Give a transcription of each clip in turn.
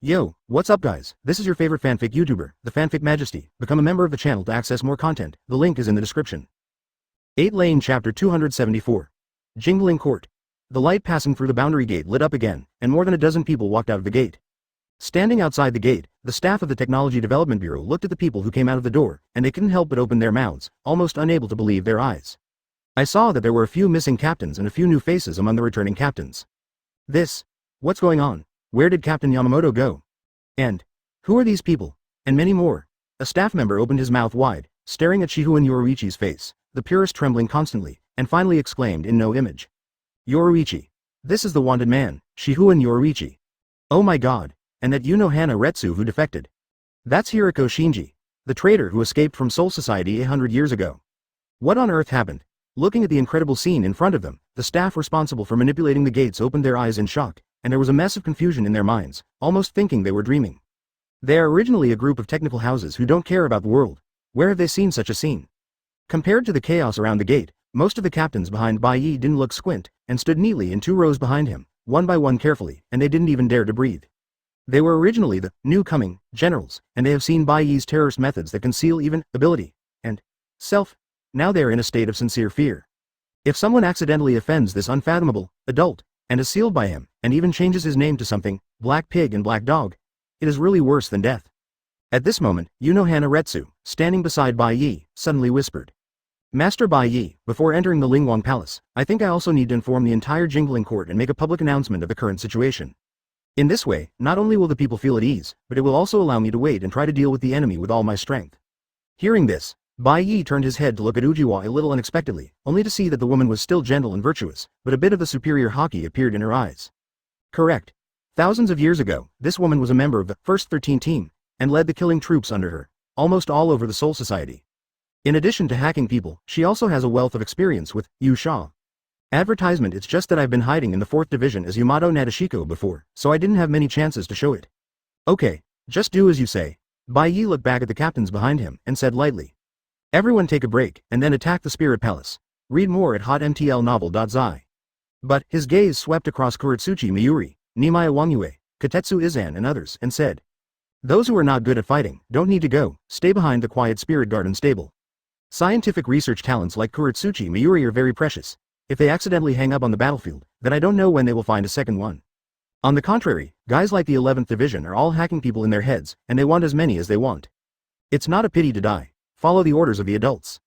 Yo, what's up guys, this is your favorite fanfic YouTuber, the Fanfic Majesty. Become a member of the channel to access more content, the link is in the description. 8 Lane Chapter 274. Jingling Court. The light passing through the boundary gate lit up again, and more than a dozen people walked out of the gate. Standing outside the gate, the staff of the Technology Development Bureau looked at the people who came out of the door, and they couldn't help but open their mouths, almost unable to believe their eyes. I saw that there were a few missing captains and a few new faces among the returning captains. What's going on? Where did Captain Yamamoto go? And who are these people? And many more. A staff member opened his mouth wide, staring at Shihu and Yoruichi's face, the purist trembling constantly, and finally exclaimed in no image. Yoruichi. This is the wanted man, Shihu and Yoruichi. Oh my god, and that Hana Retsu who defected. That's Hiriko Shinji, the traitor who escaped from Soul Society 100 years ago. What on earth happened? Looking at the incredible scene in front of them, the staff responsible for manipulating the gates opened their eyes in shock, and there was a mess of confusion in their minds, almost thinking they were dreaming. They are originally a group of technical houses who don't care about the world. Where have they seen such a scene? Compared to the chaos around the gate, most of the captains behind Bai Ye didn't look squint, and stood neatly in 2 rows behind him, one by one carefully, and they didn't even dare to breathe. They were originally the new-coming generals, and they have seen Bai Ye's terrorist methods that conceal even ability and self. Now they are in a state of sincere fear. If someone accidentally offends this unfathomable adult, and is sealed by him, and even changes his name to something, Black Pig and Black Dog, it is really worse than death. At this moment, Hana Retsu, standing beside Bai Ye, suddenly whispered. Master Bai Ye, before entering the Lingwang Palace, I think I also need to inform the entire Jingling Court and make a public announcement of the current situation. In this way, not only will the people feel at ease, but it will also allow me to wait and try to deal with the enemy with all my strength. Hearing this, Bai Ye turned his head to look at Ujiwa a little unexpectedly, only to see that the woman was still gentle and virtuous, but a bit of the superior haki appeared in her eyes. Correct. Thousands of years ago, this woman was a member of the First 13 team, and led the killing troops under her, almost all over the Soul Society. In addition to hacking people, she also has a wealth of experience with Yusha. Advertisement. It's just that I've been hiding in the 4th division as Yamato Nadeshiko before, so I didn't have many chances to show it. Okay, just do as you say. Bai Ye looked back at the captains behind him, and said lightly. Everyone take a break, and then attack the Spirit Palace. Read more at hotmtlnovel.zi. But his gaze swept across Kuretsuchi Miyuri, Nimaya Wangyue, Katetsu Izan and others, and said. Those who are not good at fighting, don't need to go, stay behind the quiet Spirit Garden stable. Scientific research talents like Kuretsuchi Miyuri are very precious. If they accidentally hang up on the battlefield, then I don't know when they will find a second one. On the contrary, guys like the 11th division are all hacking people in their heads, and they want as many as they want. It's not a pity to die. Follow the orders of the adults.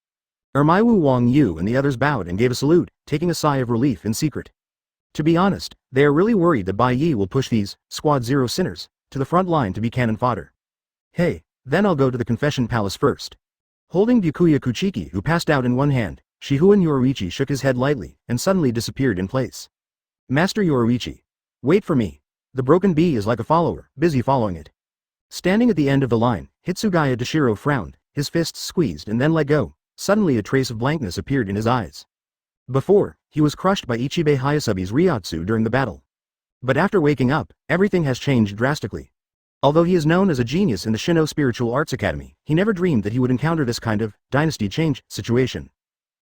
Ermaiwu Wang Yu and the others bowed and gave a salute, taking a sigh of relief in secret. To be honest, they are really worried that Bai Ye will push these Squad Zero sinners to the front line to be cannon fodder. Hey, then I'll go to the Confession Palace first. Holding Byakuya Kuchiki, who passed out in one hand, Shihu and Yoruichi shook his head lightly and suddenly disappeared in place. Master Yoruichi. Wait for me. The broken bee is like a follower, busy following it. Standing at the end of the line, Hitsugaya Toshiro frowned, his fists squeezed and then let go. Suddenly a trace of blankness appeared in his eyes. Before, he was crushed by Ichibei Hayasabi's Ryotsu during the battle. But after waking up, everything has changed drastically. Although he is known as a genius in the Shino Spiritual Arts Academy, he never dreamed that he would encounter this kind of dynasty change situation.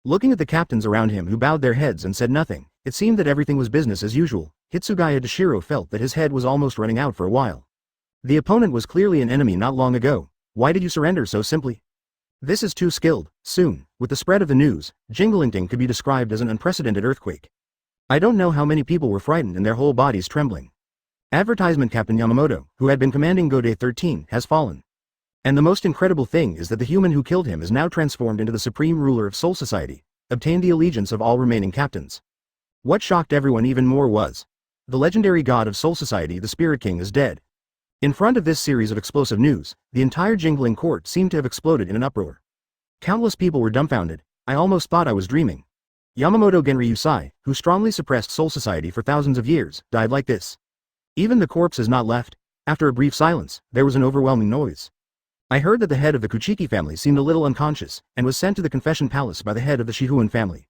Looking at the captains around him who bowed their heads and said nothing, it seemed that everything was business as usual. Hitsugaya Toshiro felt that his head was almost running out for a while. The opponent was clearly an enemy not long ago. Why did you surrender so simply? This is too skilled. Soon, with the spread of the news, Jinglingting could be described as an unprecedented earthquake. I don't know how many people were frightened and their whole bodies trembling. Advertisement. Captain Yamamoto, who had been commanding Gode 13, has fallen. And the most incredible thing is that the human who killed him is now transformed into the supreme ruler of Soul Society, obtained the allegiance of all remaining captains. What shocked everyone even more was, the legendary god of Soul Society, the Spirit King, is dead. In front of this series of explosive news, the entire Jingling Court seemed to have exploded in an uproar. Countless people were dumbfounded. I almost thought I was dreaming. Yamamoto Genryusai, who strongly suppressed Soul Society for thousands of years, died like this. Even the corpse is not left. After a brief silence, there was an overwhelming noise. I heard that the head of the Kuchiki family seemed a little unconscious, and was sent to the Confession Palace by the head of the Shihuan family.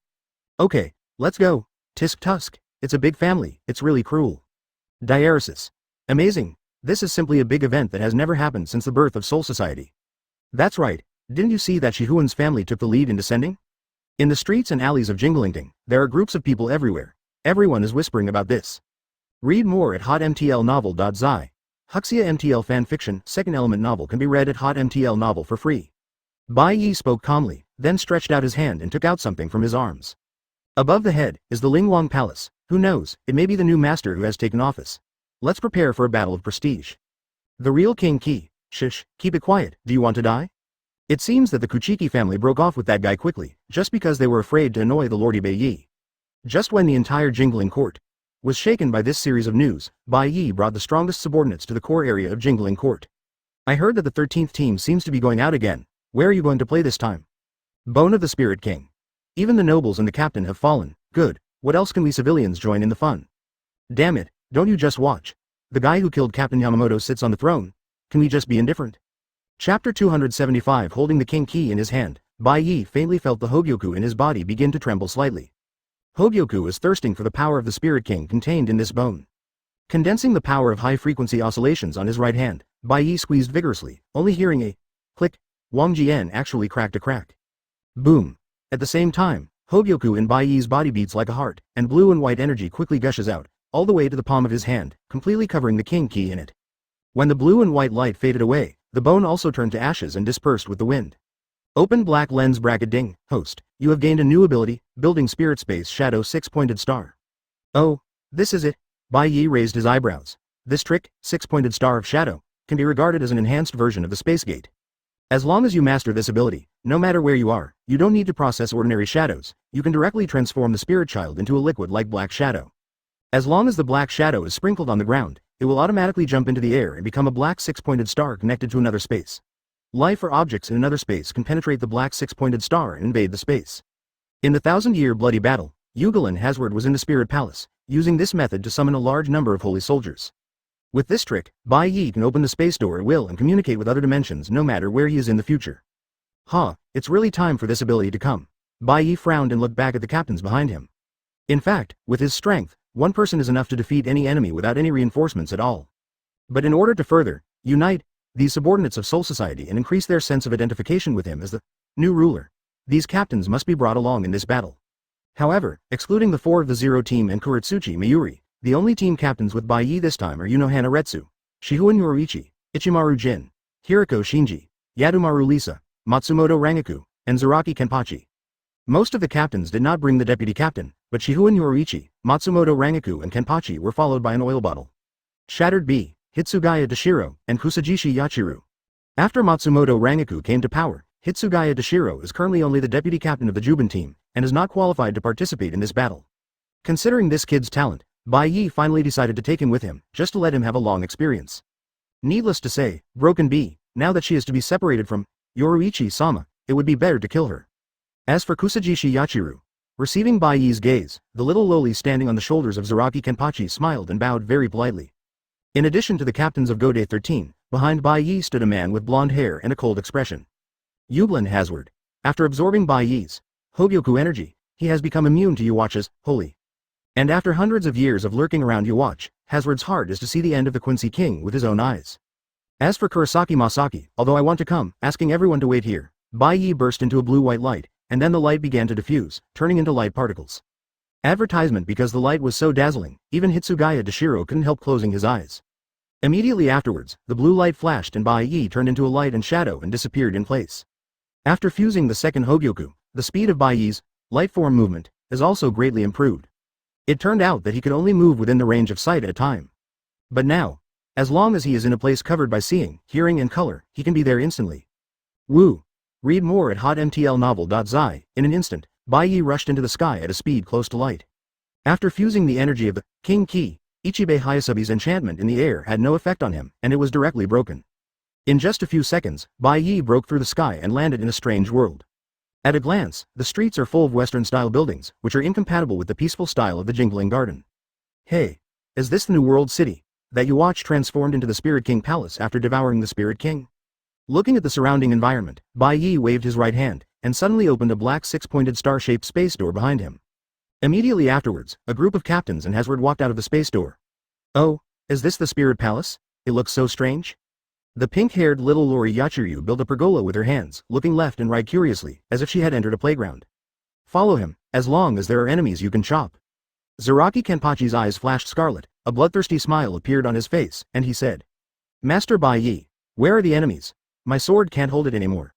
Okay, let's go. Tisk Tusk. It's a big family, it's really cruel. Diaresis. Amazing. This is simply a big event that has never happened since the birth of Soul Society. That's right, didn't you see that Shihuan's family took the lead in descending? In the streets and alleys of Jinglingting, there are groups of people everywhere. Everyone is whispering about this. Read more at hotmtlnovel.zi. Huxia MTL fanfiction, second element novel can be read at Hot MTL novel for free. Bai Ye spoke calmly, then stretched out his hand and took out something from his arms. Above the head is the Lingwang Palace. Who knows, it may be the new master who has taken office. Let's prepare for a battle of prestige. The real King Ki. Shush, keep it quiet, do you want to die? It seems that the Kuchiki family broke off with that guy quickly, just because they were afraid to annoy the Lordy Bai Ye. Just when the entire Jingling Court was shaken by this series of news, Bai Ye brought the strongest subordinates to the core area of Jingling Court. I heard that the 13th team seems to be going out again. Where are you going to play this time? Bone of the Spirit King. Even the nobles and the captain have fallen. Good. What else can we civilians join in the fun? Damn it, don't you just watch. The guy who killed Captain Yamamoto sits on the throne. Can we just be indifferent? Chapter 275. Holding the King Key in his hand, Bai Ye faintly felt the Hōgyoku in his body begin to tremble slightly. Hōgyoku is thirsting for the power of the Spirit King contained in this bone. Condensing the power of high-frequency oscillations on his right hand, Bai Ye squeezed vigorously, only hearing a click. Wang Jian actually cracked a crack. Boom. At the same time, Hōgyoku in Bai Ye's body beats like a heart, and blue and white energy quickly gushes out, all the way to the palm of his hand, completely covering the King Key in it. When the blue and white light faded away, the bone also turned to ashes and dispersed with the wind. Open black lens bracket ding, host, you have gained a new ability, building spirit space shadow 6-pointed star. Oh, this is it? Bai Ye raised his eyebrows. This trick, 6-pointed star of shadow, can be regarded as an enhanced version of the space gate. As long as you master this ability, no matter where you are, you don't need to process ordinary shadows, you can directly transform the spirit child into a liquid like black shadow. As long as the black shadow is sprinkled on the ground, it will automatically jump into the air and become a black 6-pointed star connected to another space. Life or objects in another space can penetrate the black 6-pointed star and invade the space. In the 1,000-year bloody battle, Ugalin Hazard was in the Spirit Palace, using this method to summon a large number of holy soldiers. With this trick, Bai Ye can open the space door at will and communicate with other dimensions no matter where he is in the future. It's really time for this ability to come. Bai Ye frowned and looked back at the captains behind him. In fact, with his strength, one person is enough to defeat any enemy without any reinforcements at all. But in order to further unite these subordinates of Soul Society and increase their sense of identification with him as the new ruler, these captains must be brought along in this battle. However, excluding the 4 of the Zero Team and Kuretsuchi Mayuri, the only team captains with Bai Ye this time are Unohana Retsu, Shihuan Yoriichi, Ichimaru Jin, Hiriko Shinji, Yadomaru Lisa, Matsumoto Rangaku, and Zaraki Kenpachi. Most of the captains did not bring the deputy captain, but Shihuan Yoriichi, Matsumoto Rangaku and Kenpachi were followed by an oil bottle. Shattered B, Hitsugaya Dashiro, and Kusajishi Yachiru. After Matsumoto Rangaku came to power, Hitsugaya Dashiro is currently only the deputy captain of the Juban team, and is not qualified to participate in this battle. Considering this kid's talent, Bai Ye finally decided to take him with him, just to let him have a long experience. Needless to say, Broken B, now that she is to be separated from Yoriichi-sama, it would be better to kill her. As for Kusajishi Yachiru, receiving Bai Ye's gaze, the little loli standing on the shoulders of Zaraki Kenpachi smiled and bowed very politely. In addition to the captains of Gode 13, behind Bai Ye stood a man with blonde hair and a cold expression. Ugalin Hazard. After absorbing Bai Ye's Hōgyoku energy, he has become immune to Yuwatch's holy. And after hundreds of years of lurking around Yuwatch, Hazard's heart is to see the end of the Quincy King with his own eyes. As for Kurosaki Masaki, although I want to come, asking everyone to wait here, Bai Ye burst into a blue-white light, and then the light began to diffuse, turning into light particles. Advertisement because the light was so dazzling, even Hitsugaya Dashiro couldn't help closing his eyes. Immediately afterwards, the blue light flashed and Bai Ye turned into a light and shadow and disappeared in place. After fusing the second Hōgyoku, the speed of Bai Ye's light form movement has also greatly improved. It turned out that he could only move within the range of sight at a time. But now, as long as he is in a place covered by seeing, hearing and color, he can be there instantly. Woo! Read more at hotmtlnovel.zi. In an instant, Bai Ye rushed into the sky at a speed close to light. After fusing the energy of the King Ki, Ichibei Hayasubi's enchantment in the air had no effect on him, and it was directly broken. In just a few seconds, Bai Ye broke through the sky and landed in a strange world. At a glance, the streets are full of Western-style buildings, which are incompatible with the peaceful style of the Jingling Garden. Hey, is this the New World City that Yuwatch transformed into the Spirit King Palace after devouring the Spirit King? Looking at the surrounding environment, Bai Ye waved his right hand, and suddenly opened a black 6-pointed star-shaped space door behind him. Immediately afterwards, a group of captains and Hazard walked out of the space door. Oh, is this the Spirit Palace? It looks so strange. The pink-haired little Lori Yachiru built a pergola with her hands, looking left and right curiously, as if she had entered a playground. Follow him, as long as there are enemies you can chop. Zaraki Kenpachi's eyes flashed scarlet, a bloodthirsty smile appeared on his face, and he said, Master Bai Ye, where are the enemies? My sword can't hold it anymore.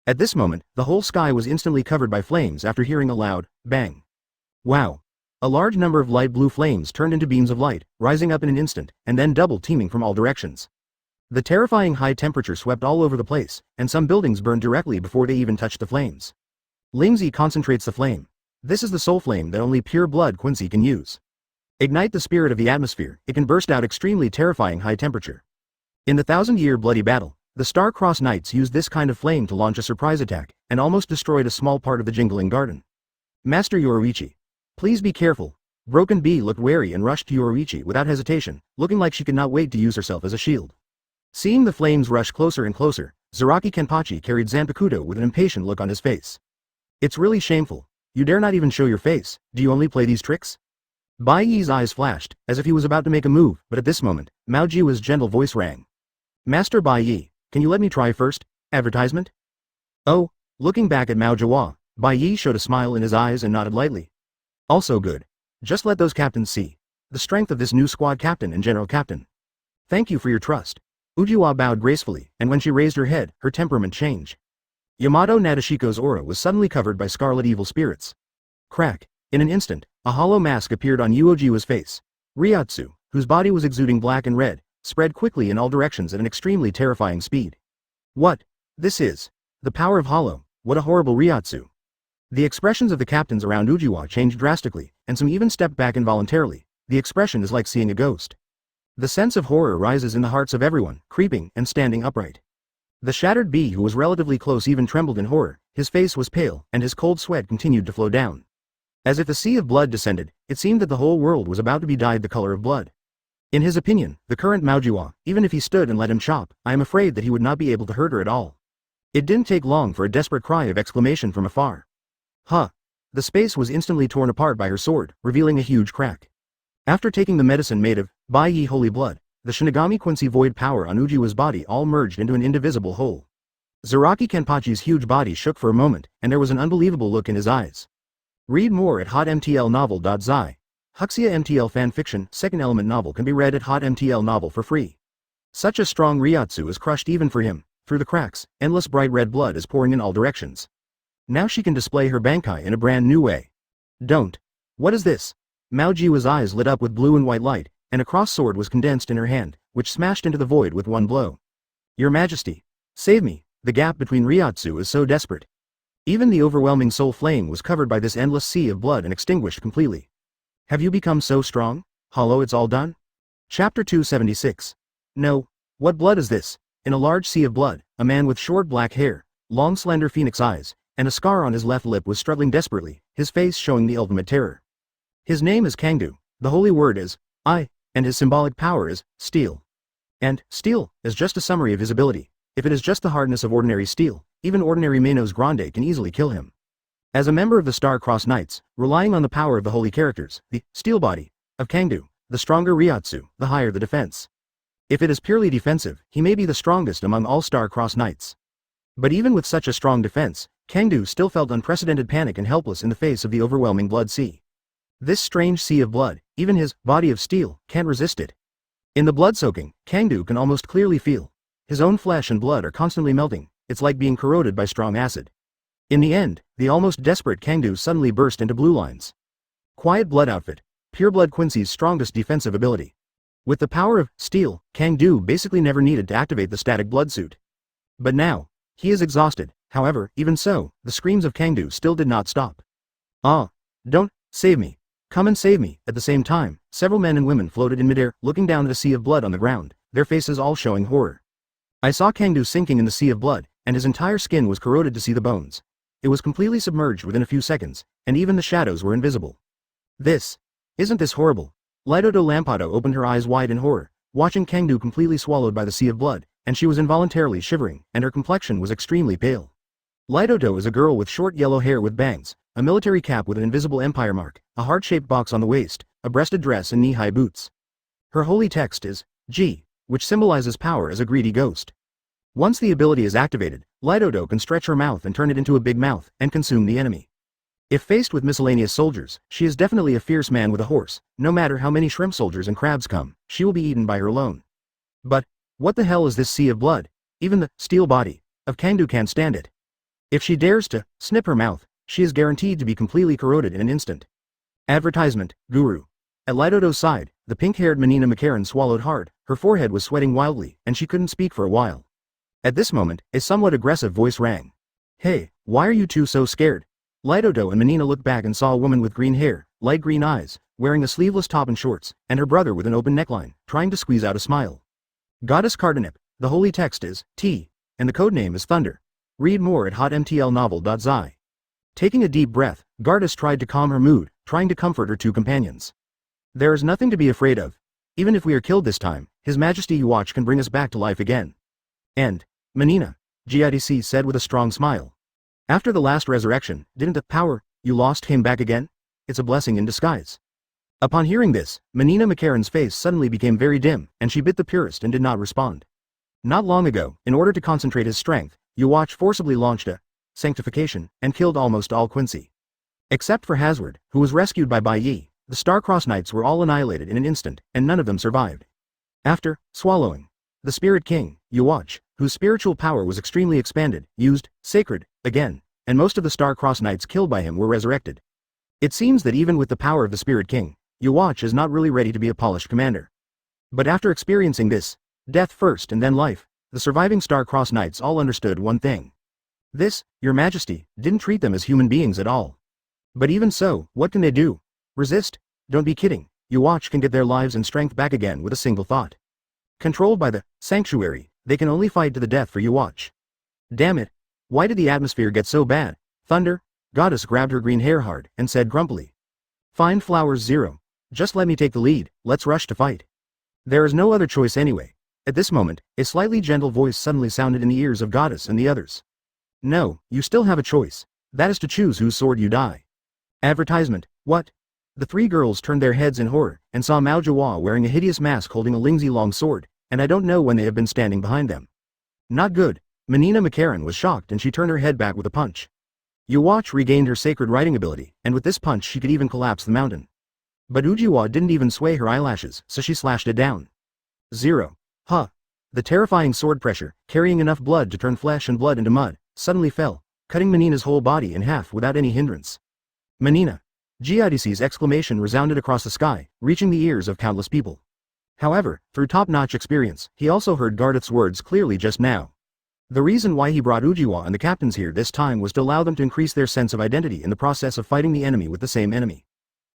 At this moment, the whole sky was instantly covered by flames after hearing a loud bang. Wow! A large number of light blue flames turned into beams of light, rising up in an instant, and then double teaming from all directions. The terrifying high temperature swept all over the place, and some buildings burned directly before they even touched the flames. Lingzi concentrates the flame. This is the soul flame that only pure blood Quincy can use. Ignite the spirit of the atmosphere, it can burst out extremely terrifying high temperature. In the 1,000-year bloody battle, the Star-Crossed Knights used this kind of flame to launch a surprise attack, and almost destroyed a small part of the Jingling Garden. Master Yoruichi. Please be careful. Broken Bee looked wary and rushed to Yoruichi without hesitation, looking like she could not wait to use herself as a shield. Seeing the flames rush closer and closer, Zaraki Kenpachi carried Zanpakutō with an impatient look on his face. It's really shameful. You dare not even show your face, do you only play these tricks? Bai Ye's eyes flashed, as if he was about to make a move, but at this moment, Mao Jiwa's gentle voice rang. Master Bai Ye, can you let me try first? Advertisement? Oh, looking back at Mao Jiwa, Bai Ye showed a smile in his eyes and nodded lightly. Also good. Just let those captains see the strength of this new squad captain and general captain. Thank you for your trust. Ujiwa bowed gracefully, and when she raised her head, her temperament changed. Yamato Nadeshiko's aura was suddenly covered by scarlet evil spirits. Crack. In an instant, a hollow mask appeared on Uojiwa's face. Ryotsu, whose body was exuding black and red, spread quickly in all directions at an extremely terrifying speed. What? This is the power of Hollow. What a horrible Ryotsu. The expressions of the captains around Ujiwa changed drastically, and some even stepped back involuntarily. The expression is like seeing a ghost. The sense of horror rises in the hearts of everyone, creeping and standing upright. The shattered bee who was relatively close even trembled in horror, his face was pale, and his cold sweat continued to flow down. As if a sea of blood descended, it seemed that the whole world was about to be dyed the color of blood. In his opinion, the current Maojiwa, even if he stood and let him chop, I am afraid that he would not be able to hurt her at all. It didn't take long for a desperate cry of exclamation from afar. Huh! The space was instantly torn apart by her sword, revealing a huge crack. After taking the medicine made of Bai Ye holy blood, the Shinigami Quincy void power on Ujiwa's body all merged into an indivisible whole. Zaraki Kenpachi's huge body shook for a moment, and there was an unbelievable look in his eyes. Read more at hotmtlnovel.zi. Huxia MTL fanfiction, second element novel can be read at hotmtl novel for free. Such a strong Ryotsu is crushed even for him. Through the cracks, endless bright red blood is pouring in all directions. Now she can display her Bankai in a brand new way. Don't. What is this? Mao Jiwa's eyes lit up with blue and white light, and a cross sword was condensed in her hand, which smashed into the void with one blow. Your Majesty. Save me, the gap between Ryotsu is so desperate. Even the overwhelming soul flame was covered by this endless sea of blood and extinguished completely. Have you become so strong? Hollow, it's all done? Chapter 276. No. What blood is this? In a large sea of blood, a man with short black hair, long slender phoenix eyes, and a scar on his left lip was struggling desperately, his face showing the ultimate terror. His name is Kangdu, the holy word is I, and his symbolic power is steel. And steel is just a summary of his ability. If it is just the hardness of ordinary steel, even ordinary Manos Grande can easily kill him. As a member of the Star-Crossed Knights, relying on the power of the holy characters, the steel body of Kangdu, the stronger Ryotsu, the higher the defense. If it is purely defensive, he may be the strongest among all Star-Crossed Knights. But even with such a strong defense, Kangdu still felt unprecedented panic and helpless in the face of the overwhelming blood sea. This strange sea of blood, even his body of steel, can't resist it. In the blood soaking, Kangdu can almost clearly feel his own flesh and blood are constantly melting. It's like being corroded by strong acid. In the end, the almost desperate Kangdu suddenly burst into blue lines. Quiet blood outfit, pure blood Quincy's strongest defensive ability. With the power of steel, Kangdu basically never needed to activate the static blood suit. But now, he is exhausted. However, even so, the screams of Kangdu still did not stop. Ah! Don't, save me. Come and save me. At the same time, several men and women floated in midair, looking down at a sea of blood on the ground, their faces all showing horror. I saw Kangdu sinking in the sea of blood, and his entire skin was corroded to see the bones. It was completely submerged within a few seconds, and even the shadows were invisible. Isn't this horrible? Lidodo Lampato opened her eyes wide in horror, watching Kangdu completely swallowed by the sea of blood, and she was involuntarily shivering, and her complexion was extremely pale. Lidodo is a girl with short yellow hair with bangs, a military cap with an invisible empire mark, a heart-shaped box on the waist, a breasted dress and knee-high boots. Her holy text is G, which symbolizes power as a greedy ghost. Once the ability is activated, Lidodo can stretch her mouth and turn it into a big mouth, and consume the enemy. If faced with miscellaneous soldiers, she is definitely a fierce man with a horse. No matter how many shrimp soldiers and crabs come, she will be eaten by her alone. But What the hell is this sea of blood? Even the steel body of Kaido can't stand it. If she dares to snip her mouth, she is guaranteed to be completely corroded in an instant. Advertisement, Guru. At Lidodo's side, the pink-haired Menina Makaran swallowed hard, her forehead was sweating wildly, and she couldn't speak for a while. At this moment, a somewhat aggressive voice rang. Hey, why are you two so scared? Lidodo and Menina looked back and saw a woman with green hair, light green eyes, wearing a sleeveless top and shorts, and her brother with an open neckline, trying to squeeze out a smile. Goddess Cardinip, the holy text is T, and the codename is Thunder. Read more at hotmtlnovel.zi. Taking a deep breath, Goddess tried to calm her mood, trying to comfort her two companions. There is nothing to be afraid of. Even if we are killed this time, His Majesty you watch can bring us back to life again. And, Menina, GIDC said with a strong smile. After the last resurrection, didn't the power you lost came back again? It's a blessing in disguise. Upon hearing this, Menina Makaran's face suddenly became very dim, and she bit the purist and did not respond. Not long ago, in order to concentrate his strength, Uwatch forcibly launched a sanctification and killed almost all Quincy. Except for Hazard, who was rescued by Bai Ye, the Star-Crossed Knights were all annihilated in an instant, and none of them survived. After swallowing the Spirit King, Uwatch, whose spiritual power was extremely expanded, used sacred again, and most of the Star-Crossed Knights killed by him were resurrected. It seems that even with the power of the Spirit King, Uwatch is not really ready to be a polished commander. But after experiencing this, death first and then life, the surviving Star-Crossed Knights all understood one thing. This, Your Majesty, didn't treat them as human beings at all. But even so, what can they do? Resist? Don't be kidding. Uwatch can get their lives and strength back again with a single thought. Controlled by the sanctuary, they can only fight to the death for Uwatch. Damn it. Why did the atmosphere get so bad? Thunder? Goddess grabbed her green hair hard and said grumpily. Fine flowers 0. Just let me take the lead, let's rush to fight. There is no other choice anyway. At this moment, a slightly gentle voice suddenly sounded in the ears of Goddess and the others. No, you still have a choice. That is to choose whose sword you die. Advertisement, what? The three girls turned their heads in horror, and saw Mao Jawa wearing a hideous mask holding a Lingzi-long sword, and I don't know when they have been standing behind them. Not good. Menina Makaran was shocked and she turned her head back with a punch. Uwatch regained her sacred writing ability, and with this punch she could even collapse the mountain. But Ujiwa didn't even sway her eyelashes, so she slashed it down. 0. Huh. The terrifying sword pressure, carrying enough blood to turn flesh and blood into mud, suddenly fell, cutting Menina's whole body in half without any hindrance. Menina. GIDC's exclamation resounded across the sky, reaching the ears of countless people. However, through top-notch experience, he also heard Gardath's words clearly just now. The reason why he brought Ujiwa and the captains here this time was to allow them to increase their sense of identity in the process of fighting the enemy with the same enemy.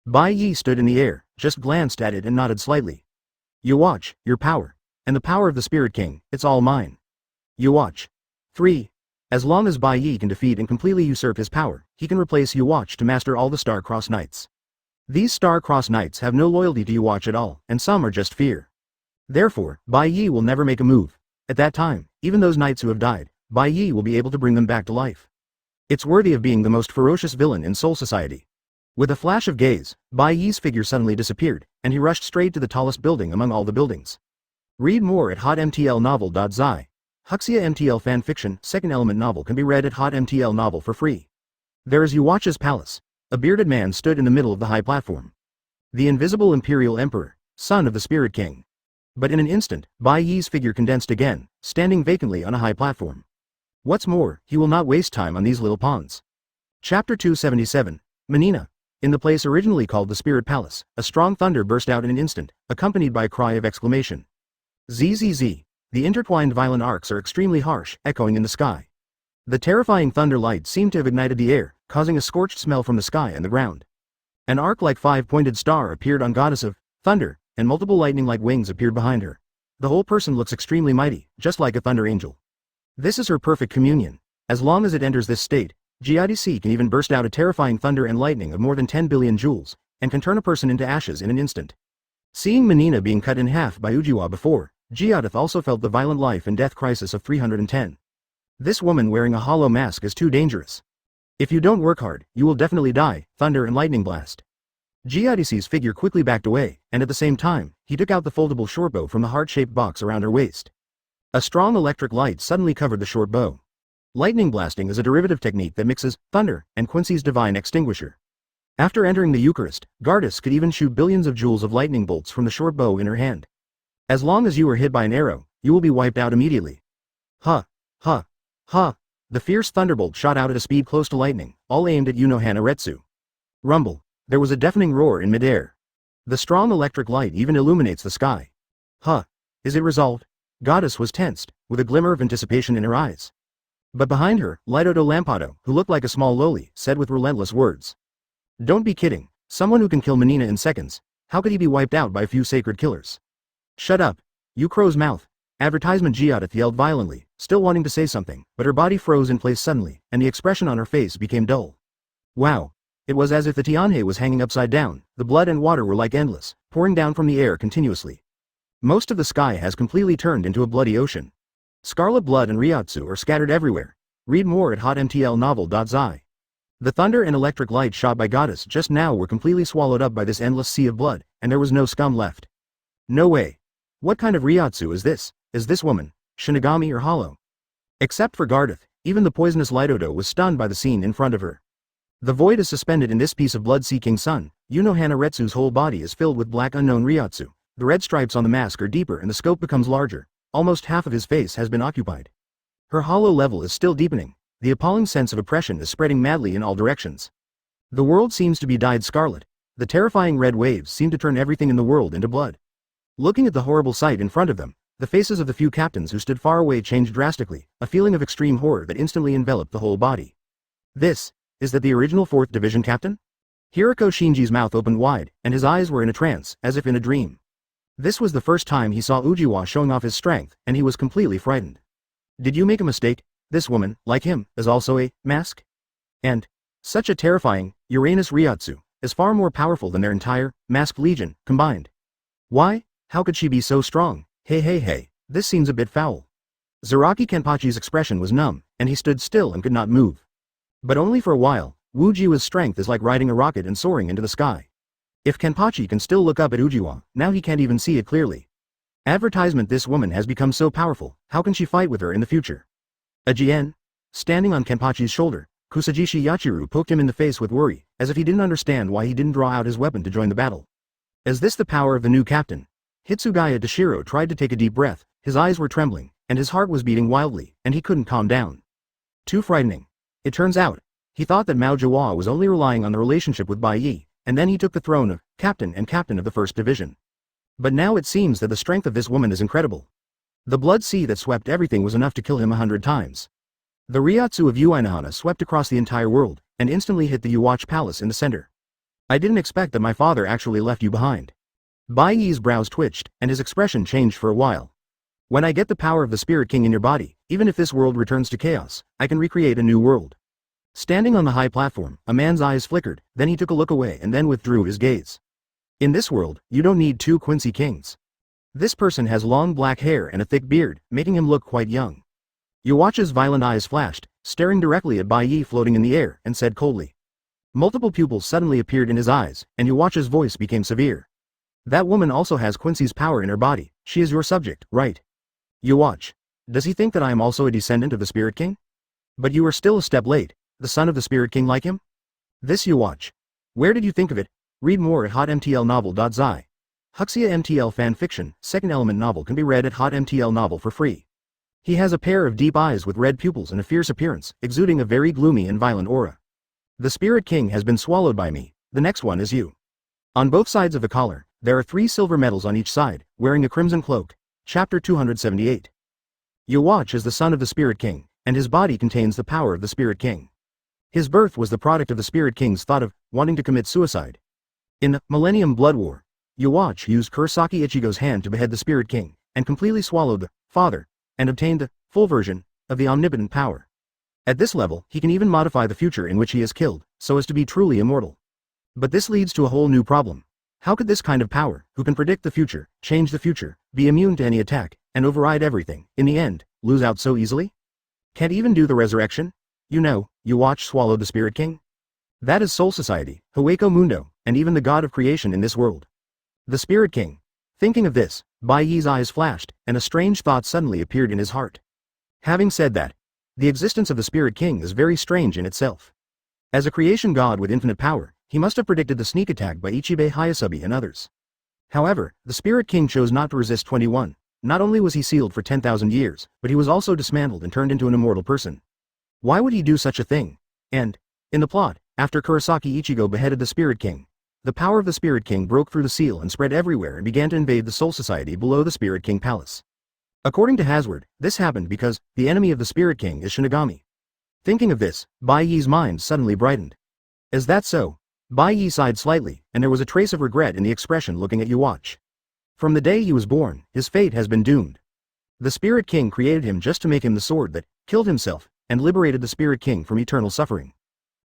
Bai Ye stood in the air, just glanced at it and nodded slightly. Uwatch, your power. And the power of the Spirit King, it's all mine. Uwatch. 3. As long as Bai Ye can defeat and completely usurp his power, he can replace Uwatch to master all the Star-Crossed Knights. These Star-Crossed Knights have no loyalty to Uwatch at all, and some are just fear. Therefore, Bai Ye will never make a move. At that time, even those knights who have died, Bai Ye will be able to bring them back to life. It's worthy of being the most ferocious villain in Soul Society. With a flash of gaze, Bai Ye's figure suddenly disappeared, and he rushed straight to the tallest building among all the buildings. Read more at hotmtlnovel.zi. Huxia MTL fanfiction, second element novel can be read at hotmtl novel for free. There is Uwatch's palace. A bearded man stood in the middle of the high platform. The invisible Imperial Emperor, son of the Spirit King. But in an instant, Bai Ye's figure condensed again, standing vacantly on a high platform. What's more, he will not waste time on these little pawns. Chapter 277, Menina. In the place originally called the Spirit Palace, a strong thunder burst out in an instant, accompanied by a cry of exclamation. ZZZ. The intertwined violent arcs are extremely harsh, echoing in the sky. The terrifying thunder light seemed to have ignited the air, causing a scorched smell from the sky and the ground. An arc-like five-pointed star appeared on Goddess of Thunder, and multiple lightning-like wings appeared behind her. The whole person looks extremely mighty, just like a thunder angel. This is her perfect communion. As long as it enters this state, GIDC can even burst out a terrifying thunder and lightning of more than 10 billion joules, and can turn a person into ashes in an instant. Seeing Menina being cut in half by Ujiwa before, Geodath also felt the violent life and death crisis of 310. This woman wearing a hollow mask is too dangerous. If you don't work hard, you will definitely die. Thunder and lightning blast. GIDC's figure quickly backed away, and at the same time, he took out the foldable short bow from the heart-shaped box around her waist. A strong electric light suddenly covered the short bow. Lightning blasting is a derivative technique that mixes thunder and Quincy's divine extinguisher. After entering the Eucharist, Goddess could even shoot billions of joules of lightning bolts from the short bow in her hand. As long as you were hit by an arrow, you will be wiped out immediately. Ha! Ha! Ha! The fierce thunderbolt shot out at a speed close to lightning, all aimed at Yuno Hanaretsu. Rumble. There was a deafening roar in midair. The strong electric light even illuminates the sky. Huh. Is it resolved? Goddess was tensed, with a glimmer of anticipation in her eyes. But behind her, Lidodo Lampado, who looked like a small loli, said with relentless words. Don't be kidding. Someone who can kill Menina in seconds. How could he be wiped out by a few sacred killers? Shut up. You crow's mouth. Advertisement Giotto yelled violently, still wanting to say something, but her body froze in place suddenly, and the expression on her face became dull. Wow. It was as if the Tianhe was hanging upside down, the blood and water were like endless, pouring down from the air continuously. Most of the sky has completely turned into a bloody ocean. Scarlet blood and Ryotsu are scattered everywhere. Read more at hotmtlnovel.zi. The thunder and electric light shot by Goddess just now were completely swallowed up by this endless sea of blood, and there was no scum left. No way. What kind of Ryotsu is this? Is this woman Shinigami or hollow? Except for Gardath, even the poisonous Lidodo was stunned by the scene in front of her. The void is suspended in this piece of blood-seeking sun. Yuno Hanaretsu's whole body is filled with black unknown Ryotsu. The red stripes on the mask are deeper and the scope becomes larger. Almost half of his face has been occupied. Her hollow level is still deepening. The appalling sense of oppression is spreading madly in all directions. The world seems to be dyed scarlet. The terrifying red waves seem to turn everything in the world into blood. Looking at the horrible sight in front of them, the faces of the few captains who stood far away changed drastically, a feeling of extreme horror that instantly enveloped the whole body. Is that the original 4th Division captain? Hirako Shinji's mouth opened wide, and his eyes were in a trance, as if in a dream. This was the first time he saw Ujiwa showing off his strength, and he was completely frightened. Did you make a mistake? This woman, like him, is also a mask? And such a terrifying Uranus Ryotsu is far more powerful than their entire mask legion combined. Why? How could she be so strong? Hey, this seems a bit foul. Zaraki Kenpachi's expression was numb, and he stood still and could not move. But only for a while. Ujiwa's strength is like riding a rocket and soaring into the sky. If Kenpachi can still look up at Ujiwa, now he can't even see it clearly. Advertisement. This woman has become so powerful, how can she fight with her in the future? Ajien? Standing on Kenpachi's shoulder, Kusajishi Yachiru poked him in the face with worry, as if he didn't understand why he didn't draw out his weapon to join the battle. Is this the power of the new captain? Hitsugaya Toshiro tried to take a deep breath, his eyes were trembling, and his heart was beating wildly, and he couldn't calm down. Too frightening. It turns out, he thought that Mao Jawa was only relying on the relationship with Bai Ye, and then he took the throne of captain of the 1st Division. But now it seems that the strength of this woman is incredible. The blood sea that swept everything was enough to kill him 100 times. The Ryotsu of Uinahana swept across the entire world, and instantly hit the Uwatch Palace in the center. I didn't expect that my father actually left you behind. Bai Ye's brows twitched, and his expression changed for a while. When I get the power of the Spirit King in your body, even if this world returns to chaos, I can recreate a new world. Standing on the high platform, a man's eyes flickered, then he took a look away and then withdrew his gaze. In this world, you don't need 2 Quincy Kings. This person has long black hair and a thick beard, making him look quite young. Uwatch's violent eyes flashed, staring directly at Bai Ye floating in the air, and said coldly. Multiple pupils suddenly appeared in his eyes, and Uwatch's voice became severe. That woman also has Quincy's power in her body. She is your subject, right? Uwatch. Does he think that I am also a descendant of the Spirit King? But you are still a step late. The son of the Spirit King like him? This Uwatch. Where did you think of it? Read more at hotmtlnovel.zi. Huxia MTL fanfiction, second element novel can be read at hotmtl novel for free. He has a pair of deep eyes with red pupils and a fierce appearance, exuding a very gloomy and violent aura. The Spirit King has been swallowed by me. The next one is you. On both sides of the collar, there are 3 silver medals on each side, wearing a crimson cloak. Chapter 278. Uwatch is the son of the Spirit King, and his body contains the power of the Spirit King. His birth was the product of the Spirit King's thought of wanting to commit suicide. In the Millennium Blood War, Uwatch used Kurosaki Ichigo's hand to behead the Spirit King, and completely swallowed the father, and obtained the full version of the omnipotent power. At this level, he can even modify the future in which he is killed, so as to be truly immortal. But this leads to a whole new problem. How could this kind of power, who can predict the future, change the future, be immune to any attack, and override everything, in the end, lose out so easily? Can't even do the resurrection? You know, Uwatch swallowed the Spirit King? That is Soul Society, Hueco Mundo, and even the god of creation in this world. The Spirit King. Thinking of this, Bai Ye's eyes flashed, and a strange thought suddenly appeared in his heart. Having said that, the existence of the Spirit King is very strange in itself. As a creation god with infinite power, he must have predicted the sneak attack by Ichibei Hayasubi and others. However, the Spirit King chose not to resist 21. Not only was he sealed for 10,000 years, but he was also dismantled and turned into an immortal person. Why would he do such a thing? And, in the plot, after Kurosaki Ichigo beheaded the Spirit King, the power of the Spirit King broke through the seal and spread everywhere and began to invade the Soul Society below the Spirit King Palace. According to Hazard, this happened because the enemy of the Spirit King is Shinigami. Thinking of this, Bai Ye's mind suddenly brightened. Is that so? Bai Ye sighed slightly, and there was a trace of regret in the expression looking at Yuwatch. From the day he was born, his fate has been doomed. The Spirit King created him just to make him the sword that killed himself and liberated the Spirit King from eternal suffering.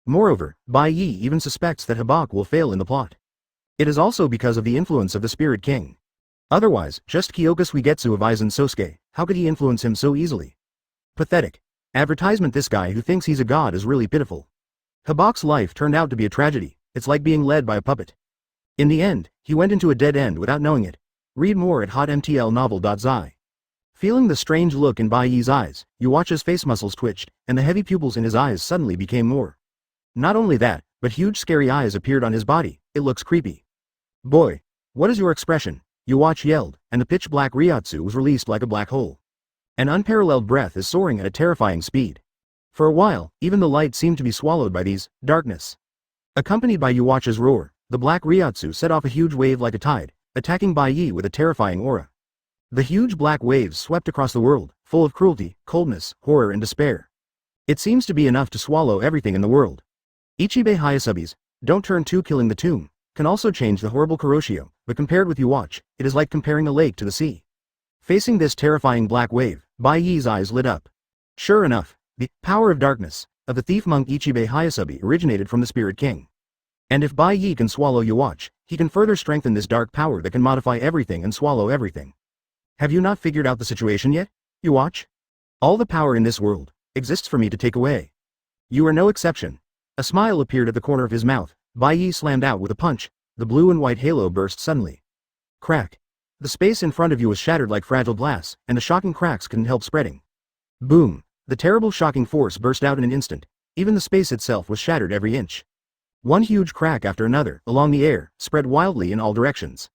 Moreover, Bai Ye even suspects that Hōgyoku will fail in the plot. It is also because of the influence of the Spirit King. Otherwise, just Kyōka Suigetsu of Aizen Sosuke, how could he influence him so easily? Pathetic. Advertisement. This guy who thinks he's a god is really pitiful. Hōgyoku's life turned out to be a tragedy. It's like being led by a puppet. In the end, he went into a dead end without knowing it. Read more at hotmtlnovel.zi. Feeling the strange look in Bai Ye's eyes, Yuwatch's face muscles twitched, and the heavy pupils in his eyes suddenly became more. Not only that, but huge scary eyes appeared on his body. It looks creepy. Boy, what is your expression? Yuwatch yelled, and the pitch-black Ryotsu was released like a black hole. An unparalleled breath is soaring at a terrifying speed. For a while, even the light seemed to be swallowed by these darkness. Accompanied by Yuwatch's roar, the black Ryotsu set off a huge wave like a tide, attacking Bai Ye with a terrifying aura. The huge black waves swept across the world, full of cruelty, coldness, horror and despair. It seems to be enough to swallow everything in the world. Ichibe Hayasubis, don't turn to killing the tomb, can also change the horrible Kuroshio, but compared with Yuwatch, it is like comparing a lake to the sea. Facing this terrifying black wave, Bai Ye's eyes lit up. Sure enough, the power of darkness of the thief monk Ichibe Hayasubi originated from the Spirit King. And if Bai Ye can swallow Yuwatch, he can further strengthen this dark power that can modify everything and swallow everything. Have you not figured out the situation yet, Yuwatch? All the power in this world exists for me to take away. You are no exception. A smile appeared at the corner of his mouth. Bai Ye slammed out with a punch. The blue and white halo burst suddenly. Crack. The space in front of you was shattered like fragile glass, and the shocking cracks couldn't help spreading. Boom. The terrible shocking force burst out in an instant. Even the space itself was shattered every inch. One huge crack after another, along the air, spread wildly in all directions.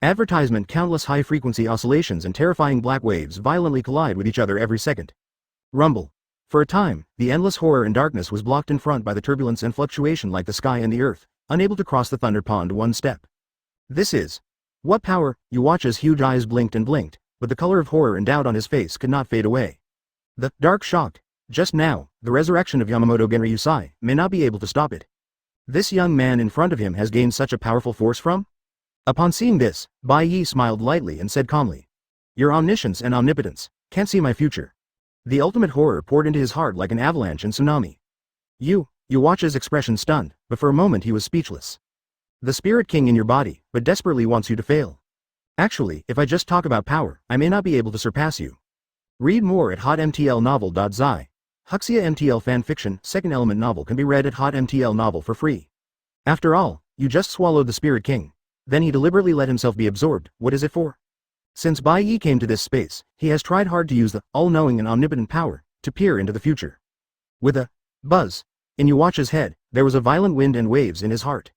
Advertisement. Countless high-frequency oscillations and terrifying black waves violently collide with each other every second. Rumble. For a time, the endless horror and darkness was blocked in front by the turbulence and fluctuation like the sky and the earth, unable to cross the thunder pond one step. This is what power? Yuwatch's huge eyes blinked and blinked, but the color of horror and doubt on his face could not fade away. The dark shocked. Just now, the resurrection of Yamamoto Genryusai may not be able to stop it. This young man in front of him has gained such a powerful force from? Upon seeing this, Bai Ye smiled lightly and said calmly, your omniscience and omnipotence can't see my future. The ultimate horror poured into his heart like an avalanche and tsunami. Yuwatch's expression stunned, but for a moment he was speechless. The Spirit King in your body, but desperately wants you to fail. Actually, if I just talk about power, I may not be able to surpass you. Read more at hotmtlnovel.zi. Huxia MTL fanfiction, second element novel can be read at hotmtl novel for free. After all, you just swallowed the Spirit King. Then he deliberately let himself be absorbed. What is it for? Since Bai Ye came to this space, he has tried hard to use the all-knowing and omnipotent power to peer into the future. With a buzz in Yuwatch's head, there was a violent wind and waves in his heart.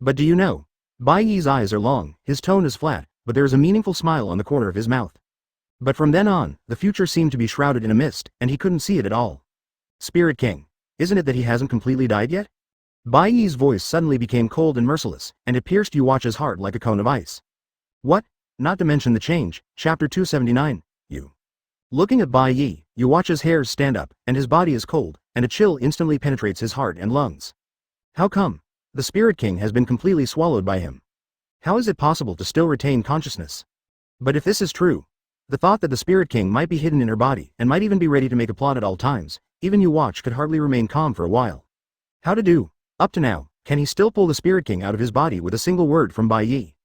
But do you know? Bai Ye's eyes are long, his tone is flat, but there is a meaningful smile on the corner of his mouth. But from then on, the future seemed to be shrouded in a mist, and he couldn't see it at all. Spirit King. Isn't it that he hasn't completely died yet? Bai Ye's voice suddenly became cold and merciless, and it pierced Yuwatch's heart like a cone of ice. What? Not to mention the change. Chapter 279. You. Looking at Bai Ye, Yuwatch's hairs stand up, and his body is cold, and a chill instantly penetrates his heart and lungs. How come? The Spirit King has been completely swallowed by him. How is it possible to still retain consciousness? But if this is true, the thought that the Spirit King might be hidden in her body and might even be ready to make a plot at all times, even Yuwatch could hardly remain calm for a while. How to do? Up to now, can he still pull the Spirit King out of his body with a single word from Bai Ye?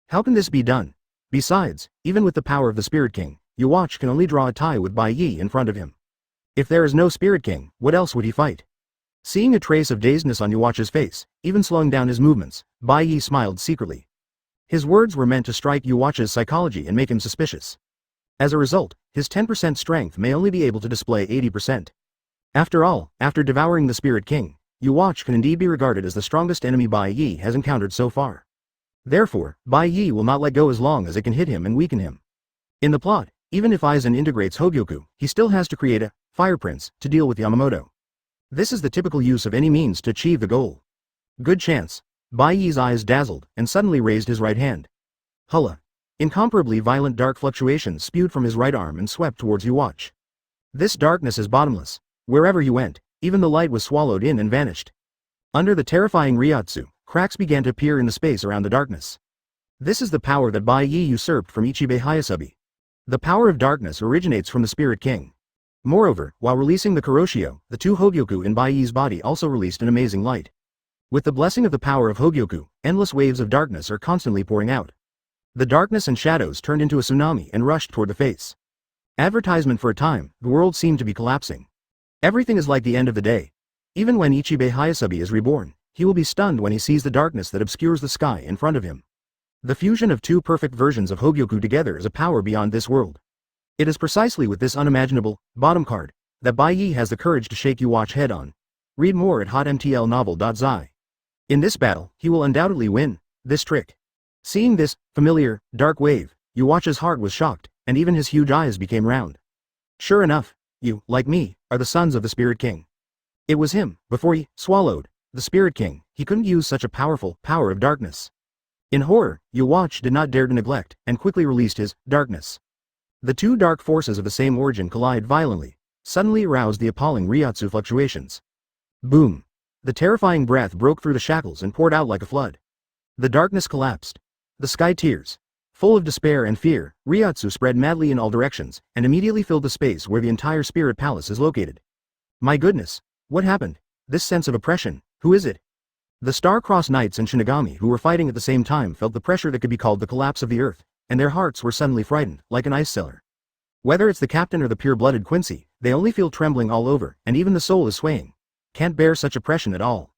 How can this be done? Besides, even with the power of the Spirit King, Yuwatch can only draw a tie with Bai Ye in front of him. If there is no Spirit King, what else would he fight? Seeing a trace of dazedness on Yuwatch's face, even slowing down his movements, Bai Ye smiled secretly. His words were meant to strike Yuwatch's psychology and make him suspicious. As a result, his 10% strength may only be able to display 80%. After all, after devouring the Spirit King, Yuwatch can indeed be regarded as the strongest enemy Bai Ye has encountered so far. Therefore, Bai Ye will not let go as long as it can hit him and weaken him. In the plot, even if Aizen integrates Hōgyoku, he still has to create a Fire Prince to deal with Yamamoto. This is the typical use of any means to achieve the goal. Good chance. Bai Ye's eyes dazzled and suddenly raised his right hand. Hulla. Incomparably violent dark fluctuations spewed from his right arm and swept towards Uwatch. This darkness is bottomless. Wherever he went, even the light was swallowed in and vanished. Under the terrifying Ryotsu, cracks began to appear in the space around the darkness. This is the power that Bai Ye usurped from Ichibei Hayasubi. The power of darkness originates from the Spirit King. Moreover, while releasing the Kuroshio, the two Hōgyoku in Bai Ye's body also released an amazing light. With the blessing of the power of Hōgyoku, endless waves of darkness are constantly pouring out. The darkness and shadows turned into a tsunami and rushed toward the face. Advertisement. For a time, the world seemed to be collapsing. Everything is like the end of the day. Even when Ichibei Hayasubi is reborn, he will be stunned when he sees the darkness that obscures the sky in front of him. The fusion of two perfect versions of Hōgyoku together is a power beyond this world. It is precisely with this unimaginable, bottom card, that Bai Ye has the courage to shake Uwatch head on. Read more at hotmtlnovel.zi. In this battle, he will undoubtedly win this trick. Seeing this familiar, dark wave, Uwatch's heart was shocked, and even his huge eyes became round. Sure enough, you, like me, are the sons of the Spirit King. It was him, before he swallowed the Spirit King, he couldn't use such a powerful power of darkness. In horror, Uwatch did not dare to neglect, and quickly released his darkness. The two dark forces of the same origin collide violently, suddenly aroused the appalling Ryotsu fluctuations. Boom! The terrifying breath broke through the shackles and poured out like a flood. The darkness collapsed. The sky tears. Full of despair and fear, Ryotsu spread madly in all directions, and immediately filled the space where the entire Spirit Palace is located. My goodness! What happened? This sense of oppression, who is it? The Star-Crossed Knights and Shinigami who were fighting at the same time felt the pressure that could be called the collapse of the earth, and their hearts were suddenly frightened, like an ice cellar. Whether it's the captain or the pure-blooded Quincy, they only feel trembling all over, and even the soul is swaying. Can't bear such oppression at all.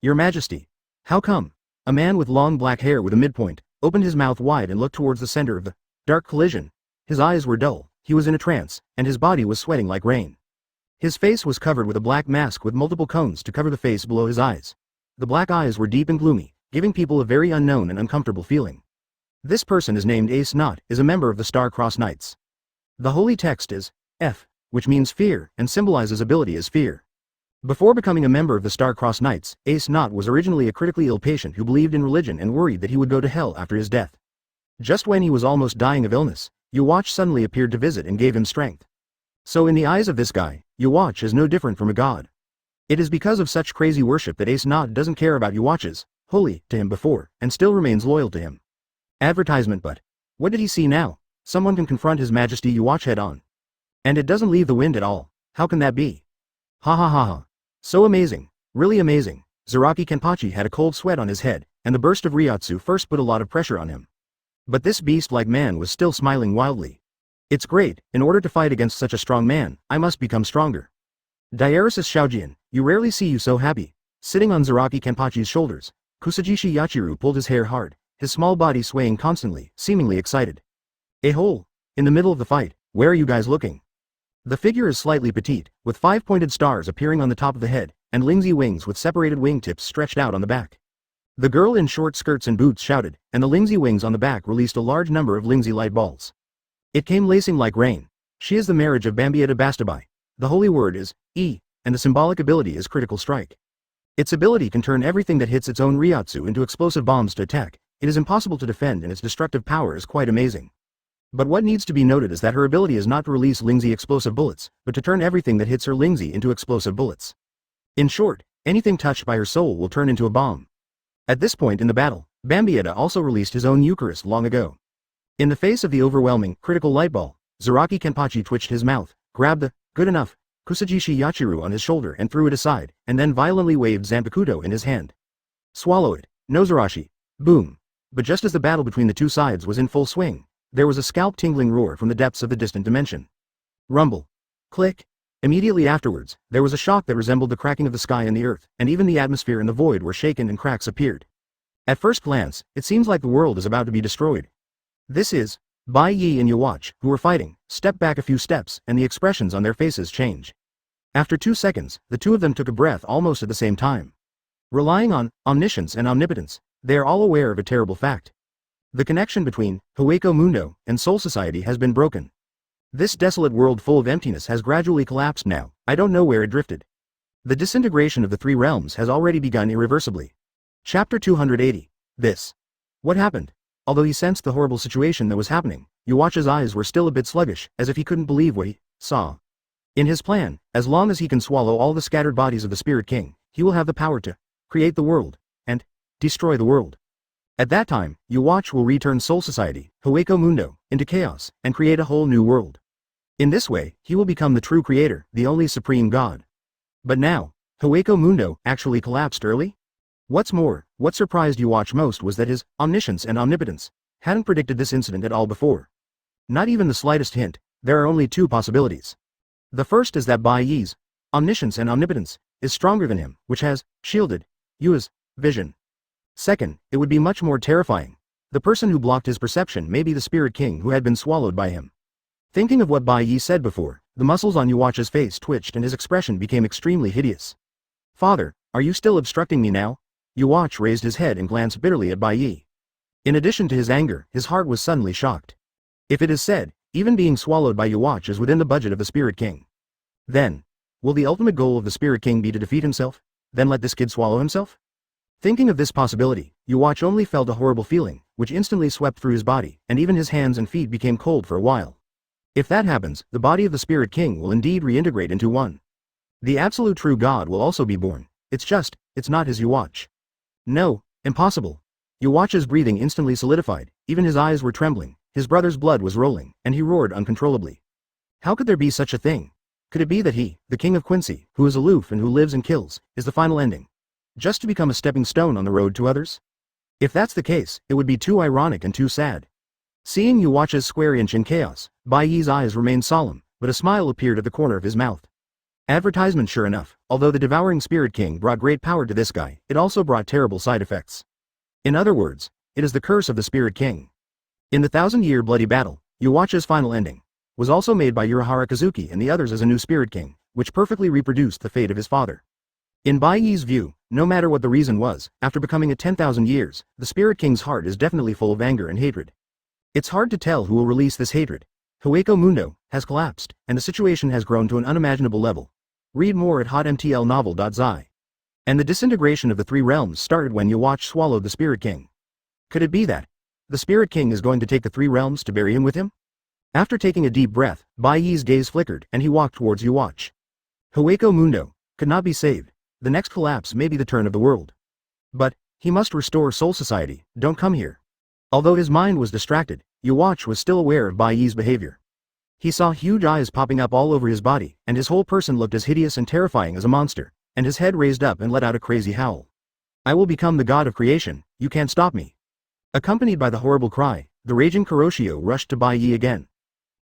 Your Majesty. How come? A man with long black hair with a midpoint opened his mouth wide and looked towards the center of the dark collision. His eyes were dull, he was in a trance, and his body was sweating like rain. His face was covered with a black mask with multiple cones to cover the face below his eyes. The black eyes were deep and gloomy, giving people a very unknown and uncomfortable feeling. This person is named Ace Knot, is a member of the Star-Crossed Knights. The holy text is F, which means fear, and symbolizes ability as fear. Before becoming a member of the Star-Crossed Knights, Ace Knot was originally a critically ill patient who believed in religion and worried that he would go to hell after his death. Just when he was almost dying of illness, Uwatch suddenly appeared to visit and gave him strength. So in the eyes of this guy, Uwatch is no different from a god. It is because of such crazy worship that Ace Knot doesn't care about Uwatch's holy to him before, and still remains loyal to him. Advertisement. But what did he see now? Someone can confront His Majesty Uwatch head on. And it doesn't leave the wind at all. How can that be? Ha ha ha ha. So amazing. Really amazing. Zaraki Kenpachi had a cold sweat on his head, and the burst of Ryotsu first put a lot of pressure on him. But this beast-like man was still smiling wildly. It's great, in order to fight against such a strong man, I must become stronger. Diaresis Shaojian, you rarely see you so happy. Sitting on Zaraki Kenpachi's shoulders, Kusajishi Yachiru pulled his hair hard, his small body swaying constantly, seemingly excited. Hole! In the middle of the fight, where are you guys looking? The figure is slightly petite, with 5 pointed stars appearing on the top of the head, and lingsy wings with separated wingtips stretched out on the back. The girl in short skirts and boots shouted, and the lingsy wings on the back released a large number of lingsy light balls. It came lacing like rain. She is the marriage of Baibeard Bastabai. The holy word is E, and the symbolic ability is Critical Strike. Its ability can turn everything that hits its own Ryotsu into explosive bombs to attack. It is impossible to defend, and its destructive power is quite amazing. But what needs to be noted is that her ability is not to release lingsy explosive bullets, but to turn everything that hits her lingsy into explosive bullets. In short, anything touched by her soul will turn into a bomb. At this point in the battle, Baibeard also released his own Eucharist long ago. In the face of the overwhelming, critical light ball, Zaraki Kenpachi twitched his mouth, grabbed the good enough Kusajishi Yachiru on his shoulder and threw it aside, and then violently waved Zanpakutō in his hand. Swallow it, Nozarashi. Boom. But just as the battle between the two sides was in full swing, there was a scalp-tingling roar from the depths of the distant dimension. Rumble. Click. Immediately afterwards, there was a shock that resembled the cracking of the sky and the earth, and even the atmosphere and the void were shaken and cracks appeared. At first glance, it seems like the world is about to be destroyed. This is Bai Ye and Uwatch, who were fighting, step back a few steps, and the expressions on their faces change. After 2 seconds, the two of them took a breath almost at the same time. Relying on omniscience and omnipotence, they are all aware of a terrible fact. The connection between Hōgyoku Mundo and Soul Society has been broken. This desolate world full of emptiness has gradually collapsed now, I don't know where it drifted. The disintegration of the three realms has already begun irreversibly. Chapter 280. This. What happened? Although he sensed the horrible situation that was happening, Yuacha's eyes were still a bit sluggish, as if he couldn't believe what he saw. In his plan, as long as he can swallow all the scattered bodies of the Spirit King, he will have the power to create the world and destroy the world. At that time, Yuacha will return Soul Society, Hōgyoku Mundo, into chaos, and create a whole new world. In this way, he will become the true creator, the only supreme god. But now, Hōgyoku Mundo actually collapsed early? What's more, what surprised Yuacha most was that his omniscience and omnipotence hadn't predicted this incident at all before. Not even the slightest hint. There are only two possibilities. The first is that Bai Ye's omniscience and omnipotence is stronger than him, which has shielded Yua's vision. Second, it would be much more terrifying. The person who blocked his perception may be the Spirit King who had been swallowed by him. Thinking of what Bai Ye said before, the muscles on Yuacha's face twitched and his expression became extremely hideous. Father, are you still obstructing me now? Yuacha raised his head and glanced bitterly at Bai Ye. In addition to his anger, his heart was suddenly shocked. If it is said, even being swallowed by Yuacha is within the budget of the Spirit King. Then, will the ultimate goal of the Spirit King be to defeat himself? Then let this kid swallow himself? Thinking of this possibility, Yuacha only felt a horrible feeling, which instantly swept through his body, and even his hands and feet became cold for a while. If that happens, the body of the Spirit King will indeed reintegrate into one. The absolute true God will also be born. It's not his Yuacha. No, impossible. Yuacha's breathing instantly solidified, even his eyes were trembling, his brother's blood was rolling, and he roared uncontrollably. How could there be such a thing? Could it be that he, the King of Quincy, who is aloof and who lives and kills, is the final ending? Just to become a stepping stone on the road to others? If that's the case, it would be too ironic and too sad. Seeing Yuacha's square inch in chaos, Bai Ye's eyes remained solemn, but a smile appeared at the corner of his mouth. Advertisement sure enough, although the devouring Spirit King brought great power to this guy, it also brought terrible side effects. In other words, it is the curse of the Spirit King. In the 1,000-year bloody battle, Yuacha's final ending was also made by Urahara Kazuki and the others as a new Spirit King, which perfectly reproduced the fate of his father. In Bai Ye's view, no matter what the reason was, after becoming a 10,000 years, the Spirit King's heart is definitely full of anger and hatred. It's hard to tell who will release this hatred. Hōgyoku Mundo has collapsed, and the situation has grown to an unimaginable level. Read more at hotmtlnovel.zi. And the disintegration of the three realms started when Yuacha swallowed the Spirit King. Could it be that the Spirit King is going to take the three realms to bury him with him? After taking a deep breath, Bai Ye's gaze flickered, and he walked towards Yuacha. Hōgyoku Mundo could not be saved. The next collapse may be the turn of the world. But he must restore Soul Society. Don't come here. Although his mind was distracted, Yuacha was still aware of Bai Ye's behavior. He saw huge eyes popping up all over his body, and his whole person looked as hideous and terrifying as a monster, and his head raised up and let out a crazy howl. I will become the god of creation, you can't stop me. Accompanied by the horrible cry, the raging Kuroshio rushed to Bai Ye again.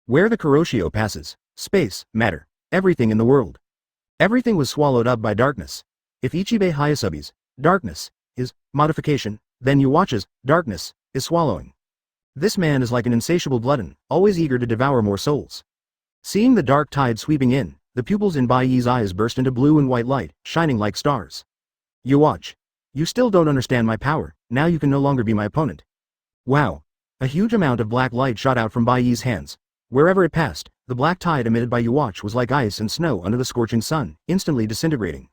Where the Kuroshio passes, space, matter, everything in the world. Everything was swallowed up by darkness. If Ichibei Hayasubi's darkness is modification, then Yuacha's darkness is swallowing. This man is like an insatiable glutton, always eager to devour more souls. Seeing the dark tide sweeping in, the pupils in Bai Ye's eyes burst into blue and white light, shining like stars. Yuacha, you still don't understand my power, now you can no longer be my opponent. Wow. A huge amount of black light shot out from Bai Ye's hands. Wherever it passed, the black tide emitted by Yuacha was like ice and snow under the scorching sun, instantly disintegrating.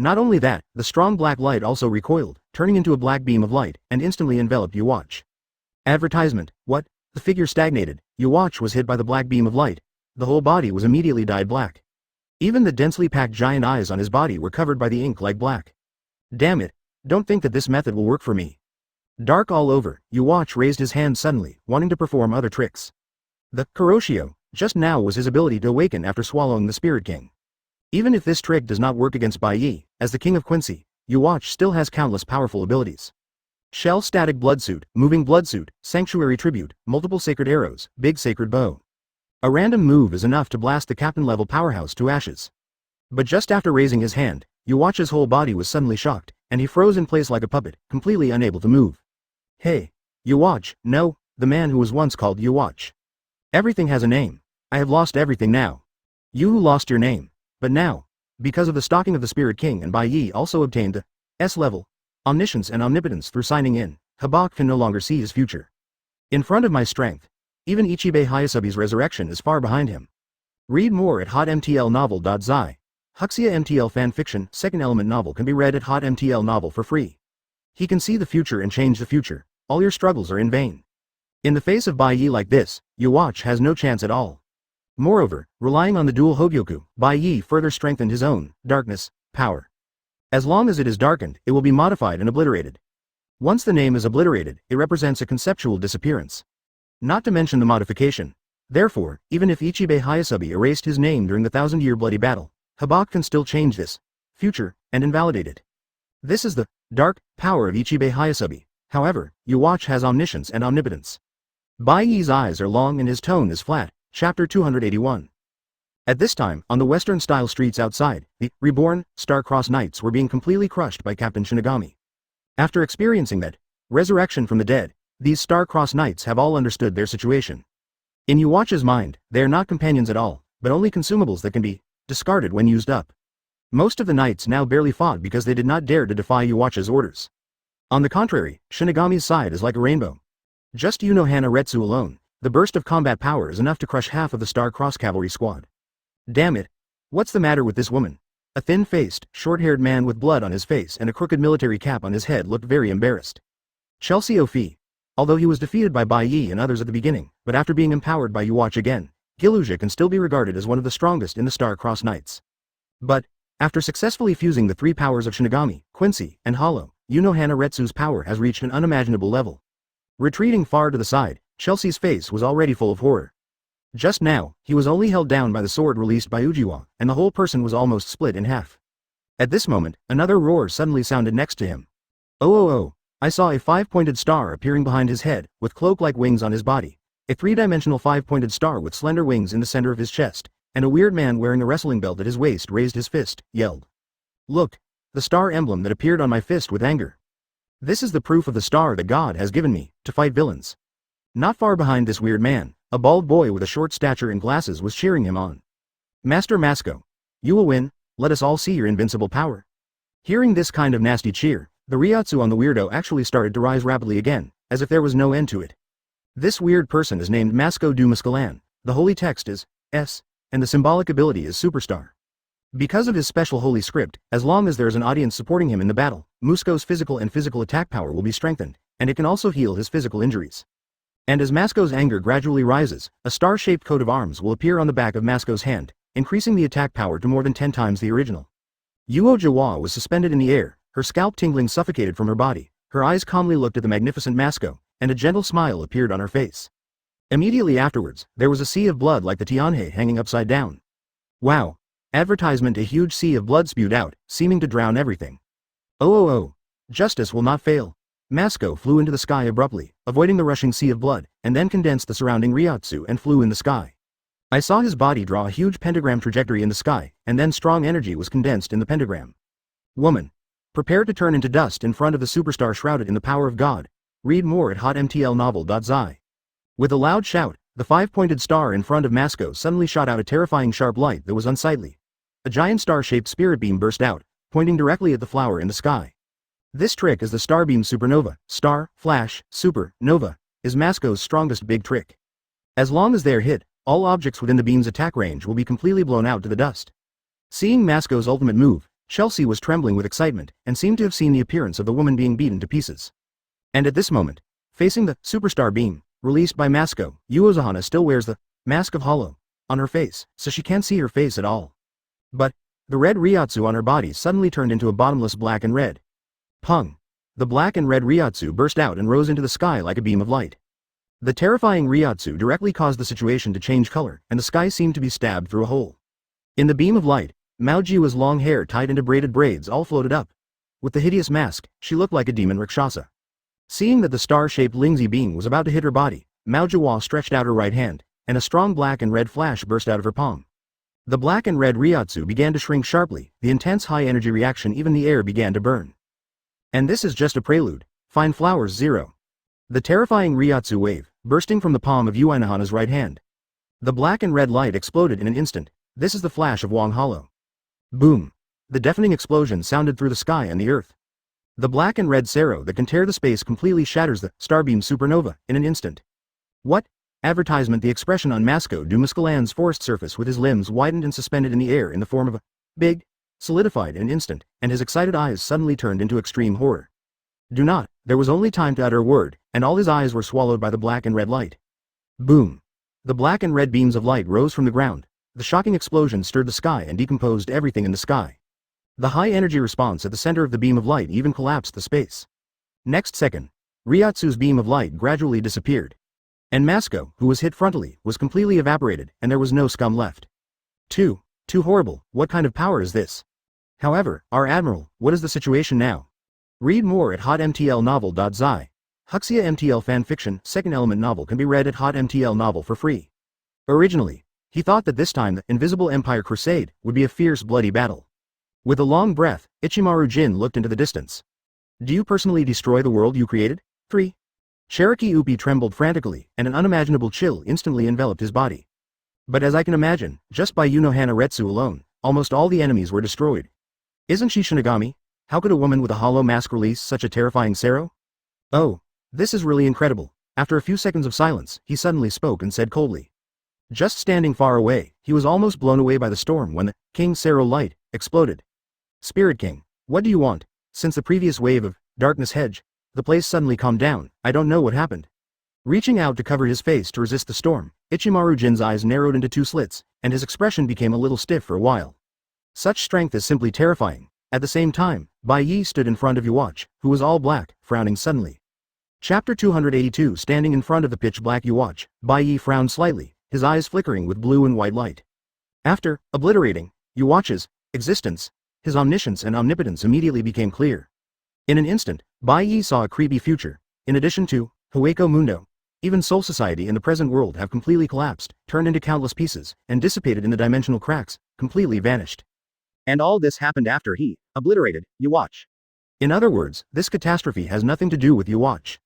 Not only that, the strong black light also recoiled, turning into a black beam of light, and instantly enveloped Yuacha. Advertisement, what? The figure stagnated, Yuacha was hit by the black beam of light. The whole body was immediately dyed black. Even the densely packed giant eyes on his body were covered by the ink like black. Damn it, don't think that this method will work for me. Dark all over, Yuacha raised his hand suddenly, wanting to perform other tricks. The Kuroshio, just now was his ability to awaken after swallowing the Spirit King. Even if this trick does not work against Bai Ye, as the King of Quincy, Yuacha still has countless powerful abilities. Shell static blood suit, moving blood suit, sanctuary tribute, multiple sacred arrows, big sacred bow. A random move is enough to blast the captain-level powerhouse to ashes. But just after raising his hand, Yuacha's whole body was suddenly shocked, and he froze in place like a puppet, completely unable to move. Hey, Yuacha, no, the man who was once called Yuacha. Everything has a name. I have lost everything now. You who lost your name. But now, because of the stalking of the Spirit King and Bai Ye also obtained the S level, omniscience and omnipotence through signing in, Hōgyoku can no longer see his future. In front of my strength, even Ichibei Hayasabi's resurrection is far behind him. Read more at hotmtlnovel.zi. Huxia MTL fanfiction, second element novel can be read at hotmtl novel for free. He can see the future and change the future. All your struggles are in vain. In the face of Bai Ye like this, Yhwach has no chance at all. Moreover, relying on the dual Hōgyoku, Bai Ye further strengthened his own darkness power. As long as it is darkened, it will be modified and obliterated. Once the name is obliterated, it represents a conceptual disappearance. Not to mention the modification. Therefore, even if Ichibei Hayasabi erased his name during the 1,000-year bloody battle, Habak can still change this future and invalidate it. This is the dark power of Ichibei Hayasabi. However, Yhwach has omniscience and omnipotence. Bai Ye's eyes are long and his tone is flat. Chapter 281. At this time, on the Western-style streets outside, the reborn Star-Crossed Knights were being completely crushed by Captain Shinigami. After experiencing that resurrection from the dead, these Star-Crossed Knights have all understood their situation. In Yhwach's mind, they are not companions at all, but only consumables that can be discarded when used up. Most of the knights now barely fought because they did not dare to defy Yhwach's orders. On the contrary, Shinigami's side is like a rainbow. Just Unohana Retsu alone, the burst of combat power is enough to crush half of the Star-Crossed cavalry squad. Damn it! What's the matter with this woman? A thin-faced, short-haired man with blood on his face and a crooked military cap on his head looked very embarrassed. Chelsea Ofi. Although he was defeated by Bai Ye and others at the beginning, but after being empowered by Yhwach again, Giluja can still be regarded as one of the strongest in the Star-Crossed Knights. But, after successfully fusing the three powers of Shinigami, Quincy, and Hollow, Unohana Retsu's power has reached an unimaginable level. Retreating far to the side, Chelsea's face was already full of horror. Just now, he was only held down by the sword released by Ujiwa, and the whole person was almost split in half. At this moment, another roar suddenly sounded next to him. Oh! I saw a five-pointed star appearing behind his head, with cloak-like wings on his body, a three-dimensional five-pointed star with slender wings in the center of his chest, and a weird man wearing a wrestling belt at his waist raised his fist, yelled. Look! The star emblem that appeared on my fist with anger. This is the proof of the star that God has given me, to fight villains. Not far behind this weird man, a bald boy with a short stature and glasses was cheering him on. Master Masco. You will win, let us all see your invincible power. Hearing this kind of nasty cheer, the Ryotsu on the weirdo actually started to rise rapidly again, as if there was no end to it. This weird person is named Masco du Muscalan, the holy text is S, and the symbolic ability is Superstar. Because of his special holy script, as long as there is an audience supporting him in the battle, Musco's physical and physical attack power will be strengthened, and it can also heal his physical injuries. And as Masco's anger gradually rises, a star-shaped coat of arms will appear on the back of Masco's hand, increasing the attack power to more than 10 times the original. Yuo Jawa was suspended in the air, her scalp tingling suffocated from her body, her eyes calmly looked at the magnificent Masco, and a gentle smile appeared on her face. Immediately afterwards, there was a sea of blood like the Tianhe hanging upside down. Wow! Advertisement. A huge sea of blood spewed out, seeming to drown everything. Oh! Justice will not fail. Masco flew into the sky abruptly, avoiding the rushing sea of blood, and then condensed the surrounding Ryotsu and flew in the sky. I saw his body draw a huge pentagram trajectory in the sky, and then strong energy was condensed in the pentagram. Woman. Prepare to turn into dust in front of the superstar shrouded in the power of God. Read more at hotmtlnovel.zi. With a loud shout, the five-pointed star in front of Masco suddenly shot out a terrifying sharp light that was unsightly. A giant star-shaped spirit beam burst out, pointing directly at the flower in the sky. This trick is the Starbeam Supernova. Star, Flash, Super, Nova, is Masco's strongest big trick. As long as they are hit, all objects within the beam's attack range will be completely blown out to the dust. Seeing Masco's ultimate move, Chelsea was trembling with excitement, and seemed to have seen the appearance of the woman being beaten to pieces. And at this moment, facing the Superstar Beam, released by Masco, Uozahana still wears the Mask of Hollow on her face, so she can't see her face at all. But, the red Ryotsu on her body suddenly turned into a bottomless black and red. Pung! The black and red Ryotsu burst out and rose into the sky like a beam of light. The terrifying Ryotsu directly caused the situation to change color, and the sky seemed to be stabbed through a hole. In the beam of light, Maojiwa's long hair tied into braided braids all floated up. With the hideous mask, she looked like a demon Rakshasa. Seeing that the star-shaped Lingzi beam was about to hit her body, Maojiwa stretched out her right hand, and a strong black and red flash burst out of her palm. The black and red Ryotsu began to shrink sharply, the intense high-energy reaction even the air began to burn. And this is just a prelude. Fine Flowers 0. The terrifying Ryotsu wave, bursting from the palm of Uenohana's right hand. The black and red light exploded in an instant. This is the flash of Wang Hollow. Boom! The deafening explosion sounded through the sky and the earth. The black and red Sero that can tear the space completely shatters the Starbeam Supernova in an instant. What? Advertisement. The expression on Masco du Muscalan's forest surface with his limbs widened and suspended in the air in the form of a big, solidified in an instant, and his excited eyes suddenly turned into extreme horror. Do not. There was only time to utter a word, and all his eyes were swallowed by the black and red light. Boom. The black and red beams of light rose from the ground. The shocking explosion stirred the sky and decomposed everything in the sky. The high-energy response at the center of the beam of light even collapsed the space. Next second, Ryatsu's beam of light gradually disappeared. And Masco, who was hit frontally, was completely evaporated, and there was no scum left. Too horrible. What kind of power is this? However, our Admiral, what is the situation now? Read more at hotmtlnovel.zi. Huxia MTL fanfiction, second element novel can be read at hotmtl novel for free. Originally, he thought that this time the Invisible Empire Crusade would be a fierce bloody battle. With a long breath, Ichimaru Jin looked into the distance. Do you personally destroy the world you created? 3. Cherokee Upi trembled frantically, and an unimaginable chill instantly enveloped his body. But as I can imagine, just by Yunohana Retsu alone, almost all the enemies were destroyed. Isn't she Shinigami? How could a woman with a hollow mask release such a terrifying Sero? Oh, this is really incredible. After a few seconds of silence, he suddenly spoke and said coldly. Just standing far away, he was almost blown away by the storm when the King Sero light exploded. Spirit King, what do you want? Since the previous wave of darkness hedge, the place suddenly calmed down. I don't know what happened. Reaching out to cover his face to resist the storm, Ichimaru Jin's eyes narrowed into two slits, and his expression became a little stiff for a while. Such strength is simply terrifying. At the same time, Bai Ye stood in front of Yuwatch, who was all black, frowning suddenly. Chapter 282. Standing in front of the pitch-black Yuwatch, Bai Ye frowned slightly, his eyes flickering with blue and white light. After obliterating Yuwatch's existence, his omniscience and omnipotence immediately became clear. In an instant, Bai Ye saw a creepy future. In addition to Hueco Mundo, even Soul Society in the present world have completely collapsed, turned into countless pieces, and dissipated in the dimensional cracks, completely vanished. And all this happened after he obliterated Yuwatch. In other words, this catastrophe has nothing to do with Yuwatch.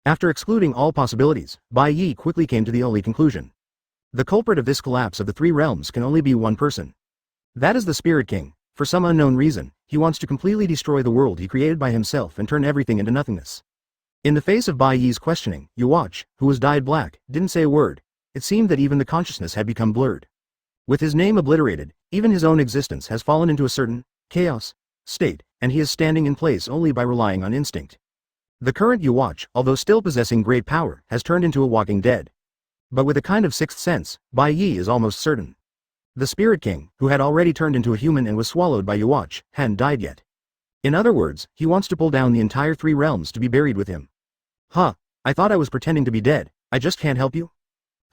After excluding all possibilities, Bai Ye quickly came to the only conclusion. The culprit of this collapse of the three realms can only be one person. That is the Spirit King. For some unknown reason, he wants to completely destroy the world he created by himself and turn everything into nothingness. In the face of Bai Ye's questioning, Yuwatch, who was dyed black, didn't say a word. It seemed that even the consciousness had become blurred. With his name obliterated, even his own existence has fallen into a certain chaos state, and he is standing in place only by relying on instinct. The current Yuwatch, although still possessing great power, has turned into a walking dead. But with a kind of sixth sense, Bai Ye is almost certain. The Spirit King, who had already turned into a human and was swallowed by Yuwatch, hadn't died yet. In other words, he wants to pull down the entire three realms to be buried with him. Huh, I thought I was pretending to be dead. I just can't help you?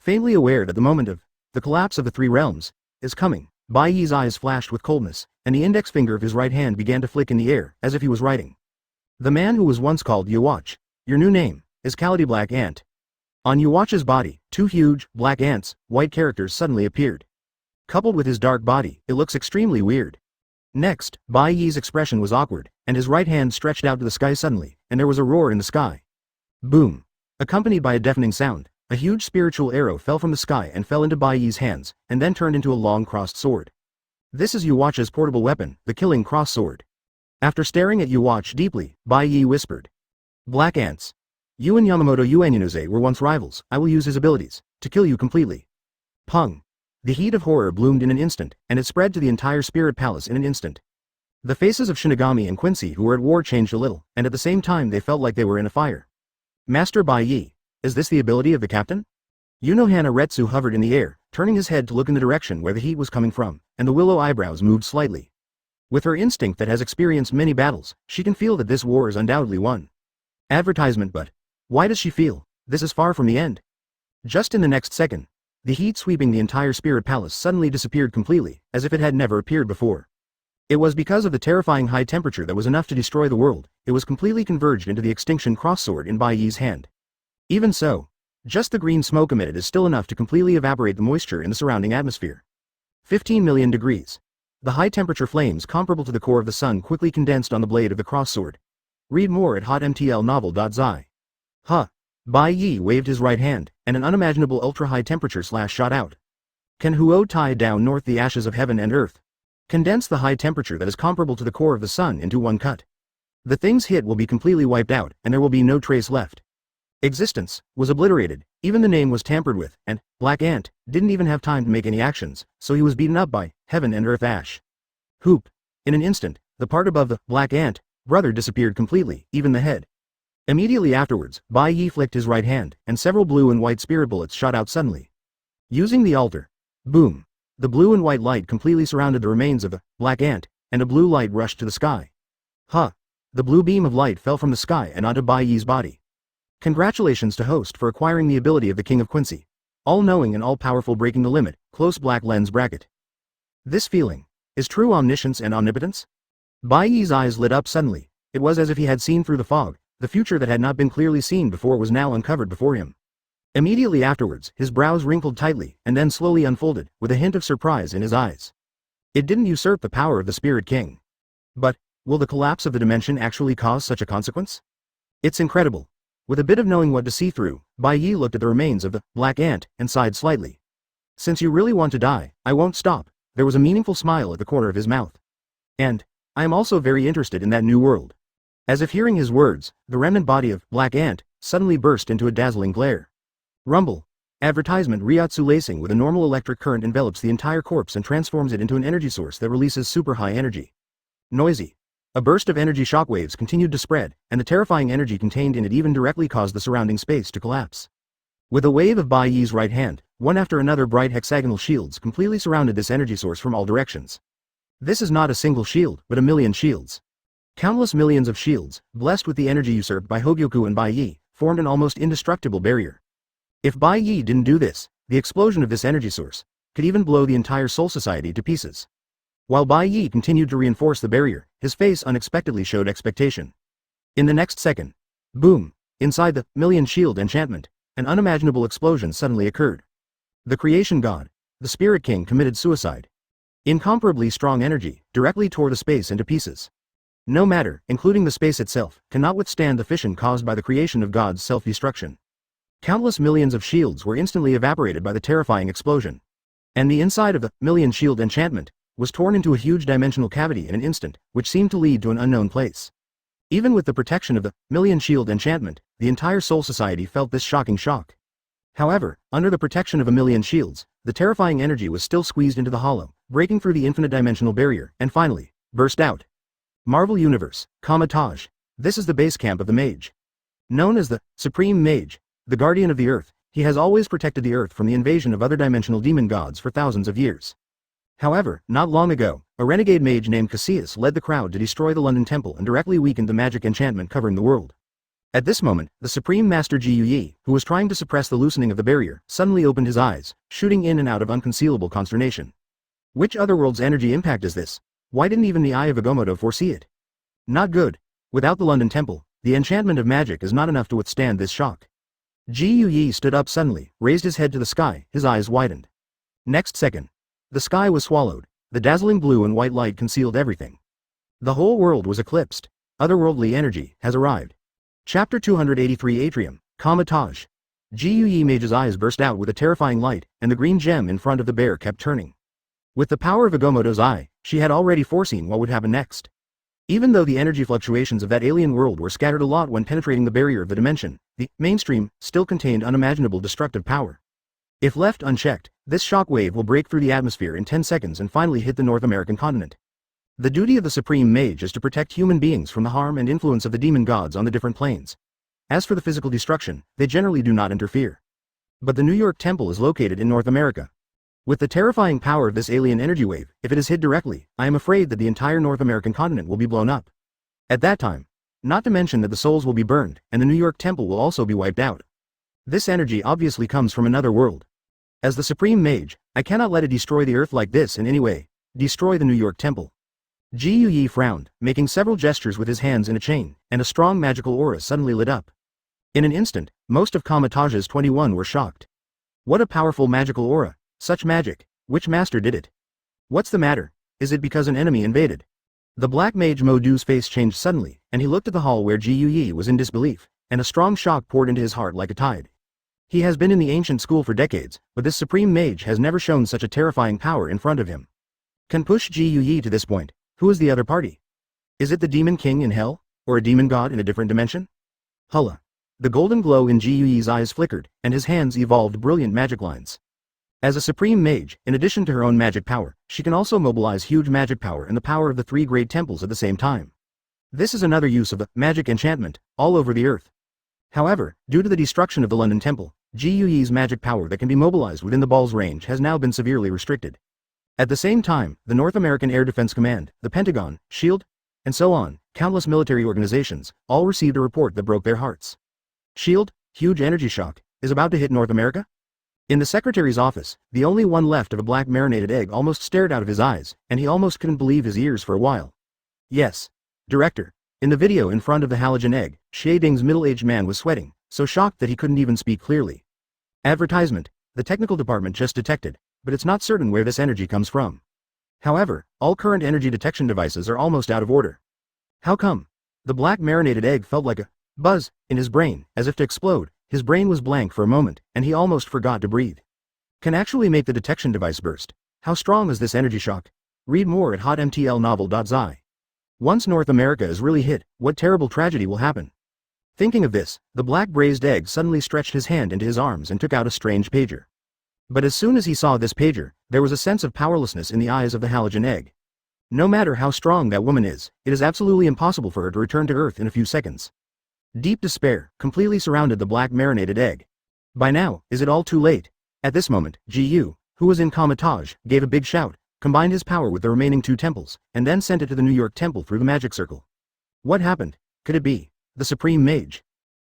Faintly aware that the moment of the collapse of the three realms is coming, Bai Ye's eyes flashed with coldness, and the index finger of his right hand began to flick in the air, as if he was writing. The man who was once called Yuwatch, your new name, is Kaladi Black Ant. On Yuwatch's body, two huge, black ants, white characters suddenly appeared. Coupled with his dark body, it looks extremely weird. Next, Bai Ye's expression was awkward, and his right hand stretched out to the sky suddenly, and there was a roar in the sky. Boom! Accompanied by a deafening sound, a huge spiritual arrow fell from the sky and fell into Bai Ye's hands, and then turned into a long crossed sword. This is Yuwatch's portable weapon, the killing cross sword. After staring at Yuwatch deeply, Bai Ye whispered. Black ants. You and Yamamoto Uenyunoze were once rivals. I will use his abilities to kill you completely. Pung! The heat of horror bloomed in an instant, and it spread to the entire spirit palace in an instant. The faces of Shinigami and Quincy who were at war changed a little, and at the same time they felt like they were in a fire. Master Bai Ye, is this the ability of the captain? Yunohana Retsu hovered in the air, turning his head to look in the direction where the heat was coming from, and the willow eyebrows moved slightly. With her instinct that has experienced many battles, she can feel that this war is undoubtedly won. Advertisement. But why does she feel this is far from the end? Just in the next second, the heat sweeping the entire spirit palace suddenly disappeared completely, as if it had never appeared before. It was because of the terrifying high temperature that was enough to destroy the world. It was completely converged into the extinction cross-sword in Bai Ye's hand. Even so, just the green smoke emitted is still enough to completely evaporate the moisture in the surrounding atmosphere. 15 million degrees. The high-temperature flames comparable to the core of the sun quickly condensed on the blade of the cross-sword. Read more at hotmtlnovel.zi. Huh. Bai Ye waved his right hand, and an unimaginable ultra-high temperature slash shot out. Can Huo tie down north the ashes of heaven and earth? Condense the high temperature that is comparable to the core of the sun into one cut. The thing's hit will be completely wiped out, and there will be no trace left. existence was obliterated, even the name was tampered with, and Black Ant didn't even have time to make any actions, so he was beaten up by Heaven and Earth Ash. Hoop. In an instant, the part above the Black Ant brother disappeared completely, even the head. Immediately afterwards, Bai Ye flicked his right hand, and several blue and white spirit bullets shot out suddenly. Using the altar. Boom. The blue and white light completely surrounded the remains of the Black Ant, and a blue light rushed to the sky. Huh. The blue beam of light fell from the sky and onto Bai Ye's body. Congratulations to host for acquiring the ability of the King of Quincy. All-knowing and all-powerful, breaking the limit, close black lens bracket. This feeling is true omniscience and omnipotence? Bai Ye's eyes lit up suddenly. It was as if he had seen through the fog. The future that had not been clearly seen before was now uncovered before him. Immediately afterwards, his brows wrinkled tightly, and then slowly unfolded, with a hint of surprise in his eyes. It didn't usurp the power of the Spirit King. But, will the collapse of the dimension actually cause such a consequence? It's incredible. With a bit of knowing what to see through, Bai Ye looked at the remains of the Black Ant, and sighed slightly. Since you really want to die, I won't stop. There was a meaningful smile at the corner of his mouth. And, I am also very interested in that new world. As if hearing his words, the remnant body of Black Ant suddenly burst into a dazzling glare. Rumble. Advertisement. Ryotsu lacing with a normal electric current envelops the entire corpse and transforms it into an energy source that releases super high energy. Noisy. A burst of energy shockwaves continued to spread, and the terrifying energy contained in it even directly caused the surrounding space to collapse. With a wave of Bai Ye's right hand, one after another bright hexagonal shields completely surrounded this energy source from all directions. This is not a single shield, but a million shields. Countless millions of shields, blessed with the energy usurped by Hōgyoku and Bai Ye, formed an almost indestructible barrier. If Bai Ye didn't do this, the explosion of this energy source could even blow the entire Soul Society to pieces. While Bai Ye continued to reinforce the barrier, his face unexpectedly showed expectation. In the next second, boom, inside the million shield enchantment, an unimaginable explosion suddenly occurred. The creation god, the Spirit King, committed suicide. Incomparably strong energy directly tore the space into pieces. No matter, including the space itself, cannot withstand the fission caused by the creation of God's self-destruction. Countless millions of shields were instantly evaporated by the terrifying explosion. And the inside of the million shield enchantment was torn into a huge dimensional cavity in an instant, which seemed to lead to an unknown place. Even with the protection of the million shield enchantment, the entire Soul Society felt this shocking shock. However, under the protection of a million shields, the terrifying energy was still squeezed into the hollow, breaking through the infinite dimensional barrier, and finally, burst out. Marvel Universe, Kamatage. This is the base camp of the Mage. Known as the Supreme Mage, the Guardian of the Earth, he has always protected the Earth from the invasion of other dimensional demon gods for thousands of years. However, not long ago, a renegade mage named Cassius led the crowd to destroy the London Temple and directly weakened the magic enchantment covering the world. At this moment, the Supreme Master Gyuyi, who was trying to suppress the loosening of the barrier, suddenly opened his eyes, shooting in and out of unconcealable consternation. Which otherworld's energy impact is this? Why didn't even the Eye of Agamotto foresee it? Not good. Without the London Temple, the enchantment of magic is not enough to withstand this shock. Gyuyi stood up suddenly, raised his head to the sky, his eyes widened. Next second, the sky was swallowed, the dazzling blue and white light concealed everything. The whole world was eclipsed. Otherworldly energy has arrived. Chapter 283 Atrium, Kamatage. Gyuyi Mage's eyes burst out with a terrifying light, and the green gem in front of the bear kept turning. With the power of Agamotto's eye, she had already foreseen what would happen next. Even though the energy fluctuations of that alien world were scattered a lot when penetrating the barrier of the dimension, the mainstream still contained unimaginable destructive power. If left unchecked, this shock wave will break through the atmosphere in 10 seconds and finally hit the North American continent. The duty of the Supreme Mage is to protect human beings from the harm and influence of the demon gods on the different planes. As for the physical destruction, they generally do not interfere. But the New York Temple is located in North America. With the terrifying power of this alien energy wave, if it is hit directly, I am afraid that the entire North American continent will be blown up. At that time, not to mention that the souls will be burned, and the New York Temple will also be wiped out. This energy obviously comes from another world. As the Supreme Mage, I cannot let it destroy the Earth like this in any way. Destroy the New York Temple. Gyuyi frowned, making several gestures with his hands in a chain, and a strong magical aura suddenly lit up. In an instant, most of Kamatage's 21 were shocked. What a powerful magical aura! Such magic! Which master did it? What's the matter? Is it because an enemy invaded? The Black Mage Modu's face changed suddenly, and he looked at the hall where Gyuyi was in disbelief, and a strong shock poured into his heart like a tide. He has been in the ancient school for decades, but this Supreme Mage has never shown such a terrifying power in front of him. Can push Gyuyi to this point. Who is the other party? Is it the Demon King in Hell, or a demon god in a different dimension? Hulla. The golden glow in Ji Yui's eyes flickered, and his hands evolved brilliant magic lines. As a supreme mage, in addition to her own magic power, she can also mobilize huge magic power and the power of the three great temples at the same time. This is another use of the magic enchantment, all over the earth. However, due to the destruction of the London Temple, Ji Yui's magic power that can be mobilized within the ball's range has now been severely restricted. At the same time, the North American Air Defense Command, the Pentagon, SHIELD, and so on, countless military organizations, all received a report that broke their hearts. SHIELD, huge energy shock, is about to hit North America? In the secretary's office, the only one left of a black marinated egg almost stared out of his eyes, and he almost couldn't believe his ears for a while. Yes. Director. In the video in front of the halogen egg, Shading's middle-aged man was sweating, so shocked that he couldn't even speak clearly. Advertisement. The technical department just detected, but it's not certain where this energy comes from. However, all current energy detection devices are almost out of order. How come? The black marinated egg felt like a buzz in his brain, as if to explode. His brain was blank for a moment, and he almost forgot to breathe. Can actually make the detection device burst. How strong is this energy shock? Read more at hotmtlnovel.zi. Once North America is really hit, what terrible tragedy will happen? Thinking of this, the black braised egg suddenly stretched his hand into his arms and took out a strange pager. But as soon as he saw this pager, there was a sense of powerlessness in the eyes of the halogen egg. No matter how strong that woman is, it is absolutely impossible for her to return to Earth in a few seconds. Deep despair completely surrounded the black marinated egg. By now, is it all too late? At this moment, Ji Yu, who was in Kamatage, gave a big shout, combined his power with the remaining two temples, and then sent it to the New York Temple through the magic circle. What happened? Could it be the Supreme Mage?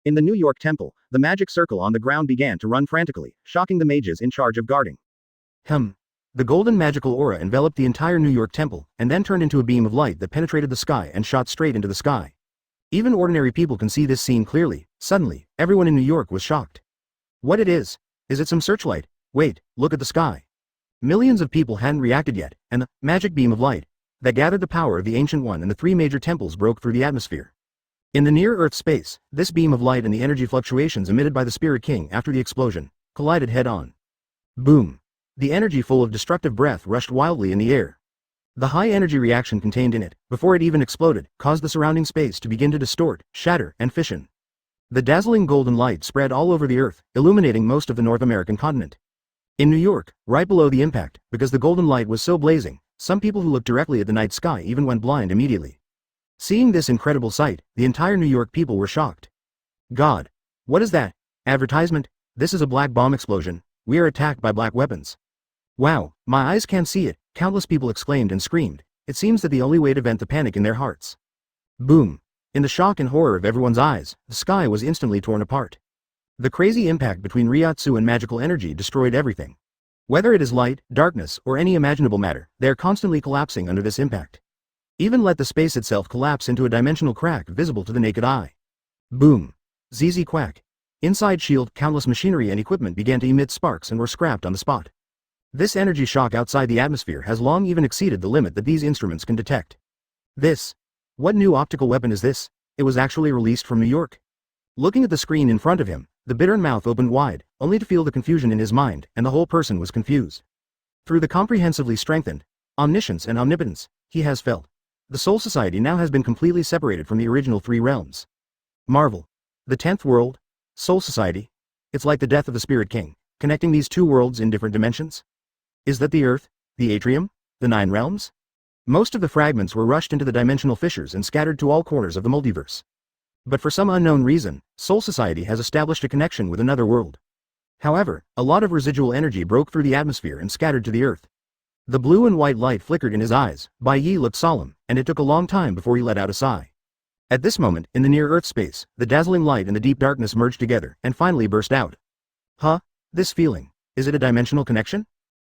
In the New York Temple, the magic circle on the ground began to run frantically, shocking the mages in charge of guarding. The golden magical aura enveloped the entire New York Temple, and then turned into a beam of light that penetrated the sky and shot straight into the sky. Even ordinary people can see this scene clearly. Suddenly, everyone in New York was shocked. What it is? Is it some searchlight? Wait, look at the sky. Millions of people hadn't reacted yet, and the magic beam of light that gathered the power of the Ancient One and the three major temples broke through the atmosphere. In the near-Earth space, this beam of light and the energy fluctuations emitted by the Spirit King after the explosion collided head-on. Boom! The energy full of destructive breath rushed wildly in the air. The high-energy reaction contained in it, before it even exploded, caused the surrounding space to begin to distort, shatter, and fission. The dazzling golden light spread all over the Earth, illuminating most of the North American continent. In New York, right below the impact, because the golden light was so blazing, some people who looked directly at the night sky even went blind immediately. Seeing this incredible sight, the entire New York people were shocked. God! What is that? Advertisement? This is a black bomb explosion. We are attacked by black weapons. Wow, my eyes can't see it, countless people exclaimed and screamed. It seems that the only way to vent the panic in their hearts. Boom! In the shock and horror of everyone's eyes, the sky was instantly torn apart. The crazy impact between Ryotsu and magical energy destroyed everything. Whether it is light, darkness, or any imaginable matter, they are constantly collapsing under this impact. Even let the space itself collapse into a dimensional crack visible to the naked eye. Boom! ZZ quack. Inside SHIELD, countless machinery and equipment began to emit sparks and were scrapped on the spot. This energy shock outside the atmosphere has long even exceeded the limit that these instruments can detect. What new optical weapon is this? It was actually released from New York. Looking at the screen in front of him, the bittern mouth opened wide, only to feel the confusion in his mind, and the whole person was confused. Through the comprehensively strengthened omniscience and omnipotence he has felt, the Soul Society now has been completely separated from the original three realms. Marvel. The 10th world? Soul Society? It's like the death of the Spirit King, connecting these two worlds in different dimensions? Is that the Earth, the Atrium, the 9 realms? Most of the fragments were rushed into the dimensional fissures and scattered to all corners of the multiverse. But for some unknown reason, Soul Society has established a connection with another world. However, a lot of residual energy broke through the atmosphere and scattered to the Earth. The blue and white light flickered in his eyes. Bai Ye looked solemn, and it took a long time before he let out a sigh. At this moment, in the near-Earth space, the dazzling light and the deep darkness merged together, and finally burst out. This feeling. Is it a dimensional connection?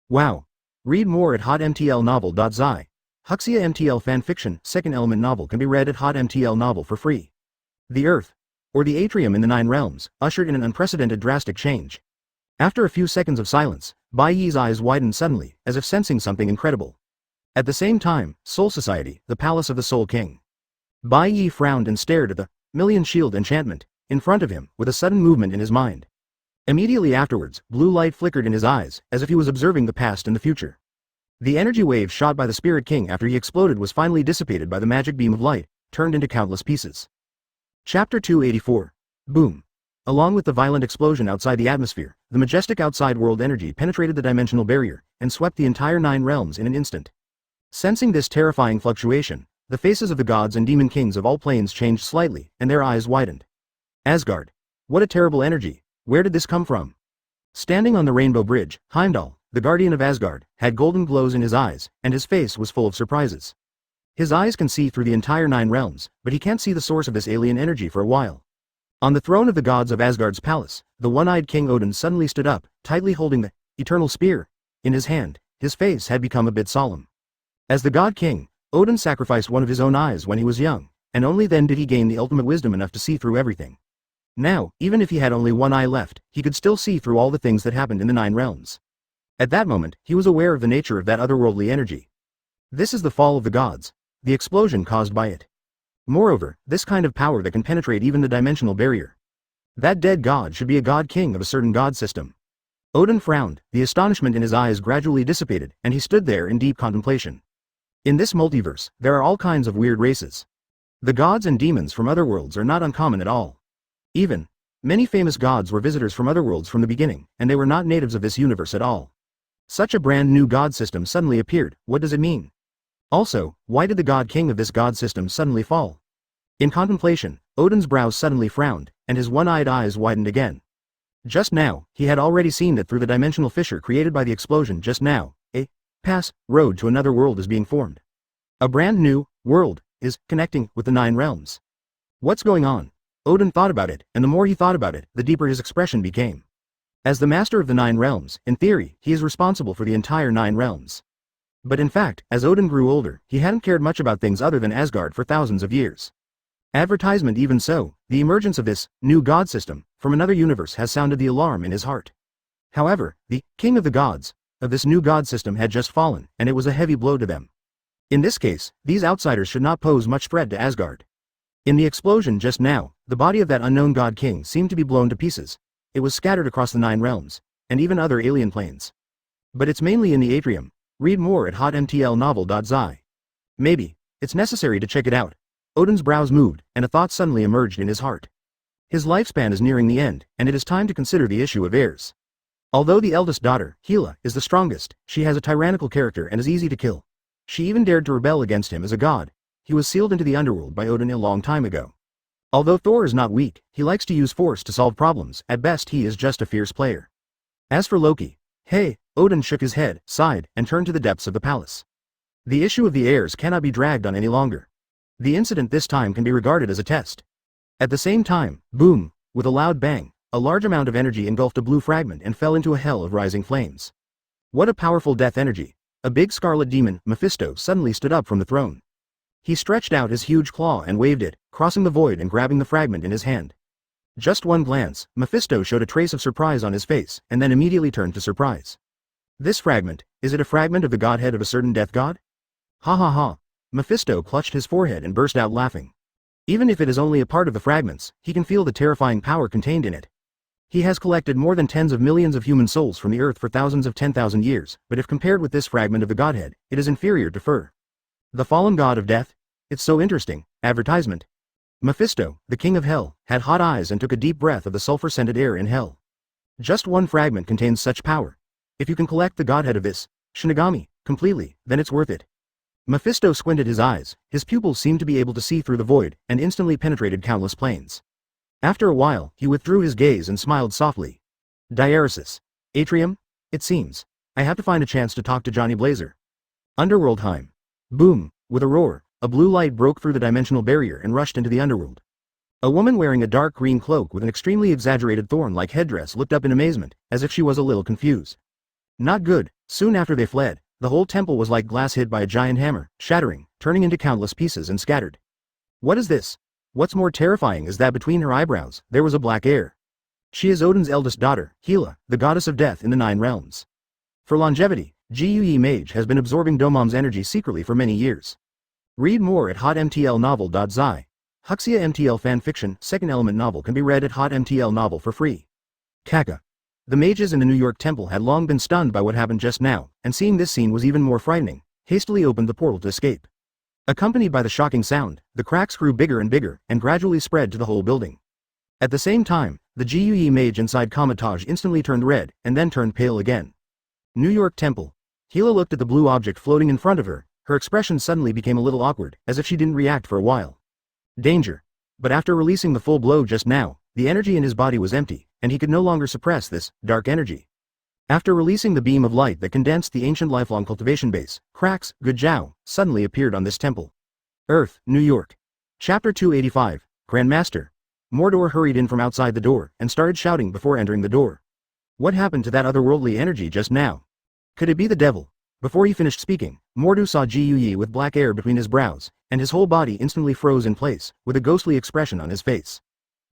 Wow. Read more at hotmtlnovel.zi. Huxia MTL fanfiction, second element novel can be read at hotmtl novel for free. The Earth, or the Atrium in the 9 realms, ushered in an unprecedented drastic change. After a few seconds of silence, Bai Ye's eyes widened suddenly, as if sensing something incredible. At the same time, Soul Society, the palace of the Soul King. Bai Ye frowned and stared at the million shield enchantment in front of him, with a sudden movement in his mind. Immediately afterwards, blue light flickered in his eyes, as if he was observing the past and the future. The energy wave shot by the Spirit King after he exploded was finally dissipated by the magic beam of light, turned into countless pieces. Chapter 284. Boom. Along with the violent explosion outside the atmosphere, the majestic outside world energy penetrated the dimensional barrier, and swept the entire 9 realms in an instant. Sensing this terrifying fluctuation, the faces of the gods and demon kings of all planes changed slightly, and their eyes widened. Asgard. What a terrible energy, where did this come from? Standing on the Rainbow Bridge, Heimdall, the guardian of Asgard, had golden glows in his eyes, and his face was full of surprises. His eyes can see through the entire 9 realms, but he can't see the source of this alien energy for a while. On the throne of the gods of Asgard's palace, the one-eyed King Odin suddenly stood up, tightly holding the eternal spear in his hand. His face had become a bit solemn. As the God King, Odin sacrificed one of his own eyes when he was young, and only then did he gain the ultimate wisdom enough to see through everything. Now, even if he had only one eye left, he could still see through all the things that happened in the 9 realms. At that moment, he was aware of the nature of that otherworldly energy. This is the fall of the gods, the explosion caused by it. Moreover, this kind of power that can penetrate even the dimensional barrier. That dead god should be a god king of a certain god system. Odin frowned, the astonishment in his eyes gradually dissipated, and he stood there in deep contemplation. In this multiverse, there are all kinds of weird races. The gods and demons from other worlds are not uncommon at all. Even, many famous gods were visitors from other worlds from the beginning, and they were not natives of this universe at all. Such a brand new god system suddenly appeared. What does it mean? Also, why did the god king of this god system suddenly fall? In contemplation, Odin's brows suddenly frowned, and his one-eyed eyes widened again. Just now, he had already seen that through the dimensional fissure created by the explosion just now, a road to another world is being formed. A brand new world is connecting with the 9 realms. What's going on? Odin thought about it, and the more he thought about it, the deeper his expression became. As the master of the 9 realms, in theory, he is responsible for the entire 9 realms. But in fact, as Odin grew older, he hadn't cared much about things other than Asgard for thousands of years. Advertisement even so, the emergence of this new god system from another universe has sounded the alarm in his heart. However, the king of the gods of this new god system had just fallen, and it was a heavy blow to them. In this case, these outsiders should not pose much threat to Asgard. In the explosion just now, the body of that unknown god king seemed to be blown to pieces. It was scattered across the 9 realms, and even other alien planes. But it's mainly in the atrium. Read more at hotmtlnovel.zi. Maybe it's necessary to check it out. Odin's brows moved, and a thought suddenly emerged in his heart. His lifespan is nearing the end, and it is time to consider the issue of heirs. Although the eldest daughter, Hela, is the strongest, she has a tyrannical character and is easy to kill. She even dared to rebel against him as a god. He was sealed into the underworld by Odin a long time ago. Although Thor is not weak, he likes to use force to solve problems. At best he is just a fierce player. As for Loki, hey, Odin shook his head, sighed, and turned to the depths of the palace. The issue of the heirs cannot be dragged on any longer. The incident this time can be regarded as a test. At the same time, boom, with a loud bang, a large amount of energy engulfed a blue fragment and fell into a hell of rising flames. What a powerful death energy! A big scarlet demon, Mephisto, suddenly stood up from the throne. He stretched out his huge claw and waved it, crossing the void and grabbing the fragment in his hand. Just one glance, Mephisto showed a trace of surprise on his face, and then immediately turned to surprise. This fragment, is it a fragment of the godhead of a certain death god? Ha ha ha. Mephisto clutched his forehead and burst out laughing. Even if it is only a part of the fragments, he can feel the terrifying power contained in it. He has collected more than tens of millions of human souls from the earth for thousands of 10,000 years, but if compared with this fragment of the godhead, it is inferior to fur. The fallen god of death? It's so interesting. Advertisement. Mephisto, the king of hell, had hot eyes and took a deep breath of the sulfur-scented air in hell. Just one fragment contains such power. If you can collect the godhead of this Shinigami completely, then it's worth it. Mephisto squinted his eyes, his pupils seemed to be able to see through the void, and instantly penetrated countless planes. After a while, he withdrew his gaze and smiled softly. Diaresis. Atrium? It seems. I have to find a chance to talk to Johnny Blazer. Underworldheim. Boom, with a roar, a blue light broke through the dimensional barrier and rushed into the underworld. A woman wearing a dark green cloak with an extremely exaggerated thorn-like headdress looked up in amazement, as if she was a little confused. Not good. Soon after they fled, the whole temple was like glass hit by a giant hammer, shattering, turning into countless pieces and scattered. What is this? What's more terrifying is that between her eyebrows, there was a black air. She is Odin's eldest daughter, Hela, the goddess of death in the 9 realms. For longevity, Gyuyi Mage has been absorbing Domom's energy secretly for many years. Read more at hotmtlnovel.zi. Huxia MTL fanfiction, second element novel can be read at hotmtl novel for free. Kaka. The mages in the New York temple had long been stunned by what happened just now, and seeing this scene was even more frightening, hastily opened the portal to escape. Accompanied by the shocking sound, the cracks grew bigger and bigger, and gradually spread to the whole building. At the same time, the Gyuyi mage inside Kamatage instantly turned red, and then turned pale again. New York Temple. Hila looked at the blue object floating in front of her. Her expression suddenly became a little awkward, as if she didn't react for a while. Danger. But after releasing the full blow just now, the energy in his body was empty, and he could no longer suppress this dark energy. After releasing the beam of light that condensed the ancient lifelong cultivation base, cracks, Gujiao, suddenly appeared on this temple. Earth, New York. Chapter 285, Grandmaster. Mordor hurried in from outside the door, and started shouting before entering the door. What happened to that otherworldly energy just now? Could it be the devil? Before he finished speaking, Mordu saw Gyuyi with black hair between his brows, and his whole body instantly froze in place, with a ghostly expression on his face.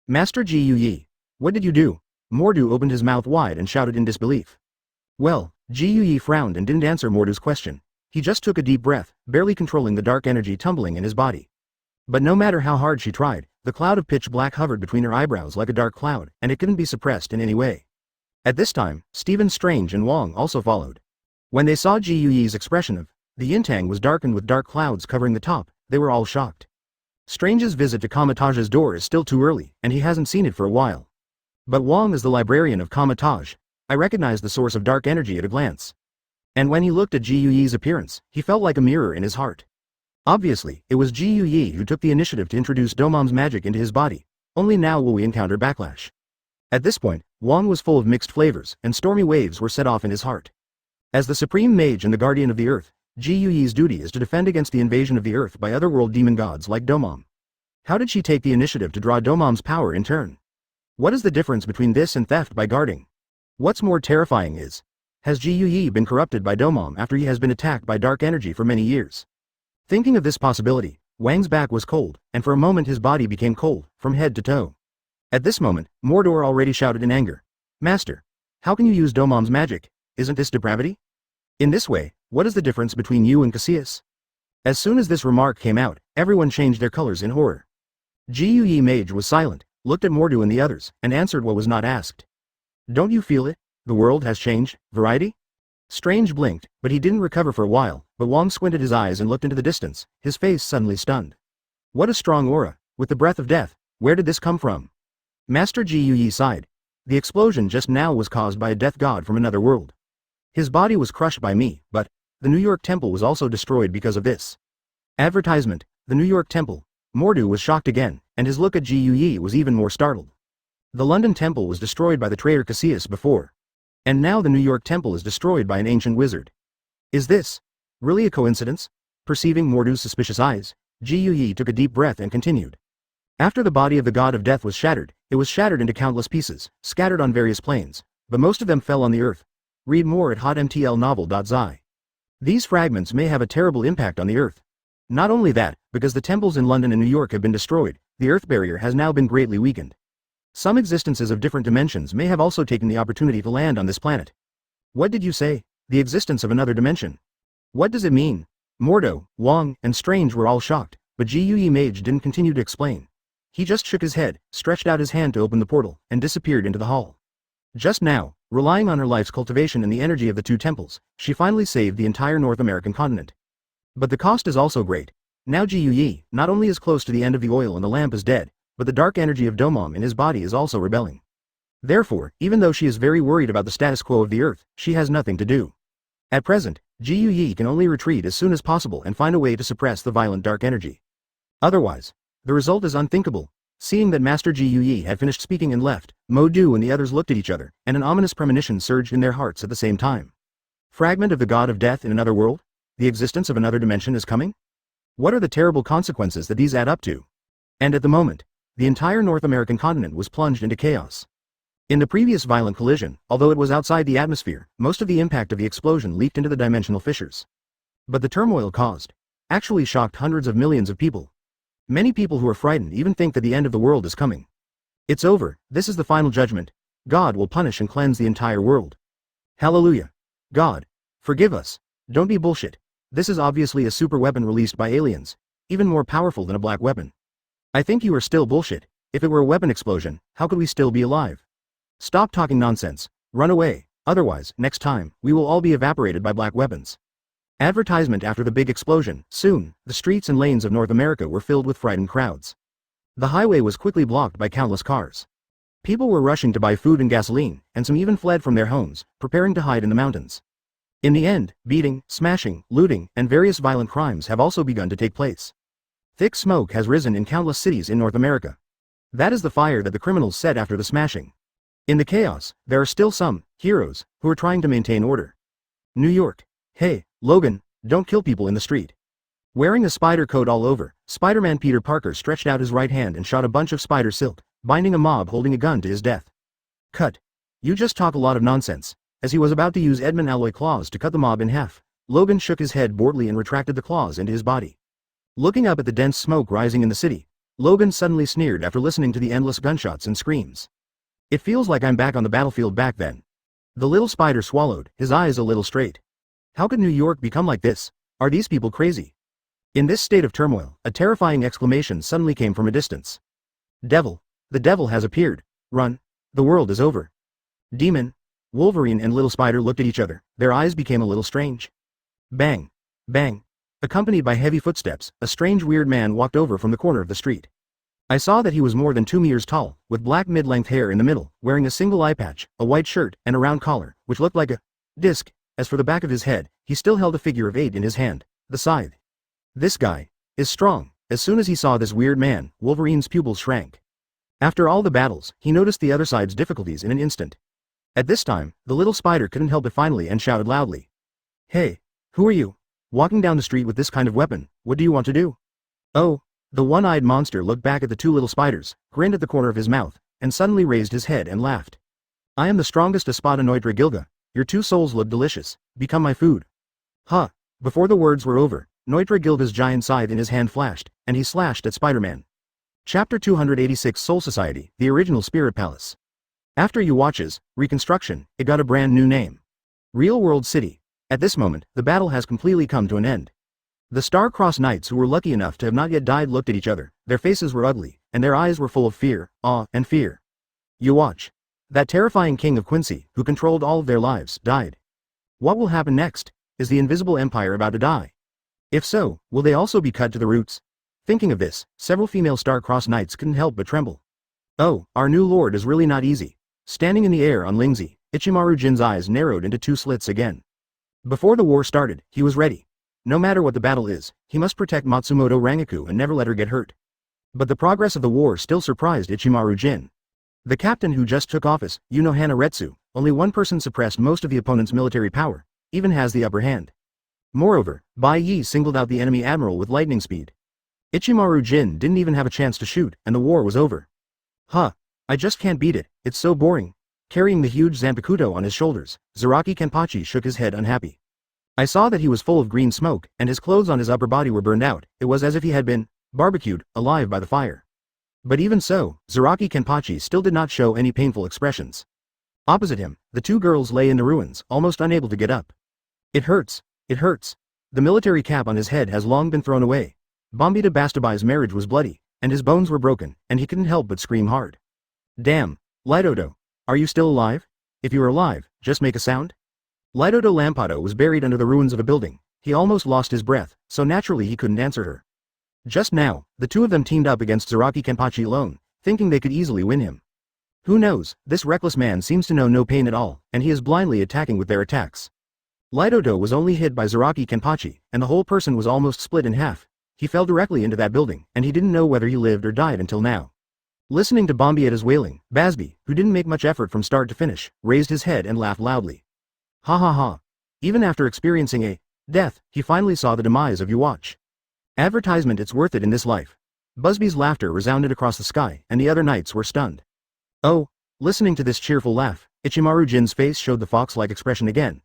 Master Gyuyi, what did you do? Mordu opened his mouth wide and shouted in disbelief. Well, Gyuyi frowned and didn't answer Mordu's question. He just took a deep breath, barely controlling the dark energy tumbling in his body. But no matter how hard she tried, the cloud of pitch black hovered between her eyebrows like a dark cloud, and it couldn't be suppressed in any way. At this time, Stephen Strange and Wong also followed. When they saw Gyuyi's expression of the Yintang was darkened with dark clouds covering the top, they were all shocked. Strange's visit to Kamatage's door is still too early, and he hasn't seen it for a while. But Wong is the librarian of Kamatage. I recognized the source of dark energy at a glance. And when he looked at Gyuyi's appearance, he felt like a mirror in his heart. Obviously, it was Gyuyi who took the initiative to introduce Domam's magic into his body. Only now will we encounter backlash. At this point, Wong was full of mixed flavors, and stormy waves were set off in his heart. As the supreme mage and the guardian of the earth, Gyuyi's duty is to defend against the invasion of the earth by otherworld demon gods like Domam. How did she take the initiative to draw Domam's power in turn? What is the difference between this and theft by guarding? What's more terrifying is, has Gyuyi been corrupted by Domam after he has been attacked by dark energy for many years? Thinking of this possibility, Wang's back was cold, and for a moment his body became cold, from head to toe. At this moment, Mordor already shouted in anger. Master, how can you use Domam's magic? Isn't this depravity? In this way, what is the difference between you and Cassius? As soon as this remark came out, everyone changed their colors in horror. Gyuyi mage was silent, looked at Mordu and the others, and answered what was not asked. Don't you feel it? The world has changed, variety? Strange blinked, but he didn't recover for a while, but Wong squinted his eyes and looked into the distance, his face suddenly stunned. What a strong aura, with the breath of death, where did this come from? Master Gyuyi sighed. The explosion just now was caused by a death god from another world. His body was crushed by me, but the New York Temple was also destroyed because of this. Advertisement, the New York Temple. Mordu was shocked again, and his look at Gyuyi was even more startled. The London Temple was destroyed by the traitor Cassius before. And now the New York Temple is destroyed by an ancient wizard. Is this really a coincidence? Perceiving Mordu's suspicious eyes, Gyuyi took a deep breath and continued. After the body of the god of death was shattered, it was shattered into countless pieces, scattered on various planes, but most of them fell on the earth. Read more at hotmtlnovel.zi. These fragments may have a terrible impact on the earth. Not only that, because the temples in London and New York have been destroyed, the earth barrier has now been greatly weakened. Some existences of different dimensions may have also taken the opportunity to land on this planet. What did you say? The existence of another dimension. What does it mean? Mordo, Wong, and Strange were all shocked, but Gyuyi Mage didn't continue to explain. He just shook his head, stretched out his hand to open the portal, and disappeared into the hall. Just now, relying on her life's cultivation and the energy of the two temples, she finally saved the entire North American continent. But the cost is also great. Now Gyuyi not only is close to the end of the oil and the lamp is dead, but the dark energy of Domam in his body is also rebelling. Therefore, even though she is very worried about the status quo of the earth, she has nothing to do. At present, Gyuyi can only retreat as soon as possible and find a way to suppress the violent dark energy. Otherwise, the result is unthinkable. Seeing that Master Gyuyi had finished speaking and left, Mo Du and the others looked at each other, and an ominous premonition surged in their hearts at the same time. Fragment of the god of death in another world? The existence of another dimension is coming? What are the terrible consequences that these add up to? And at the moment, the entire North American continent was plunged into chaos. In the previous violent collision, although it was outside the atmosphere, most of the impact of the explosion leaked into the dimensional fissures. But the turmoil caused actually shocked hundreds of millions of people. Many people who are frightened even think that the end of the world is coming. It's over, this is the final judgment. God will punish and cleanse the entire world. Hallelujah. God, forgive us. Don't be bullshit. This is obviously a super weapon released by aliens, even more powerful than a black weapon. I think you are still bullshit. If it were a weapon explosion, how could we still be alive? Stop talking nonsense. Run away. Otherwise, next time, we will all be evaporated by black weapons. Advertisement after the big explosion. Soon, the streets and lanes of North America were filled with frightened crowds. The highway was quickly blocked by countless cars. People were rushing to buy food and gasoline, and some even fled from their homes, preparing to hide in the mountains. In the end, beating, smashing, looting, and various violent crimes have also begun to take place. Thick smoke has risen in countless cities in North America. That is the fire that the criminals set after the smashing. In the chaos, there are still some heroes who are trying to maintain order. New York. Hey, Logan, don't kill people in the street. Wearing a spider coat all over, Spider-Man Peter Parker stretched out his right hand and shot a bunch of spider silk, binding a mob holding a gun to his death. Cut. You just talk a lot of nonsense. As he was about to use Edmund alloy claws to cut the mob in half, Logan shook his head boredly and retracted the claws into his body. Looking up at the dense smoke rising in the city, Logan suddenly sneered after listening to the endless gunshots and screams. It feels like I'm back on the battlefield back then. The little spider swallowed, his eyes a little straight. How could New York become like this? Are these people crazy? In this state of turmoil, a terrifying exclamation suddenly came from a distance. Devil! The devil has appeared! Run! The world is over! Demon! Wolverine and Little Spider looked at each other, their eyes became a little strange. Bang! Bang! Accompanied by heavy footsteps, a strange weird man walked over from the corner of the street. I saw that he was more than 2 meters tall, with black mid-length hair in the middle, wearing a single eye patch, a white shirt, and a round collar, which looked like a disc. As for the back of his head, he still held a figure of 8 in his hand, the scythe. This guy is strong. As soon as he saw this weird man, Wolverine's pupils shrank. After all the battles, he noticed the other side's difficulties in an instant. At this time, the little spider couldn't help it finally and shouted loudly. Hey, who are you? Walking down the street with this kind of weapon, what do you want to do? Oh, the one-eyed monster looked back at the 2 little spiders, grinned at the corner of his mouth, and suddenly raised his head and laughed. I am the strongest Espada Neutra Gilga. Your 2 souls look delicious. Become my food. Huh. Before the words were over, Neutra Gilga's giant scythe in his hand flashed, and he slashed at Spider-Man. Chapter 286 Soul Society, the original Spirit Palace. After Uwatch's reconstruction, it got a brand new name. Real World City. At this moment, the battle has completely come to an end. The Star-Crossed Knights who were lucky enough to have not yet died looked at each other, their faces were ugly, and their eyes were full of fear, awe, and fear. Uwatch. That terrifying king of Quincy, who controlled all of their lives, died. What will happen next? Is the Invisible Empire about to die? If so, will they also be cut to the roots? Thinking of this, several female Star-Crossed Knights couldn't help but tremble. Oh, our new lord is really not easy. Standing in the air on Lingzi, Ichimaru Jin's eyes narrowed into 2 slits again. Before the war started, he was ready. No matter what the battle is, he must protect Matsumoto Rangaku and never let her get hurt. But the progress of the war still surprised Ichimaru Jin. The captain who just took office, Unohana Retsu, only one person suppressed most of the opponent's military power, even has the upper hand. Moreover, Bai Ye singled out the enemy admiral with lightning speed. Ichimaru Jin didn't even have a chance to shoot, and the war was over. Huh. I just can't beat it, it's so boring. Carrying the huge Zanpakutō on his shoulders, Zaraki Kenpachi shook his head unhappy. I saw that he was full of green smoke, and his clothes on his upper body were burned out. It was as if he had been barbecued, alive by the fire. But even so, Zaraki Kenpachi still did not show any painful expressions. Opposite him, the 2 girls lay in the ruins, almost unable to get up. It hurts. It hurts. The military cap on his head has long been thrown away. Bombita Bastabai's marriage was bloody, and his bones were broken, and he couldn't help but scream hard. Damn. Lidodo. Are you still alive? If you are alive, just make a sound. Lidodo Lampato was buried under the ruins of a building. He almost lost his breath, so naturally he couldn't answer her. Just now, the 2 of them teamed up against Zaraki Kenpachi alone, thinking they could easily win him. Who knows, this reckless man seems to know no pain at all, and he is blindly attacking with their attacks. Lidodo was only hit by Zaraki Kenpachi, and the whole person was almost split in half. He fell directly into that building, and he didn't know whether he lived or died until now. Listening to Bombieta's wailing, Basby, who didn't make much effort from start to finish, raised his head and laughed loudly. Ha ha ha. Even after experiencing a death, he finally saw the demise of Uwatch. Advertisement, it's worth it in this life. Busby's laughter resounded across the sky, and the other knights were stunned. Oh, listening to this cheerful laugh, Ichimaru Jin's face showed the fox-like expression again.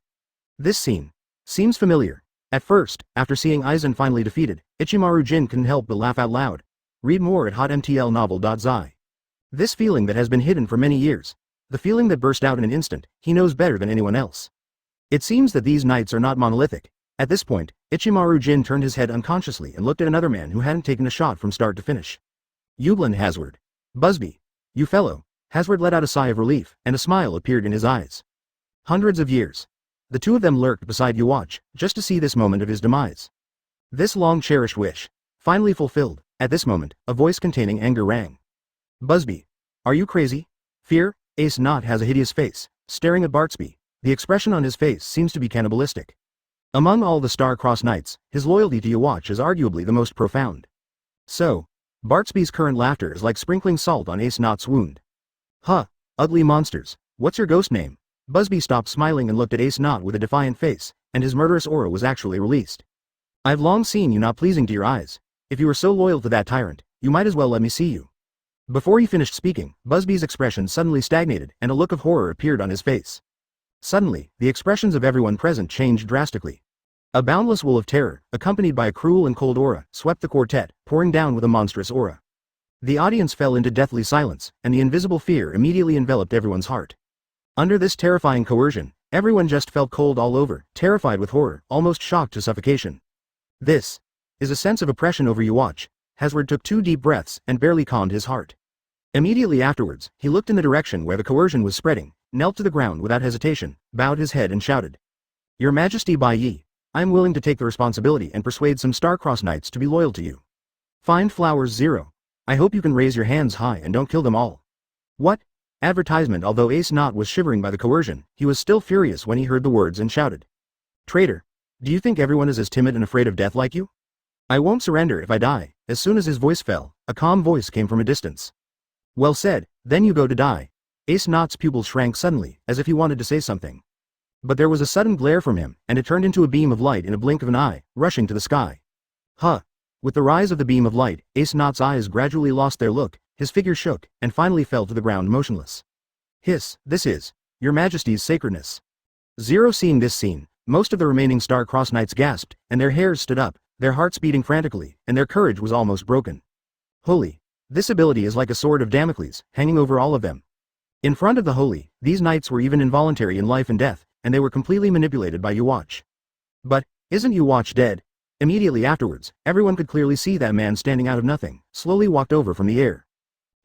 This scene seems familiar. At first, after seeing Aizen finally defeated, Ichimaru Jin couldn't help but laugh out loud. Read more at hotmtlnovel.zi. This feeling that has been hidden for many years. The feeling that burst out in an instant, he knows better than anyone else. It seems that these knights are not monolithic. At this point, Ichimaru Jin turned his head unconsciously and looked at another man who hadn't taken a shot from start to finish. Yublin Hasward. Busby. You fellow. Hasward let out a sigh of relief, and a smile appeared in his eyes. Hundreds of years. The 2 of them lurked beside Uwatch, just to see this moment of his demise. This long-cherished wish. Finally fulfilled. At this moment, a voice containing anger rang. Busby. Are you crazy? Fear? Ace Knot has a hideous face, staring at Bartsby. The expression on his face seems to be cannibalistic. Among all the Star-Crossed Knights, his loyalty to Yhwach is arguably the most profound. So, Bartsby's current laughter is like sprinkling salt on Ace Knot's wound. Huh, ugly monsters, what's your ghost name? Busby stopped smiling and looked at Ace Knot with a defiant face, and his murderous aura was actually released. I've long seen you not pleasing to your eyes. If you were so loyal to that tyrant, you might as well let me see you. Before he finished speaking, Busby's expression suddenly stagnated and a look of horror appeared on his face. Suddenly, the expressions of everyone present changed drastically. A boundless wool of terror, accompanied by a cruel and cold aura, swept the quartet, pouring down with a monstrous aura. The audience fell into deathly silence, and the invisible fear immediately enveloped everyone's heart. Under this terrifying coercion, everyone just felt cold all over, terrified with horror, almost shocked to suffocation. This is a sense of oppression over Yhwach. Hasward took 2 deep breaths and barely calmed his heart. Immediately afterwards, he looked in the direction where the coercion was spreading, knelt to the ground without hesitation, bowed his head and shouted. Your Majesty Bai Ye, I am willing to take the responsibility and persuade some Star-Crossed Knights to be loyal to you. Find Flowers 0. I hope you can raise your hands high and don't kill them all. What? Advertisement. Although Ace Knot was shivering by the coercion, he was still furious when he heard the words and shouted. Traitor, do you think everyone is as timid and afraid of death like you? I won't surrender if I die. As soon as his voice fell, a calm voice came from a distance. Well said, then you go to die. Ace Knot's pupils shrank suddenly, as if he wanted to say something. But there was a sudden glare from him, and it turned into a beam of light in a blink of an eye, rushing to the sky. Huh. With the rise of the beam of light, Ace Knot's eyes gradually lost their look, his figure shook, and finally fell to the ground motionless. Hiss, this is Your Majesty's sacredness. Zero. Seeing this scene, most of the remaining Star-Crossed Knights gasped, and their hairs stood up, their hearts beating frantically, and their courage was almost broken. Holy. This ability is like a sword of Damocles, hanging over all of them. In front of the Holy, these knights were even involuntary in life and death, and they were completely manipulated by Yhwach. But, isn't Yhwach dead? Immediately afterwards, everyone could clearly see that man standing out of nothing, slowly walked over from the air.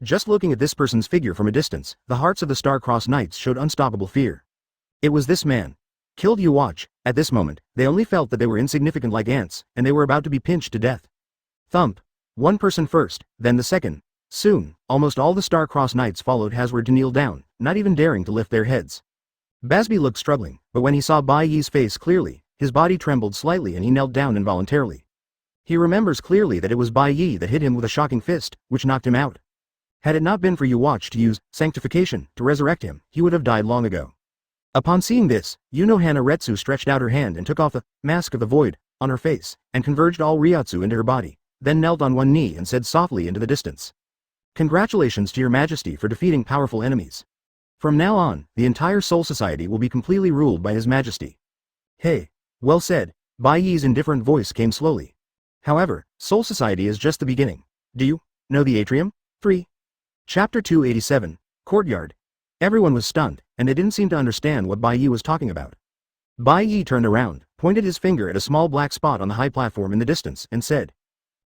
Just looking at this person's figure from a distance, the hearts of the Star-Crossed Knights showed unstoppable fear. It was this man. Killed Yhwach. At this moment, they only felt that they were insignificant like ants, and they were about to be pinched to death. Thump. One person first, then the second. Soon, almost all the Star-Crossed Knights followed Hasward to kneel down, not even daring to lift their heads. Busby looked struggling, but when he saw Bai Ye's face clearly, his body trembled slightly and he knelt down involuntarily. He remembers clearly that it was Bai Ye that hit him with a shocking fist, which knocked him out. Had it not been for Yhwach to use sanctification to resurrect him, he would have died long ago. Upon seeing this, Hana Retsu stretched out her hand and took off the mask of the void on her face, and converged all Ryotsu into her body, then knelt on one knee and said softly into the distance. Congratulations to your Majesty for defeating powerful enemies. From now on, the entire Soul Society will be completely ruled by His Majesty. Hey, well said, Bai Ye's indifferent voice came slowly. However, Soul Society is just the beginning. Do you know the atrium? 3. Chapter 287, Courtyard. Everyone was stunned, and they didn't seem to understand what Bai Ye was talking about. Bai Ye turned around, pointed his finger at a small black spot on the high platform in the distance, and said,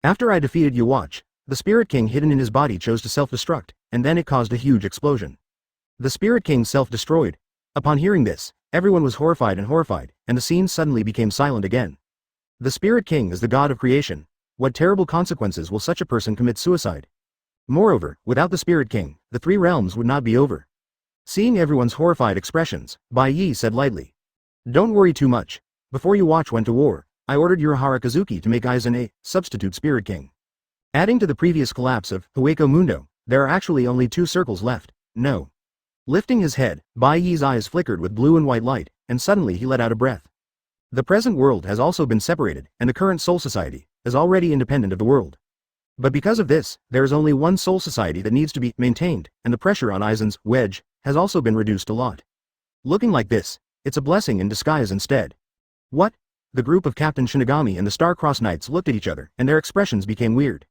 After I defeated Yhwach, the Spirit King hidden in his body chose to self-destruct, and then it caused a huge explosion. The Spirit King self-destroyed. Upon hearing this, everyone was horrified, and the scene suddenly became silent again. The Spirit King is the god of creation. What terrible consequences will such a person commit suicide? Moreover, without the Spirit King, the 3 realms would not be over. Seeing everyone's horrified expressions, Bai Ye said lightly, Don't worry too much. Before Yhwach went to war, I ordered Urahara Kazuki to make Aizen a substitute Spirit King. Adding to the previous collapse of Hueco Mundo, there are actually only 2 circles left. No. Lifting his head, Bai Ye's eyes flickered with blue and white light, and suddenly he let out a breath. The present world has also been separated, and the current Soul Society is already independent of the world. But because of this, there is only one Soul Society that needs to be maintained, and the pressure on Aizen's wedge has also been reduced a lot. Looking like this, it's a blessing in disguise instead. What? The group of Captain Shinigami and the Star-Crossed Knights looked at each other, and their expressions became weird.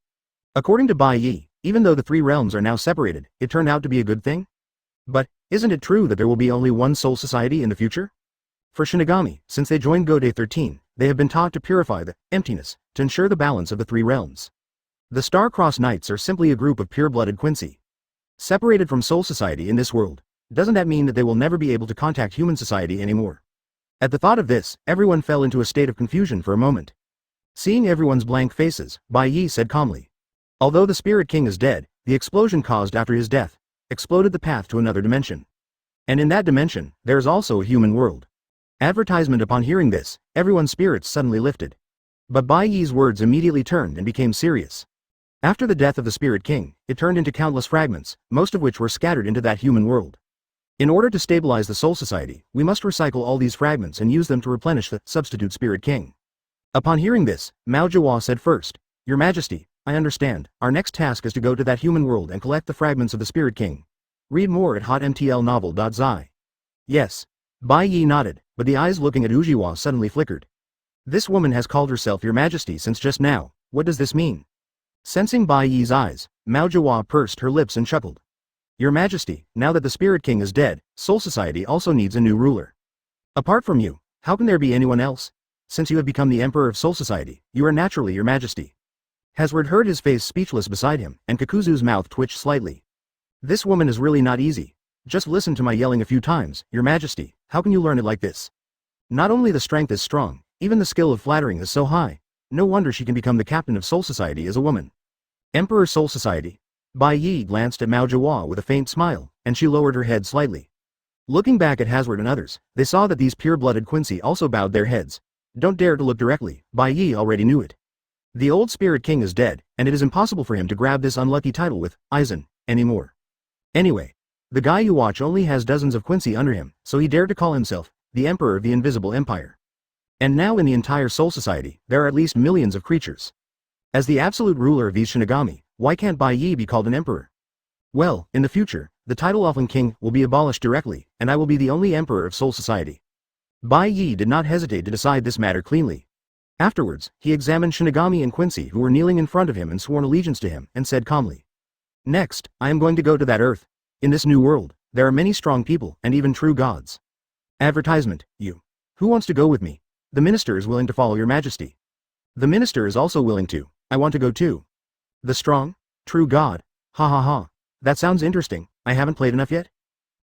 According to Bai Ye, even though the 3 realms are now separated, it turned out to be a good thing? But, isn't it true that there will be only one Soul Society in the future? For Shinigami, since they joined Gode 13, they have been taught to purify the emptiness, to ensure the balance of the 3 realms. The Star-Crossed Knights are simply a group of pure-blooded Quincy. Separated from Soul Society in this world, doesn't that mean that they will never be able to contact human society anymore? At the thought of this, everyone fell into a state of confusion for a moment. Seeing everyone's blank faces, Bai Ye said calmly, Although the Spirit King is dead, the explosion caused after his death exploded the path to another dimension. And in that dimension, there is also a human world. Advertisement. Upon hearing this, everyone's spirits suddenly lifted. But Bai Ye's words immediately turned and became serious. After the death of the Spirit King, it turned into countless fragments, most of which were scattered into that human world. In order to stabilize the Soul Society, we must recycle all these fragments and use them to replenish the substitute Spirit King. Upon hearing this, Mao Jiahua said first, Your Majesty, I understand, our next task is to go to that human world and collect the fragments of the Spirit King. Read more at hotmtlnovel.zi. Yes. Bai Ye nodded, but the eyes looking at Ujiwa suddenly flickered. This woman has called herself Your Majesty since just now, what does this mean? Sensing Bai Ye's eyes, Mao Jiahua pursed her lips and chuckled. Your Majesty, now that the Spirit King is dead, Soul Society also needs a new ruler. Apart from you, how can there be anyone else? Since you have become the Emperor of Soul Society, you are naturally Your Majesty. Hasward heard his face speechless beside him, and Kakuzu's mouth twitched slightly. This woman is really not easy. Just listen to my yelling a few times, Your Majesty, how can you learn it like this? Not only the strength is strong, even the skill of flattering is so high. No wonder she can become the captain of Soul Society as a woman. Emperor Soul Society. Bai Ye glanced at Mao Jiahua with a faint smile, and she lowered her head slightly. Looking back at Hasward and others, they saw that these pure-blooded Quincy also bowed their heads. Don't dare to look directly, Bai Ye already knew it. The old Spirit King is dead, and it is impossible for him to grab this unlucky title with Aizen anymore. Anyway, the guy you watch only has dozens of Quincy under him, so he dared to call himself the Emperor of the Invisible Empire. And now in the entire Soul Society, there are at least millions of creatures. As the absolute ruler of these Shinigami, why can't Bai Ye be called an emperor? Well, in the future, the title Offling King will be abolished directly, and I will be the only emperor of Soul Society. Bai Ye did not hesitate to decide this matter cleanly. Afterwards, he examined Shinigami and Quincy who were kneeling in front of him and sworn allegiance to him, and said calmly. Next, I am going to go to that earth. In this new world, there are many strong people, and even true gods. Advertisement, you. Who wants to go with me? The minister is willing to follow Your Majesty. The minister is also willing to. I want to go too. The strong? True god? Ha ha ha. That sounds interesting, I haven't played enough yet?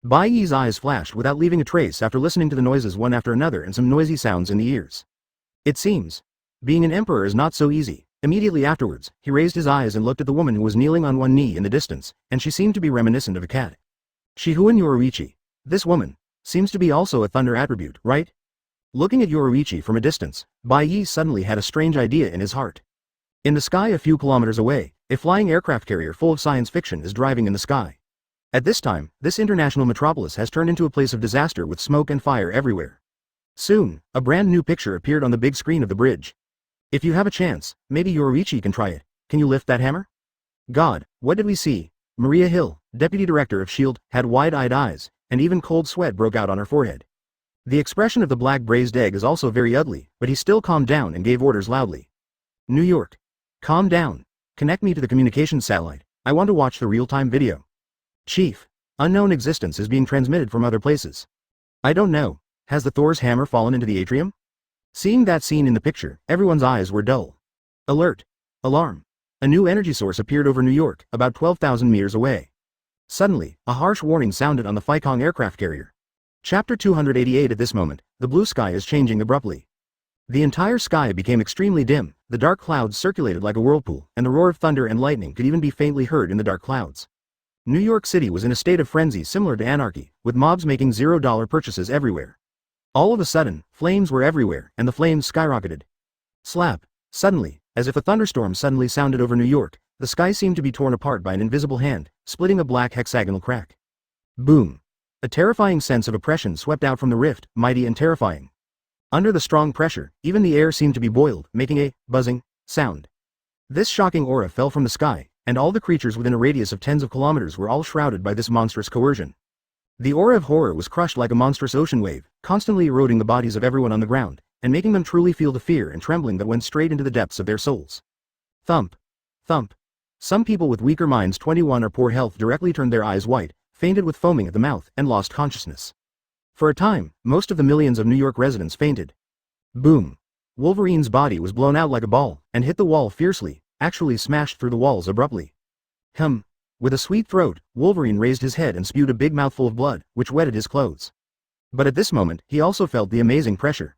Bai Ye's eyes flashed without leaving a trace after listening to the noises one after another and some noisy sounds in the ears. It seems. Being an emperor is not so easy. Immediately afterwards, he raised his eyes and looked at the woman who was kneeling on one knee in the distance, and she seemed to be reminiscent of a cat. Shihuan Yoruichi. This woman seems to be also a thunder attribute, right? Looking at Yoruichi from a distance, Bai Ye suddenly had a strange idea in his heart. In the sky a few kilometers away, a flying aircraft carrier full of science fiction is driving in the sky. At this time, this international metropolis has turned into a place of disaster with smoke and fire everywhere. Soon, a brand new picture appeared on the big screen of the bridge. If you have a chance, maybe Yoruichi can try it. Can you lift that hammer? God, what did we see? Maria Hill, deputy director of S.H.I.E.L.D., had wide-eyed eyes, and even cold sweat broke out on her forehead. The expression of the black braised egg is also very ugly, but he still calmed down and gave orders loudly. New York. Calm down. Connect me to the communications satellite. I want to watch the real-time video. Chief. Unknown existence is being transmitted from other places. I don't know. Has the Thor's hammer fallen into the atrium? Seeing that scene in the picture, everyone's eyes were dull. Alert. Alarm. A new energy source appeared over New York, about 12,000 meters away. Suddenly, a harsh warning sounded on the Fikong aircraft carrier. Chapter 288. At this moment, the blue sky is changing abruptly. The entire sky became extremely dim, the dark clouds circulated like a whirlpool, and the roar of thunder and lightning could even be faintly heard in the dark clouds. New York City was in a state of frenzy similar to anarchy, with mobs making $0 purchases everywhere. All of a sudden, flames were everywhere, and the flames skyrocketed. Slap. Suddenly, as if a thunderstorm suddenly sounded over New York, the sky seemed to be torn apart by an invisible hand, splitting a black hexagonal crack. Boom. A terrifying sense of oppression swept out from the rift, mighty and terrifying. Under the strong pressure, even the air seemed to be boiled, making a buzzing sound. This shocking aura fell from the sky, and all the creatures within a radius of tens of kilometers were all shrouded by this monstrous coercion. The aura of horror was crushed like a monstrous ocean wave, constantly eroding the bodies of everyone on the ground, and making them truly feel the fear and trembling that went straight into the depths of their souls. Thump. Thump. Some people with weaker minds 21 or poor health directly turned their eyes white, fainted with foaming at the mouth, and lost consciousness. For a time, most of the millions of New York residents fainted. Boom. Wolverine's body was blown out like a ball, and hit the wall fiercely, actually smashed through the walls abruptly. With a sweet throat, Wolverine raised his head and spewed a big mouthful of blood, which wetted his clothes. But at this moment, he also felt the amazing pressure.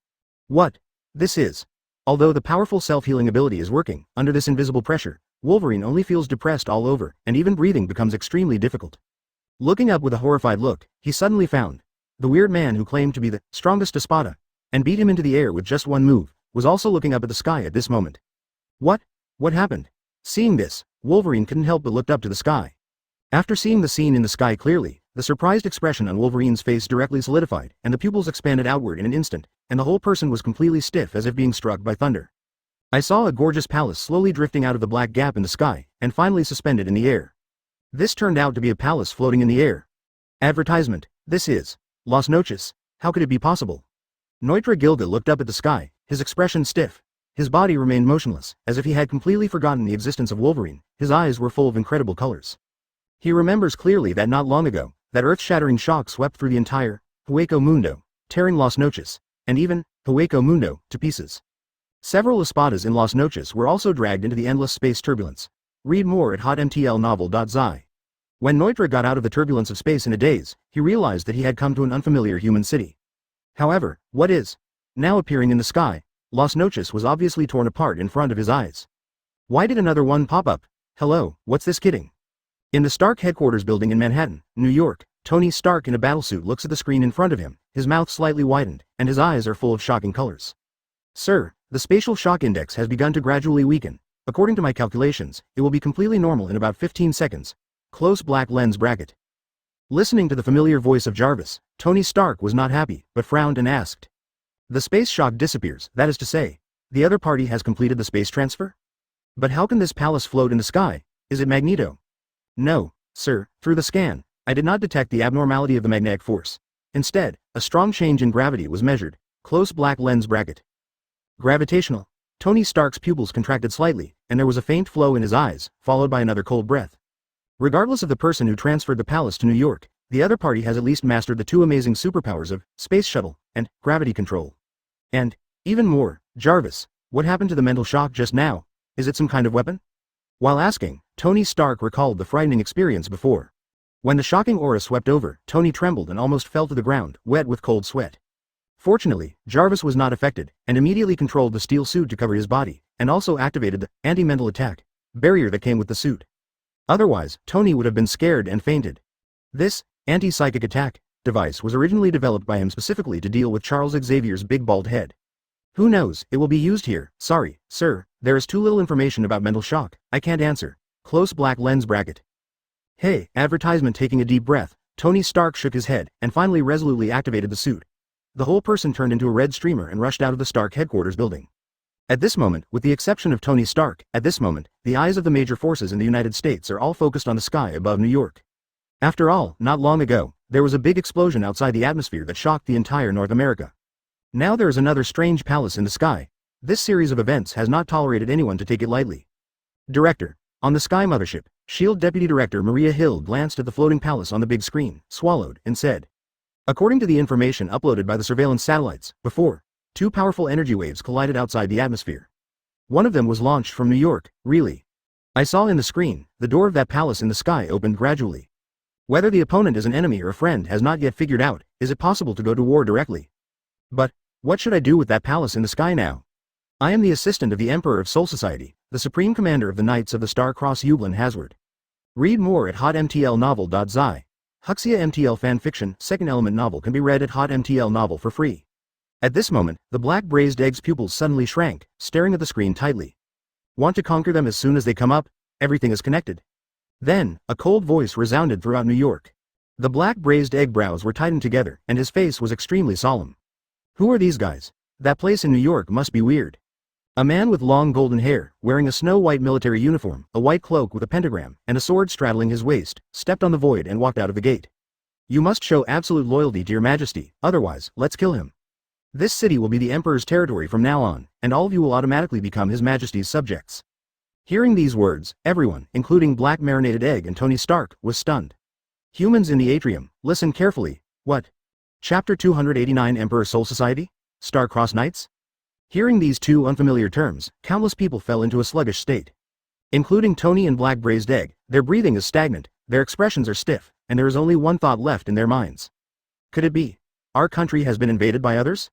What? This is. Although the powerful self-healing ability is working, under this invisible pressure, Wolverine only feels depressed all over, and even breathing becomes extremely difficult. Looking up with a horrified look, he suddenly found the weird man who claimed to be the strongest Espada and beat him into the air with just one move, was also looking up at the sky at this moment. What? What happened? Seeing this, Wolverine couldn't help but looked up to the sky. After seeing the scene in the sky clearly, the surprised expression on Wolverine's face directly solidified, and the pupils expanded outward in an instant, and the whole person was completely stiff as if being struck by thunder. I saw a gorgeous palace slowly drifting out of the black gap in the sky, and finally suspended in the air. This turned out to be a palace floating in the air. Advertisement. This is Las Noches. How could it be possible? Neutra Gilda looked up at the sky, his expression stiff. His body remained motionless, as if he had completely forgotten the existence of Wolverine. His eyes were full of incredible colors. He remembers clearly that not long ago, that earth-shattering shock swept through the entire Hōgyoku Mundo, tearing Las Noches, and even Hōgyoku Mundo, to pieces. Several Espadas in Las Noches were also dragged into the endless space turbulence. Read more at hotmtlnovel.zi. When Neutra got out of the turbulence of space in a daze, he realized that he had come to an unfamiliar human city. However, what is now appearing in the sky, Las Noches was obviously torn apart in front of his eyes. Why did another one pop up? Hello, what's this kidding? In the Stark headquarters building in Manhattan, New York, Tony Stark in a battlesuit looks at the screen in front of him, his mouth slightly widened, and his eyes are full of shocking colors. Sir, the spatial shock index has begun to gradually weaken. According to my calculations, it will be completely normal in about 15 seconds. Close black lens bracket. Listening to the familiar voice of Jarvis, Tony Stark was not happy, but frowned and asked. The space shock disappears, that is to say, the other party has completed the space transfer? But how can this palace float in the sky? Is it Magneto? No, sir, through the scan, I did not detect the abnormality of the magnetic force. Instead, a strong change in gravity was measured. Close black lens bracket. Gravitational. Tony Stark's pupils contracted slightly, and there was a faint flow in his eyes, followed by another cold breath. Regardless of the person who transferred the palace to New York, the other party has at least mastered the two amazing superpowers of space shuttle and gravity control. And, even more, Jarvis, what happened to the mental shock just now? Is it some kind of weapon? While asking, Tony Stark recalled the frightening experience before. When the shocking aura swept over, Tony trembled and almost fell to the ground, wet with cold sweat. Fortunately, Jarvis was not affected, and immediately controlled the steel suit to cover his body, and also activated the anti-mental attack barrier that came with the suit. Otherwise, Tony would have been scared and fainted. This anti-psychic attack device was originally developed by him specifically to deal with Charles Xavier's big bald head. Who knows, it will be used here. Sorry, sir, there is too little information about mental shock, I can't answer. Close black lens bracket. Hey, advertisement. Taking a deep breath, Tony Stark shook his head, and finally resolutely activated the suit. The whole person turned into a red streamer and rushed out of the Stark headquarters building. At this moment, with the exception of Tony Stark, at this moment, the eyes of the major forces in the United States are all focused on the sky above New York. After all, not long ago, there was a big explosion outside the atmosphere that shocked the entire North America. Now there is another strange palace in the sky. This series of events has not tolerated anyone to take it lightly. Director. On the Sky Mothership, S.H.I.E.L.D. Deputy Director Maria Hill glanced at the floating palace on the big screen, swallowed, and said. According to the information uploaded by the surveillance satellites, before, two powerful energy waves collided outside the atmosphere. One of them was launched from New York, really. I saw in the screen, the door of that palace in the sky opened gradually. Whether the opponent is an enemy or a friend has not yet figured out. Is it possible to go to war directly? But, what should I do with that palace in the sky now? I am the assistant of the Emperor of Soul Society, the Supreme Commander of the Knights of the Star Cross Yublin Hazard. Read more at hotmtlnovel.zi. Huxia MTL fanfiction, second element novel can be read at hotmtl novel for free. At this moment, the black braised egg's pupils suddenly shrank, staring at the screen tightly. Want to conquer them as soon as they come up? Everything is connected. Then, a cold voice resounded throughout New York. The black braised egg brows were tightened together, and his face was extremely solemn. Who are these guys? That place in New York must be weird. A man with long golden hair, wearing a snow-white military uniform, a white cloak with a pentagram, and a sword straddling his waist, stepped on the void and walked out of the gate. You must show absolute loyalty to your majesty, otherwise, let's kill him. This city will be the Emperor's territory from now on, and all of you will automatically become His Majesty's subjects. Hearing these words, everyone, including Black Marinated Egg and Tony Stark, was stunned. Humans in the atrium, listen carefully. What? Chapter 289 Emperor Soul Society? Star-Crossed Knights? Hearing these two unfamiliar terms, countless people fell into a sluggish state. Including Tony and Black Braised Egg, their breathing is stagnant, their expressions are stiff, and there is only one thought left in their minds. Could it be? Our country has been invaded by others?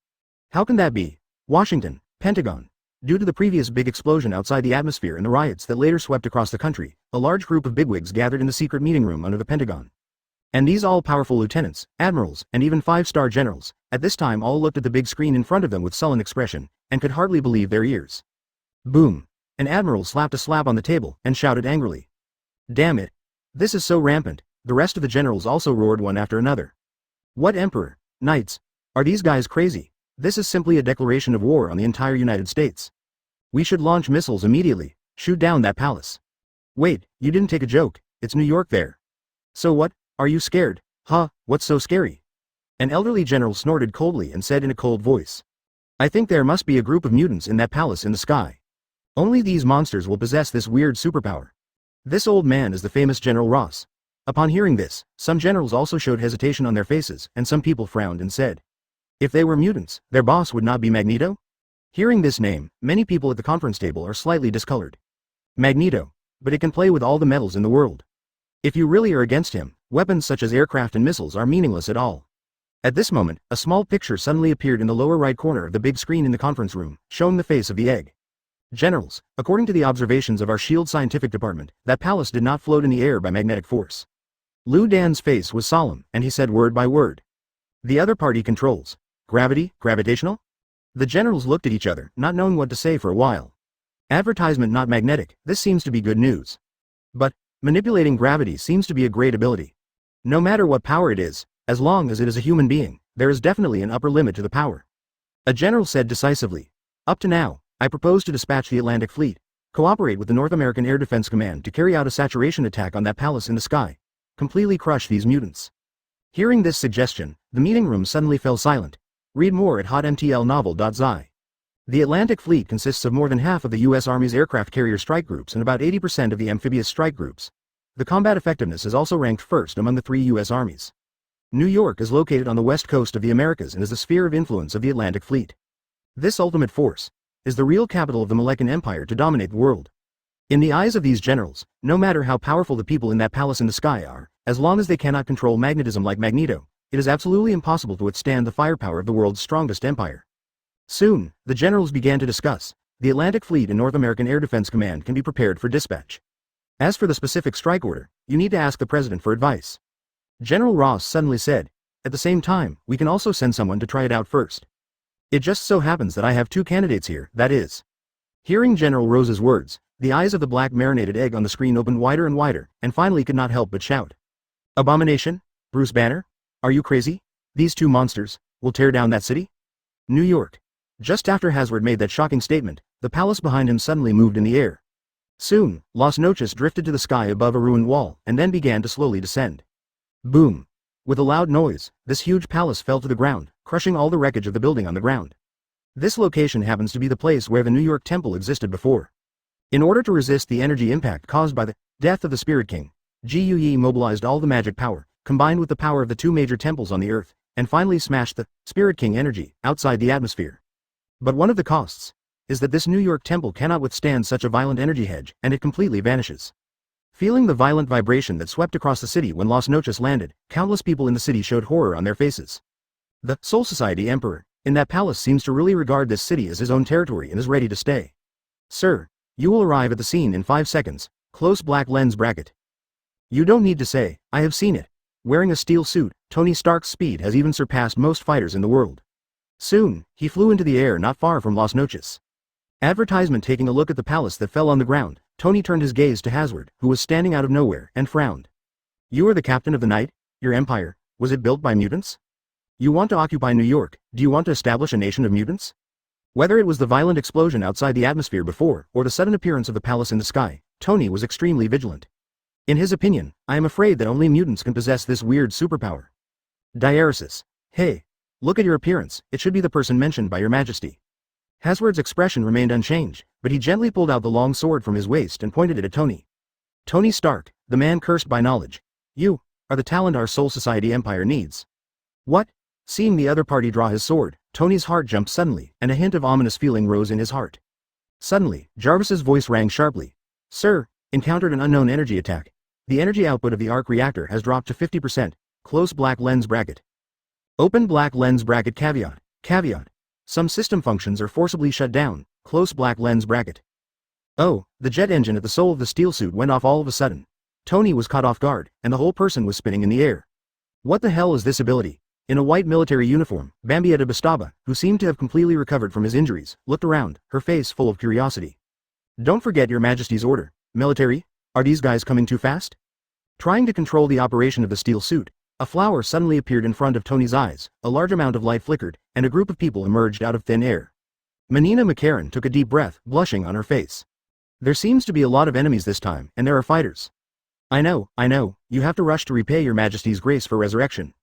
How can that be? Washington, Pentagon. Due to the previous big explosion outside the atmosphere and the riots that later swept across the country, a large group of bigwigs gathered in the secret meeting room under the Pentagon. And these all-powerful lieutenants, admirals, and even 5-star generals, at this time all looked at the big screen in front of them with sullen expression, and could hardly believe their ears. Boom! An admiral slapped a slab on the table, and shouted angrily. Damn it! This is so rampant. The rest of the generals also roared one after another. What emperor? Knights? Are these guys crazy? This is simply a declaration of war on the entire United States. We should launch missiles immediately, shoot down that palace. Wait, you didn't take a joke, it's New York there. So what, are you scared? Huh, what's so scary? An elderly general snorted coldly and said in a cold voice. I think there must be a group of mutants in that palace in the sky. Only these monsters will possess this weird superpower. This old man is the famous General Ross. Upon hearing this, some generals also showed hesitation on their faces, and some people frowned and said, if they were mutants, their boss would not be Magneto? Hearing this name, many people at the conference table are slightly discolored. Magneto, but it can play with all the metals in the world. If you really are against him, weapons such as aircraft and missiles are meaningless at all. At this moment, a small picture suddenly appeared in the lower right corner of the big screen in the conference room, showing the face of the egg. Generals, according to the observations of our SHIELD scientific department, that palace did not float in the air by magnetic force. Lu Dan's face was solemn, and he said word by word. The other party controls. Gravity, gravitational? The generals looked at each other, not knowing what to say for a while. Advertisement not magnetic, this seems to be good news. But, manipulating gravity seems to be a great ability. No matter what power it is, as long as it is a human being, there is definitely an upper limit to the power. A general said decisively. Up to now, I propose to dispatch the Atlantic Fleet, cooperate with the North American Air Defense Command to carry out a saturation attack on that palace in the sky, completely crush these mutants. Hearing this suggestion, the meeting room suddenly fell silent. Read more at hotmtlnovel.zi. The Atlantic Fleet consists of more than half of the U.S. Army's aircraft carrier strike groups and about 80% of the amphibious strike groups. The combat effectiveness is also ranked first among the 3 U.S. armies. New York is located on the west coast of the Americas and is the sphere of influence of the Atlantic Fleet. This ultimate force is the real capital of the Malecan Empire to dominate the world. In the eyes of these generals, no matter how powerful the people in that palace in the sky are, as long as they cannot control magnetism like Magneto, it is absolutely impossible to withstand the firepower of the world's strongest empire. Soon, the generals began to discuss. The Atlantic Fleet and North American Air Defense Command can be prepared for dispatch. As for the specific strike order, you need to ask the president for advice. General Ross suddenly said. At the same time, we can also send someone to try it out first. It just so happens that I have 2 candidates here, that is. Hearing General Rose's words, the eyes of the black marinated egg on the screen opened wider and wider, and finally could not help but shout. Abomination? Bruce Banner? Are you crazy? These 2 monsters will tear down that city? New York. Just after Hazard made that shocking statement, the palace behind him suddenly moved in the air. Soon, Las Noches drifted to the sky above a ruined wall, and then began to slowly descend. Boom! With a loud noise, this huge palace fell to the ground, crushing all the wreckage of the building on the ground. This location happens to be the place where the New York Temple existed before. In order to resist the energy impact caused by the death of the Spirit King, Gyuyi mobilized all the magic power, combined with the power of the 2 major temples on the earth, and finally smashed the Spirit King energy outside the atmosphere. But one of the costs is that this New York temple cannot withstand such a violent energy hedge, and it completely vanishes. Feeling the violent vibration that swept across the city when Las Noches landed, countless people in the city showed horror on their faces. The Soul Society Emperor in that palace seems to really regard this city as his own territory and is ready to stay. Sir, you will arrive at the scene in 5 seconds. Close black lens bracket. You don't need to say, I have seen it. Wearing a steel suit, Tony Stark's speed has even surpassed most fighters in the world. Soon, he flew into the air not far from Las Noches. Advertisement. Taking a look at the palace that fell on the ground, Tony turned his gaze to Hazard, who was standing out of nowhere, and frowned. You are the captain of the night? Your empire, was it built by mutants? You want to occupy New York? Do you want to establish a nation of mutants? Whether it was the violent explosion outside the atmosphere before, or the sudden appearance of the palace in the sky, Tony was extremely vigilant. In his opinion, I am afraid that only mutants can possess this weird superpower. Diaresis. Hey. Look at your appearance, it should be the person mentioned by your majesty. Hazard's expression remained unchanged, but he gently pulled out the long sword from his waist and pointed it at Tony. Tony Stark, the man cursed by knowledge. You are the talent our Soul Society Empire needs. What? Seeing the other party draw his sword, Tony's heart jumped suddenly, and a hint of ominous feeling rose in his heart. Suddenly, Jarvis's voice rang sharply. Sir, encountered an unknown energy attack. The energy output of the arc reactor has dropped to 50%. Close black lens bracket. Open black lens bracket. Caveat. Caveat. Some system functions are forcibly shut down. Close black lens bracket. Oh, the jet engine at the sole of the steel suit went off all of a sudden. Tony was caught off guard, and the whole person was spinning in the air. What the hell is this ability? In a white military uniform, Baibeard of Espada, who seemed to have completely recovered from his injuries, looked around, her face full of curiosity. Don't forget your majesty's order. Military? Are these guys coming too fast? Trying to control the operation of the steel suit, a flower suddenly appeared in front of Tony's eyes, a large amount of light flickered, and a group of people emerged out of thin air. Menina McCarran took a deep breath, blushing on her face. There seems to be a lot of enemies this time, and there are fighters. I know, you have to rush to repay your majesty's grace for resurrection.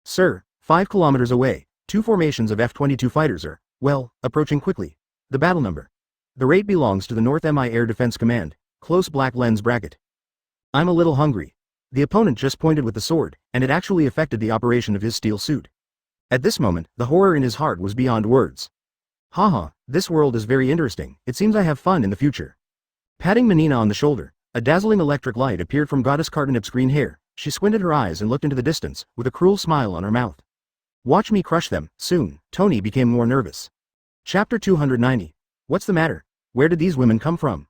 Sir, 5 kilometers away, 2 formations of F-22 fighters are, well, approaching quickly. The battle number. The rate belongs to the North MI Air Defense Command, close black lens bracket. I'm a little hungry. The opponent just pointed with the sword, and it actually affected the operation of his steel suit. At this moment, the horror in his heart was beyond words. Haha, this world is very interesting, it seems I have fun in the future. Patting Menina on the shoulder, a dazzling electric light appeared from Goddess Cartonip's green hair. She squinted her eyes and looked into the distance, with a cruel smile on her mouth. Watch me crush them, soon. Tony became more nervous. Chapter 290. What's the matter? Where did these women come from?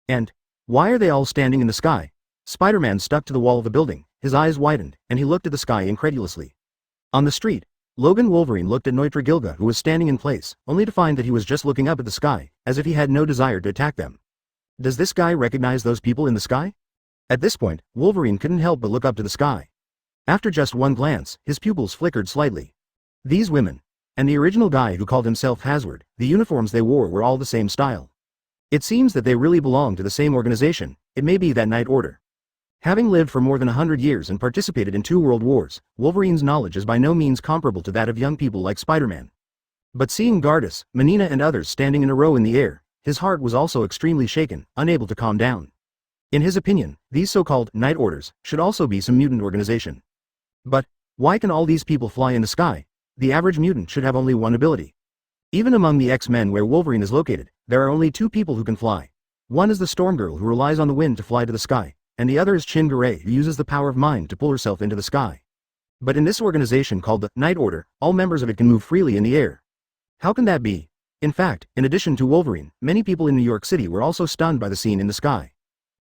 And why are they all standing in the sky? Spider-Man stuck to the wall of the building, his eyes widened, and he looked at the sky incredulously. On the street, Logan Wolverine looked at Neutra Gilga, who was standing in place, only to find that he was just looking up at the sky, as if he had no desire to attack them. Does this guy recognize those people in the sky? At this point, Wolverine couldn't help but look up to the sky. After just one glance, his pupils flickered slightly. These women, and the original guy who called himself Hazard, the uniforms they wore were all the same style. It seems that they really belong to the same organization. It may be that Night Order. Having lived for more than 100 years and participated in 2 world wars, Wolverine's knowledge is by no means comparable to that of young people like Spider-Man. But seeing Gardas, Menina and others standing in a row in the air, his heart was also extremely shaken, unable to calm down. In his opinion, these so-called Night Orders should also be some mutant organization. But why can all these people fly in the sky? The average mutant should have only one ability. Even among the X-Men where Wolverine is located, there are only 2 people who can fly. One is the Storm Girl who relies on the wind to fly to the sky, and the other is Chingare who uses the power of mind to pull herself into the sky. But in this organization called the Night Order, all members of it can move freely in the air. How can that be? In fact, in addition to Wolverine, many people in New York City were also stunned by the scene in the sky.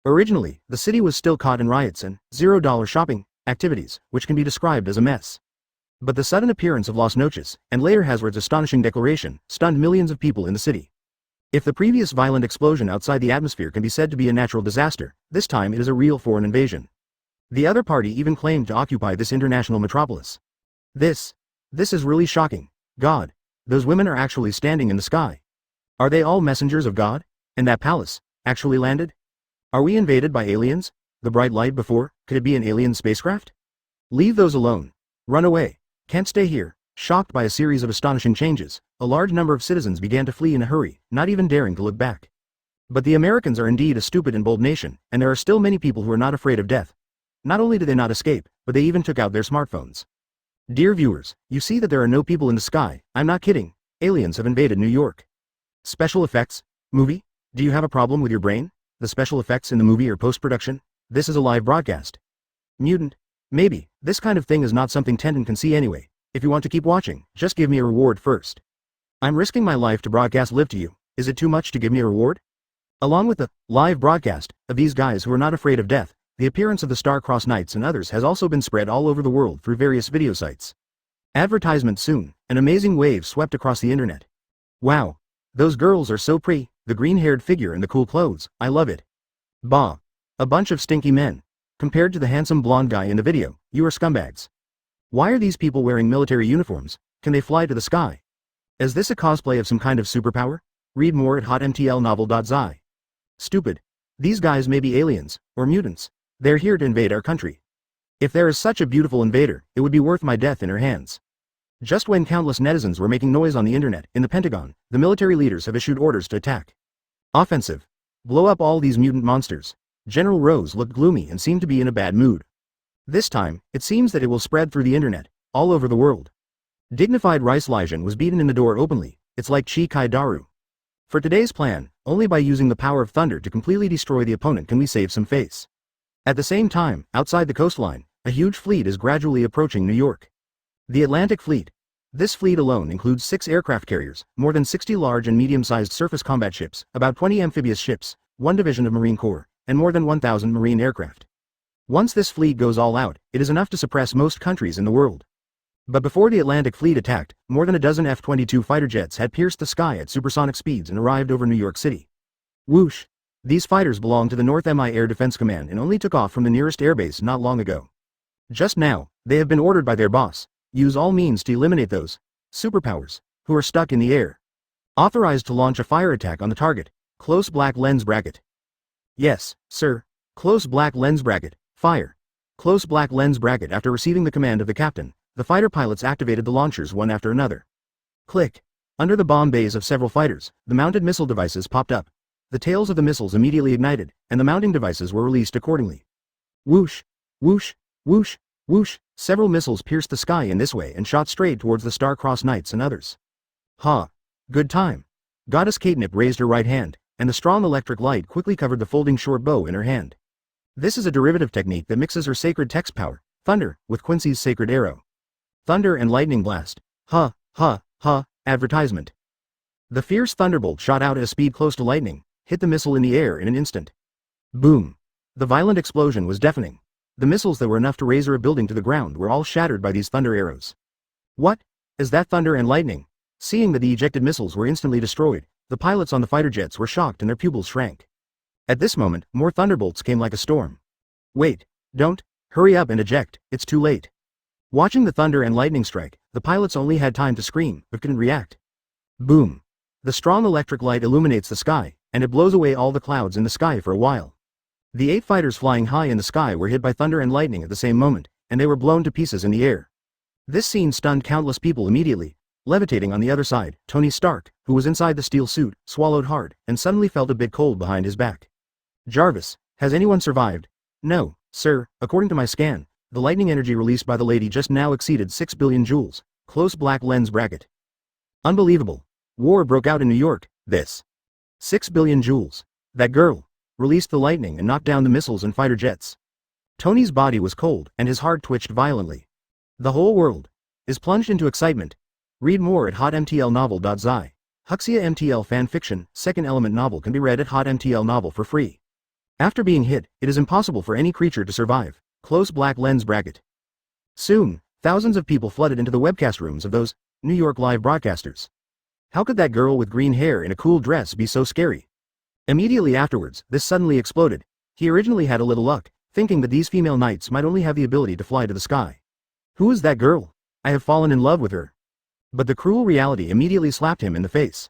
Originally, the city was still caught in riots and $0 shopping activities, which can be described as a mess. But the sudden appearance of Los Noches, and later Hazard's astonishing declaration, stunned millions of people in the city. If the previous violent explosion outside the atmosphere can be said to be a natural disaster, this time it is a real foreign invasion. The other party even claimed to occupy this international metropolis. This is really shocking. God, those women are actually standing in the sky. Are they all messengers of God? And that palace actually landed? Are we invaded by aliens? The bright light before, could it be an alien spacecraft? Leave those alone. Run away. Can't stay here. Shocked by a series of astonishing changes, a large number of citizens began to flee in a hurry, not even daring to look back. But the Americans are indeed a stupid and bold nation, and there are still many people who are not afraid of death. Not only did they not escape, but they even took out their smartphones. Dear viewers, you see that there are no people in the sky. I'm not kidding. Aliens have invaded New York. Special effects? Movie? Do you have a problem with your brain? The special effects in the movie are post-production? This is a live broadcast. Mutant? Maybe. This kind of thing is not something Tendon can see anyway. If you want to keep watching, just give me a reward first. I'm risking my life to broadcast live to you. Is it too much to give me a reward? Along with the live broadcast of these guys who are not afraid of death, the appearance of the Star-Crossed Knights and others has also been spread all over the world through various video sites. Advertisement soon. An amazing wave swept across the internet. Wow. Those girls are so pretty, the green-haired figure and the cool clothes, I love it. Bah. A bunch of stinky men. Compared to the handsome blonde guy in the video, you are scumbags. Why are these people wearing military uniforms? Can they fly to the sky? Is this a cosplay of some kind of superpower? Read more at hotmtlnovel.zi. Stupid. These guys may be aliens, or mutants. They're here to invade our country. If there is such a beautiful invader, it would be worth my death in her hands. Just when countless netizens were making noise on the internet, in the Pentagon, the military leaders have issued orders to attack. Offensive. Blow up all these mutant monsters. General Rose looked gloomy and seemed to be in a bad mood. This time, it seems that it will spread through the internet, all over the world. Dignified Rice Lyjan was beaten in the door openly. It's like Chi Kai Daru. For today's plan, only by using the power of thunder to completely destroy the opponent can we save some face. At the same time, outside the coastline, a huge fleet is gradually approaching New York. The Atlantic Fleet. This fleet alone includes 6 aircraft carriers, more than 60 large and medium-sized surface combat ships, about 20 amphibious ships, 1 division of Marine Corps, and more than 1,000 marine aircraft. Once this fleet goes all out, it is enough to suppress most countries in the world. But before the Atlantic Fleet attacked, more than a dozen F-22 fighter jets had pierced the sky at supersonic speeds and arrived over New York City. Whoosh! These fighters belonged to the North MI Air Defense Command and only took off from the nearest airbase not long ago. Just now, they have been ordered by their boss, use all means to eliminate those superpowers who are stuck in the air. Authorized to launch a fire attack on the target. Close black lens bracket. Yes, sir. Close black lens bracket. Fire. Close black lens bracket. After receiving the command of the captain, the fighter pilots activated the launchers one after another. Click. Under the bomb bays of several fighters, the mounted missile devices popped up. The tails of the missiles immediately ignited, and the mounting devices were released accordingly. Whoosh, whoosh, whoosh, whoosh. Several missiles pierced the sky in this way and shot straight towards the Star-Crossed Knights and others. Ha! Good time. Goddess Katnip raised her right hand, and the strong electric light quickly covered the folding short bow in her hand. This is a derivative technique that mixes her sacred text power, thunder, with Quincy's sacred arrow. Thunder and lightning blast. Ha, ha, ha, advertisement. The fierce thunderbolt shot out at a speed close to lightning, hit the missile in the air in an instant. Boom. The violent explosion was deafening. The missiles that were enough to raze a building to the ground were all shattered by these thunder arrows. What? Is that thunder and lightning? Seeing that the ejected missiles were instantly destroyed, the pilots on the fighter jets were shocked and their pupils shrank. At this moment, more thunderbolts came like a storm. Wait, don't, hurry up and eject, it's too late. Watching the thunder and lightning strike, the pilots only had time to scream, but couldn't react. Boom. The strong electric light illuminates the sky, and it blows away all the clouds in the sky for a while. The 8 fighters flying high in the sky were hit by thunder and lightning at the same moment, and they were blown to pieces in the air. This scene stunned countless people immediately. Levitating on the other side, Tony Stark, who was inside the steel suit, swallowed hard, and suddenly felt a bit cold behind his back. Jarvis, has anyone survived? No, sir, according to my scan, the lightning energy released by the lady just now exceeded 6 billion joules. Close black lens bracket. Unbelievable. War broke out in New York. This 6 billion joules. That girl released the lightning and knocked down the missiles and fighter jets. Tony's body was cold, and his heart twitched violently. The whole world is plunged into excitement. Read more at hotmtlnovel.zi. Huxia MTL fanfiction, second element novel can be read at hotmtl novel for free. After being hit, it is impossible for any creature to survive. Close black lens bracket. Soon, thousands of people flooded into the webcast rooms of those New York live broadcasters. How could that girl with green hair in a cool dress be so scary? Immediately afterwards, this suddenly exploded. He originally had a little luck, thinking that these female knights might only have the ability to fly to the sky. Who is that girl? I have fallen in love with her. But the cruel reality immediately slapped him in the face.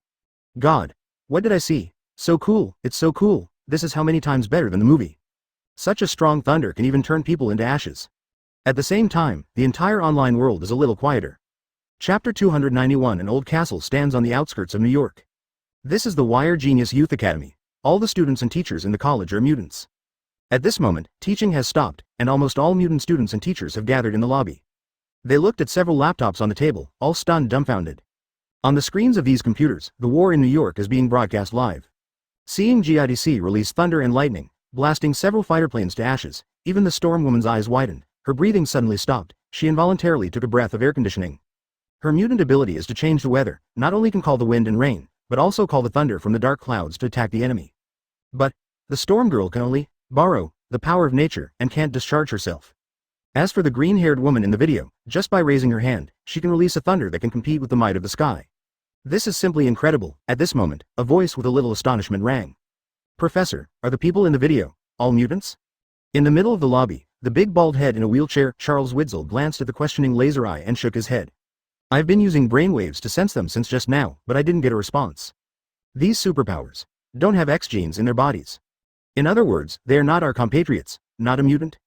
God! What did I see? So cool, it's so cool, this is how many times better than the movie. Such a strong thunder can even turn people into ashes. At the same time, the entire online world is a little quieter. Chapter 291. An old castle stands on the outskirts of New York. This is the Wire Genius Youth Academy. All the students and teachers in the college are mutants. At this moment, teaching has stopped, and almost all mutant students and teachers have gathered in the lobby. They looked at several laptops on the table, all stunned, dumbfounded. On the screens of these computers, the war in New York is being broadcast live. Seeing GIDC release thunder and lightning, blasting several fighter planes to ashes, even the Storm Woman's eyes widened, her breathing suddenly stopped, she involuntarily took a breath of air conditioning. Her mutant ability is to change the weather, not only can call the wind and rain, but also call the thunder from the dark clouds to attack the enemy. But the Storm Girl can only borrow the power of nature and can't discharge herself. As for the green-haired woman in the video, just by raising her hand, she can release a thunder that can compete with the might of the sky. This is simply incredible. At this moment, a voice with a little astonishment rang. Professor, are the people in the video all mutants? In the middle of the lobby, the big bald head in a wheelchair, Charles Witzel, glanced at the questioning laser eye and shook his head. I've been using brainwaves to sense them since just now, but I didn't get a response. These superpowers don't have X genes in their bodies. In other words, they are not our compatriots, not a mutant.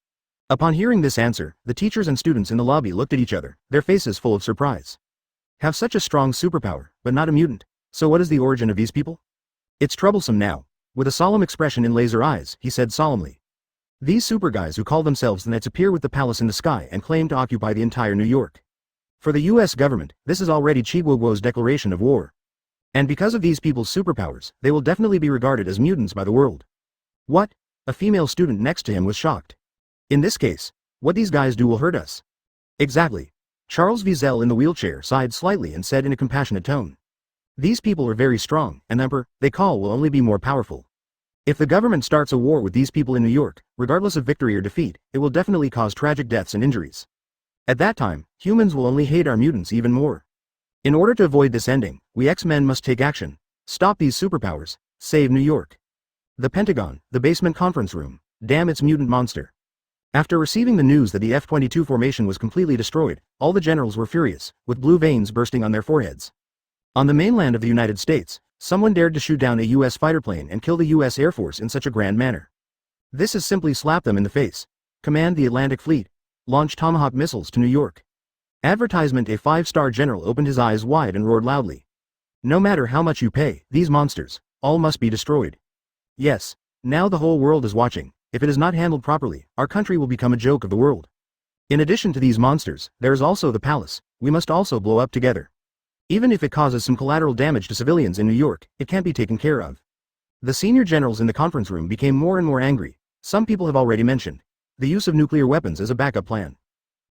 Upon hearing this answer, the teachers and students in the lobby looked at each other, their faces full of surprise. Have such a strong superpower, but not a mutant. So what is the origin of these people? It's troublesome now. With a solemn expression in laser eyes, he said solemnly. These super guys who call themselves the Knights appear with the palace in the sky and claim to occupy the entire New York. For the US government, this is already Chigwoguo's declaration of war. And because of these people's superpowers, they will definitely be regarded as mutants by the world. What? A female student next to him was shocked. In this case, what these guys do will hurt us. Exactly. Charles Wiesel in the wheelchair sighed slightly and said in a compassionate tone. These people are very strong, and the emperor they call will only be more powerful. If the government starts a war with these people in New York, regardless of victory or defeat, it will definitely cause tragic deaths and injuries. At that time, humans will only hate our mutants even more. In order to avoid this ending, we X-Men must take action. Stop these superpowers. Save New York. The Pentagon, the basement conference room. Damn its mutant monster. After receiving the news that the F-22 formation was completely destroyed, all the generals were furious, with blue veins bursting on their foreheads. On the mainland of the United States, someone dared to shoot down a US fighter plane and kill the US Air Force in such a grand manner. This is simply slap them in the face. Command the Atlantic Fleet. Launch Tomahawk missiles to New York. Advertisement. A 5-star general opened his eyes wide and roared loudly. No matter how much you pay, these monsters, all must be destroyed. Yes, now the whole world is watching. If it is not handled properly, our country will become a joke of the world. In addition to these monsters, there is also the palace. We must also blow up together. Even if it causes some collateral damage to civilians in New York, it can't be taken care of. The senior generals in the conference room became more and more angry. Some people have already mentioned the use of nuclear weapons as a backup plan.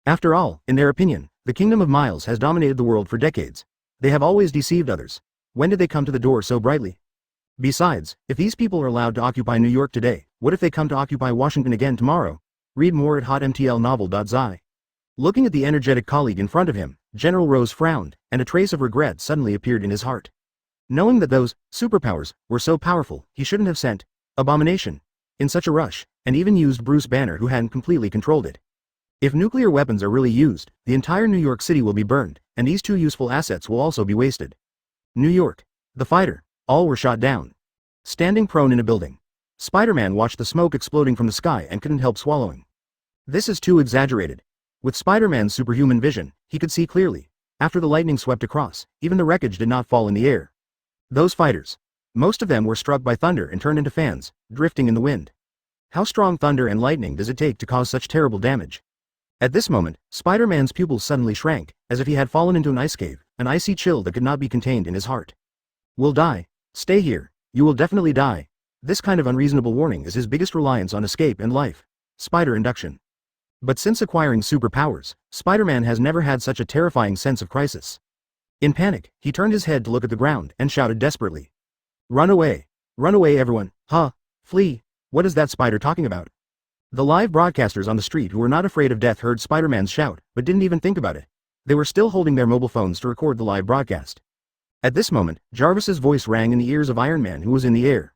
After all, in their opinion, the Kingdom of Miles has dominated the world for decades. They have always deceived others. When did they come to the door so brightly? Besides, if these people are allowed to occupy New York today, what if they come to occupy Washington again tomorrow? Read more at hotmtlnovel.zi. Looking at the energetic colleague in front of him, General Rose frowned, and a trace of regret suddenly appeared in his heart. Knowing that those superpowers were so powerful, he shouldn't have sent Abomination in such a rush, and even used Bruce Banner, who hadn't completely controlled it. If nuclear weapons are really used, the entire New York City will be burned, and these two useful assets will also be wasted. New York. The fighter. All were shot down. Standing prone in a building, Spider-Man watched the smoke exploding from the sky and couldn't help swallowing. This is too exaggerated. With Spider-Man's superhuman vision, he could see clearly. After the lightning swept across, even the wreckage did not fall in the air. Those fighters. Most of them were struck by thunder and turned into fans, drifting in the wind. How strong thunder and lightning does it take to cause such terrible damage? At this moment, Spider-Man's pupils suddenly shrank, as if he had fallen into an ice cave, an icy chill that could not be contained in his heart. We'll die. Stay here. You will definitely die. This kind of unreasonable warning is his biggest reliance on escape and life. Spider induction. But since acquiring superpowers, Spider-Man has never had such a terrifying sense of crisis. In panic, he turned his head to look at the ground and shouted desperately. Run away. Run away everyone. Huh? Flee. What is that spider talking about? The live broadcasters on the street who were not afraid of death heard Spider-Man's shout, but didn't even think about it. They were still holding their mobile phones to record the live broadcast. At this moment, Jarvis's voice rang in the ears of Iron Man, who was in the air.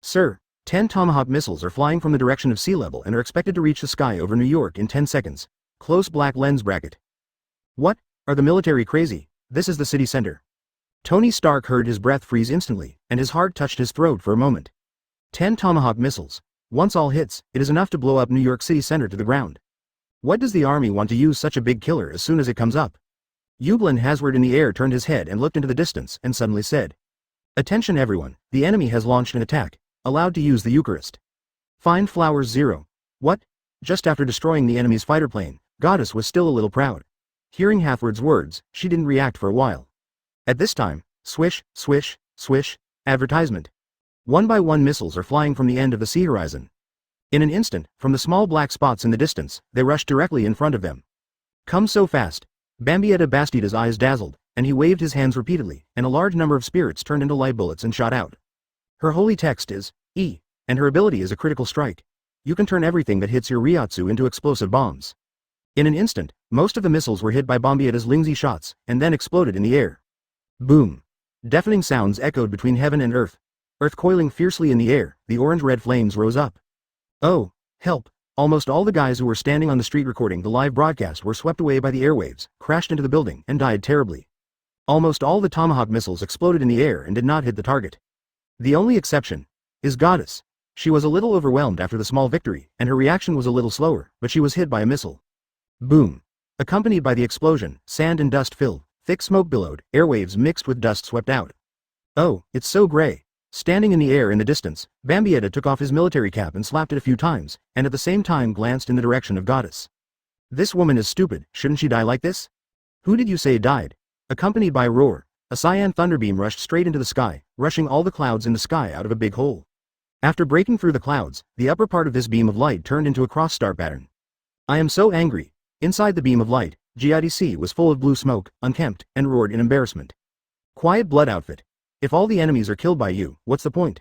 Sir, 10 Tomahawk missiles are flying from the direction of sea level and are expected to reach the sky over New York in 10 seconds. Close black lens bracket. What? Are the military crazy? This is the city center. Tony Stark heard his breath freeze instantly, and his heart touched his throat for a moment. 10 Tomahawk missiles. Once all hits, it is enough to blow up New York City center to the ground. What does the army want to use such a big killer as soon as it comes up? Yublin Hazard in the air turned his head and looked into the distance and suddenly said. Attention everyone, the enemy has launched an attack. Allowed to use the Eucharist. Find flowers 0. What? Just after destroying the enemy's fighter plane, Goddess was still a little proud. Hearing Hathaward's words, she didn't react for a while. At this time, swish, swish, swish, advertisement. One by one missiles are flying from the end of the sea horizon. In an instant, from the small black spots in the distance, they rushed directly in front of them. Come so fast. Bambietta Bastida's eyes dazzled, and he waved his hands repeatedly, and a large number of spirits turned into light bullets and shot out. Her holy text is E, and her ability is a critical strike. You can turn everything that hits your Ryatsu into explosive bombs. In an instant, most of the missiles were hit by Bambietta's Lingzi shots, and then exploded in the air. Boom. Deafening sounds echoed between heaven and earth. Earth coiling fiercely in the air, the orange-red flames rose up. Oh, help. Almost all the guys who were standing on the street recording the live broadcast were swept away by the airwaves, crashed into the building, and died terribly. Almost all the Tomahawk missiles exploded in the air and did not hit the target. The only exception is Goddess. She was a little overwhelmed after the small victory, and her reaction was a little slower, but she was hit by a missile. Boom. Accompanied by the explosion, sand and dust filled, thick smoke billowed, airwaves mixed with dust swept out. Oh, it's so gray. Standing in the air in the distance, Bambietta took off his military cap and slapped it a few times, and at the same time glanced in the direction of Goddess. This woman is stupid, shouldn't she die like this? Who did you say died? Accompanied by a roar, a cyan thunderbeam rushed straight into the sky, rushing all the clouds in the sky out of a big hole. After breaking through the clouds, the upper part of this beam of light turned into a cross-star pattern. I am so angry. Inside the beam of light, GIDC was full of blue smoke, unkempt, and roared in embarrassment. Quiet blood outfit. If all the enemies are killed by you, what's the point?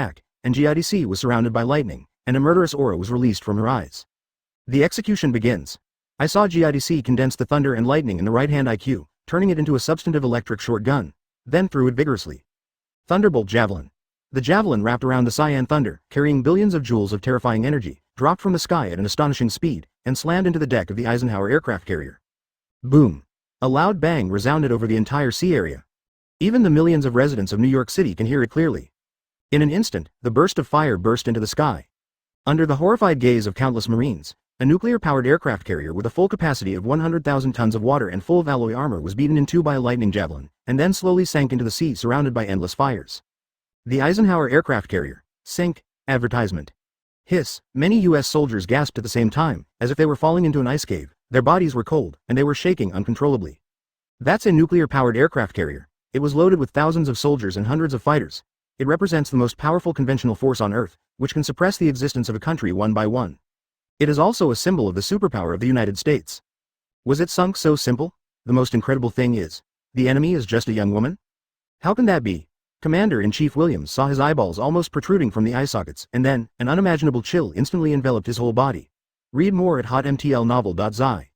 back, and GIDC was surrounded by lightning, and a murderous aura was released from her eyes. The execution begins. I saw GIDC condense the thunder and lightning in the right-hand IQ, turning it into a substantive electric short gun, then threw it vigorously. Thunderbolt Javelin. The javelin wrapped around the cyan thunder, carrying billions of joules of terrifying energy, dropped from the sky at an astonishing speed, and slammed into the deck of the Eisenhower aircraft carrier. Boom! A loud bang resounded over the entire sea area. Even the millions of residents of New York City can hear it clearly. In an instant, the burst of fire burst into the sky. Under the horrified gaze of countless Marines, a nuclear-powered aircraft carrier with a full capacity of 100,000 tons of water and full of alloy armor was beaten in two by a lightning javelin, and then slowly sank into the sea surrounded by endless fires. The Eisenhower aircraft carrier. Sink. Advertisement. Hiss. Many U.S. soldiers gasped at the same time, as if they were falling into an ice cave. Their bodies were cold, and they were shaking uncontrollably. That's a nuclear-powered aircraft carrier. It was loaded with thousands of soldiers and hundreds of fighters. It represents the most powerful conventional force on Earth, which can suppress the existence of a country one by one. It is also a symbol of the superpower of the United States. Was it sunk so simple? The most incredible thing is, the enemy is just a young woman? How can that be? Commander-in-Chief Williams saw his eyeballs almost protruding from the eye sockets, and then, an unimaginable chill instantly enveloped his whole body. Read more at hotmtlnovel.zi.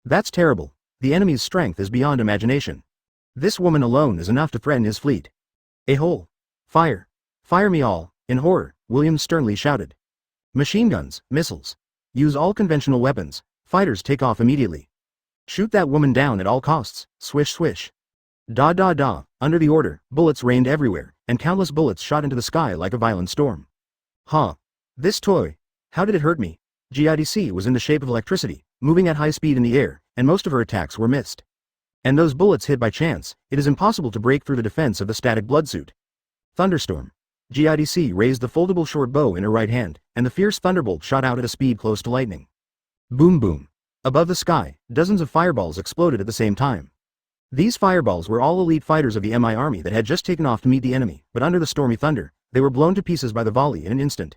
That's terrible. The enemy's strength is beyond imagination. This woman alone is enough to threaten his fleet. A hole. Fire. Fire me all. In horror, Williams sternly shouted. Machine guns, missiles. Use all conventional weapons. Fighters take off immediately. Shoot that woman down at all costs. Swish swish. Da da da. Under the order, bullets rained everywhere, and countless bullets shot into the sky like a violent storm. Huh. This toy. How did it hurt me? GIDC was in the shape of electricity, moving at high speed in the air, and most of her attacks were missed. And those bullets hit by chance, it is impossible to break through the defense of the static bloodsuit. Thunderstorm. GIDC raised the foldable short bow in her right hand, and the fierce thunderbolt shot out at a speed close to lightning. Boom boom. Above the sky, dozens of fireballs exploded at the same time. These fireballs were all elite fighters of the MI army that had just taken off to meet the enemy, but under the stormy thunder, they were blown to pieces by the volley in an instant.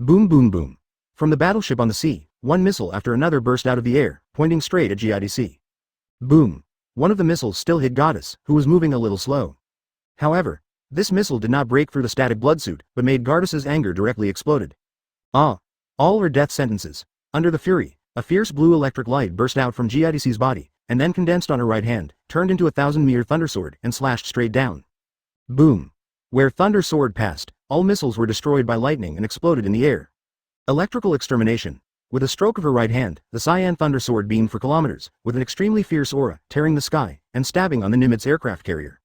Boom boom boom. From the battleship on the sea, one missile after another burst out of the air, pointing straight at GIDC. Boom. One of the missiles still hit Goddess, who was moving a little slow. However, this missile did not break through the static bloodsuit, but made Goddess's anger directly exploded. All were death sentences. Under the fury, a fierce blue electric light burst out from GIDC's body, and then condensed on her right hand, turned into a 1,000-meter thunder sword, and slashed straight down. Boom. Where thunder sword passed, all missiles were destroyed by lightning and exploded in the air. Electrical extermination. With a stroke of her right hand, the cyan thunder sword beamed for kilometers, with an extremely fierce aura, tearing the sky, and stabbing on the Nimitz aircraft carrier.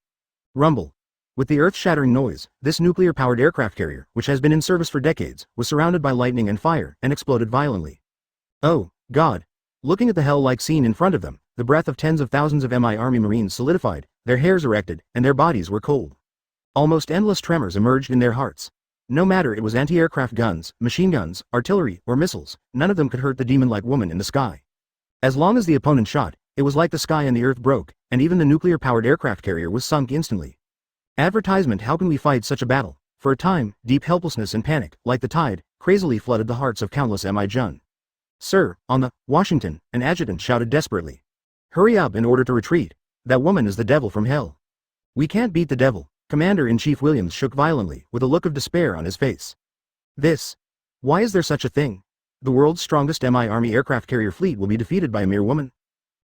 Rumble. With the earth-shattering noise, this nuclear-powered aircraft carrier, which has been in service for decades, was surrounded by lightning and fire, and exploded violently. Oh, God. Looking at the hell-like scene in front of them, the breath of tens of thousands of MI Army Marines solidified, their hairs erected, and their bodies were cold. Almost endless tremors emerged in their hearts. No matter it was anti-aircraft guns, machine guns, artillery, or missiles, none of them could hurt the demon-like woman in the sky. As long as the opponent shot, it was like the sky and the earth broke, and even the nuclear-powered aircraft carrier was sunk instantly. Advertisement. How can we fight such a battle? For a time, deep helplessness and panic, like the tide, crazily flooded the hearts of countless MI Jun. Sir, on the Washington, an adjutant shouted desperately. Hurry up in order to retreat. That woman is the devil from hell. We can't beat the devil. Commander-in-Chief Williams shook violently, with a look of despair on his face. Why is there such a thing? The world's strongest MI Army aircraft carrier fleet will be defeated by a mere woman?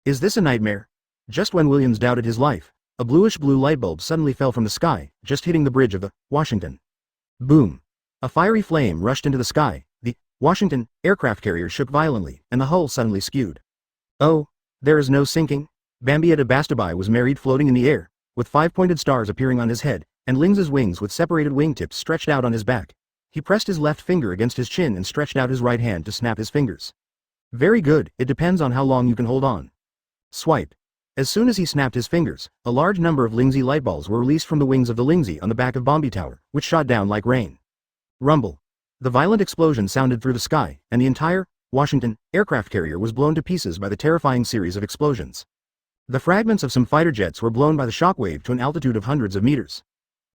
Is this a nightmare? Just when Williams doubted his life, a bluish-blue light bulb suddenly fell from the sky, just hitting the bridge of the Washington. Boom. A fiery flame rushed into the sky, the Washington aircraft carrier shook violently, and the hull suddenly skewed. Oh, there is no sinking? Baibeard Bastabai was married floating in the air, with 5 pointed stars appearing on his head, and Ling's wings with separated wingtips stretched out on his back. He pressed his left finger against his chin and stretched out his right hand to snap his fingers. Very good, it depends on how long you can hold on. Swipe. As soon as he snapped his fingers, a large number of Lingzi light balls were released from the wings of the Lingzi on the back of Bombi Tower, which shot down like rain. Rumble. The violent explosion sounded through the sky, and the entire Washington aircraft carrier was blown to pieces by the terrifying series of explosions. The fragments of some fighter jets were blown by the shockwave to an altitude of hundreds of meters.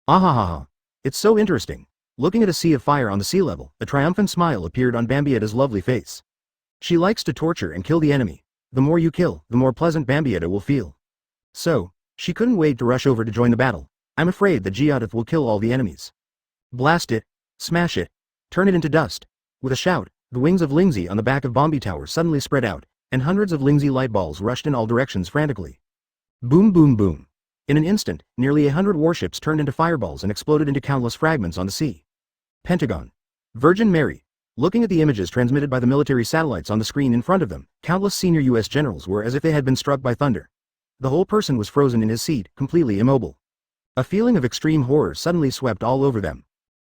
Ahahaha. It's so interesting. Looking at a sea of fire on the sea level, a triumphant smile appeared on Baibeard's lovely face. She likes to torture and kill the enemy. The more you kill, the more pleasant Baibeard will feel. So, she couldn't wait to rush over to join the battle. I'm afraid that Giadath will kill all the enemies. Blast it. Smash it. Turn it into dust. With a shout, the wings of Lingzi on the back of Bombi Tower suddenly spread out, and hundreds of Lingzi light balls rushed in all directions frantically. Boom boom boom. In an instant, nearly 100 warships turned into fireballs and exploded into countless fragments on the sea. Pentagon. Virgin Mary. Looking at the images transmitted by the military satellites on the screen in front of them, countless senior U.S. generals were as if they had been struck by thunder. The whole person was frozen in his seat, completely immobile. A feeling of extreme horror suddenly swept all over them.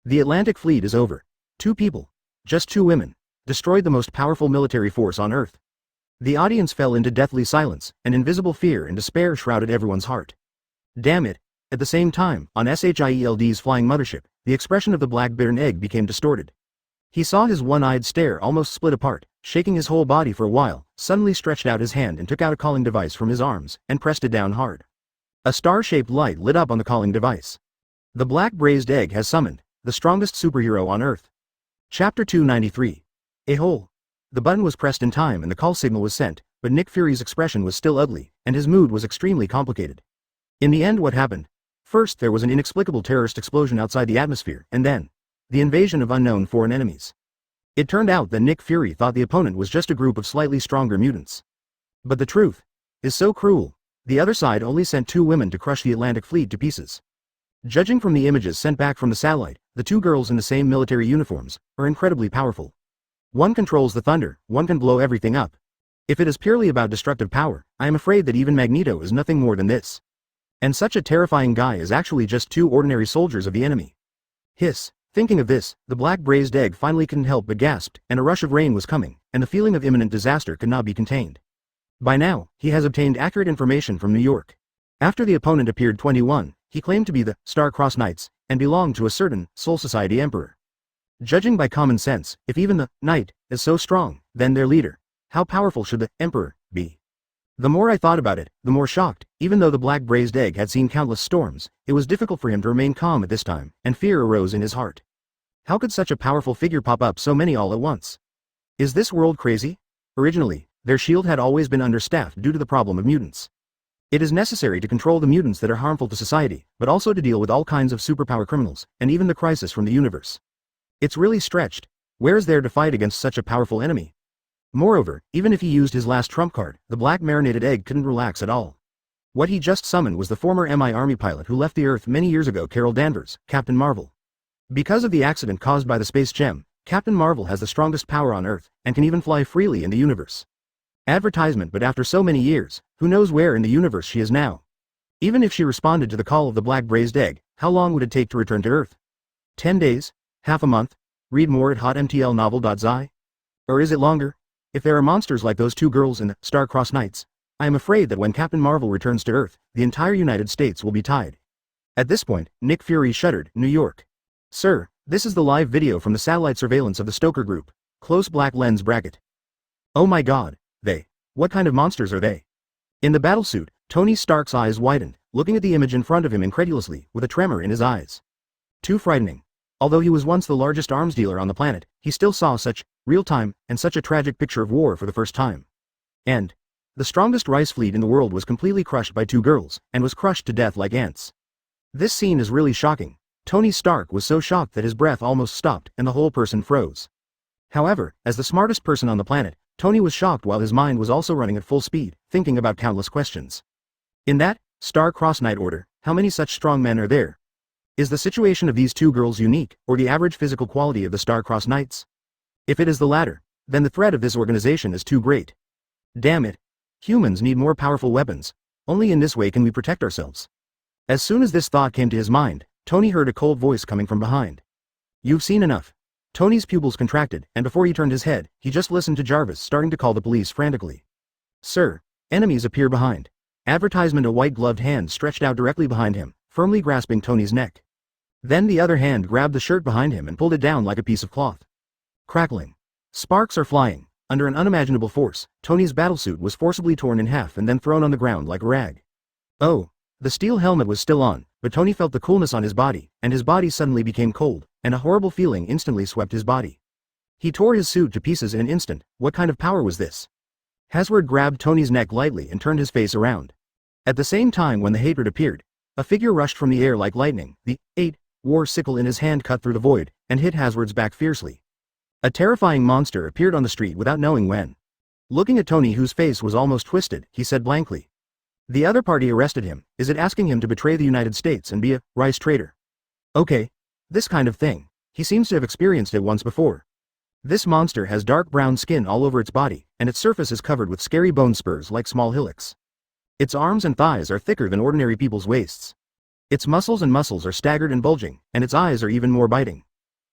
The Atlantic Fleet is over. 2 people, just 2 women, destroyed the most powerful military force on Earth. The audience fell into deathly silence, and invisible fear and despair shrouded everyone's heart. Damn it. At the same time, on Shield's flying mothership, the expression of the black bittern egg became distorted. He saw his one-eyed stare almost split apart, shaking his whole body for a while, suddenly stretched out his hand and took out a calling device from his arms, and pressed it down hard. A star-shaped light lit up on the calling device. The black braised egg has summoned the strongest superhero on Earth. Chapter 293. A hole. The button was pressed in time and the call signal was sent, but Nick Fury's expression was still ugly, and his mood was extremely complicated. In the end, what happened? First, there was an inexplicable terrorist explosion outside the atmosphere, and then, the invasion of unknown foreign enemies. It turned out that Nick Fury thought the opponent was just a group of slightly stronger mutants. But the truth is so cruel. The other side only sent 2 women to crush the Atlantic Fleet to pieces. Judging from the images sent back from the satellite, the 2 girls in the same military uniforms are incredibly powerful. One controls the thunder, one can blow everything up. If it is purely about destructive power, I am afraid that even Magneto is nothing more than this. And such a terrifying guy is actually just 2 ordinary soldiers of the enemy. Hiss. Thinking of this, the black braised egg finally couldn't help but gasped, and a rush of rain was coming, and the feeling of imminent disaster could not be contained. By now, he has obtained accurate information from New York. After the opponent appeared 21, he claimed to be the Star-Crossed Knights, and belonged to a certain Soul Society Emperor. Judging by common sense, if even the Knight is so strong, then their leader, how powerful should the Emperor be? The more I thought about it, the more shocked. Even though the black braised egg had seen countless storms, it was difficult for him to remain calm at this time, and fear arose in his heart. How could such a powerful figure pop up so many all at once? Is this world crazy? Originally, their shield had always been understaffed due to the problem of mutants. It is necessary to control the mutants that are harmful to society, but also to deal with all kinds of superpower criminals, and even the crisis from the universe. It's really stretched. Where is there to fight against such a powerful enemy? Moreover, even if he used his last trump card, the black marinated egg couldn't relax at all. What he just summoned was the former MI Army pilot who left the Earth many years ago, Carol Danvers, Captain Marvel. Because of the accident caused by the space gem, Captain Marvel has the strongest power on Earth, and can even fly freely in the universe. Advertisement, but after so many years, who knows where in the universe she is now? Even if she responded to the call of the black braised egg, how long would it take to return to Earth? 10 days? Half a month? Read more at hotmtlnovel.zi? Or is it longer? If there are monsters like those two girls in the Star-Crossed Knights, I am afraid that when Captain Marvel returns to Earth, the entire United States will be tied. At this point, Nick Fury shuddered. New York. Sir, this is the live video from the satellite surveillance of the Stoker Group. Close black lens bracket. Oh my god, they. What kind of monsters are they? In the battlesuit, Tony Stark's eyes widened, looking at the image in front of him incredulously, with a tremor in his eyes. Too frightening. Although he was once the largest arms dealer on the planet, he still saw such real-time and such a tragic picture of war for the first time. And the strongest rice fleet in the world was completely crushed by two girls, and was crushed to death like ants. This scene is really shocking. Tony Stark was so shocked that his breath almost stopped and the whole person froze. However, as the smartest person on the planet, Tony was shocked while his mind was also running at full speed, thinking about countless questions. In that Star-Crossed Knight order, how many such strong men are there? Is the situation of these two girls unique, or the average physical quality of the Star-Crossed Knights? If it is the latter, then the threat of this organization is too great. Damn it. Humans need more powerful weapons. Only in this way can we protect ourselves. As soon as this thought came to his mind, Tony heard a cold voice coming from behind. You've seen enough. Tony's pupils contracted, and before he turned his head, he just listened to Jarvis starting to call the police frantically. Sir, enemies appear behind. Advertisement. A white-gloved hand stretched out directly behind him, firmly grasping Tony's neck. Then the other hand grabbed the shirt behind him and pulled it down like a piece of cloth. Crackling. Sparks are flying. Under an unimaginable force, Tony's battlesuit was forcibly torn in half and then thrown on the ground like a rag. Oh. The steel helmet was still on, but Tony felt the coolness on his body, and his body suddenly became cold, and a horrible feeling instantly swept his body. He tore his suit to pieces in an instant. What kind of power was this? Hazard grabbed Tony's neck lightly and turned his face around. At the same time when the hatred appeared, a figure rushed from the air like lightning. The 8-war sickle in his hand cut through the void, and hit Hazard's back fiercely. A terrifying monster appeared on the street without knowing when. Looking at Tony, whose face was almost twisted, he said blankly. The other party arrested him. Is it asking him to betray the United States and be a rice traitor? Okay. This kind of thing. He seems to have experienced it once before. This monster has dark brown skin all over its body, and its surface is covered with scary bone spurs like small hillocks. Its arms and thighs are thicker than ordinary people's waists. Its muscles are staggered and bulging, and its eyes are even more biting.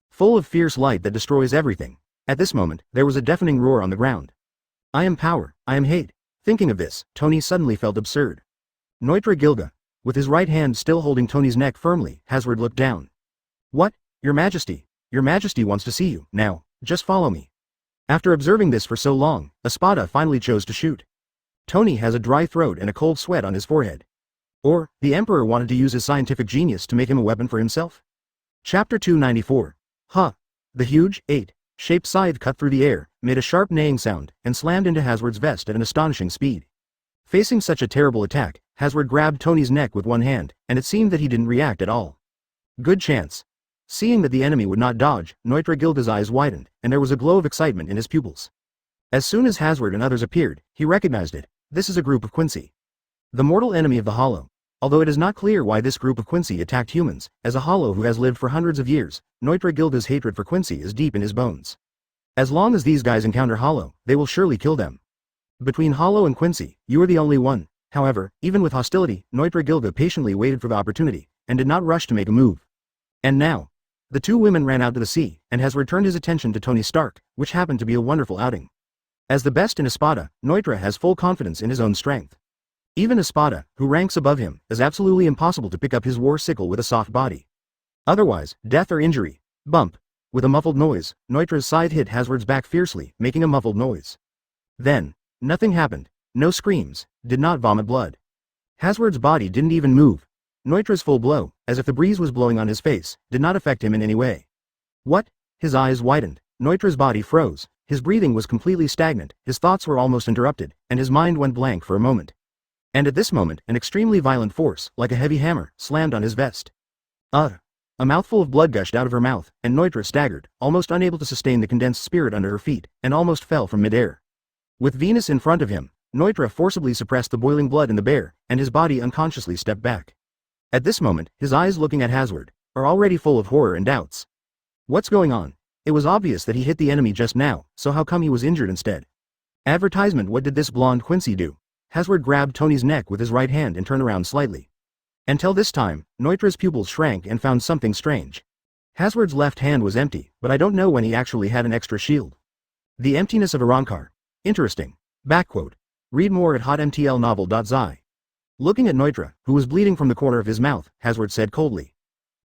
Full of fierce light that destroys everything. At this moment, there was a deafening roar on the ground. I am power, I am hate. Thinking of this, Tony suddenly felt absurd. Neutra Gilga. With his right hand still holding Tony's neck firmly, Hazard looked down. What? Your Majesty. Your Majesty wants to see you. Now, just follow me. After observing this for so long, Espada finally chose to shoot. Tony has a dry throat and a cold sweat on his forehead. Or, the Emperor wanted to use his scientific genius to make him a weapon for himself? Chapter 294. Huh. The huge, 8-shaped scythe cut through the air, made a sharp neighing sound, and slammed into Hazard's vest at an astonishing speed. Facing such a terrible attack, Hazard grabbed Tony's neck with one hand, and it seemed that he didn't react at all. Good chance. Seeing that the enemy would not dodge, Neutra Gilga's eyes widened, and there was a glow of excitement in his pupils. As soon as Hazard and others appeared, he recognized it. This is a group of Quincy. The mortal enemy of the Hollow. Although it is not clear why this group of Quincy attacked humans, as a Hollow who has lived for hundreds of years, Neutra Gilga's hatred for Quincy is deep in his bones. As long as these guys encounter Hollow, they will surely kill them. Between Hollow and Quincy, you are the only one. However, even with hostility, Neutra Gilga patiently waited for the opportunity, and did not rush to make a move. And now, the two women ran out to the sea, and has returned his attention to Tony Stark, which happened to be a wonderful outing. As the best in Espada, Noitra has full confidence in his own strength. Even Espada, who ranks above him, is absolutely impossible to pick up his war sickle with a soft body. Otherwise, death or injury. Bump. With a muffled noise, Noitra's scythe hit Hazard's back fiercely, making a muffled noise. Then, nothing happened. No screams, did not vomit blood. Hazard's body didn't even move. Noitra's full blow, as if the breeze was blowing on his face, did not affect him in any way. What? His eyes widened. Noitra's body froze. His breathing was completely stagnant, his thoughts were almost interrupted, and his mind went blank for a moment. And at this moment, an extremely violent force, like a heavy hammer, slammed on his vest. A mouthful of blood gushed out of her mouth, and Noitra staggered, almost unable to sustain the condensed spirit under her feet, and almost fell from midair. With Venus in front of him, Noitra forcibly suppressed the boiling blood in the bear, and his body unconsciously stepped back. At this moment, his eyes looking at Hazard, are already full of horror and doubts. What's going on? It was obvious that he hit the enemy just now, so how come he was injured instead? Advertisement. What did this blonde Quincy do? Hazard grabbed Tony's neck with his right hand and turned around slightly. Until this time, Noitra's pupils shrank and found something strange. Hazard's left hand was empty, but I don't know when he actually had an extra shield. The emptiness of Arankar. Interesting. Backquote. Read more at hotmtlnovel.zi. Looking at Noitra, who was bleeding from the corner of his mouth, Hazard said coldly.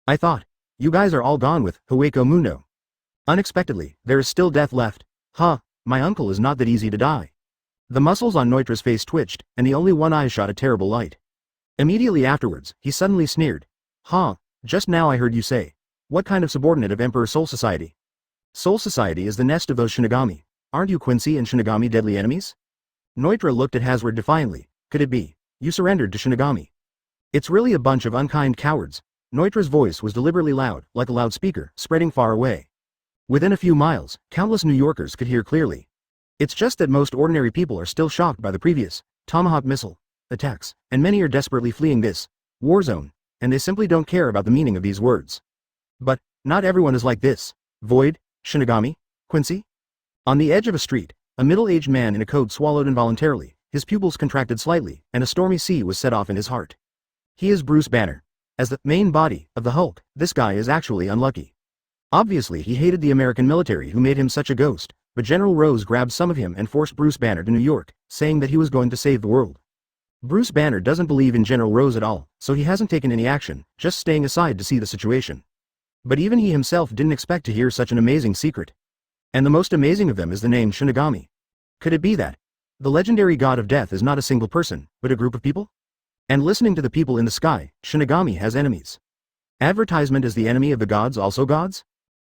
I thought. You guys are all gone with Hōgyoku Mundo. Unexpectedly, there is still death left. My uncle is not that easy to die. The muscles on Noitra's face twitched, and the only one eye shot a terrible light. Immediately afterwards, he suddenly sneered. Just now I heard you say. What kind of subordinate of Emperor Soul Society? Soul Society is the nest of those Shinigami. Aren't you Quincy and Shinigami deadly enemies? Noitra looked at Hazard defiantly. Could it be? You surrendered to Shinigami. It's really a bunch of unkind cowards. Noitra's voice was deliberately loud, like a loudspeaker, spreading far away. Within a few miles, countless New Yorkers could hear clearly. It's just that most ordinary people are still shocked by the previous Tomahawk missile attacks, and many are desperately fleeing this war zone, and they simply don't care about the meaning of these words. But, not everyone is like this. Void, Shinigami, Quincy? On the edge of a street, a middle-aged man in a coat swallowed involuntarily, his pupils contracted slightly, and a stormy sea was set off in his heart. He is Bruce Banner. As the main body of the Hulk, this guy is actually unlucky. Obviously he hated the American military who made him such a ghost, but General Rose grabbed some of him and forced Bruce Banner to New York, saying that he was going to save the world. Bruce Banner doesn't believe in General Rose at all, so he hasn't taken any action, just staying aside to see the situation. But even he himself didn't expect to hear such an amazing secret. And the most amazing of them is the name Shinigami. Could it be that the legendary god of death is not a single person, but a group of people? And listening to the people in the sky, Shinigami has enemies. Advertisement is the enemy of the gods also gods?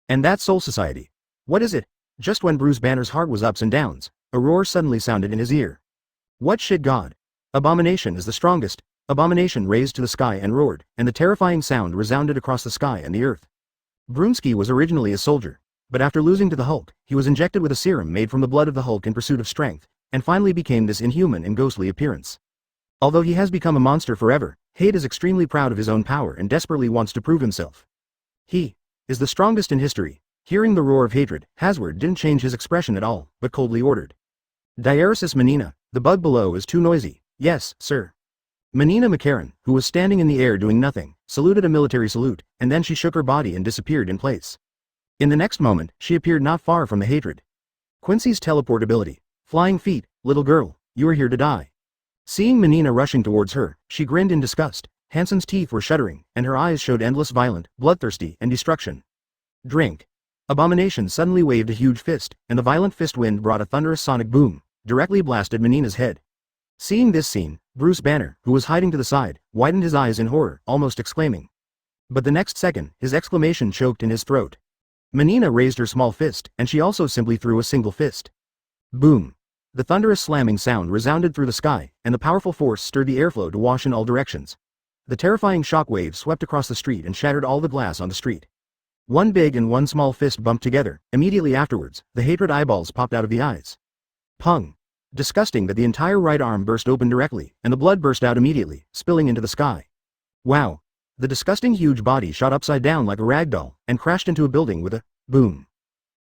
And that Soul Society. What is it? Just when Bruce Banner's heart was ups and downs, a roar suddenly sounded in his ear. What shit god? Abomination is the strongest. Abomination raised to the sky and roared, and the terrifying sound resounded across the sky and the earth. Brunski was originally a soldier, but after losing to the Hulk, he was injected with a serum made from the blood of the Hulk in pursuit of strength, and finally became this inhuman and ghostly appearance. Although he has become a monster forever, Hade is extremely proud of his own power and desperately wants to prove himself. He is the strongest in history. Hearing the roar of hatred, Hazard didn't change his expression at all, but coldly ordered. Diaresis Menina, the bug below is too noisy. Yes, sir. Menina McCarran, who was standing in the air doing nothing, saluted a military salute, and then she shook her body and disappeared in place. In the next moment, she appeared not far from the hatred. Quincy's teleportability. Flying feet, little girl, you are here to die. Seeing Menina rushing towards her, she grinned in disgust. Hansen's teeth were shuddering, and her eyes showed endless violent, bloodthirsty, and destruction. Drink. Abomination suddenly waved a huge fist, and the violent fist wind brought a thunderous sonic boom, directly blasted Menina's head. Seeing this scene, Bruce Banner, who was hiding to the side, widened his eyes in horror, almost exclaiming. But the next second, his exclamation choked in his throat. Menina raised her small fist, and she also simply threw a single fist. Boom. The thunderous slamming sound resounded through the sky, and the powerful force stirred the airflow to wash in all directions. The terrifying shock wave swept across the street and shattered all the glass on the street. One big and one small fist bumped together. Immediately afterwards, the hatred eyeballs popped out of the eyes. Pung. Disgusting that the entire right arm burst open directly, and the blood burst out immediately, spilling into the sky. Wow. The disgusting huge body shot upside down like a rag doll, and crashed into a building with a boom.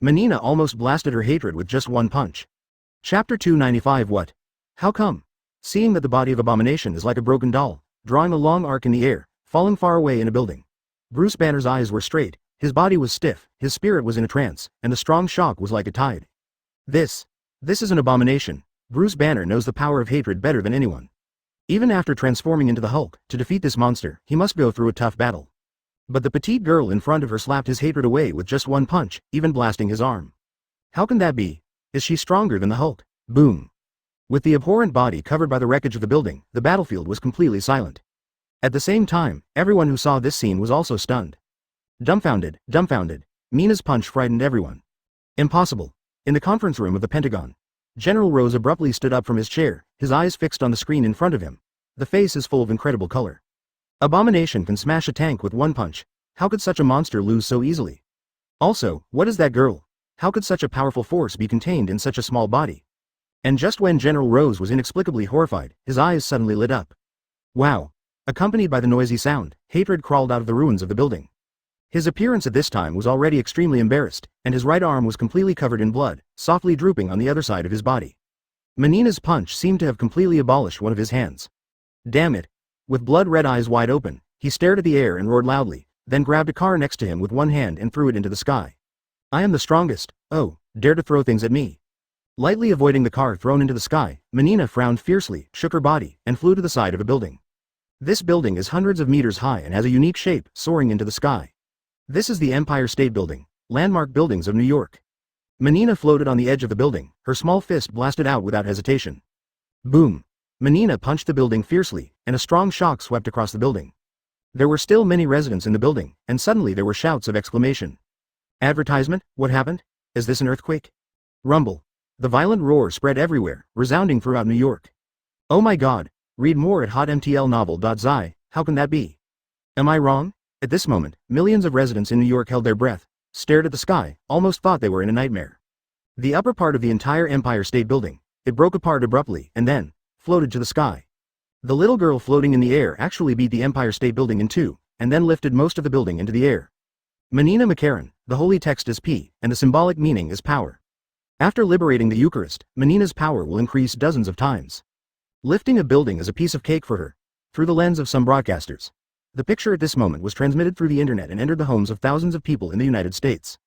Menina almost blasted her hatred with just one punch. Chapter 295. What? How come? Seeing that the body of Abomination is like a broken doll, drawing a long arc in the air, falling far away in a building. Bruce Banner's eyes were straight, his body was stiff, his spirit was in a trance, and the strong shock was like a tide. This This is an abomination. Bruce Banner knows the power of hatred better than anyone. Even after transforming into the Hulk, to defeat this monster, he must go through a tough battle. But the petite girl in front of her slapped his hatred away with just one punch, even blasting his arm. How can that be? Is she stronger than the Hulk? Boom. With the abhorrent body covered by the wreckage of the building, the battlefield was completely silent. At the same time, everyone who saw this scene was also stunned. Dumbfounded. Mina's punch frightened everyone. Impossible. In the conference room of the Pentagon, General Rose abruptly stood up from his chair, his eyes fixed on the screen in front of him. The face is full of incredible color. Abomination can smash a tank with one punch. How could such a monster lose so easily? Also, what is that girl? How could such a powerful force be contained in such a small body? And just when General Rose was inexplicably horrified, his eyes suddenly lit up. Wow. Accompanied by the noisy sound, hatred crawled out of the ruins of the building. His appearance at this time was already extremely embarrassed, and his right arm was completely covered in blood, softly drooping on the other side of his body. Mina's punch seemed to have completely abolished one of his hands. Damn it. With blood-red eyes wide open, he stared at the air and roared loudly, then grabbed a car next to him with one hand and threw it into the sky. I am the strongest. Oh, dare to throw things at me. Lightly avoiding the car thrown into the sky, Mina frowned fiercely, shook her body, and flew to the side of a building. This building is hundreds of meters high and has a unique shape, soaring into the sky. This is the Empire State Building, landmark buildings of New York. Mina floated on the edge of the building, her small fist blasted out without hesitation. Boom. Mina punched the building fiercely, and a strong shock swept across the building. There were still many residents in the building, and suddenly there were shouts of exclamation. Advertisement? What happened? Is this an earthquake? Rumble. The violent roar spread everywhere, resounding throughout New York. Oh my god. Read more at hotmtlnovel.zi. How can that be? Am I wrong? At this moment, millions of residents in New York held their breath, stared at the sky, almost thought they were in a nightmare. The upper part of the entire Empire State Building, it broke apart abruptly, and then floated to the sky. The little girl floating in the air actually beat the Empire State Building in two, and then lifted most of the building into the air. Menina Makaron, the holy text is P, and the symbolic meaning is power. After liberating the Eucharist, Menina's power will increase dozens of times. Lifting a building is a piece of cake for her. Through the lens of some broadcasters, the picture at this moment was transmitted through the internet and entered the homes of thousands of people in the United States.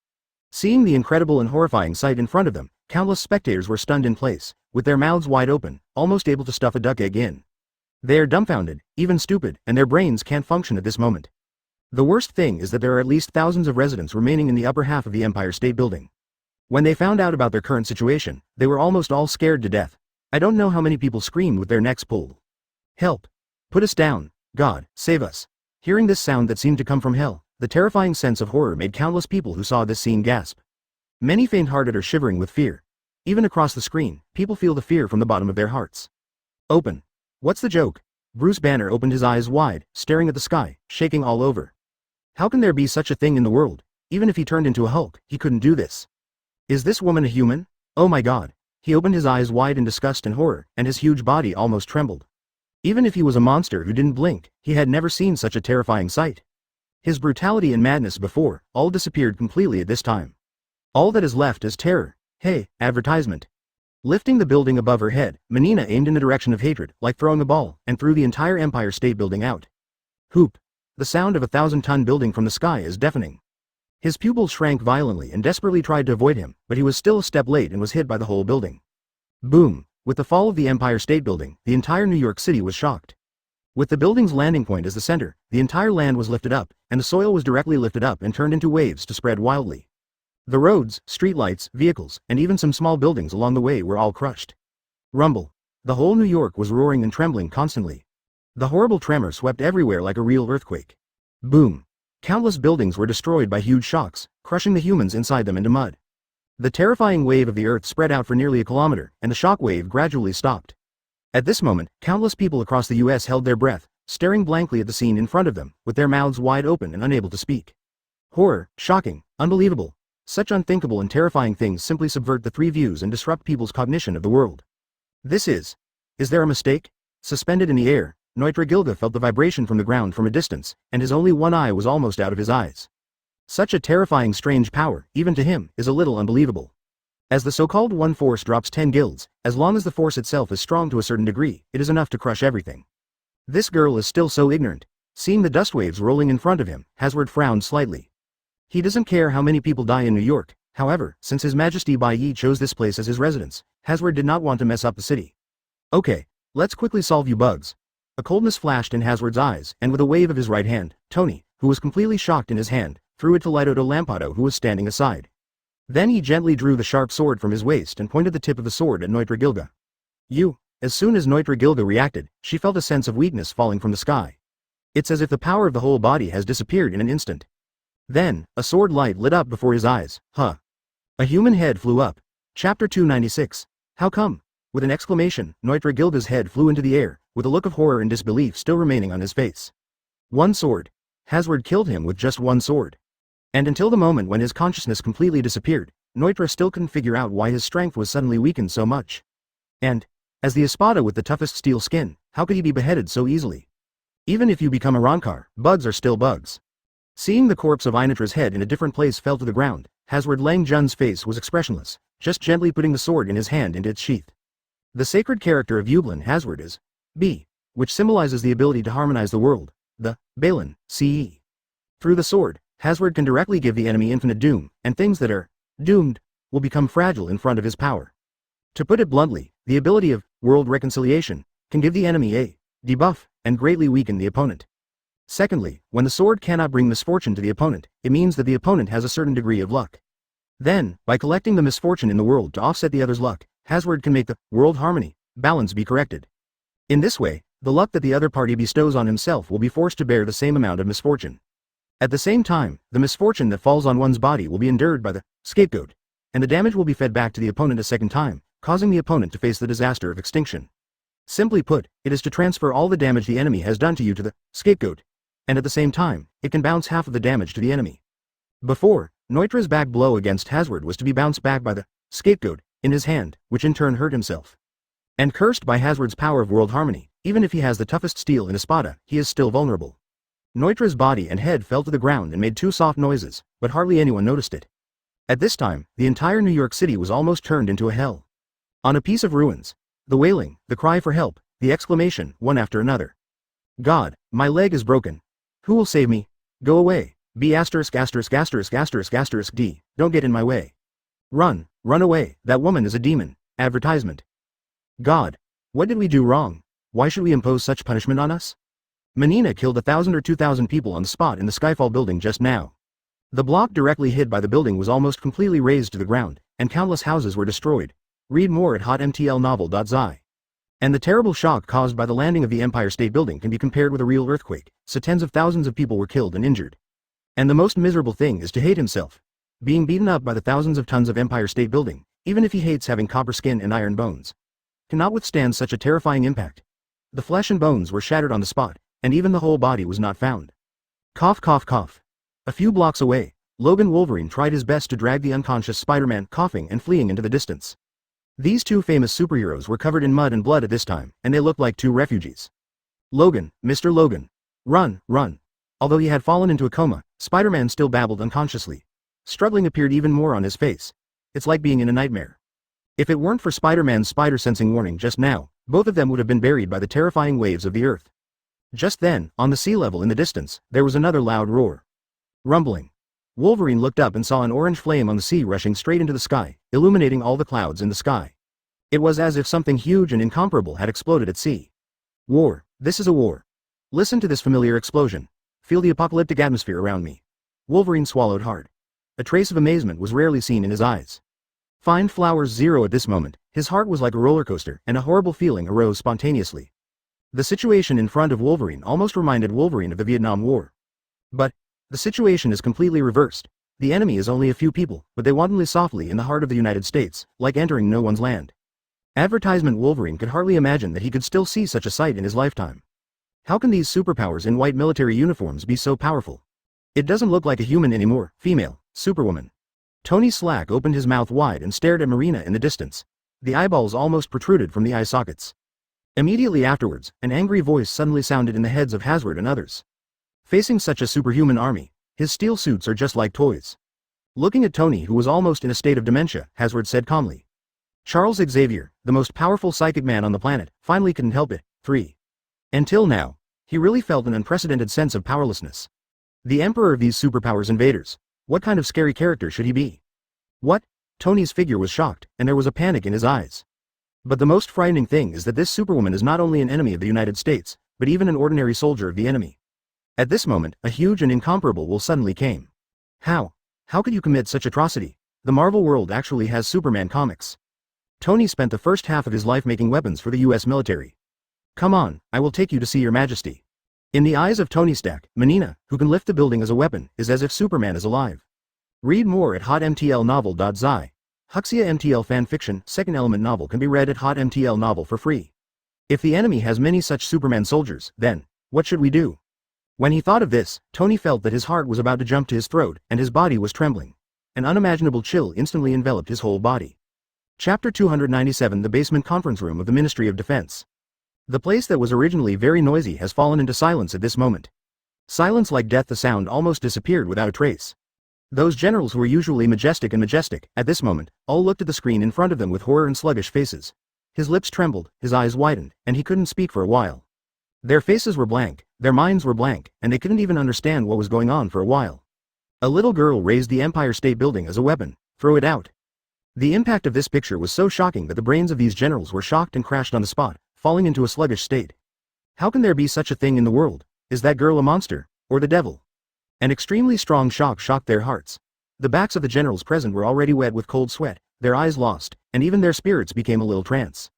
Seeing the incredible and horrifying sight in front of them, countless spectators were stunned in place, with their mouths wide open, almost able to stuff a duck egg in. They are dumbfounded, even stupid, and their brains can't function at this moment. The worst thing is that there are at least thousands of residents remaining in the upper half of the Empire State Building. When they found out about their current situation, they were almost all scared to death. I don't know how many people screamed with their necks pulled. Help! Put us down! God, save us! Hearing this sound that seemed to come from hell, the terrifying sense of horror made countless people who saw this scene gasp. Many faint-hearted are shivering with fear. Even across the screen, people feel the fear from the bottom of their hearts. Open. What's the joke? Bruce Banner opened his eyes wide, staring at the sky, shaking all over. How can there be such a thing in the world? Even if he turned into a Hulk, he couldn't do this. Is this woman a human? Oh my god. He opened his eyes wide in disgust and horror, and his huge body almost trembled. Even if he was a monster who didn't blink, he had never seen such a terrifying sight. His brutality and madness before, all disappeared completely at this time. All that is left is terror. Hey, advertisement. Lifting the building above her head, Menina aimed in the direction of hatred, like throwing a ball, and threw the entire Empire State Building out. Hoop. The sound of a 1,000-ton building from the sky is deafening. His pupils shrank violently and desperately tried to avoid him, but he was still a step late and was hit by the whole building. Boom. With the fall of the Empire State Building, the entire New York City was shocked. With the building's landing point as the center, the entire land was lifted up, and the soil was directly lifted up and turned into waves to spread wildly. The roads, streetlights, vehicles, and even some small buildings along the way were all crushed. Rumble. The whole New York was roaring and trembling constantly. The horrible tremor swept everywhere like a real earthquake. Boom. Countless buildings were destroyed by huge shocks, crushing the humans inside them into mud. The terrifying wave of the earth spread out for nearly a kilometer, and the shock wave gradually stopped. At this moment, countless people across the US held their breath, staring blankly at the scene in front of them, with their mouths wide open and unable to speak. Horror, shocking, unbelievable. Such unthinkable and terrifying things simply subvert the three views and disrupt people's cognition of the world. This is there a mistake? Suspended in the air, Neutra Gilga felt the vibration from the ground from a distance, and his only one eye was almost out of his eyes. Such a terrifying strange power, even to him, is a little unbelievable. As the so-called One Force drops 10 guilds, as long as the force itself is strong to a certain degree, it is enough to crush everything. This girl is still so ignorant. Seeing the dust waves rolling in front of him, Hasward frowned slightly. He doesn't care how many people die in New York, however, since His Majesty Bai Ye chose this place as his residence, Hazard did not want to mess up the city. Okay, let's quickly solve you bugs. A coldness flashed in Hazard's eyes, and with a wave of his right hand, Tony, who was completely shocked in his hand, threw it to Lidodo Lampato, who was standing aside. Then he gently drew the sharp sword from his waist and pointed the tip of the sword at Noitragilga. You. As soon as Noitragilga reacted, she felt a sense of weakness falling from the sky. It's as if the power of the whole body has disappeared in an instant. Then, a sword light lit up before his eyes. Huh. A human head flew up. Chapter 296. How come? With an exclamation, Noitragilga's head flew into the air, with a look of horror and disbelief still remaining on his face. One sword. Hazard killed him with just one sword. And until the moment when his consciousness completely disappeared, Noitra still couldn't figure out why his strength was suddenly weakened so much. And, as the Espada with the toughest steel skin, how could he be beheaded so easily? Even if you become a Rancor, bugs are still bugs. Seeing the corpse of Inatra's head in a different place fell to the ground, Hazard Lang Jun's face was expressionless, just gently putting the sword in his hand into its sheath. The sacred character of Yublin Hazard is B, which symbolizes the ability to harmonize the world, the Balin, CE. Through the sword, Hazard can directly give the enemy infinite doom, and things that are doomed will become fragile in front of his power. To put it bluntly, the ability of world reconciliation can give the enemy a debuff and greatly weaken the opponent. Secondly, when the sword cannot bring misfortune to the opponent, it means that the opponent has a certain degree of luck. Then, by collecting the misfortune in the world to offset the other's luck, Hazard can make the world harmony balance be corrected. In this way, the luck that the other party bestows on himself will be forced to bear the same amount of misfortune. At the same time, the misfortune that falls on one's body will be endured by the scapegoat, and the damage will be fed back to the opponent a second time, causing the opponent to face the disaster of extinction. Simply put, it is to transfer all the damage the enemy has done to you to the scapegoat, and at the same time, it can bounce half of the damage to the enemy. Before, Noitra's back blow against Hazard was to be bounced back by the scapegoat in his hand, which in turn hurt himself. And cursed by Hazard's power of world harmony, even if he has the toughest steel in Espada, he is still vulnerable. Noitra's body and head fell to the ground and made two soft noises, but hardly anyone noticed it. At this time, the entire New York City was almost turned into a hell. On a piece of ruins, the wailing, the cry for help, the exclamation, one after another. God, my leg is broken. Who will save me? Go away. B asterisk asterisk asterisk asterisk asterisk D. Don't get in my way. Run, run away. That woman is a demon. Advertisement. God. What did we do wrong? Why should we impose such punishment on us? Menina killed 1,000 or 2,000 people on the spot in the Skyfall building just now. The block directly hid by the building was almost completely razed to the ground, and countless houses were destroyed. Read more at hotmtlnovel.zi. And the terrible shock caused by the landing of the Empire State Building can be compared with a real earthquake, so tens of thousands of people were killed and injured. And the most miserable thing is to hate himself. Being beaten up by the thousands of tons of Empire State Building, even if he hates having copper skin and iron bones, cannot withstand such a terrifying impact. The flesh and bones were shattered on the spot, and even the whole body was not found. Cough cough cough. A few blocks away, Logan Wolverine tried his best to drag the unconscious Spider-Man coughing and fleeing into the distance. These two famous superheroes were covered in mud and blood at this time, and they looked like two refugees. Logan, Mr. Logan. Run, run. Although he had fallen into a coma, Spider-Man still babbled unconsciously. Struggling appeared even more on his face. It's like being in a nightmare. If it weren't for Spider-Man's spider-sensing warning just now, both of them would have been buried by the terrifying waves of the earth. Just then, on the sea level in the distance, there was another loud roar. Rumbling. Wolverine looked up and saw an orange flame on the sea rushing straight into the sky, illuminating all the clouds in the sky. It was as if something huge and incomparable had exploded at sea. War. This is a war. Listen to this familiar explosion. Feel the apocalyptic atmosphere around me. Wolverine swallowed hard. A trace of amazement was rarely seen in his eyes. Find flowers 0 at this moment, his heart was like a roller coaster, and a horrible feeling arose spontaneously. The situation in front of Wolverine almost reminded Wolverine of the Vietnam War. But the situation is completely reversed. The enemy is only a few people, but they wantonly softly in the heart of the United States, like entering no one's land. Advertisement Wolverine could hardly imagine that he could still see such a sight in his lifetime. How can these superpowers in white military uniforms be so powerful? It doesn't look like a human anymore, female, superwoman. Tony Slack opened his mouth wide and stared at Marina in the distance. The eyeballs almost protruded from the eye sockets. Immediately afterwards, an angry voice suddenly sounded in the heads of Hazard and others. Facing such a superhuman army, his steel suits are just like toys. Looking at Tony, who was almost in a state of dementia, Hazard said calmly. Charles Xavier, the most powerful psychic man on the planet, finally couldn't help it. 3. Until now, he really felt an unprecedented sense of powerlessness. The emperor of these superpowers invaders. What kind of scary character should he be? What? Tony's figure was shocked, and there was a panic in his eyes. But the most frightening thing is that this superwoman is not only an enemy of the United States, but even an ordinary soldier of the enemy. At this moment, a huge and incomparable will suddenly came. How? How could you commit such atrocity? The Marvel world actually has Superman comics. Tony spent the first half of his life making weapons for the US military. Come on, I will take you to see your majesty. In the eyes of Tony Stark, Menina, who can lift the building as a weapon, is as if Superman is alive. Read more at hotmtlnovel.zi. Huxia MTL fanfiction, second element novel can be read at hotmtl novel for free. If the enemy has many such Superman soldiers, then, what should we do? When he thought of this, Tony felt that his heart was about to jump to his throat, and his body was trembling. An unimaginable chill instantly enveloped his whole body. Chapter 297 The basement conference room of the Ministry of Defense. The place that was originally very noisy has fallen into silence at this moment. Silence like death, the sound almost disappeared without a trace. Those generals who were usually majestic, at this moment, all looked at the screen in front of them with horror and sluggish faces. His lips trembled, his eyes widened, and he couldn't speak for a while. Their faces were blank, their minds were blank, and they couldn't even understand what was going on for a while. A little girl raised the Empire State Building as a weapon. Throw it out. The impact of this picture was so shocking that the brains of these generals were shocked and crashed on the spot, falling into a sluggish state. How can there be such a thing in the world? Is that girl a monster, or the devil? An extremely strong shock shocked their hearts. The backs of the generals present were already wet with cold sweat, their eyes lost, and even their spirits became a little trance.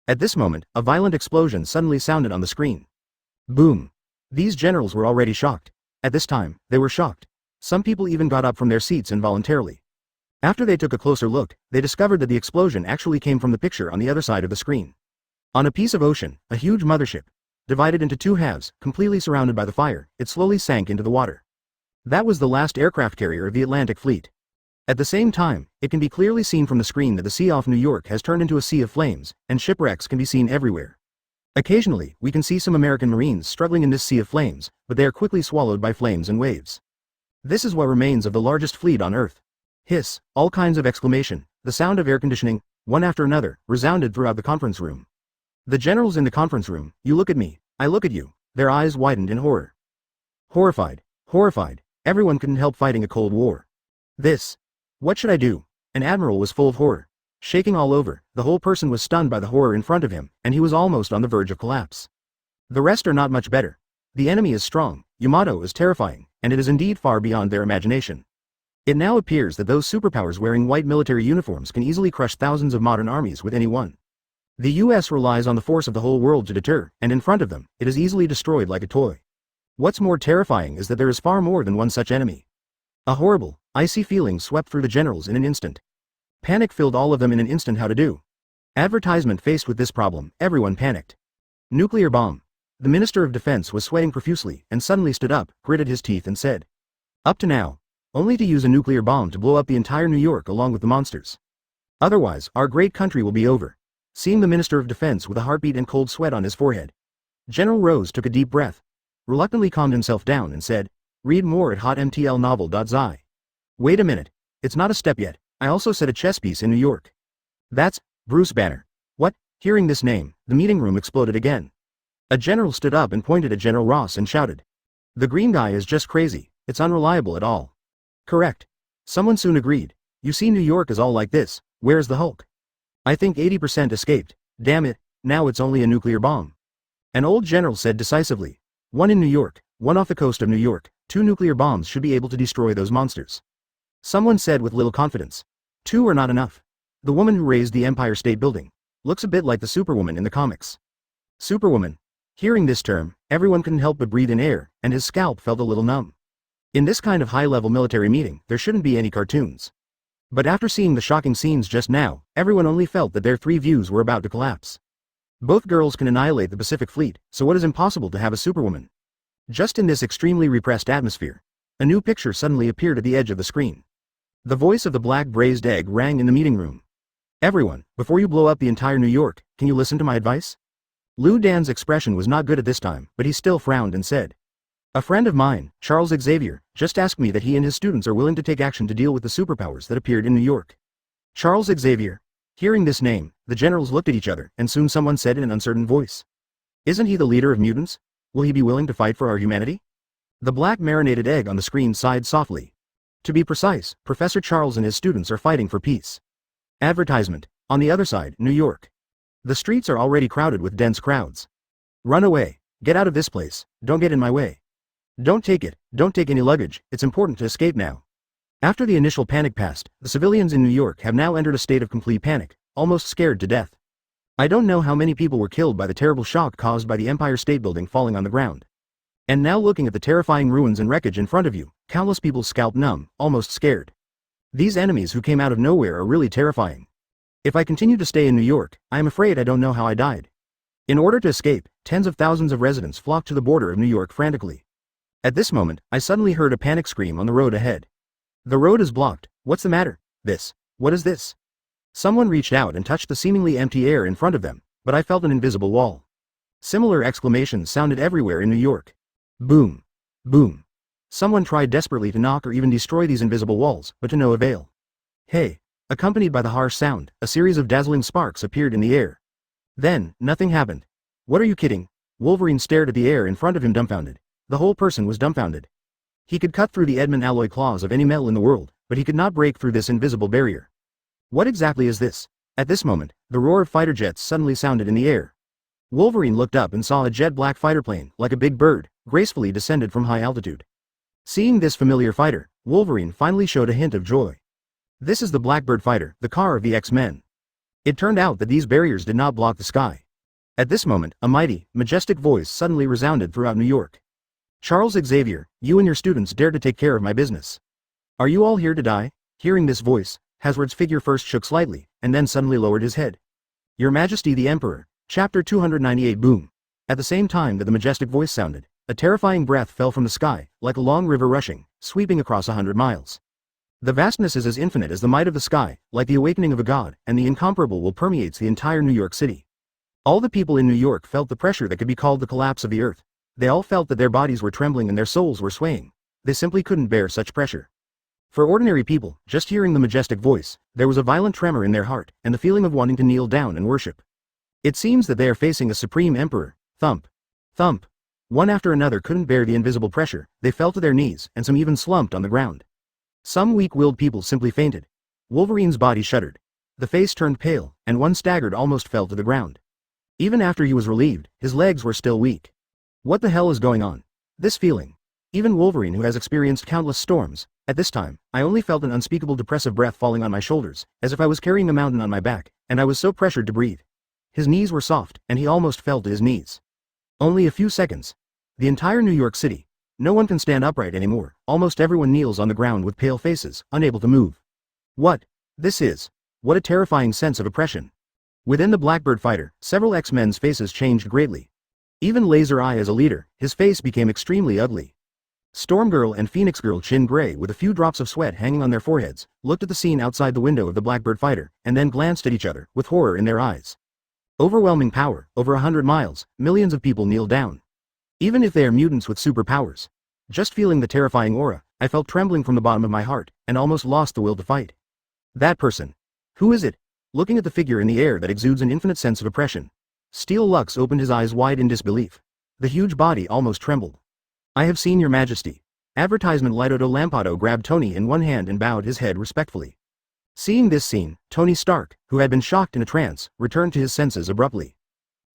At this moment, a violent explosion suddenly sounded on the screen. Boom! These generals were already shocked. At this time, they were shocked. Some people even got up from their seats involuntarily. After they took a closer look, they discovered that the explosion actually came from the picture on the other side of the screen. On a piece of ocean, a huge mothership, divided into two halves, completely surrounded by the fire, it slowly sank into the water. That was the last aircraft carrier of the Atlantic Fleet. At the same time, it can be clearly seen from the screen that the sea off New York has turned into a sea of flames, and shipwrecks can be seen everywhere. Occasionally, we can see some American Marines struggling in this sea of flames, but they are quickly swallowed by flames and waves. This is what remains of the largest fleet on Earth. Hiss, all kinds of exclamation, the sound of air conditioning, one after another, resounded throughout the conference room. The generals in the conference room, you look at me, I look at you, their eyes widened in horror. Horrified, everyone couldn't help fighting a cold war. What should I do? An admiral was full of horror. Shaking all over, the whole person was stunned by the horror in front of him, and he was almost on the verge of collapse. The rest are not much better. The enemy is strong, Yamato is terrifying, and it is indeed far beyond their imagination. It now appears that those superpowers wearing white military uniforms can easily crush thousands of modern armies with any one. The US relies on the force of the whole world to deter, and in front of them, it is easily destroyed like a toy. What's more terrifying is that there is far more than one such enemy. A horrible, icy feeling swept through the generals in an instant. Panic filled all of them in an instant. How to do? Advertisement. Faced with this problem, everyone panicked. Nuclear bomb. The Minister of Defense was sweating profusely and suddenly stood up, gritted his teeth and said, "Up to now, only to use a nuclear bomb to blow up the entire New York along with the monsters. Otherwise, our great country will be over." Seeing the Minister of Defense with a heartbeat and cold sweat on his forehead, General Rose took a deep breath, reluctantly calmed himself down and said, "Read more at hotmtlnovel.zi. Wait a minute, it's not a step yet. I also said a chess piece in New York. That's Bruce Banner." What? Hearing this name, the meeting room exploded again. A general stood up and pointed at General Ross and shouted, "The green guy is just crazy, it's unreliable at all." Correct. Someone soon agreed. You see, New York is all like this. Where's the Hulk? I think 80% escaped. Damn it, now it's only a nuclear bomb. An old general said decisively, "One in New York, one off the coast of New York, 2 nuclear bombs should be able to destroy those monsters." Someone said with little confidence, 2 are not enough. The woman who raised the Empire State Building looks a bit like the Superwoman in the comics. Superwoman. Hearing this term, everyone couldn't help but breathe in air, and his scalp felt a little numb. In this kind of high-level military meeting, there shouldn't be any cartoons. But after seeing the shocking scenes just now, everyone only felt that their 3 views were about to collapse. Both girls can annihilate the Pacific Fleet, so what is impossible to have a Superwoman? Just in this extremely repressed atmosphere, a new picture suddenly appeared at the edge of the screen. The voice of the black braised egg rang in the meeting room. "Everyone, before you blow up the entire New York, can you listen to my advice?" Liu Dan's expression was not good at this time, but he still frowned and said, "A friend of mine, Charles Xavier, just asked me that he and his students are willing to take action to deal with the superpowers that appeared in New York." Charles Xavier. Hearing this name, the generals looked at each other, and soon someone said in an uncertain voice, "Isn't he the leader of mutants? Will he be willing to fight for our humanity?" The black marinated egg on the screen sighed softly. To be precise, Professor Charles and his students are fighting for peace. Advertisement. On the other side, New York. The streets are already crowded with dense crowds. Run away. Get out of this place. Don't get in my way. Don't take it. Don't take any luggage. It's important to escape now. After the initial panic passed, the civilians in New York have now entered a state of complete panic, almost scared to death. I don't know how many people were killed by the terrible shock caused by the Empire State Building falling on the ground. And now looking at the terrifying ruins and wreckage in front of you, countless people scalp numb, almost scared. These enemies who came out of nowhere are really terrifying. If I continue to stay in New York, I am afraid I don't know how I died. In order to escape, tens of thousands of residents flocked to the border of New York frantically. At this moment, I suddenly heard a panic scream on the road ahead. The road is blocked. What's the matter? What is this? Someone reached out and touched the seemingly empty air in front of them, but I felt an invisible wall. Similar exclamations sounded everywhere in New York. Boom. Boom. Someone tried desperately to knock or even destroy these invisible walls, but to no avail. Hey! Accompanied by the harsh sound, a series of dazzling sparks appeared in the air. Then, nothing happened. What are you kidding? Wolverine stared at the air in front of him dumbfounded. The whole person was dumbfounded. He could cut through the Edmund alloy claws of any metal in the world, but he could not break through this invisible barrier. What exactly is this? At this moment, the roar of fighter jets suddenly sounded in the air. Wolverine looked up and saw a jet-black fighter plane, like a big bird, gracefully descended from high altitude. Seeing this familiar fighter, Wolverine finally showed a hint of joy. This is the Blackbird fighter, the car of the X-Men. It turned out that these barriers did not block the sky. At this moment, a mighty, majestic voice suddenly resounded throughout New York. Charles Xavier, you and your students dare to take care of my business. Are you all here to die? Hearing this voice, Hazard's figure first shook slightly, and then suddenly lowered his head. Your Majesty the Emperor, Chapter 298 Boom. At the same time that the majestic voice sounded, a terrifying breath fell from the sky, like a long river rushing, sweeping across 100 miles. The vastness is as infinite as the might of the sky, like the awakening of a god, and the incomparable will permeates the entire New York City. All the people in New York felt the pressure that could be called the collapse of the earth. They all felt that their bodies were trembling and their souls were swaying. They simply couldn't bear such pressure. For ordinary people, just hearing the majestic voice, there was a violent tremor in their heart, and the feeling of wanting to kneel down and worship. It seems that they are facing a supreme emperor. Thump. Thump. One after another couldn't bear the invisible pressure, they fell to their knees, and some even slumped on the ground. Some weak-willed people simply fainted. Wolverine's body shuddered. The face turned pale, and one staggered almost fell to the ground. Even after he was relieved, his legs were still weak. What the hell is going on? This feeling. Even Wolverine, who has experienced countless storms, at this time, I only felt an unspeakable depressive breath falling on my shoulders, as if I was carrying a mountain on my back, and I was so pressured to breathe. His knees were soft, and he almost fell to his knees. Only a few seconds. The entire New York City. No one can stand upright anymore, almost everyone kneels on the ground with pale faces, unable to move. What? This is. What a terrifying sense of oppression. Within the Blackbird fighter, several X-Men's faces changed greatly. Even Laser Eye as a leader, his face became extremely ugly. Stormgirl and Phoenix Girl, chin gray with a few drops of sweat hanging on their foreheads, looked at the scene outside the window of the Blackbird fighter, and then glanced at each other, with horror in their eyes. Overwhelming power, over 100 miles, millions of people kneel down. Even if they are mutants with superpowers. Just feeling the terrifying aura, I felt trembling from the bottom of my heart, and almost lost the will to fight. That person. Who is it? Looking at the figure in the air that exudes an infinite sense of oppression. Steel Lux opened his eyes wide in disbelief. The huge body almost trembled. I have seen your majesty. Advertisement Lidodo Lampado grabbed Tony in one hand and bowed his head respectfully. Seeing this scene, Tony Stark, who had been shocked in a trance, returned to his senses abruptly.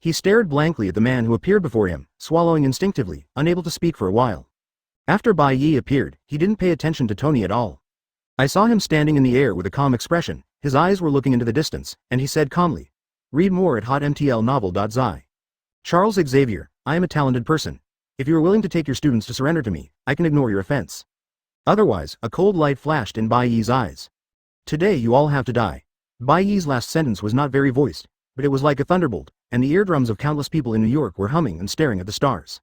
He stared blankly at the man who appeared before him, swallowing instinctively, unable to speak for a while. After Bai Ye appeared, he didn't pay attention to Tony at all. I saw him standing in the air with a calm expression, his eyes were looking into the distance, and he said calmly, "Read more at hotmtlnovel.zi. Charles Xavier, I am a talented person. If you are willing to take your students to surrender to me, I can ignore your offense." Otherwise, a cold light flashed in Bai Ye's eyes. "Today you all have to die." Bai Ye's last sentence was not very voiced, but it was like a thunderbolt, and the eardrums of countless people in New York were humming and staring at the stars.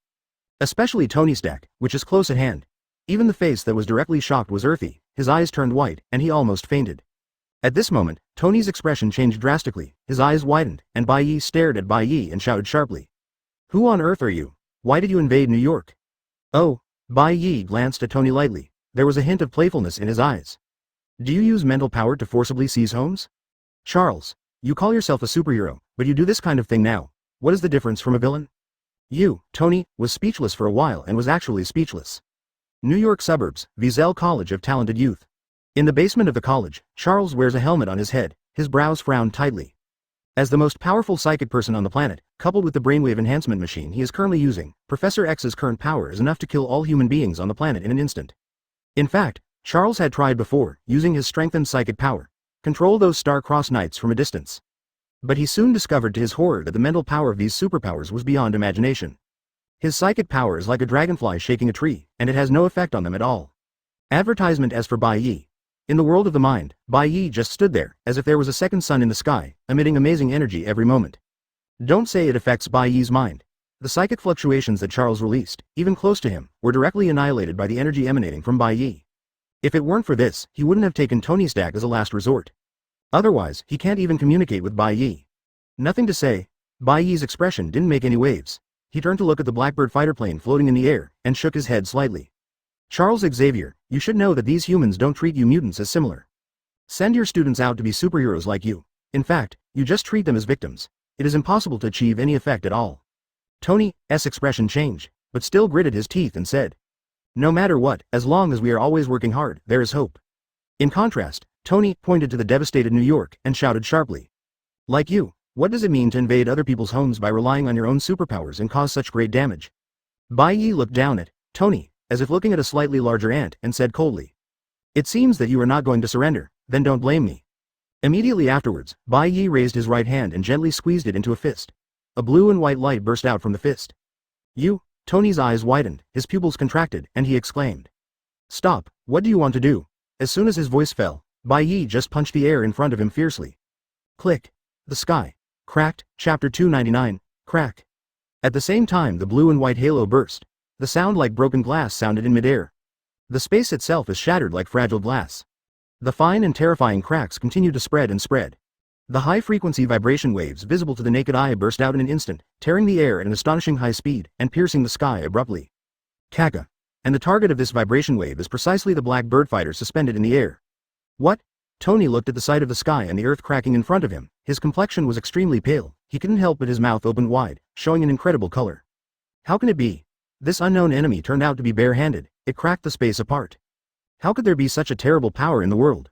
Especially Tony Stark, which is close at hand. Even the face that was directly shocked was earthy, his eyes turned white, and he almost fainted. At this moment, Tony's expression changed drastically, his eyes widened, and Bai Ye stared at Bai Ye and shouted sharply. "Who on earth are you? Why did you invade New York?" "Oh." Bai Ye glanced at Tony lightly. There was a hint of playfulness in his eyes. "Do you use mental power to forcibly seize homes?" "Charles, you call yourself a superhero, but you do this kind of thing now. What is the difference from a villain?" Tony, was speechless for a while and was actually speechless. New York suburbs, Wiesel College of Talented Youth. In the basement of the college, Charles wears a helmet on his head, his brows frowned tightly. As the most powerful psychic person on the planet, coupled with the brainwave enhancement machine he is currently using, Professor X's current power is enough to kill all human beings on the planet in an instant. In fact, Charles had tried before, using his strengthened psychic power, control those star-crossed knights from a distance. But he soon discovered to his horror that the mental power of these superpowers was beyond imagination. His psychic power is like a dragonfly shaking a tree, and it has no effect on them at all. Advertisement as for Bai Ye. In the world of the mind, Bai Ye just stood there, as if there was a second sun in the sky, emitting amazing energy every moment. Don't say it affects Bai Ye's mind. The psychic fluctuations that Charles released, even close to him, were directly annihilated by the energy emanating from Bai Ye. If it weren't for this, he wouldn't have taken Tony's stack as a last resort. Otherwise, he can't even communicate with Bai Ye. Nothing to say. Bai Ye's expression didn't make any waves. He turned to look at the Blackbird fighter plane floating in the air, and shook his head slightly. Charles Xavier, you should know that these humans don't treat you mutants as similar. Send your students out to be superheroes like you. In fact, you just treat them as victims. It is impossible to achieve any effect at all. Tony's expression changed, but still gritted his teeth and said, no matter what, as long as we are always working hard, there is hope. In contrast, Tony pointed to the devastated New York and shouted sharply. Like you, what does it mean to invade other people's homes by relying on your own superpowers and cause such great damage? Bai Ye looked down at Tony, as if looking at a slightly larger ant, and said coldly. It seems that you are not going to surrender, then don't blame me. Immediately afterwards, Bai Ye raised his right hand and gently squeezed it into a fist. A blue and white light burst out from the fist. You? Tony's eyes widened, his pupils contracted, and he exclaimed. Stop, what do you want to do? As soon as his voice fell, Bai Ye just punched the air in front of him fiercely. Click. The sky cracked. Chapter 299, Crack. At the same time the blue and white halo burst. The sound like broken glass sounded in midair. The space itself is shattered like fragile glass. The fine and terrifying cracks continued to spread and spread. The high-frequency vibration waves visible to the naked eye burst out in an instant, tearing the air at an astonishing high speed, and piercing the sky abruptly. Kaka. And the target of this vibration wave is precisely the black bird fighter suspended in the air. What? Tony looked at the sight of the sky and the earth cracking in front of him. His complexion was extremely pale. He couldn't help but his mouth opened wide, showing an incredible color. How can it be? This unknown enemy turned out to be bare-handed. It cracked the space apart. How could there be such a terrible power in the world?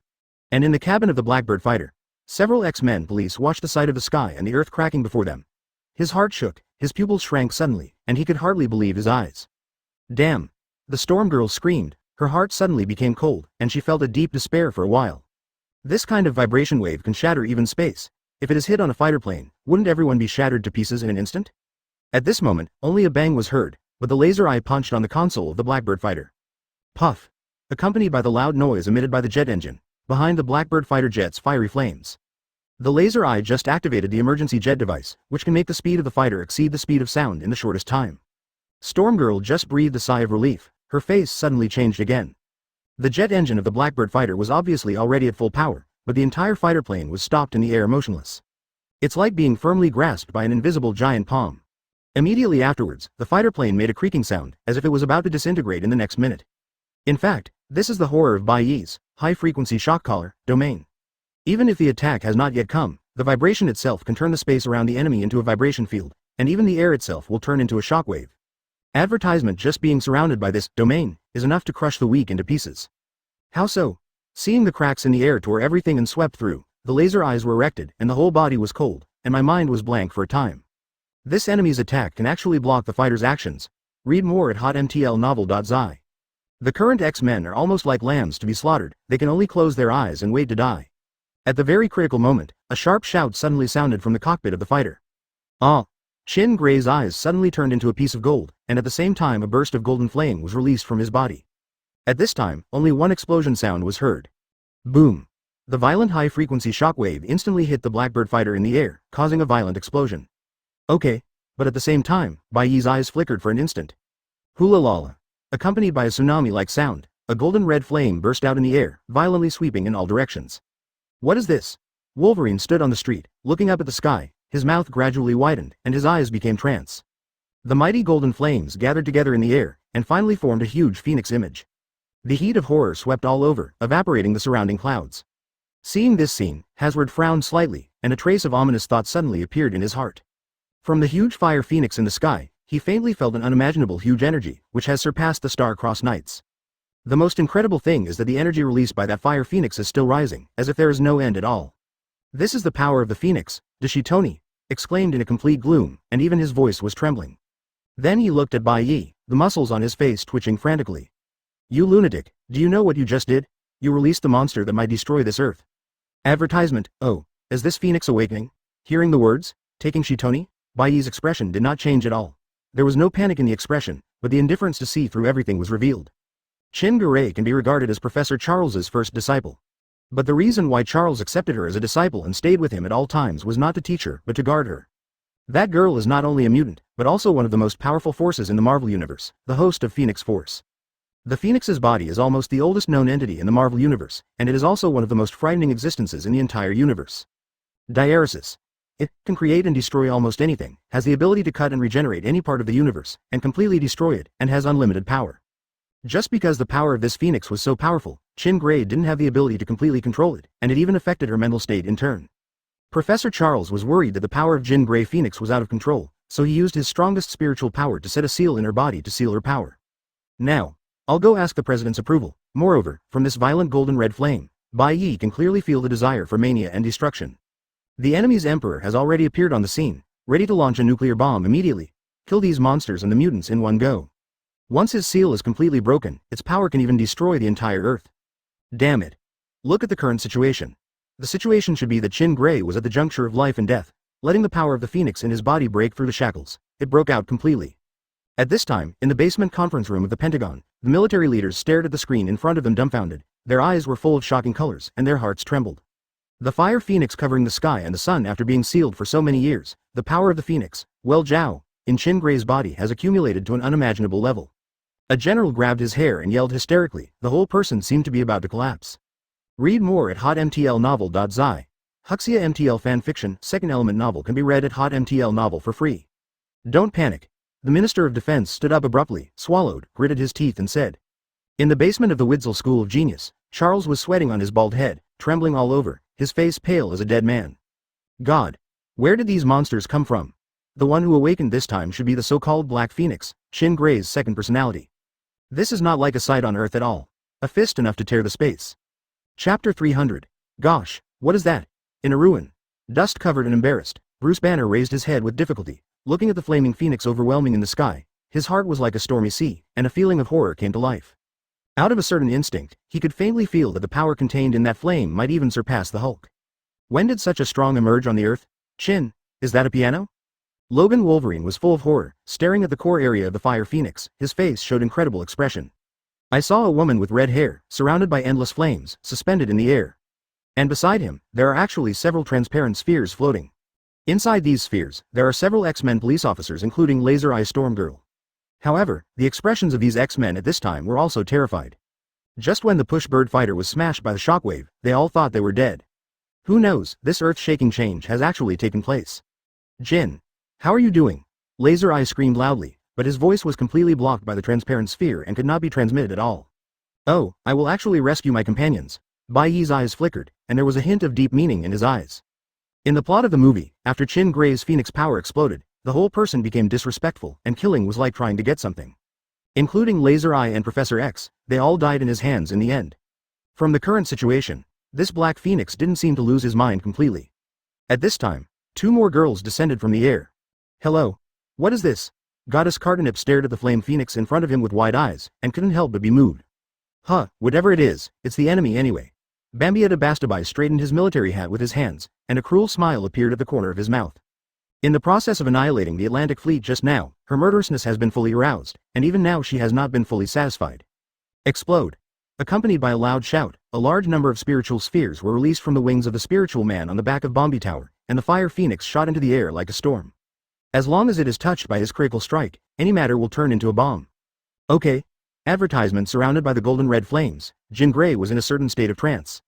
And in the cabin of the Blackbird fighter, several X-Men police watched the sight of the sky and the earth cracking before them. His heart shook, his pupils shrank suddenly, and he could hardly believe his eyes. Damn! The Storm Girl screamed. Her heart suddenly became cold, and she felt a deep despair for a while. This kind of vibration wave can shatter even space. If it is hit on a fighter plane, wouldn't everyone be shattered to pieces in an instant? At this moment, only a bang was heard, but the laser eye punched on the console of the Blackbird fighter. Puff! Accompanied by the loud noise emitted by the jet engine, behind the Blackbird fighter jet's fiery flames. The laser eye just activated the emergency jet device, which can make the speed of the fighter exceed the speed of sound in the shortest time. Storm Girl just breathed a sigh of relief. Her face suddenly changed again. The jet engine of the Blackbird fighter was obviously already at full power, but the entire fighter plane was stopped in the air motionless. It's like being firmly grasped by an invisible giant palm. Immediately afterwards, the fighter plane made a creaking sound, as if it was about to disintegrate in the next minute. In fact, this is the horror of Bai Ye's high-frequency shock collar domain. Even if the attack has not yet come, the vibration itself can turn the space around the enemy into a vibration field, and even the air itself will turn into a shockwave. Advertisement just being surrounded by this domain is enough to crush the weak into pieces. How so? Seeing the cracks in the air tore everything and swept through, the laser eyes were erected and the whole body was cold, and my mind was blank for a time. This enemy's attack can actually block the fighter's actions. Read more at hotmtlnovel.zi. The current X-Men are almost like lambs to be slaughtered. They can only close their eyes and wait to die. At the very critical moment, a sharp shout suddenly sounded from the cockpit of the fighter. Ah! Shin Gray's eyes suddenly turned into a piece of gold, and at the same time a burst of golden flame was released from his body. At this time, only one explosion sound was heard. Boom! The violent high-frequency shockwave instantly hit the Blackbird fighter in the air, causing a violent explosion. Okay, but at the same time, Bai Ye's eyes flickered for an instant. Hula lala! Accompanied by a tsunami-like sound, a golden red flame burst out in the air, violently sweeping in all directions. What is this? Wolverine stood on the street, looking up at the sky. His mouth gradually widened, and his eyes became trance. The mighty golden flames gathered together in the air, and finally formed a huge phoenix image. The heat of horror swept all over, evaporating the surrounding clouds. Seeing this scene, Hasward frowned slightly, and a trace of ominous thought suddenly appeared in his heart. From the huge fire phoenix in the sky, he faintly felt an unimaginable huge energy, which has surpassed the star-crossed knights. The most incredible thing is that the energy released by that fire phoenix is still rising, as if there is no end at all. This is the power of the Phoenix, Deshitoni, exclaimed in a complete gloom, and even his voice was trembling. Then he looked at Bai Ye, the muscles on his face twitching frantically. You lunatic, do you know what you just did? You released the monster that might destroy this earth. Advertisement, oh, is this Phoenix awakening? Hearing the words, taking Shitoni, Bai Ye's expression did not change at all. There was no panic in the expression, but the indifference to see through everything was revealed. Chin-Gare can be regarded as Professor Charles's first disciple. But the reason why Charles accepted her as a disciple and stayed with him at all times was not to teach her, but to guard her. That girl is not only a mutant, but also one of the most powerful forces in the Marvel Universe, the host of Phoenix Force. The Phoenix's body is almost the oldest known entity in the Marvel Universe, and it is also one of the most frightening existences in the entire universe. Diaresis. It can create and destroy almost anything, has the ability to cut and regenerate any part of the universe, and completely destroy it, and has unlimited power. Just because the power of this Phoenix was so powerful, Chin-Gare didn't have the ability to completely control it, and it even affected her mental state in turn. Professor Charles was worried that the power of Chin-Gare Phoenix was out of control, so he used his strongest spiritual power to set a seal in her body to seal her power. Now, I'll go ask the president's approval. Moreover, from this violent golden red flame, Bai Ye can clearly feel the desire for mania and destruction. The enemy's emperor has already appeared on the scene, ready to launch a nuclear bomb immediately, kill these monsters and the mutants in one go. Once his seal is completely broken, its power can even destroy the entire Earth. Damn it. Look at the current situation. The situation should be that Chin-Gare was at the juncture of life and death, letting the power of the Phoenix in his body break through the shackles. It broke out completely. At this time, in the basement conference room of the Pentagon, the military leaders stared at the screen in front of them dumbfounded. Their eyes were full of shocking colors, and their hearts trembled. The fire Phoenix covering the sky and the sun after being sealed for so many years, the power of the Phoenix, well Zhao, in Chin-Grare's body has accumulated to an unimaginable level. A general grabbed his hair and yelled hysterically. The whole person seemed to be about to collapse. Read more at hotmtlnovel.zi. Huxia MTL fanfiction, second element novel can be read at hotmtl novel for free. Don't panic. The Minister of Defense stood up abruptly, swallowed, gritted his teeth and said. In the basement of the Widzel School of Genius, Charles was sweating on his bald head, trembling all over, his face pale as a dead man. God. Where did these monsters come from? The one who awakened this time should be the so-called Black Phoenix, Chin-Grare's second personality. This is not like a sight on Earth at all. A fist enough to tear the space. Chapter 300. Gosh, what is that? In a ruin. Dust-covered and embarrassed, Bruce Banner raised his head with difficulty, looking at the flaming Phoenix overwhelming in the sky. His heart was like a stormy sea, and a feeling of horror came to life. Out of a certain instinct, he could faintly feel that the power contained in that flame might even surpass the Hulk. When did such a strong emerge on the Earth? Chin, is that a piano? Logan Wolverine was full of horror, staring at the core area of the Fire Phoenix. His face showed incredible expression. I saw a woman with red hair, surrounded by endless flames, suspended in the air. And beside him, there are actually several transparent spheres floating. Inside these spheres, there are several X-Men police officers including Laser Eye Stormgirl. However, the expressions of these X-Men at this time were also terrified. Just when the Push-Bird fighter was smashed by the shockwave, they all thought they were dead. Who knows, this earth-shaking change has actually taken place. Jin. How are you doing? Laser Eye screamed loudly, but his voice was completely blocked by the transparent sphere and could not be transmitted at all. Oh, I will actually rescue my companions. Bai Ye's eyes flickered, and there was a hint of deep meaning in his eyes. In the plot of the movie, after Chin-Grare's Phoenix power exploded, the whole person became disrespectful, and killing was like trying to get something. Including Laser Eye and Professor X, they all died in his hands in the end. From the current situation, this Black Phoenix didn't seem to lose his mind completely. At this time, two more girls descended from the air. Hello. What is this? Goddess Cardenip stared at the flame Phoenix in front of him with wide eyes, and couldn't help but be moved. Huh, whatever it is, it's the enemy anyway. Bambietta Bastabai straightened his military hat with his hands, and a cruel smile appeared at the corner of his mouth. In the process of annihilating the Atlantic fleet just now, her murderousness has been fully aroused, and even now she has not been fully satisfied. Explode. Accompanied by a loud shout, a large number of spiritual spheres were released from the wings of the spiritual man on the back of Bombi Tower, and the Fire Phoenix shot into the air like a storm. As long as it is touched by his critical strike, any matter will turn into a bomb. Okay. Advertisement surrounded by the golden red flames, Chin-Gare was in a certain state of trance.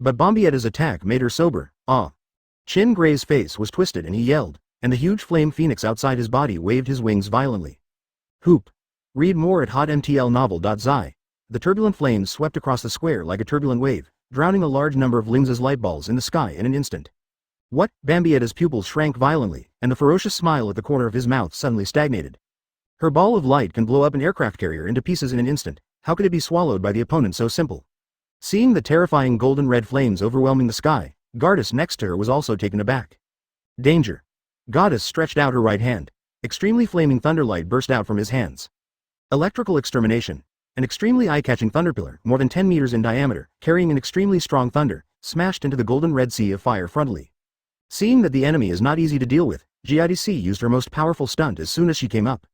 But Bombietta's attack made her sober. Chin-Grare's face was twisted and he yelled, and the huge flame Phoenix outside his body waved his wings violently. Hoop. Read more at hotmtlnovel.zi. The turbulent flames swept across the square like a turbulent wave, drowning a large number of Lingza's light balls in the sky in an instant. What? Bambietta's pupils shrank violently, and the ferocious smile at the corner of his mouth suddenly stagnated. Her ball of light can blow up an aircraft carrier into pieces in an instant. How could it be swallowed by the opponent so simple? Seeing the terrifying golden red flames overwhelming the sky, Goddess next to her was also taken aback. Danger. Goddess stretched out her right hand. Extremely flaming thunderlight burst out from his hands. Electrical extermination. An extremely eye-catching thunderpillar, more than 10 meters in diameter, carrying an extremely strong thunder, smashed into the golden red sea of fire frontally. Seeing that the enemy is not easy to deal with, GIDC used her most powerful stunt as soon as she came up.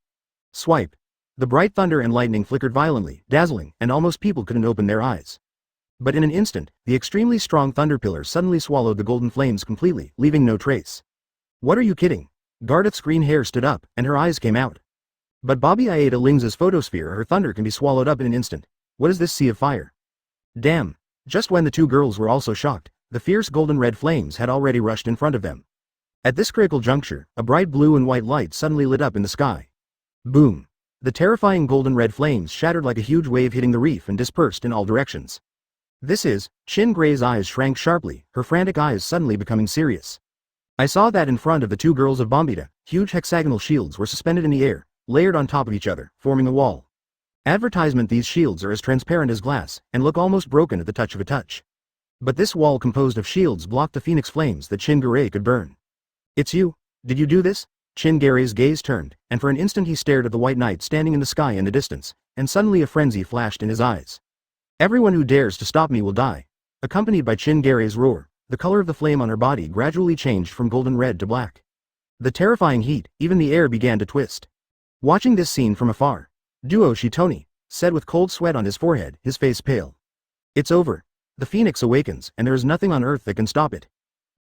Swipe. The bright thunder and lightning flickered violently, dazzling, and almost people couldn't open their eyes. But in an instant, the extremely strong thunder pillar suddenly swallowed the golden flames completely, leaving no trace. What are you kidding? Gardett's green hair stood up, and her eyes came out. But Bobby Aida Ling's photosphere, her thunder can be swallowed up in an instant. What is this sea of fire? Damn. Just when the two girls were also shocked, the fierce golden red flames had already rushed in front of them. At this critical juncture, a bright blue and white light suddenly lit up in the sky. Boom. The terrifying golden red flames shattered like a huge wave hitting the reef and dispersed in all directions. This is, Shin Gray's eyes shrank sharply, her frantic eyes suddenly becoming serious. I saw that in front of the two girls of Bombita, huge hexagonal shields were suspended in the air, layered on top of each other, forming a wall. Advertisement: these shields are as transparent as glass, and look almost broken at the touch of a touch. But this wall composed of shields blocked the phoenix flames that Shin Gray could burn. It's you? Did you do this? Shin Gray's gaze turned, and for an instant he stared at the white knight standing in the sky in the distance, and suddenly a frenzy flashed in his eyes. Everyone who dares to stop me will die. Accompanied by Shin Gray's roar, the color of the flame on her body gradually changed from golden red to black. The terrifying heat, even the air began to twist. Watching this scene from afar, Duo Shitoni said with cold sweat on his forehead, his face pale. It's over. The phoenix awakens, and there is nothing on Earth that can stop it.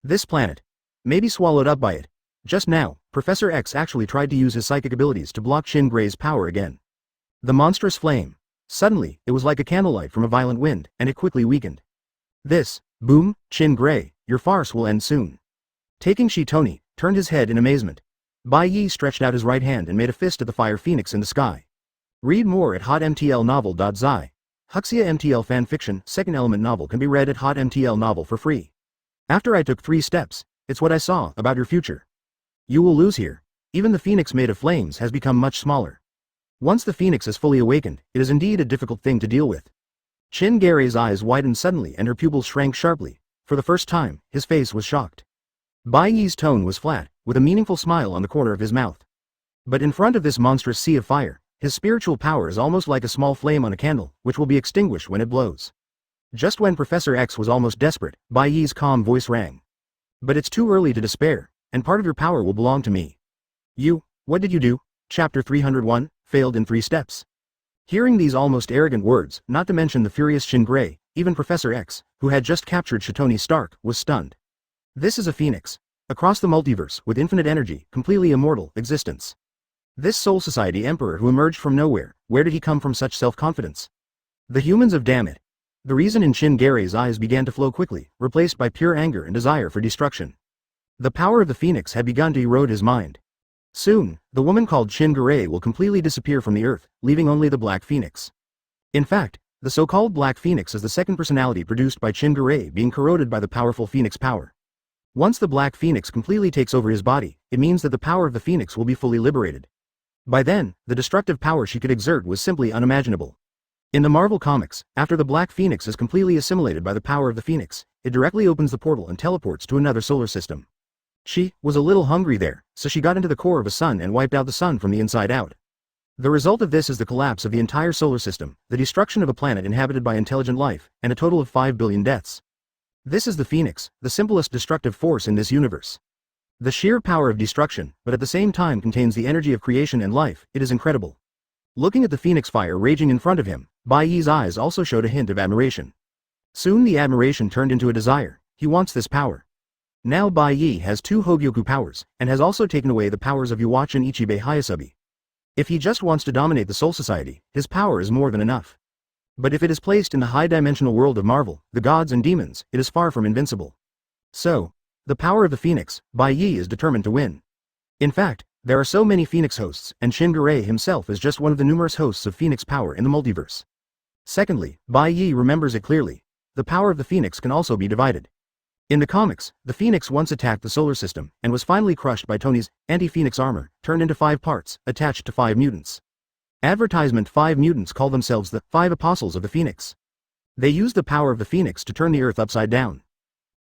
This planet may be swallowed up by it. Just now, Professor X actually tried to use his psychic abilities to block Shin Gray's power again. The monstrous flame. Suddenly, it was like a candlelight from a violent wind, and it quickly weakened. This, boom, Shin Gray, your farce will end soon. Taking Shitoni, turned his head in amazement. Bai Ye stretched out his right hand and made a fist at the fire phoenix in the sky. Read more at hotmtlnovel.zi. Huxia MTL fanfiction, second element novel can be read at hotmtl novel for free. After I took 3 steps, it's what I saw about your future. You will lose here. Even the phoenix made of flames has become much smaller. Once the phoenix is fully awakened, it is indeed a difficult thing to deal with. Shin Gray's eyes widened suddenly and her pupils shrank sharply. For the first time, his face was shocked. Bai Ye's tone was flat, with a meaningful smile on the corner of his mouth. But in front of this monstrous sea of fire, his spiritual power is almost like a small flame on a candle, which will be extinguished when it blows. Just when Professor X was almost desperate, Bai Ye's calm voice rang. But it's too early to despair, and part of your power will belong to me. You, what did you do? Chapter 301, failed in 3 steps. Hearing these almost arrogant words, not to mention the furious Shin Gray, even Professor X, who had just captured Shitoni Stark, was stunned. This is a phoenix. Across the multiverse, with infinite energy, completely immortal existence. This Soul Society Emperor who emerged from nowhere, where did he come from such self-confidence? The humans of damn it. The reason in Shin Gray's eyes began to flow quickly, replaced by pure anger and desire for destruction. The power of the phoenix had begun to erode his mind. Soon, the woman called Shin Gray will completely disappear from the earth, leaving only the Black Phoenix. In fact, the so-called Black Phoenix is the second personality produced by Shin Gray being corroded by the powerful phoenix power. Once the Black Phoenix completely takes over his body, it means that the power of the phoenix will be fully liberated. By then, the destructive power she could exert was simply unimaginable. In the Marvel Comics, after the Black Phoenix is completely assimilated by the power of the phoenix, it directly opens the portal and teleports to another solar system. She was a little hungry there, so she got into the core of a sun and wiped out the sun from the inside out. The result of this is the collapse of the entire solar system, the destruction of a planet inhabited by intelligent life, and a total of 5 billion deaths. This is the Phoenix, the simplest destructive force in this universe. The sheer power of destruction, but at the same time contains the energy of creation and life, it is incredible. Looking at the Phoenix fire raging in front of him, Bai Ye's eyes also showed a hint of admiration. Soon the admiration turned into a desire. He wants this power. Now Bai Ye has 2 Hōgyoku powers, and has also taken away the powers of Yuuchi and Ichibe Hyasubi. If he just wants to dominate the Soul Society, his power is more than enough. But if it is placed in the high-dimensional world of Marvel, the gods and demons, it is far from invincible. So, the power of the Phoenix, Bai Ye is determined to win. In fact, there are so many Phoenix hosts, and Shin Gray himself is just one of the numerous hosts of Phoenix power in the multiverse. Secondly, Bai Ye remembers it clearly. The power of the Phoenix can also be divided. In the comics, the Phoenix once attacked the solar system, and was finally crushed by Tony's anti-Phoenix armor, turned into 5 parts, attached to 5 mutants. Advertisement: 5 mutants call themselves the 5 Apostles of the Phoenix. They use the power of the Phoenix to turn the Earth upside down.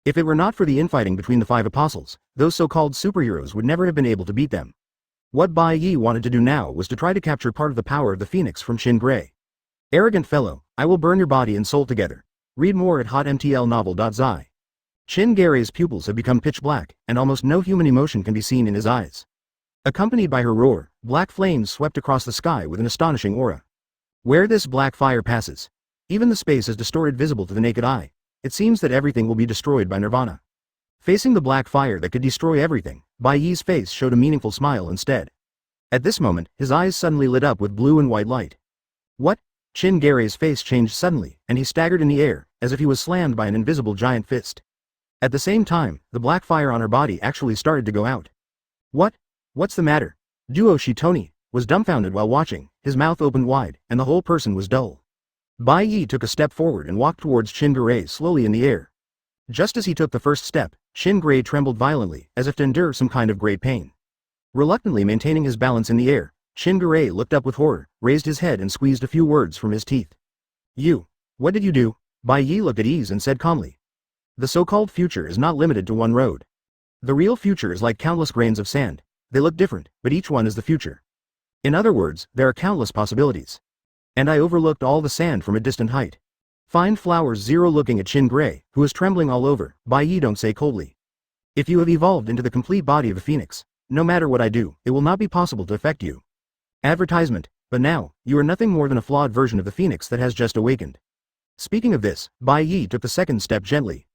If it were not for the infighting between the 5 apostles, those so-called superheroes would never have been able to beat them. What Bai Ye wanted to do now was to try to capture part of the power of the Phoenix from Shin Gray. Arrogant fellow, I will burn your body and soul together. Read more at hotmtlnovel.zi. Shin Gray's pupils have become pitch black, and almost no human emotion can be seen in his eyes. Accompanied by her roar, black flames swept across the sky with an astonishing aura. Where this black fire passes, even the space is distorted visible to the naked eye. It seems that everything will be destroyed by Nirvana. Facing the black fire that could destroy everything, Bai Ye's face showed a meaningful smile instead. At this moment, his eyes suddenly lit up with blue and white light. What? Shin Gray's face changed suddenly, and he staggered in the air, as if he was slammed by an invisible giant fist. At the same time, the black fire on her body actually started to go out. What? What's the matter? Duo Shitoni was dumbfounded while watching, his mouth opened wide, and the whole person was dull. Bai Ye took a step forward and walked towards Shin Gray slowly in the air. Just as he took the first step, Shin Gray trembled violently, as if to endure some kind of great pain. Reluctantly maintaining his balance in the air, Shin Gray looked up with horror, raised his head and squeezed a few words from his teeth. What did you do? Bai Ye looked at ease and said calmly. The so-called future is not limited to one road. The real future is like countless grains of sand. They look different, but each one is the future. In other words, there are countless possibilities. And I overlooked all the sand from a distant height. Fine flowers. Zero looking at Shin Gray, who is trembling all over, Bai Ye don't say coldly. If you have evolved into the complete body of a phoenix, no matter what I do, it will not be possible to affect you. Advertisement, but now, you are nothing more than a flawed version of the phoenix that has just awakened. Speaking of this, Bai Ye took the second step gently.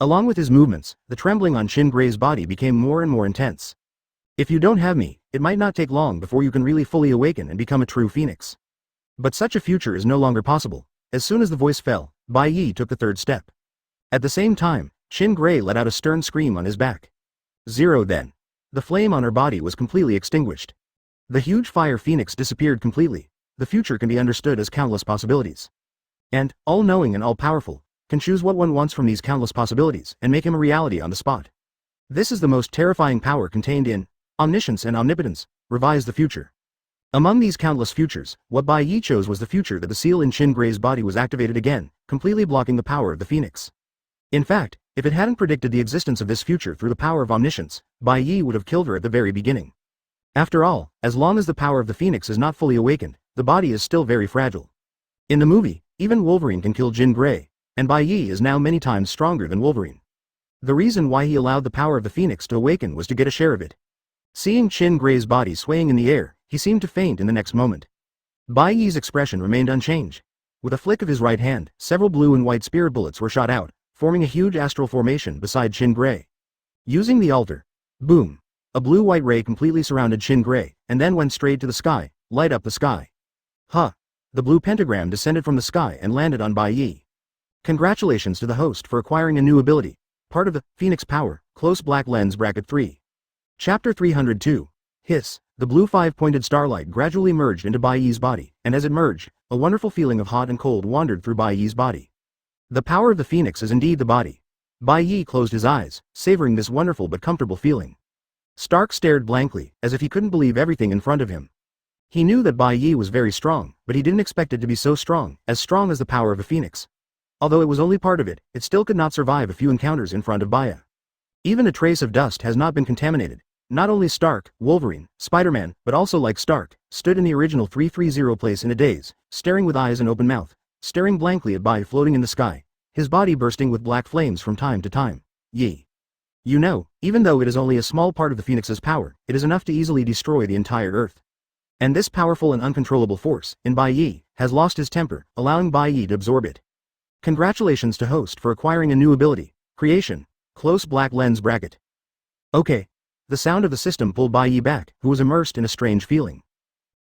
Along with his movements, the trembling on Shin Gray's body became more and more intense. If you don't have me, it might not take long before you can really fully awaken and become a true phoenix. But such a future is no longer possible. As soon as the voice fell, Bai Ye took the third step. At the same time, Shin Gray let out a stern scream on his back. Zero then. The flame on her body was completely extinguished. The huge fire phoenix disappeared completely. The future can be understood as countless possibilities. And, all-knowing and all-powerful, can choose what one wants from these countless possibilities and make him a reality on the spot. This is the most terrifying power contained in omniscience and omnipotence. Revise the future. Among these countless futures, what Bai Ye chose was the future that the seal in Shin Gray's body was activated again, completely blocking the power of the phoenix. In fact, if it hadn't predicted the existence of this future through the power of omniscience, Bai Ye would have killed her at the very beginning. After all, as long as the power of the phoenix is not fully awakened, the body is still very fragile. In the movie, even Wolverine can kill Shin Gray, and Bai Ye is now many times stronger than Wolverine. The reason why he allowed the power of the phoenix to awaken was to get a share of it. Seeing Shin Gray's body swaying in the air, he seemed to faint in the next moment. Bai Ye's expression remained unchanged. With a flick of his right hand, several blue and white spirit bullets were shot out, forming a huge astral formation beside Shin Gray. Using the altar, boom, a blue-white ray completely surrounded Shin Gray, and then went straight to the sky, light up the sky. Huh! The blue pentagram descended from the sky and landed on Bai Ye. Congratulations to the host for acquiring a new ability, part of the Phoenix Power, close black lens bracket 3. Chapter 302. Hiss. The blue 5-pointed starlight gradually merged into Bai Ye's body, and as it merged, a wonderful feeling of hot and cold wandered through Bai Ye's body. The power of the phoenix is indeed the body. Bai Ye closed his eyes, savoring this wonderful but comfortable feeling. Stark stared blankly, as if he couldn't believe everything in front of him. He knew that Bai Ye was very strong, but he didn't expect it to be so strong as the power of a phoenix. Although it was only part of it, it still could not survive a few encounters in front of Baiye. Even a trace of dust has not been contaminated. Not only Stark, Wolverine, Spider-Man, but also like Stark, stood in the original 330 place in a daze, staring with eyes and open mouth, staring blankly at Bai floating in the sky, his body bursting with black flames from time to time. Ye. You know, even though it is only a small part of the Phoenix's power, it is enough to easily destroy the entire Earth. And this powerful and uncontrollable force, in Bai Ye, has lost his temper, allowing Bai Ye to absorb it. Congratulations to host for acquiring a new ability, Creation, close black lens bracket. Okay. The sound of the system pulled Bai Ye back, who was immersed in a strange feeling.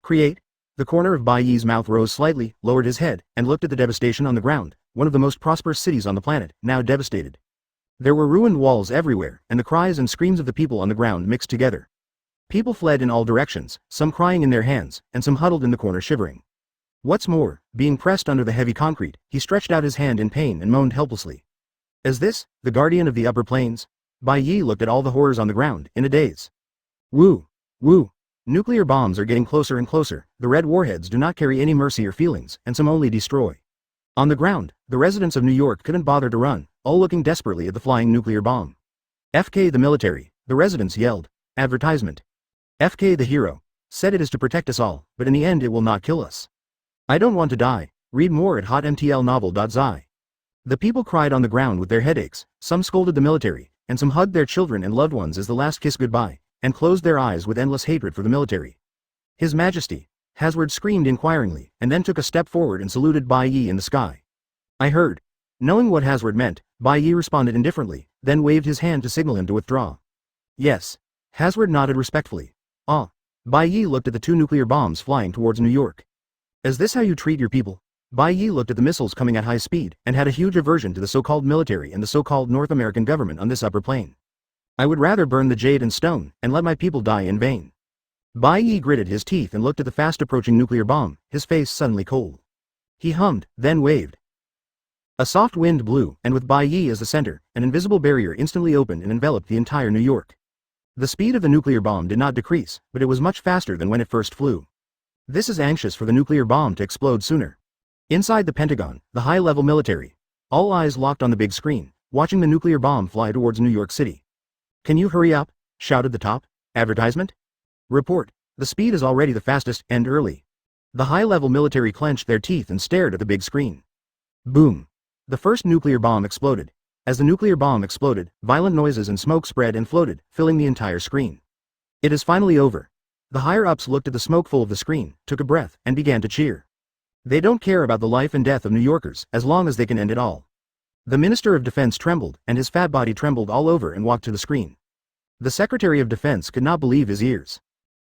Create. The corner of Bai Ye's mouth rose slightly, lowered his head, and looked at the devastation on the ground, one of the most prosperous cities on the planet, now devastated. There were ruined walls everywhere, and the cries and screams of the people on the ground mixed together. People fled in all directions, some crying in their hands, and some huddled in the corner shivering. What's more, being pressed under the heavy concrete, he stretched out his hand in pain and moaned helplessly. Is this, the guardian of the upper planes? Bai Ye looked at all the horrors on the ground, in a daze. Woo! Woo! Nuclear bombs are getting closer and closer, the red warheads do not carry any mercy or feelings, and some only destroy. On the ground, the residents of New York couldn't bother to run, all looking desperately at the flying nuclear bomb. FK the military, the residents yelled. Advertisement. FK the hero. Said it is to protect us all, but in the end it will not kill us. I don't want to die. Read more at hotmtlnovel.zi. The people cried on the ground with their headaches, some scolded the military, and some hugged their children and loved ones as the last kiss goodbye, and closed their eyes with endless hatred for the military. His Majesty, Hasward screamed inquiringly, and then took a step forward and saluted Bai Ye in the sky. I heard. Knowing what Hasward meant, Bai Ye responded indifferently, then waved his hand to signal him to withdraw. Yes. Hasward nodded respectfully. Ah. Bai Ye looked at the 2 nuclear bombs flying towards New York. Is this how you treat your people? Bai Ye looked at the missiles coming at high speed, and had a huge aversion to the so-called military and the so-called North American government on this upper plane. I would rather burn the jade and stone, and let my people die in vain. Bai Ye gritted his teeth and looked at the fast-approaching nuclear bomb, his face suddenly cold. He hummed, then waved. A soft wind blew, and with Bai Ye as the center, an invisible barrier instantly opened and enveloped the entire New York. The speed of the nuclear bomb did not decrease, but it was much faster than when it first flew. This is anxious for the nuclear bomb to explode sooner. Inside the Pentagon, the high-level military, all eyes locked on the big screen, watching the nuclear bomb fly towards New York City. Can you hurry up? Shouted the top. Advertisement? Report. The speed is already the fastest, and early. The high-level military clenched their teeth and stared at the big screen. Boom. The first nuclear bomb exploded. As the nuclear bomb exploded, violent noises and smoke spread and floated, filling the entire screen. It is finally over. The higher-ups looked at the smoke full of the screen, took a breath, and began to cheer. They don't care about the life and death of New Yorkers, as long as they can end it all. The Minister of Defense trembled, and his fat body trembled all over and walked to the screen. The Secretary of Defense could not believe his ears.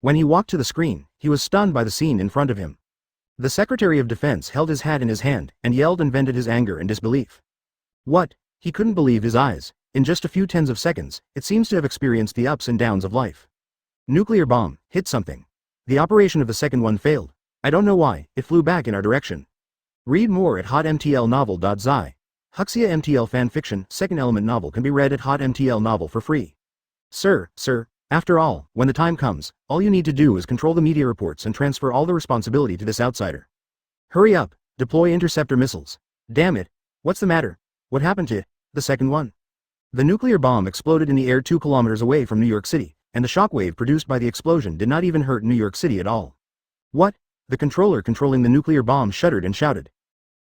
When he walked to the screen, he was stunned by the scene in front of him. The Secretary of Defense held his hat in his hand, and yelled and vented his anger and disbelief. What? He couldn't believe his eyes. In just a few tens of seconds, it seems to have experienced the ups and downs of life. Nuclear bomb, hit something. The operation of the second one failed. I don't know why, it flew back in our direction. Read more at hotmtlnovel.zi. Huxia MTL fanfiction, second element novel can be read at hotmtl novel for free. Sir, after all, when the time comes, all you need to do is control the media reports and transfer all the responsibility to this outsider. Hurry up, deploy interceptor missiles. Damn it, what's the matter? What happened to the second one? The nuclear bomb exploded in the air 2 kilometers away from New York City, and the shockwave produced by the explosion did not even hurt New York City at all. What? The controller controlling the nuclear bomb shuddered and shouted.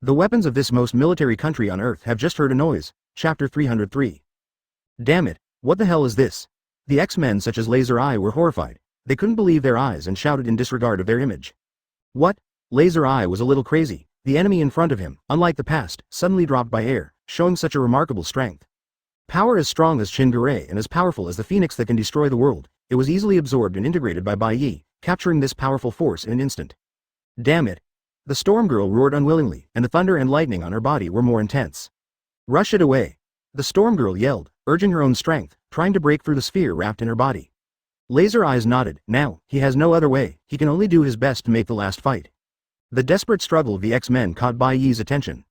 The weapons of this most military country on Earth have just heard a noise. Chapter 303. Damn it, what the hell is this? The X-Men such as Laser Eye were horrified. They couldn't believe their eyes and shouted in disregard of their image. What? Laser Eye was a little crazy. The enemy in front of him, unlike the past, suddenly dropped by air, showing such a remarkable strength. Power as strong as Chingare and as powerful as the phoenix that can destroy the world, it was easily absorbed and integrated by Bai Ye, capturing this powerful force in an instant. Damn it. The storm girl roared unwillingly, and the thunder and lightning on her body were more intense. Rush it away. The storm girl yelled, urging her own strength, trying to break through the sphere wrapped in her body. Laser Eyes nodded. Now, he has no other way, he can only do his best to make the last fight. The desperate struggle of the X-Men caught Bai Ye's attention.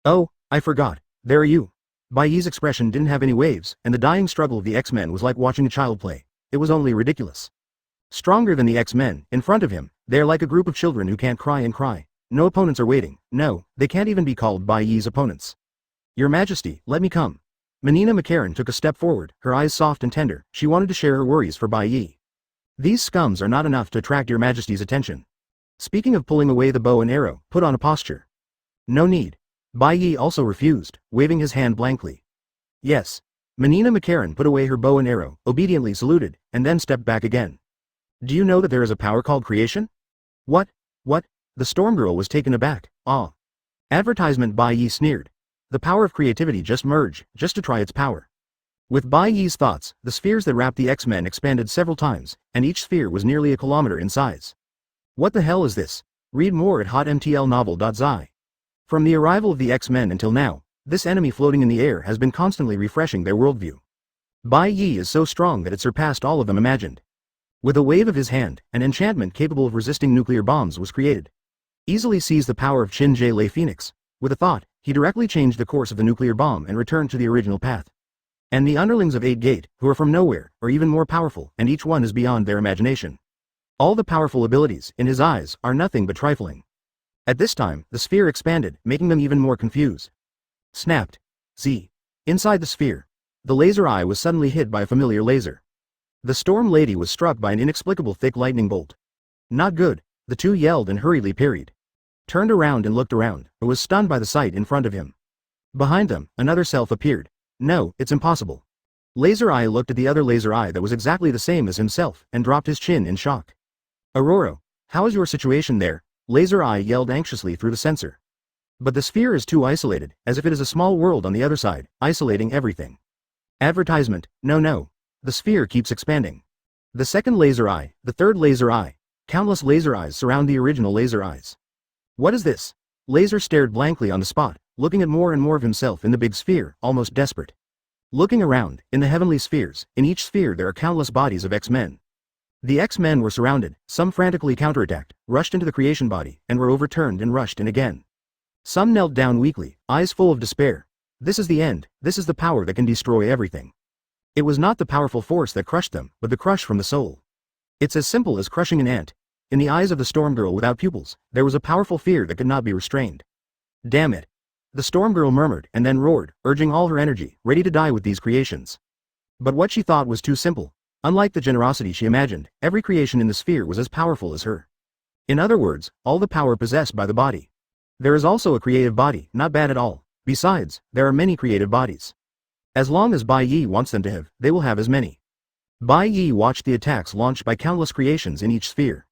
Oh, I forgot, there are you. Bai Ye's expression didn't have any waves, and the dying struggle of the X-Men was like watching a child play. It was only ridiculous. Stronger than the X-Men, in front of him, they are like a group of children who can't cry and cry. No opponents are waiting. No, they can't even be called Bai Ye's opponents. Your Majesty, let me come. Menina McCarran took a step forward, her eyes soft and tender. She wanted to share her worries for Bai Ye. These scums are not enough to attract your Majesty's attention. Speaking of pulling away the bow and arrow, put on a posture. No need. Bai Ye also refused, waving his hand blankly. Yes. Menina McCarran put away her bow and arrow, obediently saluted, and then stepped back again. Do you know that there is a power called creation? What? The storm girl was taken aback. Ah. Advertisement. Bai Ye sneered. The power of creativity just merged, just to try its power. With Bai Ye's thoughts, the spheres that wrapped the X-Men expanded several times, and each sphere was nearly a kilometer in size. What the hell is this? Read more at hotmtlnovel.zi. From the arrival of the X-Men until now, this enemy floating in the air has been constantly refreshing their worldview. Bai Ye is so strong that it surpassed all of them imagined. With a wave of his hand, an enchantment capable of resisting nuclear bombs was created. Easily sees the power of Chin-Jay Lei Phoenix. With a thought, he directly changed the course of the nuclear bomb and returned to the original path. And the underlings of 8 Gate, who are from nowhere, are even more powerful, and each one is beyond their imagination. All the powerful abilities, in his eyes, are nothing but trifling. At this time, the sphere expanded, making them even more confused. Snapped. Z. Inside the sphere, the laser eye was suddenly hit by a familiar laser. The Storm Lady was struck by an inexplicable thick lightning bolt. Not good, the two yelled and hurriedly parried. Turned around and looked around, but was stunned by the sight in front of him. Behind them, another self appeared. No, it's impossible. Laser Eye looked at the other laser eye that was exactly the same as himself, and dropped his chin in shock. Aurora, how is your situation there? Laser Eye yelled anxiously through the sensor. But the sphere is too isolated, as if it is a small world on the other side, isolating everything. Advertisement, no. The sphere keeps expanding. The second laser eye, the third laser eye, countless laser eyes surround the original laser eyes. What is this? Laser stared blankly on the spot, looking at more and more of himself in the big sphere, almost desperate. Looking around, in the heavenly spheres, in each sphere there are countless bodies of X-Men. The X-Men were surrounded, some frantically counterattacked, rushed into the creation body, and were overturned and rushed in again. Some knelt down weakly, eyes full of despair. This is the end, this is the power that can destroy everything. It was not the powerful force that crushed them, but the crush from the soul. It's as simple as crushing an ant. In the eyes of the Storm Girl without pupils, there was a powerful fear that could not be restrained. Damn it. The Storm Girl murmured and then roared, urging all her energy, ready to die with these creations. But what she thought was too simple. Unlike the generosity she imagined, every creation in the sphere was as powerful as her. In other words, all the power possessed by the body. There is also a creative body, not bad at all. Besides, there are many creative bodies. As long as Bai Ye wants them to have, they will have as many. Bai Ye watched the attacks launched by countless creations in each sphere.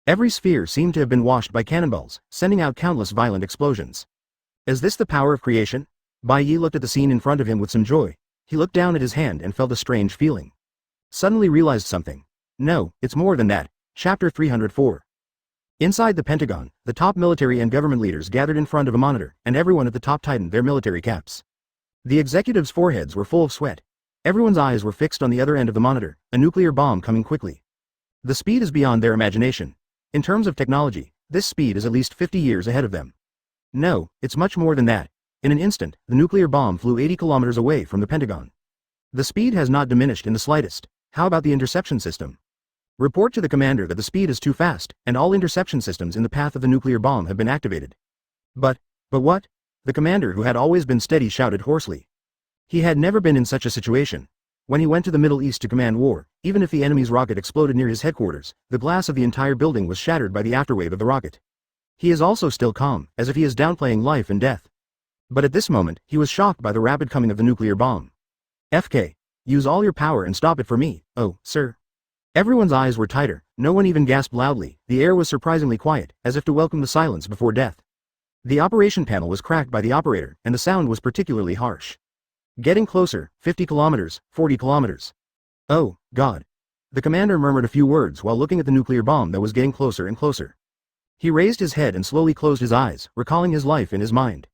Every sphere seemed to have been washed by cannonballs, sending out countless violent explosions. Is this the power of creation? Bai Ye looked at the scene in front of him with some joy. He looked down at his hand and felt a strange feeling. Suddenly realized something. No, it's more than that. Chapter 304. Inside the Pentagon, the top military and government leaders gathered in front of a monitor, and everyone at the top tightened their military caps. The executives' foreheads were full of sweat. Everyone's eyes were fixed on the other end of the monitor, a nuclear bomb coming quickly. The speed is beyond their imagination. In terms of technology, this speed is at least 50 years ahead of them. No, it's much more than that. In an instant, the nuclear bomb flew 80 kilometers away from the Pentagon. The speed has not diminished in the slightest. How about the interception system? Report to the commander that the speed is too fast, and all interception systems in the path of the nuclear bomb have been activated. But what? The commander, who had always been steady, shouted hoarsely. He had never been in such a situation. When he went to the Middle East to command war, even if the enemy's rocket exploded near his headquarters, the glass of the entire building was shattered by the afterwave of the rocket. He is also still calm, as if he is downplaying life and death. But at this moment, he was shocked by the rapid coming of the nuclear bomb. FK. Use all your power and stop it for me, oh, sir. Everyone's eyes were tighter, no one even gasped loudly, the air was surprisingly quiet, as if to welcome the silence before death. The operation panel was cracked by the operator, and the sound was particularly harsh. Getting closer, 50 kilometers, 40 kilometers. Oh, God. The commander murmured a few words while looking at the nuclear bomb that was getting closer and closer. He raised his head and slowly closed his eyes, recalling his life in his mind.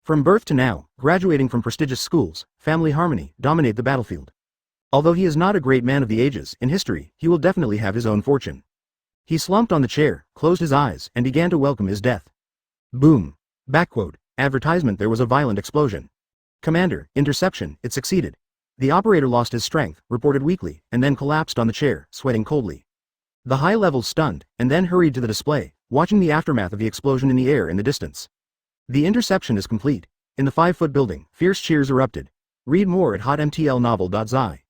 From birth to now, graduating from prestigious schools, family harmony dominate the battlefield. Although he is not a great man of the ages in history, he will definitely have his own fortune. He slumped on the chair, closed his eyes, and began to welcome his death. Boom. Backquote. Advertisement. There was a violent explosion. Commander, interception, it succeeded. The operator lost his strength, reported weakly, and then collapsed on the chair, sweating coldly. The high levels stunned, and then hurried to the display, watching the aftermath of the explosion in the air in the distance. The interception is complete. In the 5-foot building, fierce cheers erupted. Read more at hotmtlnovel.zi.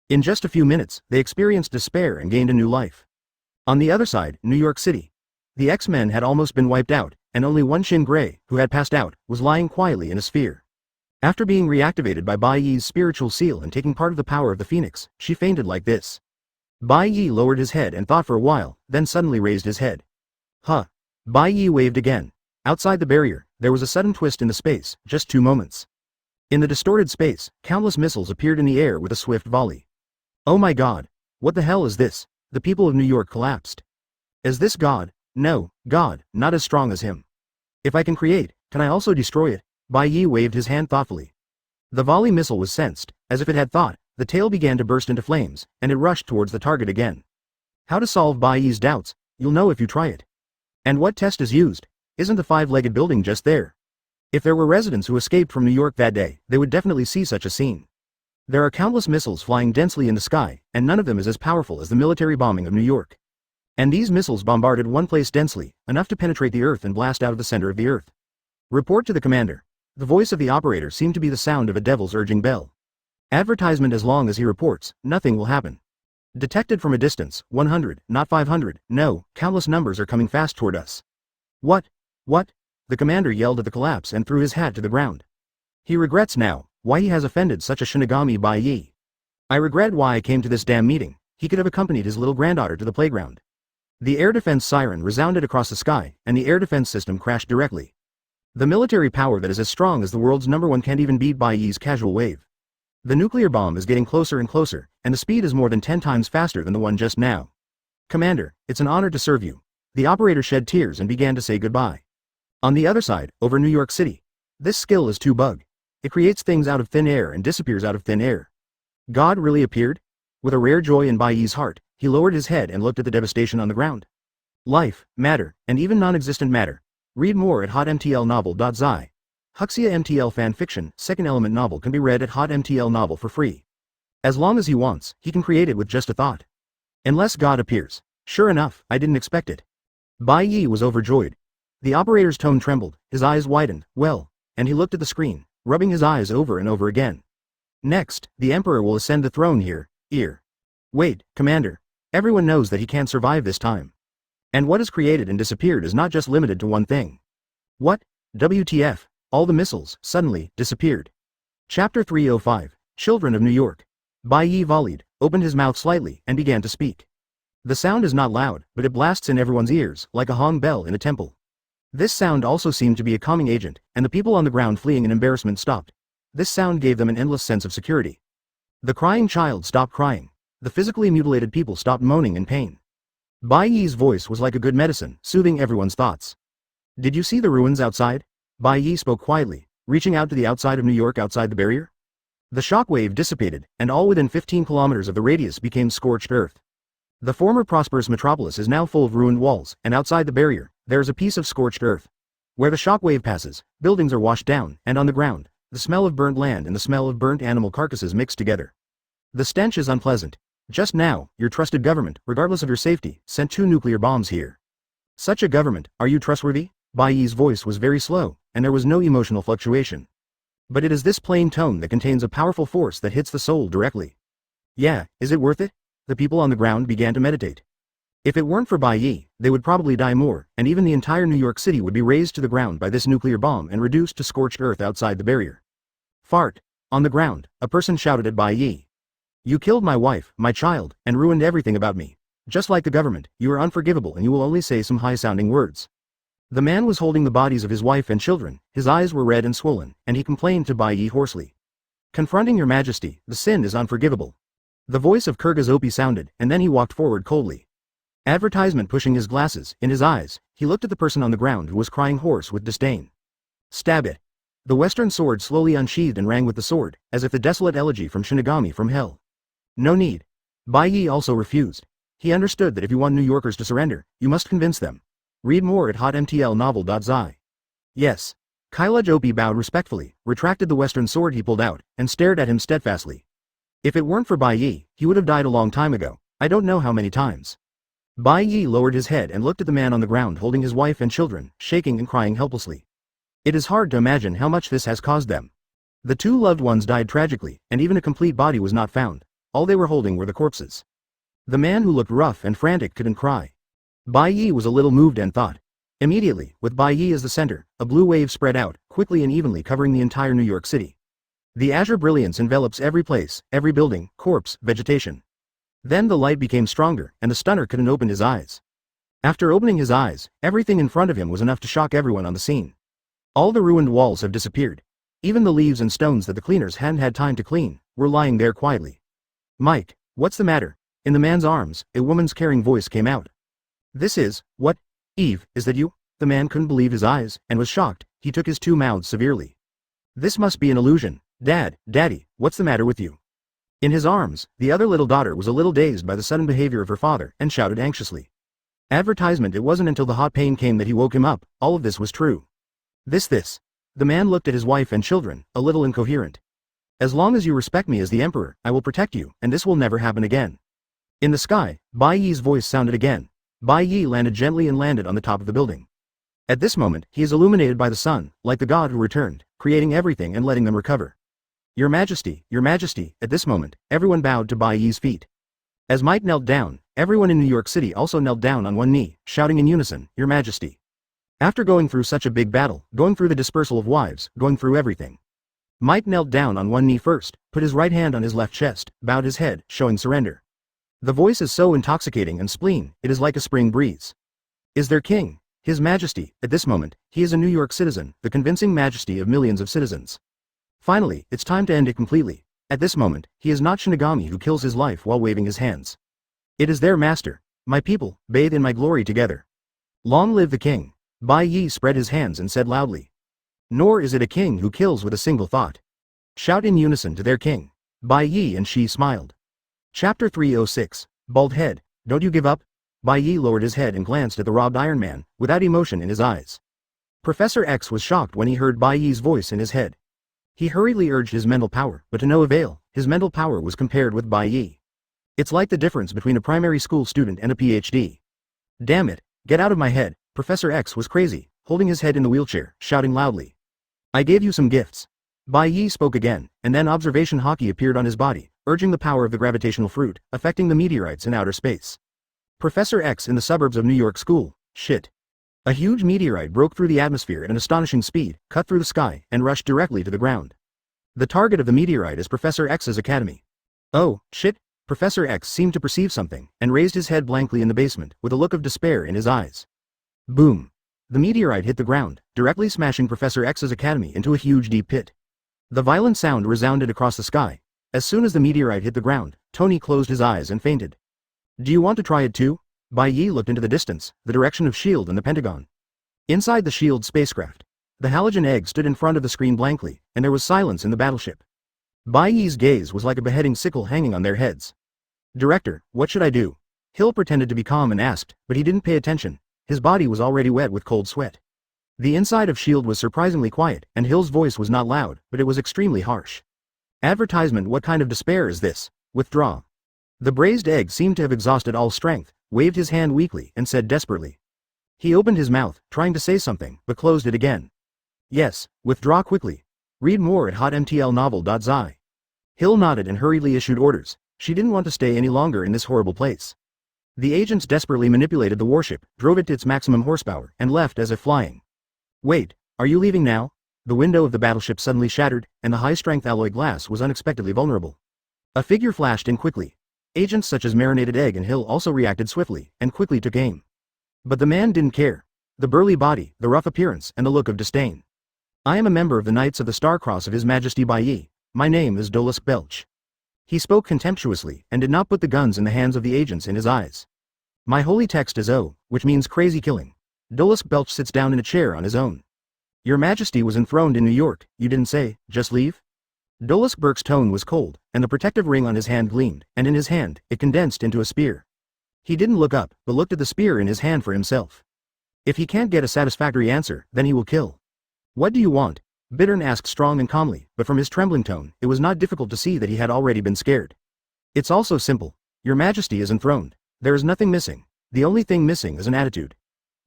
In just a few minutes, they experienced despair and gained a new life. On the other side, New York City. The X-Men had almost been wiped out, and only one Shin Gray, who had passed out, was lying quietly in a sphere. After being reactivated by Bai Ye's spiritual seal and taking part of the power of the Phoenix, she fainted like this. Bai Ye lowered his head and thought for a while, then suddenly raised his head. Huh. Bai Ye waved again. Outside the barrier, there was a sudden twist in the space, just 2 moments. In the distorted space, countless missiles appeared in the air with a swift volley. Oh my God. What the hell is this? The people of New York collapsed. Is this God? No, God, not as strong as him. If I can create, can I also destroy it? Bai Ye waved his hand thoughtfully. The volley missile was sensed, as if it had thought, the tail began to burst into flames, and it rushed towards the target again. How to solve Bai Ye's doubts? You'll know if you try it. And what test is used? Isn't the 5-legged building just there? If there were residents who escaped from New York that day, they would definitely see such a scene. There are countless missiles flying densely in the sky, and none of them is as powerful as the military bombing of New York. And these missiles bombarded one place densely, enough to penetrate the earth and blast out of the center of the earth. Report to the commander. The voice of the operator seemed to be the sound of a devil's urging bell. Advertisement: as long as he reports, nothing will happen. Detected from a distance, 100, not 500, no, countless numbers are coming fast toward us. What? What? The commander yelled at the collapse and threw his hat to the ground. He regrets now why he has offended such a Shinigami Bai Ye. I regret why I came to this damn meeting. He could have accompanied his little granddaughter to the playground. The air defense siren resounded across the sky, and the air defense system crashed directly. The military power that is as strong as the world's #1 can't even beat Bai Ye's casual wave. The nuclear bomb is getting closer and closer, and the speed is more than 10 times faster than the one just now. Commander, it's an honor to serve you. The operator shed tears and began to say goodbye. On the other side, over New York City. This skill is too bug. It creates things out of thin air and disappears out of thin air. God really appeared? With a rare joy in Bai Ye's heart, he lowered his head and looked at the devastation on the ground. Life, matter, and even non-existent matter. Read more at hotmtlnovel.zi. Huxia MTL fanfiction, second element novel can be read at hotmtl novel for free. As long as he wants, he can create it with just a thought. Unless God appears. Sure enough, I didn't expect it. Bai Ye was overjoyed. The operator's tone trembled, his eyes widened, well, and he looked at the screen, rubbing his eyes over and over again. Next, the Emperor will ascend the throne here. Wait, Commander. Everyone knows that he can't survive this time. And what is created and disappeared is not just limited to one thing. What? WTF, all the missiles, suddenly, disappeared. Chapter 305, Children of New York. Bai Ye volleyed, opened his mouth slightly, and began to speak. The sound is not loud, but it blasts in everyone's ears, like a hong bell in a temple. This sound also seemed to be a calming agent, and the people on the ground fleeing in embarrassment stopped. This sound gave them an endless sense of security. The crying child stopped crying. The physically mutilated people stopped moaning in pain. Bai Ye's voice was like a good medicine, soothing everyone's thoughts. Did you see the ruins outside? Bai Ye spoke quietly, reaching out to the outside of New York outside the barrier. The shockwave dissipated, and all within 15 kilometers of the radius became scorched earth. The former prosperous metropolis is now full of ruined walls, and outside the barrier, there is a piece of scorched earth. Where the shockwave passes, buildings are washed down, and on the ground, the smell of burnt land and the smell of burnt animal carcasses mix together. The stench is unpleasant. Just now, your trusted government, regardless of your safety, sent 2 nuclear bombs here. Such a government, are you trustworthy? Bai Ye's voice was very slow, and there was no emotional fluctuation. But it is this plain tone that contains a powerful force that hits the soul directly. Yeah, is it worth it? The people on the ground began to meditate. If it weren't for Bai Ye, they would probably die more, and even the entire New York City would be razed to the ground by this nuclear bomb and reduced to scorched earth outside the barrier. Fart. On the ground, a person shouted at Bai Ye. You killed my wife, my child, and ruined everything about me. Just like the government, you are unforgivable and you will only say some high-sounding words. The man was holding the bodies of his wife and children, his eyes were red and swollen, and he complained to Bai Ye hoarsely. Confronting your majesty, the sin is unforgivable. The voice of Kurgazopi sounded, and then he walked forward coldly. Advertisement pushing his glasses, in his eyes, he looked at the person on the ground who was crying hoarse with disdain. Stab it. The western sword slowly unsheathed and rang with the sword, as if the desolate elegy from Shinigami from hell. No need. Bai Ye also refused. He understood that if you want New Yorkers to surrender, you must convince them. Read more at hotmtlnovel.zi. Yes. Kailajopi bowed respectfully, retracted the western sword he pulled out, and stared at him steadfastly. If it weren't for Bai Ye, he would have died a long time ago. I don't know how many times. Bai Ye lowered his head and looked at the man on the ground holding his wife and children, shaking and crying helplessly. It is hard to imagine how much this has caused them. The 2 loved ones died tragically, and even a complete body was not found. All they were holding were the corpses. The man who looked rough and frantic couldn't cry. Bai Ye was a little moved and thought. Immediately, with Bai Ye as the center, a blue wave spread out, quickly and evenly covering the entire New York City. The azure brilliance envelops every place, every building, corpse, vegetation. Then the light became stronger, and the stunner couldn't open his eyes. After opening his eyes, everything in front of him was enough to shock everyone on the scene. All the ruined walls have disappeared. Even the leaves and stones that the cleaners hadn't had time to clean, were lying there quietly. Mike, what's the matter? In the man's arms, a woman's caring voice came out. This is, what? Eve, is that you? The man couldn't believe his eyes, and was shocked. He took his 2 mouths severely. This must be an illusion. Daddy, what's the matter with you? In his arms, the other little daughter was a little dazed by the sudden behavior of her father, and shouted anxiously. Advertisement. It wasn't until the hot pain came that he woke him up. All of this was true. This. The man looked at his wife and children, a little incoherent. As long as you respect me as the emperor, I will protect you, and this will never happen again. In the sky, Bai Ye's voice sounded again. Bai Ye landed gently and landed on the top of the building. At this moment, he is illuminated by the sun, like the god who returned, creating everything and letting them recover. Your Majesty, at this moment, everyone bowed to Bai Ye's feet. As Mike knelt down, everyone in New York City also knelt down on one knee, shouting in unison, Your Majesty. After going through such a big battle, going through the dispersal of wives, going through everything. Mike knelt down on one knee first, put his right hand on his left chest, bowed his head, showing surrender. The voice is so intoxicating and spleen, it is like a spring breeze. Is their king, His Majesty, at this moment, he is a New York citizen, the convincing majesty of millions of citizens. Finally, it's time to end it completely. At this moment, he is not Shinigami who kills his life while waving his hands. It is their master. My people, bathe in my glory together. Long live the king. Bai Ye spread his hands and said loudly. Nor is it a king who kills with a single thought. Shout in unison to their king. Bai Ye and she smiled. Chapter 306, Bald Head, Don't You Give Up? Bai Ye lowered his head and glanced at the robbed Iron Man, without emotion in his eyes. Professor X was shocked when he heard Bai Ye's voice in his head. He hurriedly urged his mental power, but to no avail. His mental power was compared with Bai Ye. It's like the difference between a primary school student and a PhD. Damn it, get out of my head. Professor X was crazy, holding his head in the wheelchair, shouting loudly. I gave you some gifts. Bai Ye spoke again, and then observation hockey appeared on his body, urging the power of the gravitational fruit, affecting the meteorites in outer space. Professor X in the suburbs of New York School, shit. A huge meteorite broke through the atmosphere at an astonishing speed, cut through the sky, and rushed directly to the ground. The target of the meteorite is Professor X's academy. Oh, shit. Professor X seemed to perceive something, and raised his head blankly in the basement, with a look of despair in his eyes. Boom. The meteorite hit the ground, directly smashing Professor X's academy into a huge deep pit. The violent sound resounded across the sky. As soon as the meteorite hit the ground, Tony closed his eyes and fainted. Do you want to try it too? Bai Ye looked into the distance, the direction of S.H.I.E.L.D. and the Pentagon. Inside the S.H.I.E.L.D. spacecraft, the halogen egg stood in front of the screen blankly, and there was silence in the battleship. Bai Ye's gaze was like a beheading sickle hanging on their heads. Director, what should I do? Hill pretended to be calm and asked, but he didn't pay attention. His body was already wet with cold sweat. The inside of S.H.I.E.L.D. was surprisingly quiet, and Hill's voice was not loud, but it was extremely harsh. Advertisement. What kind of despair is this? Withdraw. The braised egg seemed to have exhausted all strength, waved his hand weakly, and said desperately. He opened his mouth, trying to say something, but closed it again. Yes, withdraw quickly. Read more at hotmtlnovel.zi. Hill nodded and hurriedly issued orders. She didn't want to stay any longer in this horrible place. The agents desperately manipulated the warship, drove it to its maximum horsepower, and left as if flying. Wait, are you leaving now? The window of the battleship suddenly shattered, and the high-strength alloy glass was unexpectedly vulnerable. A figure flashed in quickly. Agents such as Marinated Egg and Hill also reacted swiftly, and quickly took aim. But the man didn't care. The burly body, the rough appearance, and the look of disdain. I am a member of the Knights of the Star-Cross of His Majesty Bai Ye. My name is Dolisk Belch. He spoke contemptuously, and did not put the guns in the hands of the agents in his eyes. My holy text is O, which means crazy killing. Dolisk Belch sits down in a chair on his own. Your Majesty was enthroned in New York, you didn't say, just leave? Dolisk Burke's tone was cold, and the protective ring on his hand gleamed, and in his hand, it condensed into a spear. He didn't look up, but looked at the spear in his hand for himself. If he can't get a satisfactory answer, then he will kill. What do you want? Bittern asked strong and calmly, but from his trembling tone, it was not difficult to see that he had already been scared. It's also simple. Your Majesty is enthroned. There is nothing missing. The only thing missing is an attitude.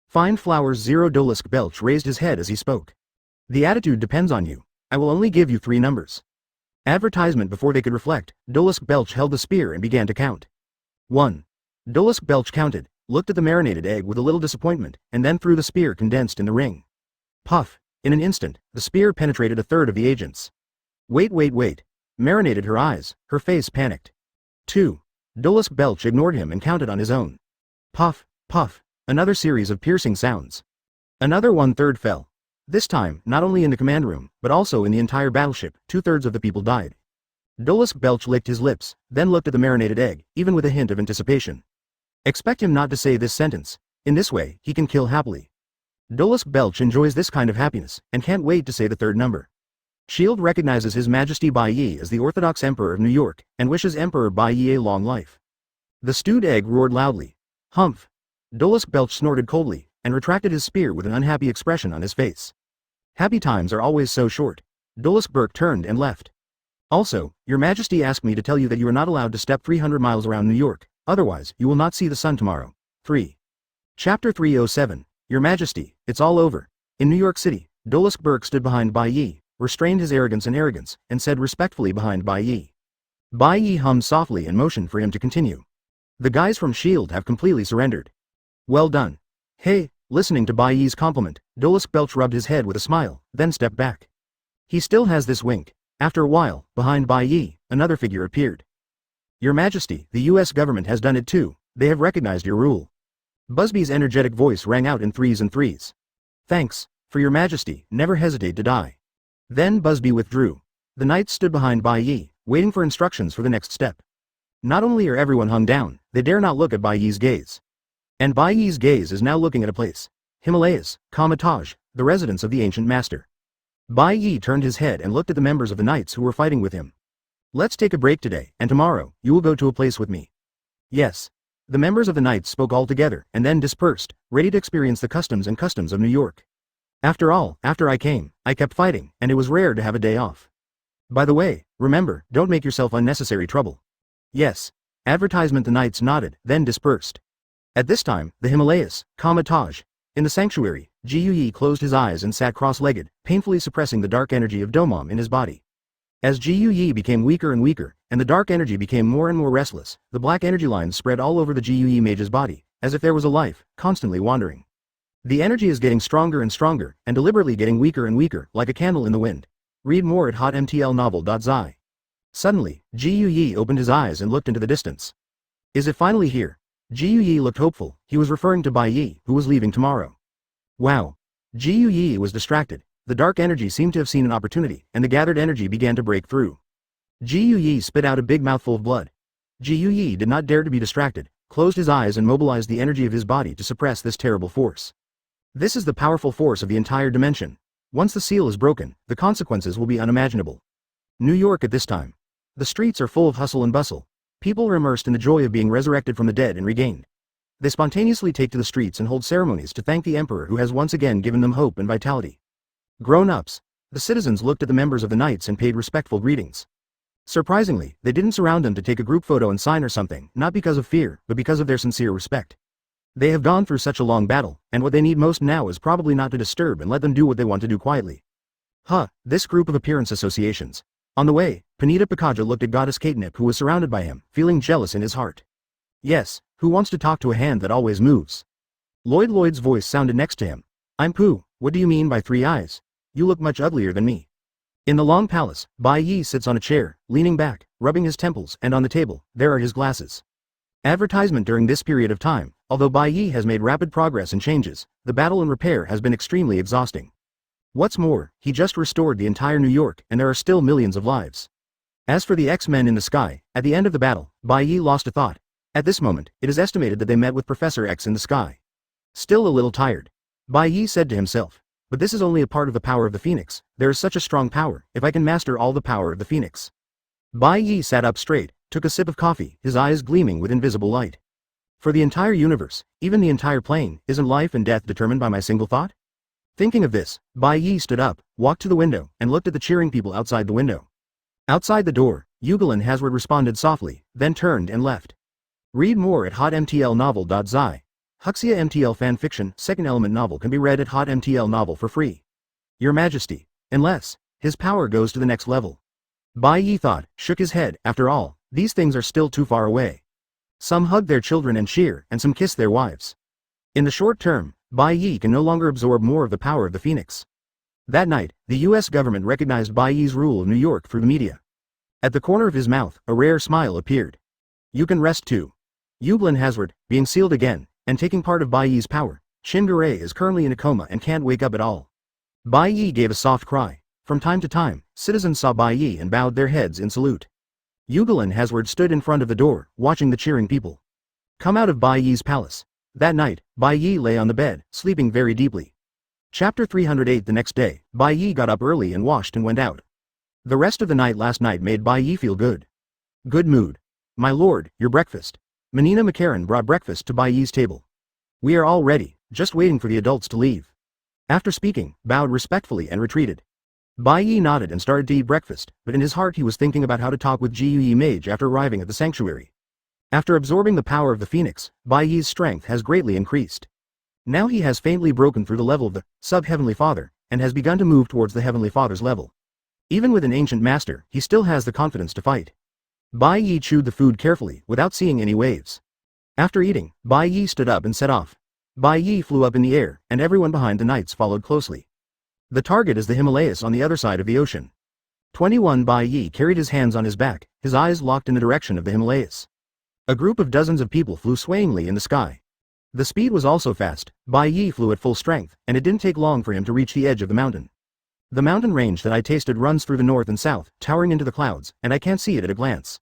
Fine Flowers 0. Dolisk Belch raised his head as he spoke. The attitude depends on you. I will only give you 3 numbers. Advertisement. Before they could reflect, Dolisk Belch held the spear and began to count. 1. Dolisk Belch counted, looked at the marinated egg with a little disappointment, and then threw the spear condensed in the ring. Puff. In an instant, the spear penetrated a third of the agents. Wait. Marinated her eyes, her face panicked. 2. Dolisk Belch ignored him and counted on his own. Puff. Another series of piercing sounds. Another 1/3 fell. This time, not only in the command room, but also in the entire battleship, 2/3 of the people died. Dolisk Belch licked his lips, then looked at the marinated egg, even with a hint of anticipation. Expect him not to say this sentence. In this way, he can kill happily. Dolisk Belch enjoys this kind of happiness, and can't wait to say the 3rd number. S.H.I.E.L.D. recognizes His Majesty Bai Ye as the Orthodox Emperor of New York, and wishes Emperor Bai Ye a long life. The stewed egg roared loudly. Humph. Dolisk Belch snorted coldly, and retracted his spear with an unhappy expression on his face. Happy times are always so short. Dolisk Burke turned and left. Also, Your Majesty asked me to tell you that you are not allowed to step 300 miles around New York, otherwise, you will not see the sun tomorrow. 3. Chapter 307, Your Majesty, it's all over. In New York City, Dolisk Burke stood behind Bai Ye, restrained his arrogance, and said respectfully behind Bai Ye. Bai Ye hummed softly and motioned for him to continue. The guys from S.H.I.E.L.D. have completely surrendered. Well done. Hey, listening to Bai Ye's compliment, Dolisk Belch rubbed his head with a smile, then stepped back. He still has this wink. After a while, behind Bai Ye, another figure appeared. Your Majesty, the US government has done it too. They have recognized your rule. Busby's energetic voice rang out in threes and threes. Thanks, for your Majesty, never hesitate to die. Then Busby withdrew. The knights stood behind Bai Ye, waiting for instructions for the next step. Not only are everyone hung down, they dare not look at Bai Ye's gaze. And Bai Ye's gaze is now looking at a place. Himalayas, Kamatage, the residence of the ancient master. Bai Ye turned his head and looked at the members of the knights who were fighting with him. Let's take a break today, and tomorrow, you will go to a place with me. Yes. The members of the knights spoke all together, and then dispersed, ready to experience the customs of New York. After all, after I came, I kept fighting, and it was rare to have a day off. By the way, remember, don't make yourself unnecessary trouble. Yes. Advertisement. The knights nodded, then dispersed. At this time, the Himalayas, Kamatage. In the sanctuary, Gyuyi closed his eyes and sat cross-legged, painfully suppressing the dark energy of Domon in his body. As Gyuyi became weaker and weaker, and the dark energy became more and more restless, the black energy lines spread all over the Gyuyi mage's body, as if there was a life, constantly wandering. The energy is getting stronger and stronger, and deliberately getting weaker and weaker, like a candle in the wind. Read more at hotmtlnovel.zi. Suddenly, Gyuyi opened his eyes and looked into the distance. Is it finally here? Gyuyi looked hopeful. He was referring to Bai Ye, who was leaving tomorrow. Wow. Gyuyi was distracted. The dark energy seemed to have seen an opportunity, and the gathered energy began to break through. Gyuyi spit out a big mouthful of blood. Gyuyi did not dare to be distracted, closed his eyes and mobilized the energy of his body to suppress this terrible force. This is the powerful force of the entire dimension. Once the seal is broken, the consequences will be unimaginable. New York at this time. The streets are full of hustle and bustle. People are immersed in the joy of being resurrected from the dead and regained. They spontaneously take to the streets and hold ceremonies to thank the emperor who has once again given them hope and vitality. Grown-ups. The citizens looked at the members of the knights and paid respectful greetings. Surprisingly, they didn't surround them to take a group photo and sign or something, not because of fear, but because of their sincere respect. They have gone through such a long battle, and what they need most now is probably not to disturb and let them do what they want to do quietly. This group of appearance associations. On the way, Panita Pikaja looked at Goddess Catenip, who was surrounded by him, feeling jealous in his heart. Yes, who wants to talk to a hand that always moves? Lloyd's voice sounded next to him. I'm Pooh, what do you mean by 3 eyes? You look much uglier than me. In the long palace, Bai Ye sits on a chair, leaning back, rubbing his temples, and on the table, there are his glasses. Advertisement. During this period of time, although Bai Ye has made rapid progress and changes, the battle and repair has been extremely exhausting. What's more, he just restored the entire New York, and there are still millions of lives. As for the X-Men in the sky, at the end of the battle, Bai Ye lost a thought. At this moment, it is estimated that they met with Professor X in the sky. Still a little tired. Bai Ye said to himself. But this is only a part of the power of the Phoenix. There is such a strong power, if I can master all the power of the Phoenix. Bai Ye sat up straight, took a sip of coffee, his eyes gleaming with invisible light. For the entire universe, even the entire plane, isn't life and death determined by my single thought? Thinking of this, Bai Ye stood up, walked to the window, and looked at the cheering people outside the window. Outside the door, Yugelin Hasward responded softly, then turned and left. Read more at hotmtlnovel.zi. Huxia MTL fanfiction, second element novel can be read at hotmtl novel for free. Your Majesty. Unless his power goes to the next level. Bai Ye thought, shook his head. After all, these things are still too far away. Some hug their children and cheer, and some kiss their wives. In the short term, Bai Ye can no longer absorb more of the power of the Phoenix. That night, the US government recognized Bai Ye's rule of New York through the media. At the corner of his mouth, a rare smile appeared. You can rest too. Yuglin Hasward, being sealed again, and taking part of Bai Ye's power, Shingarei is currently in a coma and can't wake up at all. Bai Ye gave a soft cry. From time to time, citizens saw Bai Ye and bowed their heads in salute. Yugelin Hasward stood in front of the door, watching the cheering people come out of Bai Ye's palace. That night, Bai Ye lay on the bed, sleeping very deeply. Chapter 308. The next day, Bai Ye got up early and washed and went out. The rest of the night last night made Bai Ye feel good. Good mood. My lord, your breakfast. Menina McCarran brought breakfast to Bai Ye's table. We are all ready, just waiting for the adults to leave. After speaking, bowed respectfully and retreated. Bai Ye nodded and started to eat breakfast, but in his heart he was thinking about how to talk with Gyuyi Mage after arriving at the sanctuary. After absorbing the power of the Phoenix, Bai Ye's strength has greatly increased. Now he has faintly broken through the level of the sub-Heavenly Father, and has begun to move towards the Heavenly Father's level. Even with an ancient master, he still has the confidence to fight. Bai Ye chewed the food carefully, without seeing any waves. After eating, Bai Ye stood up and set off. Bai Ye flew up in the air, and everyone behind the knights followed closely. The target is the Himalayas on the other side of the ocean. 21 Bai Ye carried his hands on his back, his eyes locked in the direction of the Himalayas. A group of dozens of people flew swayingly in the sky. The speed was also fast. Bai Ye flew at full strength, and it didn't take long for him to reach the edge of the mountain. The mountain range that I tasted runs through the north and south, towering into the clouds, and I can't see it at a glance.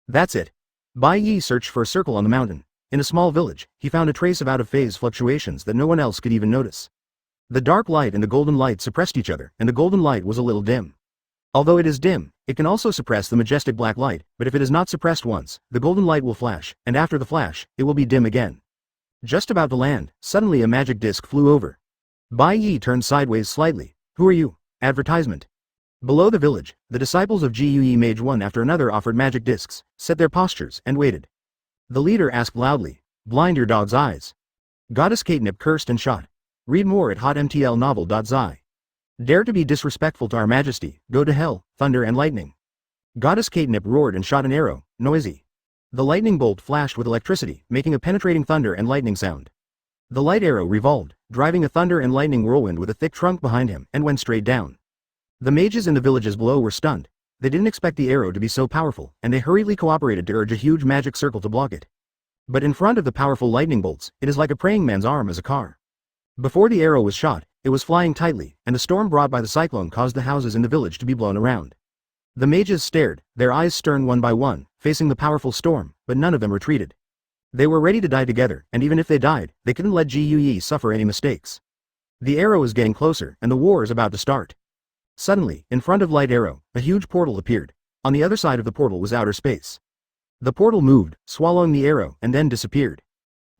That's it. Bai Ye searched for a circle on the mountain. In a small village, he found a trace of out-of-phase fluctuations that no one else could even notice. The dark light and the golden light suppressed each other, and the golden light was a little dim. Although it is dim, it can also suppress the majestic black light, but if it is not suppressed once, the golden light will flash, and after the flash, it will be dim again. Just about to land, suddenly a magic disc flew over. Bai Ye turned sideways slightly. Who are you? Advertisement. Below the village, the disciples of Gyuyi Mage one after another offered magic discs, set their postures, and waited. The leader asked loudly, blind your dog's eyes. Goddess Catnip cursed and shot. Read more at hotmtlnovel.zi. Dare to be disrespectful to our majesty, go to hell, thunder and lightning. Goddess Catnip roared and shot an arrow, noisy. The lightning bolt flashed with electricity, making a penetrating thunder and lightning sound. The light arrow revolved, driving a thunder and lightning whirlwind with a thick trunk behind him, and went straight down. The mages in the villages below were stunned. They didn't expect the arrow to be so powerful, and they hurriedly cooperated to urge a huge magic circle to block it. But in front of the powerful lightning bolts, it is like a praying man's arm as a car. Before the arrow was shot, it was flying tightly, and the storm brought by the cyclone caused the houses in the village to be blown around. The mages stared, their eyes stern one by one, facing the powerful storm, but none of them retreated. They were ready to die together, and even if they died, they couldn't let Gyuyi suffer any mistakes. The arrow is getting closer, and the war is about to start. Suddenly, in front of Light Arrow, a huge portal appeared. On the other side of the portal was outer space. The portal moved, swallowing the arrow, and then disappeared.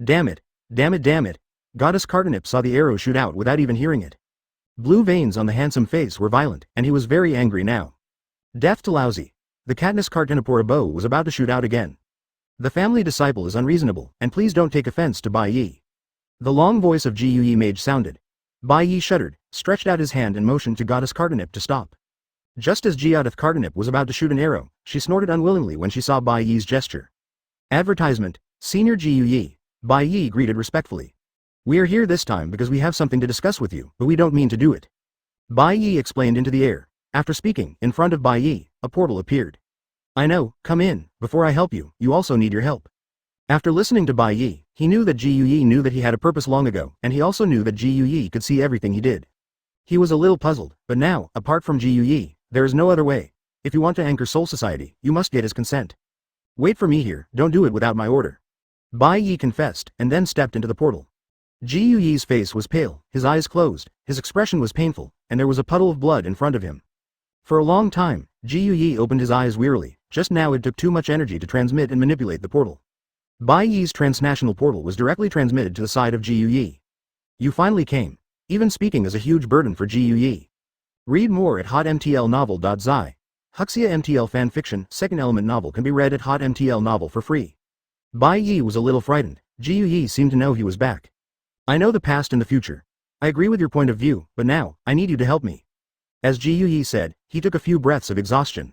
Damn it, damn it, damn it. Goddess Cartonip saw the arrow shoot out without even hearing it. Blue veins on the handsome face were violent, and he was very angry now. Death to Lousy. The Katniss Cartonipora bow was about to shoot out again. The family disciple is unreasonable, and please don't take offense to Bai Ye. The long voice of Gyuyi Mage sounded. Bai Ye shuddered, stretched out his hand and motioned to Goddess Cartonip to stop. Just as Goddess Cartonip was about to shoot an arrow, she snorted unwillingly when she saw Bai Ye's gesture. Advertisement, Senior Gyuyi. Bai Ye greeted respectfully. We are here this time because we have something to discuss with you, but we don't mean to do it. Bai Ye explained into the air. After speaking, in front of Bai Ye, a portal appeared. I know, come in, before I help you, you also need your help. After listening to Bai Ye, he knew that Gyuyi knew that he had a purpose long ago, and he also knew that Gyuyi could see everything he did. He was a little puzzled, but now, apart from Gyuyi, there is no other way. If you want to anchor Soul Society, you must get his consent. Wait for me here, don't do it without my order. Bai Ye confessed, and then stepped into the portal. Gyuyi's face was pale, his eyes closed, his expression was painful, and there was a puddle of blood in front of him. For a long time, Gyuyi opened his eyes wearily. Just now it took too much energy to transmit and manipulate the portal. Bai Ye's transnational portal was directly transmitted to the side of Gyuyi. You finally came. Even speaking is a huge burden for Gyuyi. Read more at hotmtlnovel.zi. Huxia MTL fanfiction, second element novel can be read at hotmtl novel for free. Bai Ye was a little frightened. Gyuyi seemed to know he was back. I know the past and the future. I agree with your point of view, but now, I need you to help me. As Gyuyi said, he took a few breaths of exhaustion.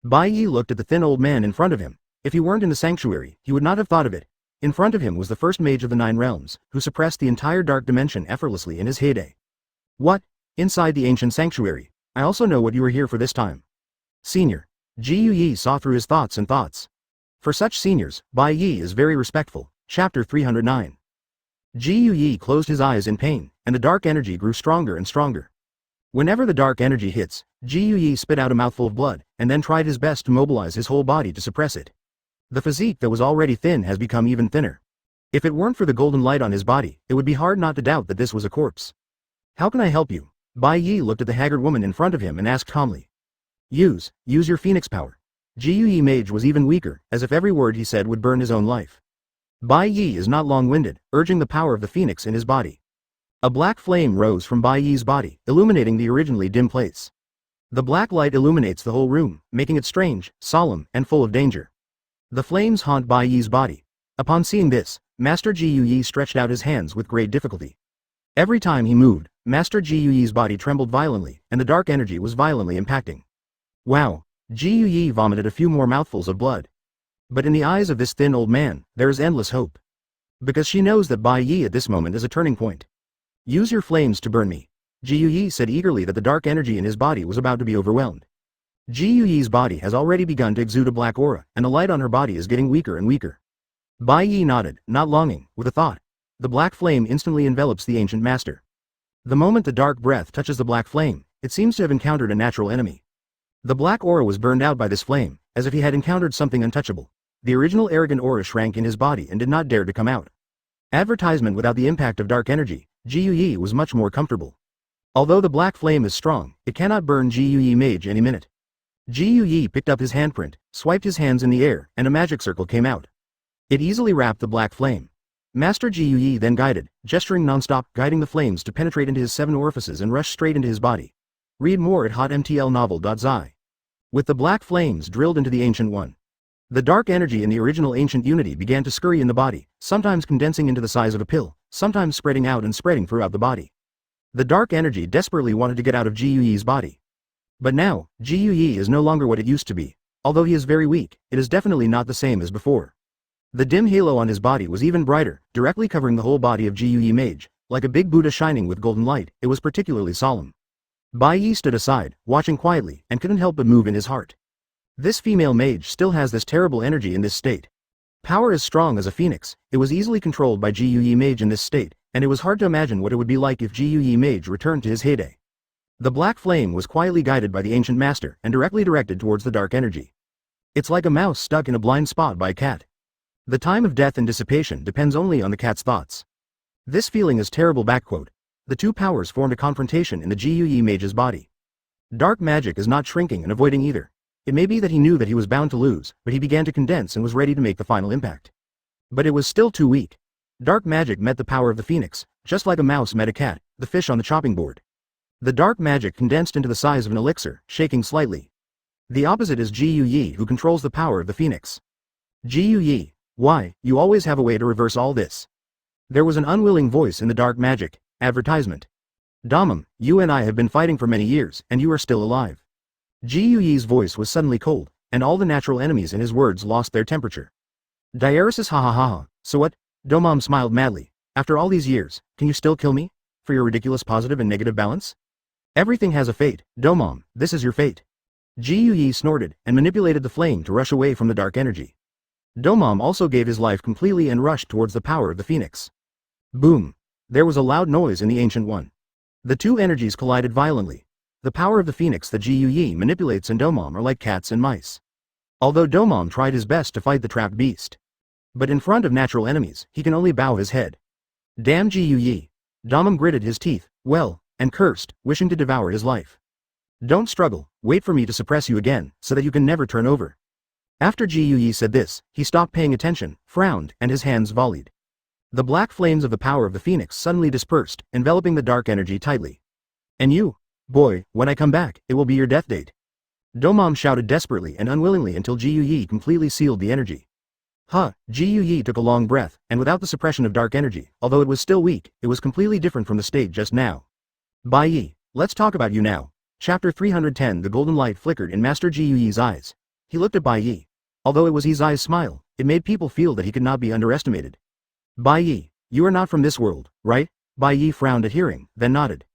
Bai Ye looked at the thin old man in front of him. If he weren't in the sanctuary, he would not have thought of it. In front of him was the first mage of the 9 realms, who suppressed the entire dark dimension effortlessly in his heyday. What? Inside the ancient sanctuary. I also know what you are here for this time. Senior. Gyuyi saw through his thoughts and thoughts. For such seniors, Bai Ye is very respectful. Chapter 309. Gyuyi closed his eyes in pain, and the dark energy grew stronger and stronger. Whenever the dark energy hits, Gyuyi spit out a mouthful of blood, and then tried his best to mobilize his whole body to suppress it. The physique that was already thin has become even thinner. If it weren't for the golden light on his body, it would be hard not to doubt that this was a corpse. How can I help you? Bai Ye looked at the haggard woman in front of him and asked calmly. Use your phoenix power. Gyuyi Mage was even weaker, as if every word he said would burn his own life. Bai Ye is not long-winded, urging the power of the phoenix in his body. A black flame rose from Bai Ye's body, illuminating the originally dim place. The black light illuminates the whole room, making it strange, solemn, and full of danger. The flames haunt Bai Ye's body. Upon seeing this, Master Gyuyi stretched out his hands with great difficulty. Every time he moved, Master Gyuyi's body trembled violently, and the dark energy was violently impacting. Wow! Gyuyi vomited a few more mouthfuls of blood. But in the eyes of this thin old man, there is endless hope. Because she knows that Bai Ye at this moment is a turning point. Use your flames to burn me. Gyuyi said eagerly that the dark energy in his body was about to be overwhelmed. Gyuyi's body has already begun to exude a black aura, and the light on her body is getting weaker and weaker. Bai Ye nodded, not longing, with a thought. The black flame instantly envelops the ancient master. The moment the dark breath touches the black flame, it seems to have encountered a natural enemy. The black aura was burned out by this flame, as if he had encountered something untouchable. The original arrogant aura shrank in his body and did not dare to come out. Advertisement without the impact of dark energy, Gyuyi was much more comfortable. Although the black flame is strong, it cannot burn Gyuyi mage any minute. Gyuyi picked up his handprint, swiped his hands in the air, and a magic circle came out. It easily wrapped the black flame. Master Gyuyi then guided, gesturing non-stop, guiding the flames to penetrate into his 7 orifices and rush straight into his body. Read more at hotmtlnovel.zi. With the black flames drilled into the Ancient One. The dark energy in the original ancient unity began to scurry in the body, sometimes condensing into the size of a pill, sometimes spreading out and spreading throughout the body. The dark energy desperately wanted to get out of Gyuyi's body. But now, Gyuyi is no longer what it used to be. Although he is very weak, it is definitely not the same as before. The dim halo on his body was even brighter, directly covering the whole body of Gyuyi mage. Like a big Buddha shining with golden light, it was particularly solemn. Bai Ye stood aside, watching quietly, and couldn't help but move in his heart. This female mage still has this terrible energy in this state. Power as strong as a phoenix, it was easily controlled by Gyuyi mage in this state, and it was hard to imagine what it would be like if Gyuyi mage returned to his heyday. The black flame was quietly guided by the ancient master and directly directed towards the dark energy. It's like a mouse stuck in a blind spot by a cat. The time of death and dissipation depends only on the cat's thoughts. This feeling is terrible. The two powers formed a confrontation in the Gyuyi mage's body. Dark magic is not shrinking and avoiding either. It may be that he knew that he was bound to lose, but he began to condense and was ready to make the final impact. But it was still too weak. Dark magic met the power of the phoenix, just like a mouse met a cat, the fish on the chopping board. The dark magic condensed into the size of an elixir, shaking slightly. The opposite is Gyuyi, who controls the power of the phoenix. Gyuyi, why, you always have a way to reverse all this. There was an unwilling voice in the dark magic. Advertisement. Damam, you and I have been fighting for many years, and you are still alive. Gyuyi's voice was suddenly cold, and all the natural enemies in his words lost their temperature. Diaresis ha ha ha ha, so what? Domam smiled madly. After all these years, can you still kill me? For your ridiculous positive and negative balance? Everything has a fate, Domam, this is your fate. Gyuyi snorted, and manipulated the flame to rush away from the dark energy. Domam also gave his life completely and rushed towards the power of the phoenix. Boom! There was a loud noise in the Ancient One. The two energies collided violently. The power of the phoenix that Gyuyi manipulates and Domam are like cats and mice. Although Domam tried his best to fight the trapped beast. But in front of natural enemies, he can only bow his head. Damn Gyuyi! Domam gritted his teeth, well, and cursed, wishing to devour his life. Don't struggle, wait for me to suppress you again, so that you can never turn over. After Gyuyi said this, he stopped paying attention, frowned, and his hands volleyed. The black flames of the power of the phoenix suddenly dispersed, enveloping the dark energy tightly. And you, boy, when I come back, it will be your death date. Domam shouted desperately and unwillingly until Gyuyi completely sealed the energy. Gyuyi took a long breath, and without the suppression of dark energy, although it was still weak, it was completely different from the state just now. Bai Ye, let's talk about you now. Chapter 310. The golden light flickered in Master Gyuyi's eyes. He looked at Bai Ye. Although it was his eyes smile, it made people feel that he could not be underestimated. Bai Ye, you are not from this world, right? Bai Ye frowned at hearing, then nodded.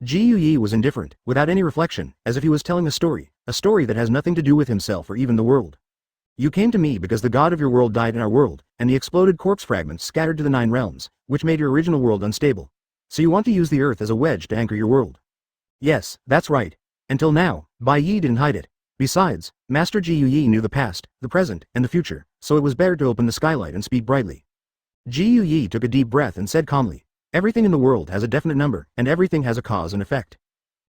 Gyuyi was indifferent, without any reflection, as if he was telling a story that has nothing to do with himself or even the world. You came to me because the god of your world died in our world, and the exploded corpse fragments scattered to the 9 realms, which made your original world unstable. So you want to use the earth as a wedge to anchor your world. Yes, that's right. Until now, Bai Ye didn't hide it. Besides, Master Gyuyi knew the past, the present, and the future, so it was better to open the skylight and speak brightly. Gyuyi took a deep breath and said calmly, everything in the world has a definite number, and everything has a cause and effect.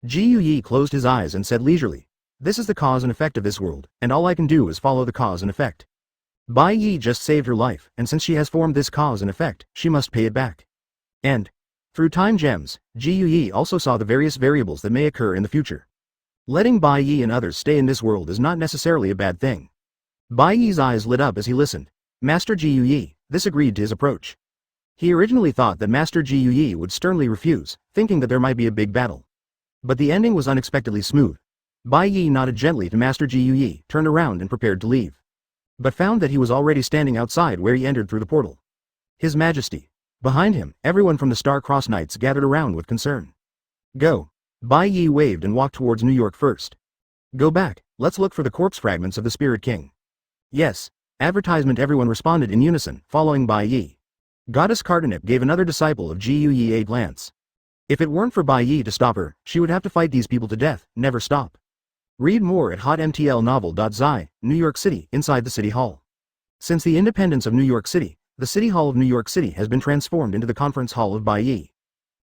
Gyuyi closed his eyes and said leisurely, this is the cause and effect of this world, and all I can do is follow the cause and effect. Bai Ye just saved her life, and since she has formed this cause and effect, she must pay it back. And, through time gems, Gyuyi also saw the various variables that may occur in the future. Letting Bai Ye and others stay in this world is not necessarily a bad thing. Bai Ye's eyes lit up as he listened. Master Gyuyi, this agreed to his approach. He originally thought that Master Gyuyi would sternly refuse, thinking that there might be a big battle. But the ending was unexpectedly smooth. Bai Ye nodded gently to Master Gyuyi, turned around and prepared to leave. But found that he was already standing outside where he entered through the portal. His Majesty. Behind him, everyone from the Star-Crossed Knights gathered around with concern. Go. Bai Ye waved and walked towards New York first. Go back, let's look for the corpse fragments of the Spirit King. Yes. Advertisement. Everyone responded in unison, following Bai Ye. Goddess Cardenip gave another disciple of Gyuyi a glance. If it weren't for Bai Ye to stop her, she would have to fight these people to death, never stop. Read more at hotmtlnovel.zi, New York City, inside the City Hall. Since the independence of New York City, the City Hall of New York City has been transformed into the Conference Hall of Bai Ye.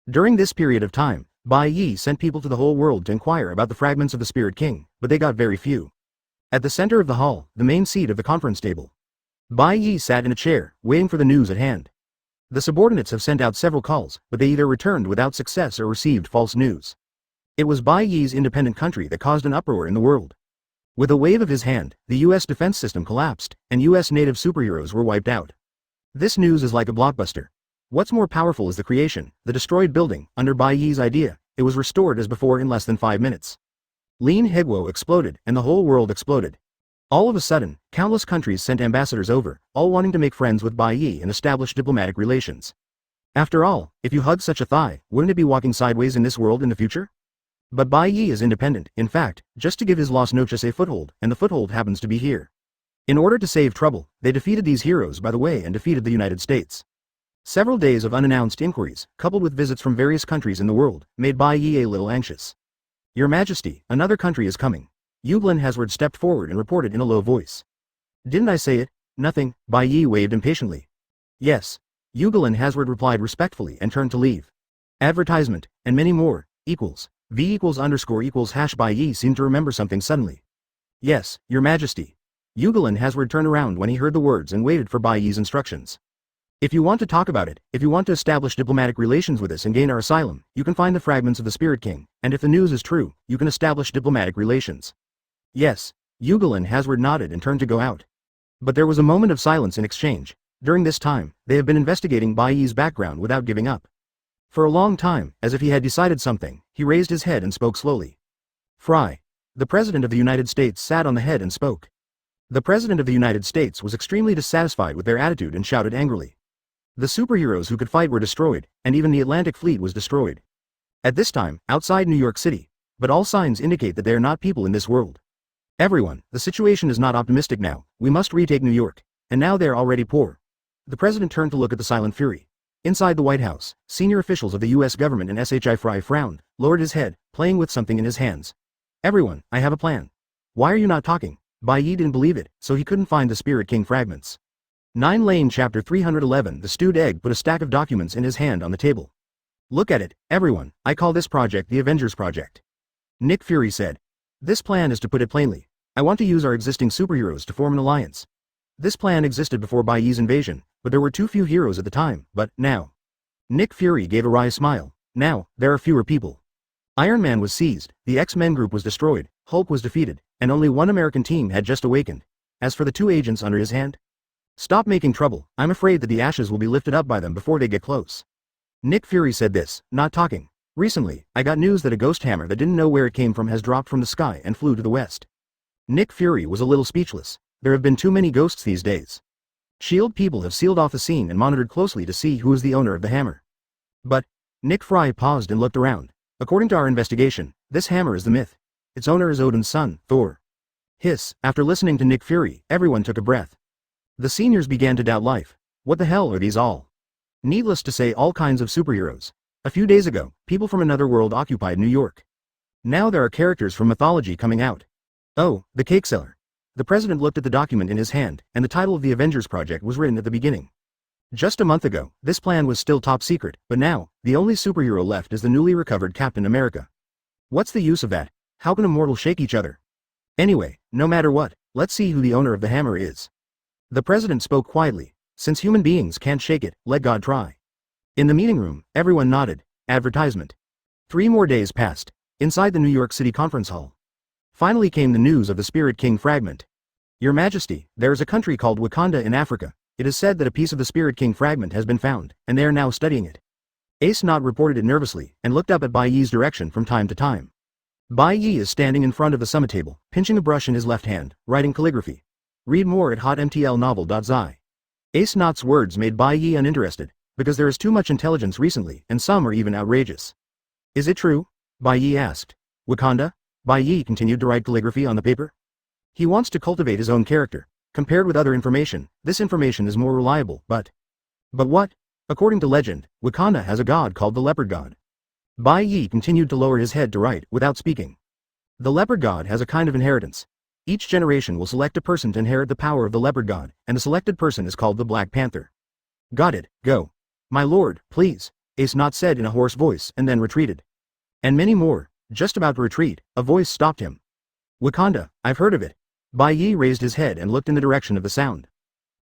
During this period of time, Bai Ye sent people to the whole world to inquire about the fragments of the Spirit King, but they got very few. At the center of the hall, the main seat of the conference table, Bai Ye sat in a chair, waiting for the news at hand. The subordinates have sent out several calls, but they either returned without success or received false news. It was Bai Ye's independent country that caused an uproar in the world. With a wave of his hand, the US defense system collapsed, and US native superheroes were wiped out. This news is like a blockbuster. What's more powerful is the creation, the destroyed building, under Bai Ye's idea, it was restored as before in less than 5 minutes. Lin Hegwo exploded, and the whole world exploded. All of a sudden, countless countries sent ambassadors over, all wanting to make friends with Bai Ye and establish diplomatic relations. After all, if you hug such a thigh, wouldn't it be walking sideways in this world in the future? But Bai Ye is independent, in fact, just to give his lost Noches a foothold, and the foothold happens to be here. In order to save trouble, they defeated these heroes by the way and defeated the United States. Several days of unannounced inquiries, coupled with visits from various countries in the world, made Bai Ye a little anxious. Your Majesty, another country is coming. Yuglin Hazard stepped forward and reported in a low voice. Didn't I say it? Nothing, Bai Ye waved impatiently. Yes. Yuglin Hazard replied respectfully and turned to leave. Advertisement, and many more, equals. V =_ hash Bai Ye seemed to remember something suddenly. Yes, Your Majesty. Yuglin Hazard turned around when he heard the words and waited for Bai Ye's instructions. If you want to talk about it, if you want to establish diplomatic relations with us and gain our asylum, you can find the fragments of the Spirit King, and if the news is true, you can establish diplomatic relations. Yes. Yuglin Hazard nodded and turned to go out. But there was a moment of silence in exchange. During this time, they have been investigating Bai Ye's background without giving up. For a long time, as if he had decided something, he raised his head and spoke slowly. Fry. The President of the United States sat on the head and spoke. The President of the United States was extremely dissatisfied with their attitude and shouted angrily. The superheroes who could fight were destroyed, and even the Atlantic Fleet was destroyed. At this time, outside New York City, but all signs indicate that they are not people in this world. Everyone, the situation is not optimistic now, we must retake New York, and now they are already poor. The President turned to look at the silent fury. Inside the White House, senior officials of the US government and SHI Fry frowned, lowered his head, playing with something in his hands. Everyone, I have a plan. Why are you not talking? Bai Ye didn't believe it, so he couldn't find the Spirit King fragments. 9 Lane Chapter 311 The stewed egg put a stack of documents in his hand on the table. Look at it, everyone, I call this project the Avengers Project. Nick Fury said. This plan is to put it plainly. I want to use our existing superheroes to form an alliance. This plan existed before Bai Ye's invasion, but there were too few heroes at the time, but now. Nick Fury gave a wry smile. Now, there are fewer people. Iron Man was seized, the X-Men group was destroyed, Hulk was defeated, and only one American team had just awakened. As for the 2 agents under his hand? Stop making trouble, I'm afraid that the ashes will be lifted up by them before they get close. Nick Fury said this, not talking. Recently, I got news that a ghost hammer that didn't know where it came from has dropped from the sky and flew to the west. Nick Fury was a little speechless. There have been too many ghosts these days. SHIELD people have sealed off the scene and monitored closely to see who is the owner of the hammer. But, Nick Fry paused and looked around. According to our investigation, this hammer is the myth. Its owner is Odin's son, Thor. Hiss, after listening to Nick Fury, everyone took a breath. The seniors began to doubt life. What the hell are these all? Needless to say, all kinds of superheroes. A few days ago, people from another world occupied New York. Now there are characters from mythology coming out. Oh, the cake seller. The president looked at the document in his hand, and the title of the Avengers Project was written at the beginning. Just a month ago, this plan was still top secret, but now, the only superhero left is the newly recovered Captain America. What's the use of that? How can a mortal shake each other? Anyway, no matter what, let's see who the owner of the hammer is. The president spoke quietly. Since human beings can't shake it, let God try. In the meeting room, everyone nodded. Advertisement. 3 more days passed. Inside the New York City Conference Hall. Finally came the news of the Spirit King fragment. Your Majesty, there is a country called Wakanda in Africa. It is said that a piece of the Spirit King fragment has been found, and they are now studying it. Ace Knot reported it nervously, and looked up at Bai Ye's direction from time to time. Bai Ye is standing in front of the summit table, pinching a brush in his left hand, writing calligraphy. Read more at hotmtlnovel.zi. Ace Knot's words made Bai Ye uninterested, because there is too much intelligence recently, and some are even outrageous. Is it true? Bai Ye asked. Wakanda? Bai Ye continued to write calligraphy on the paper. He wants to cultivate his own character. Compared with other information, this information is more reliable, but what? According to legend, Wakanda has a god called the Leopard God. Bai Ye continued to lower his head to write, without speaking. The Leopard God has a kind of inheritance. Each generation will select a person to inherit the power of the Leopard God, and the selected person is called the Black Panther. Got it, go. My lord, please, Ace Knot said in a hoarse voice, and then retreated. And many more. Just about to retreat, a voice stopped him. Wakanda, I've heard of it. Bai Ye raised his head and looked in the direction of the sound.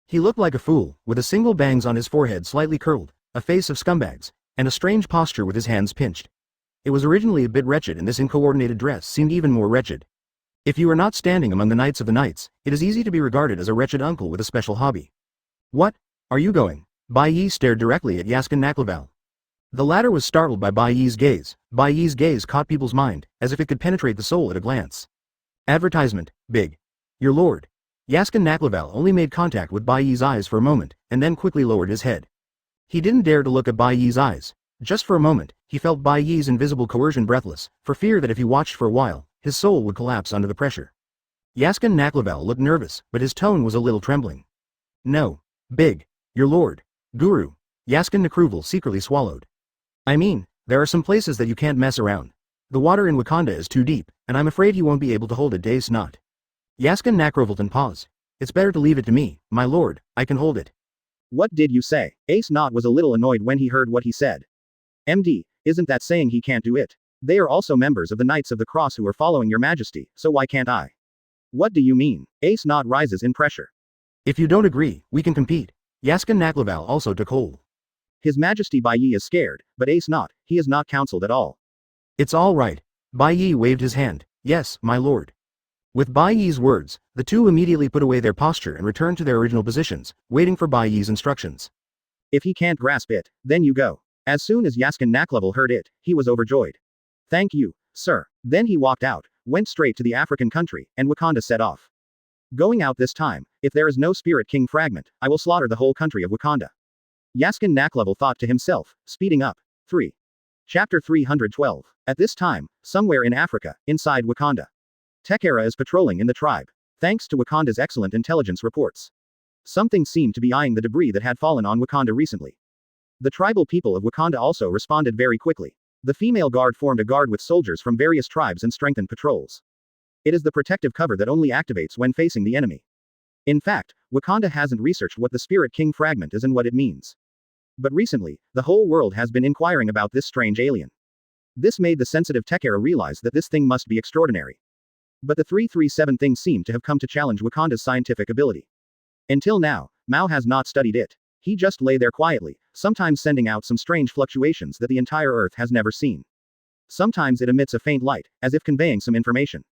He looked like a fool, with a single bangs on his forehead slightly curled, a face of scumbags, and a strange posture with his hands pinched. It was originally a bit wretched, and this uncoordinated dress seemed even more wretched. If you are not standing among the Knights of the Knights, it is easy to be regarded as a wretched uncle with a special hobby. What? Are you going? Bai Ye stared directly at Yaskin Naklaval. The latter was startled by Bai Ye's gaze. Bai Ye's gaze caught people's mind, as if it could penetrate the soul at a glance. Advertisement, big. Your lord. Yaskin Naklaval only made contact with Bai Ye's eyes for a moment, and then quickly lowered his head. He didn't dare to look at Bai Ye's eyes. Just for a moment, he felt Bai Ye's invisible coercion breathless, for fear that if he watched for a while, his soul would collapse under the pressure. Yaskin Naklaval looked nervous, but his tone was a little trembling. No. Big. Your lord. Guru. Yaskin Nakruval secretly swallowed. I mean, there are some places that you can't mess around. The water in Wakanda is too deep, and I'm afraid he won't be able to hold it. Ace Knot. Yaskin Nakrovalton paused. It's better to leave it to me, my lord, I can hold it. What did you say? Ace Knot was a little annoyed when he heard what he said. MD, isn't that saying he can't do it? They are also members of the Knights of the Cross who are following your majesty, so why can't I? What do you mean? Ace Knot rises in pressure. If you don't agree, we can compete. Yaskin Naklaval also took hold. His Majesty Bai Ye is scared, but Ace Knot, he is not counseled at all. It's all right. Bai Ye waved his hand. Yes, my lord. With Bai Ye's words, the two immediately put away their posture and returned to their original positions, waiting for Bai Ye's instructions. If he can't grasp it, then you go. As soon as Yaskin Naklaval heard it, he was overjoyed. Thank you, sir. Then he walked out, went straight to the African country, and Wakanda set off. Going out this time, if there is no Spirit King fragment, I will slaughter the whole country of Wakanda. Yaskin Naklaval thought to himself, speeding up. 3. Chapter 312. At this time, somewhere in Africa, inside Wakanda. Tekara is patrolling in the tribe. Thanks to Wakanda's excellent intelligence reports. Something seemed to be eyeing the debris that had fallen on Wakanda recently. The tribal people of Wakanda also responded very quickly. The female guard formed a guard with soldiers from various tribes and strengthened patrols. It is the protective cover that only activates when facing the enemy. In fact, Wakanda hasn't researched what the Spirit King fragment is and what it means. But recently, the whole world has been inquiring about this strange alien. This made the sensitive Tekara realize that this thing must be extraordinary. But the 337 thing seemed to have come to challenge Wakanda's scientific ability. Until now, Mao has not studied it. He just lay there quietly, sometimes sending out some strange fluctuations that the entire Earth has never seen. Sometimes it emits a faint light, as if conveying some information.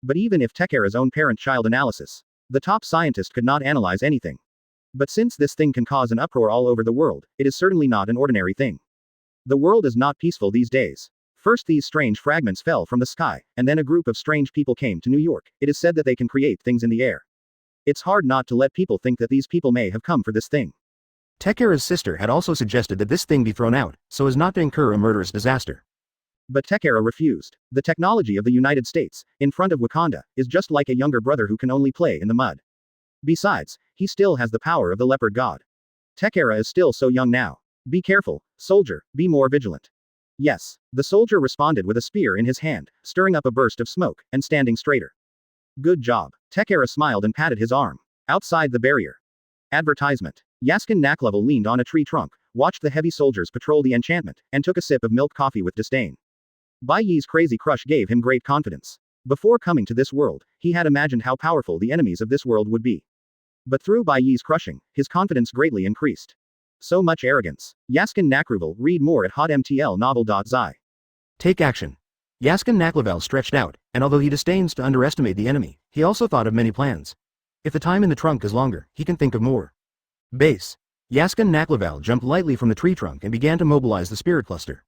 But even if Tekara's own parent-child analysis, the top scientist could not analyze anything. But since this thing can cause an uproar all over the world, it is certainly not an ordinary thing. The world is not peaceful these days. First these strange fragments fell from the sky, and then a group of strange people came to New York. It is said that they can create things in the air. It's hard not to let people think that these people may have come for this thing. Tekara's sister had also suggested that this thing be thrown out, so as not to incur a murderous disaster. But Tekara refused. The technology of the United States, in front of Wakanda, is just like a younger brother who can only play in the mud. Besides, he still has the power of the leopard god. Tekara is still so young now. Be careful, soldier, be more vigilant. Yes, the soldier responded with a spear in his hand, stirring up a burst of smoke, and standing straighter. Good job. Tekara smiled and patted his arm. Outside the barrier. Advertisement. Yaskin Naklaval leaned on a tree trunk, watched the heavy soldiers patrol the enchantment, and took a sip of milk coffee with disdain. Bai Ye's crazy crush gave him great confidence. Before coming to this world, he had imagined how powerful the enemies of this world would be. But through Bai Ye's crushing, his confidence greatly increased. So much arrogance. Yaskin Nakruval, read more at hotmtlnovel.zi. Take action. Yaskin Naklaval stretched out, and although he disdains to underestimate the enemy, he also thought of many plans. If the time in the trunk is longer, he can think of more. Base. Yaskin Naklaval jumped lightly from the tree trunk and began to mobilize the spirit cluster.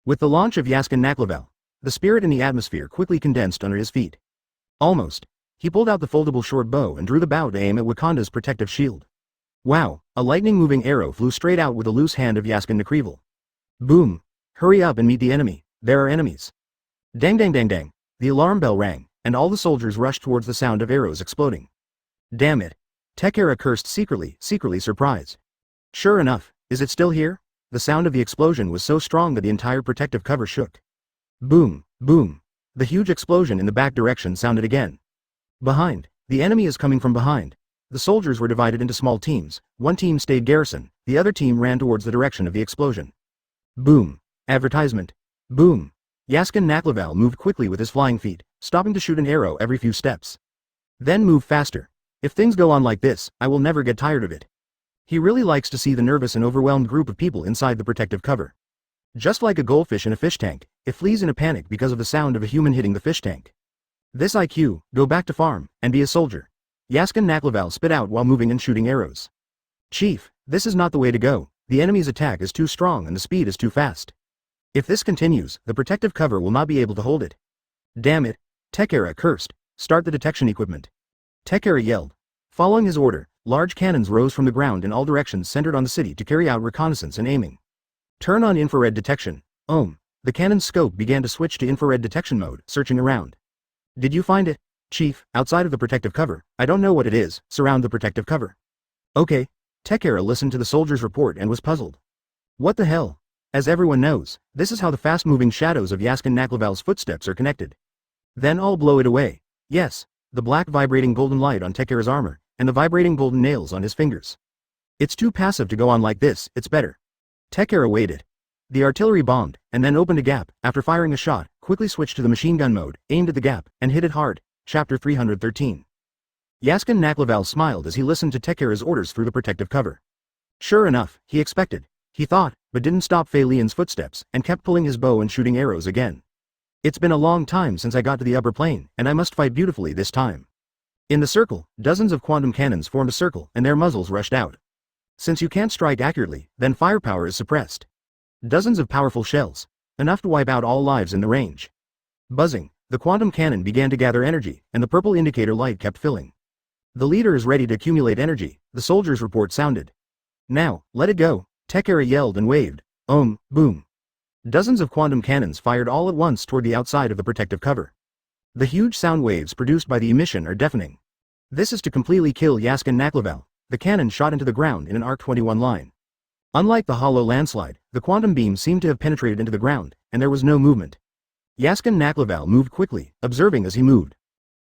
With the launch of Yaskin Naklaval, the spirit in the atmosphere quickly condensed under his feet. Almost. He pulled out the foldable short bow and drew the bow to aim at Wakanda's protective shield. Wow, a lightning-moving arrow flew straight out with the loose hand of Yaskin Naklaval. Boom! Hurry up and meet the enemy, there are enemies. Dang dang dang dang, the alarm bell rang, and all the soldiers rushed towards the sound of arrows exploding. Damn it! Tekara cursed secretly surprised. Sure enough, is it still here? The sound of the explosion was so strong that the entire protective cover shook. Boom, boom. The huge explosion in the back direction sounded again. Behind. The enemy is coming from behind. The soldiers were divided into small teams. One team stayed garrison, the other team ran towards the direction of the explosion. Boom. Advertisement. Boom. Yaskin Naklaval moved quickly with his flying feet, stopping to shoot an arrow every few steps. Then move faster. If things go on like this, I will never get tired of it. He really likes to see the nervous and overwhelmed group of people inside the protective cover. Just like a goldfish in a fish tank, it flees in a panic because of the sound of a human hitting the fish tank. This IQ, go back to farm, and be a soldier. Yaskin Naklaval spit out while moving and shooting arrows. Chief, this is not the way to go, the enemy's attack is too strong and the speed is too fast. If this continues, the protective cover will not be able to hold it. Damn it, Tekara cursed, start the detection equipment. Tekara yelled. Following his order, large cannons rose from the ground in all directions centered on the city to carry out reconnaissance and aiming. Turn on infrared detection. The cannon's scope began to switch to infrared detection mode, searching around. Did you find it? Chief, outside of the protective cover, I don't know what it is, surround the protective cover. Okay. Tekara listened to the soldier's report and was puzzled. What the hell? As everyone knows, this is how the fast-moving shadows of Yaskin Naklaval's footsteps are connected. Then I'll blow it away. Yes, the black vibrating golden light on Tekara's armor, and the vibrating golden nails on his fingers. It's too passive to go on like this, it's better. Tekara waited. The artillery bombed, and then opened a gap, after firing a shot, quickly switched to the machine gun mode, aimed at the gap, and hit it hard. Chapter 313. Yaskin Naklaval smiled as he listened to Tekara's orders through the protective cover. Sure enough, he expected. He thought, but didn't stop Fei Lian's footsteps, and kept pulling his bow and shooting arrows again. It's been a long time since I got to the upper plane, and I must fight beautifully this time. In the circle, dozens of quantum cannons formed a circle, and their muzzles rushed out. Since you can't strike accurately, then firepower is suppressed. Dozens of powerful shells. Enough to wipe out all lives in the range. Buzzing, the quantum cannon began to gather energy, and the purple indicator light kept filling. The leader is ready to accumulate energy, the soldier's report sounded. Now, let it go, Tekara yelled and waved. Boom. Dozens of quantum cannons fired all at once toward the outside of the protective cover. The huge sound waves produced by the emission are deafening. This is to completely kill Yaskin Naklaval. The cannon shot into the ground in an arc 21 line. Unlike the hollow landslide, the quantum beam seemed to have penetrated into the ground, and there was no movement. Yaskin Naklaval moved quickly, observing as he moved.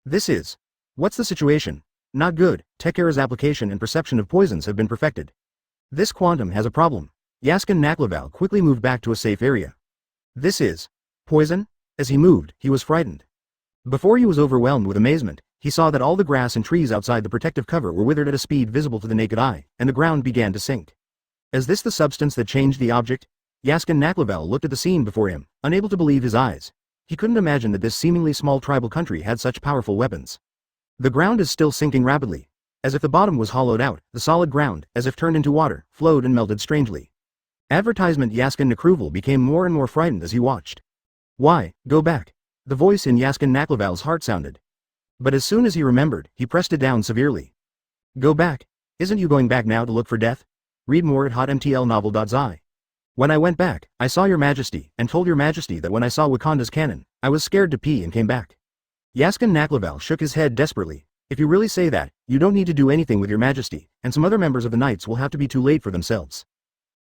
This is. What's the situation? Not good. Tekara's application and perception of poisons have been perfected. This quantum has a problem. Yaskin Naklaval quickly moved back to a safe area. This is. Poison? As he moved, he was frightened. Before he was overwhelmed with amazement, he saw that all the grass and trees outside the protective cover were withered at a speed visible to the naked eye, and the ground began to sink. Is this the substance that changed the object? Yaskin Naklaval looked at the scene before him, unable to believe his eyes. He couldn't imagine that this seemingly small tribal country had such powerful weapons. The ground is still sinking rapidly. As if the bottom was hollowed out, the solid ground, as if turned into water, flowed and melted strangely. Advertisement Yaskin Naklaval became more and more frightened as he watched. Why, go back. The voice in Yaskin Naklaval's heart sounded. But as soon as he remembered, he pressed it down severely. Go back. Isn't you going back now to look for death? Read more at hotmtlnovel.zi. When I went back, I saw your majesty, and told your majesty that when I saw Wakanda's cannon, I was scared to pee and came back. Yaskin Naklaval shook his head desperately. If you really say that, you don't need to do anything with your majesty, and some other members of the knights will have to be too late for themselves.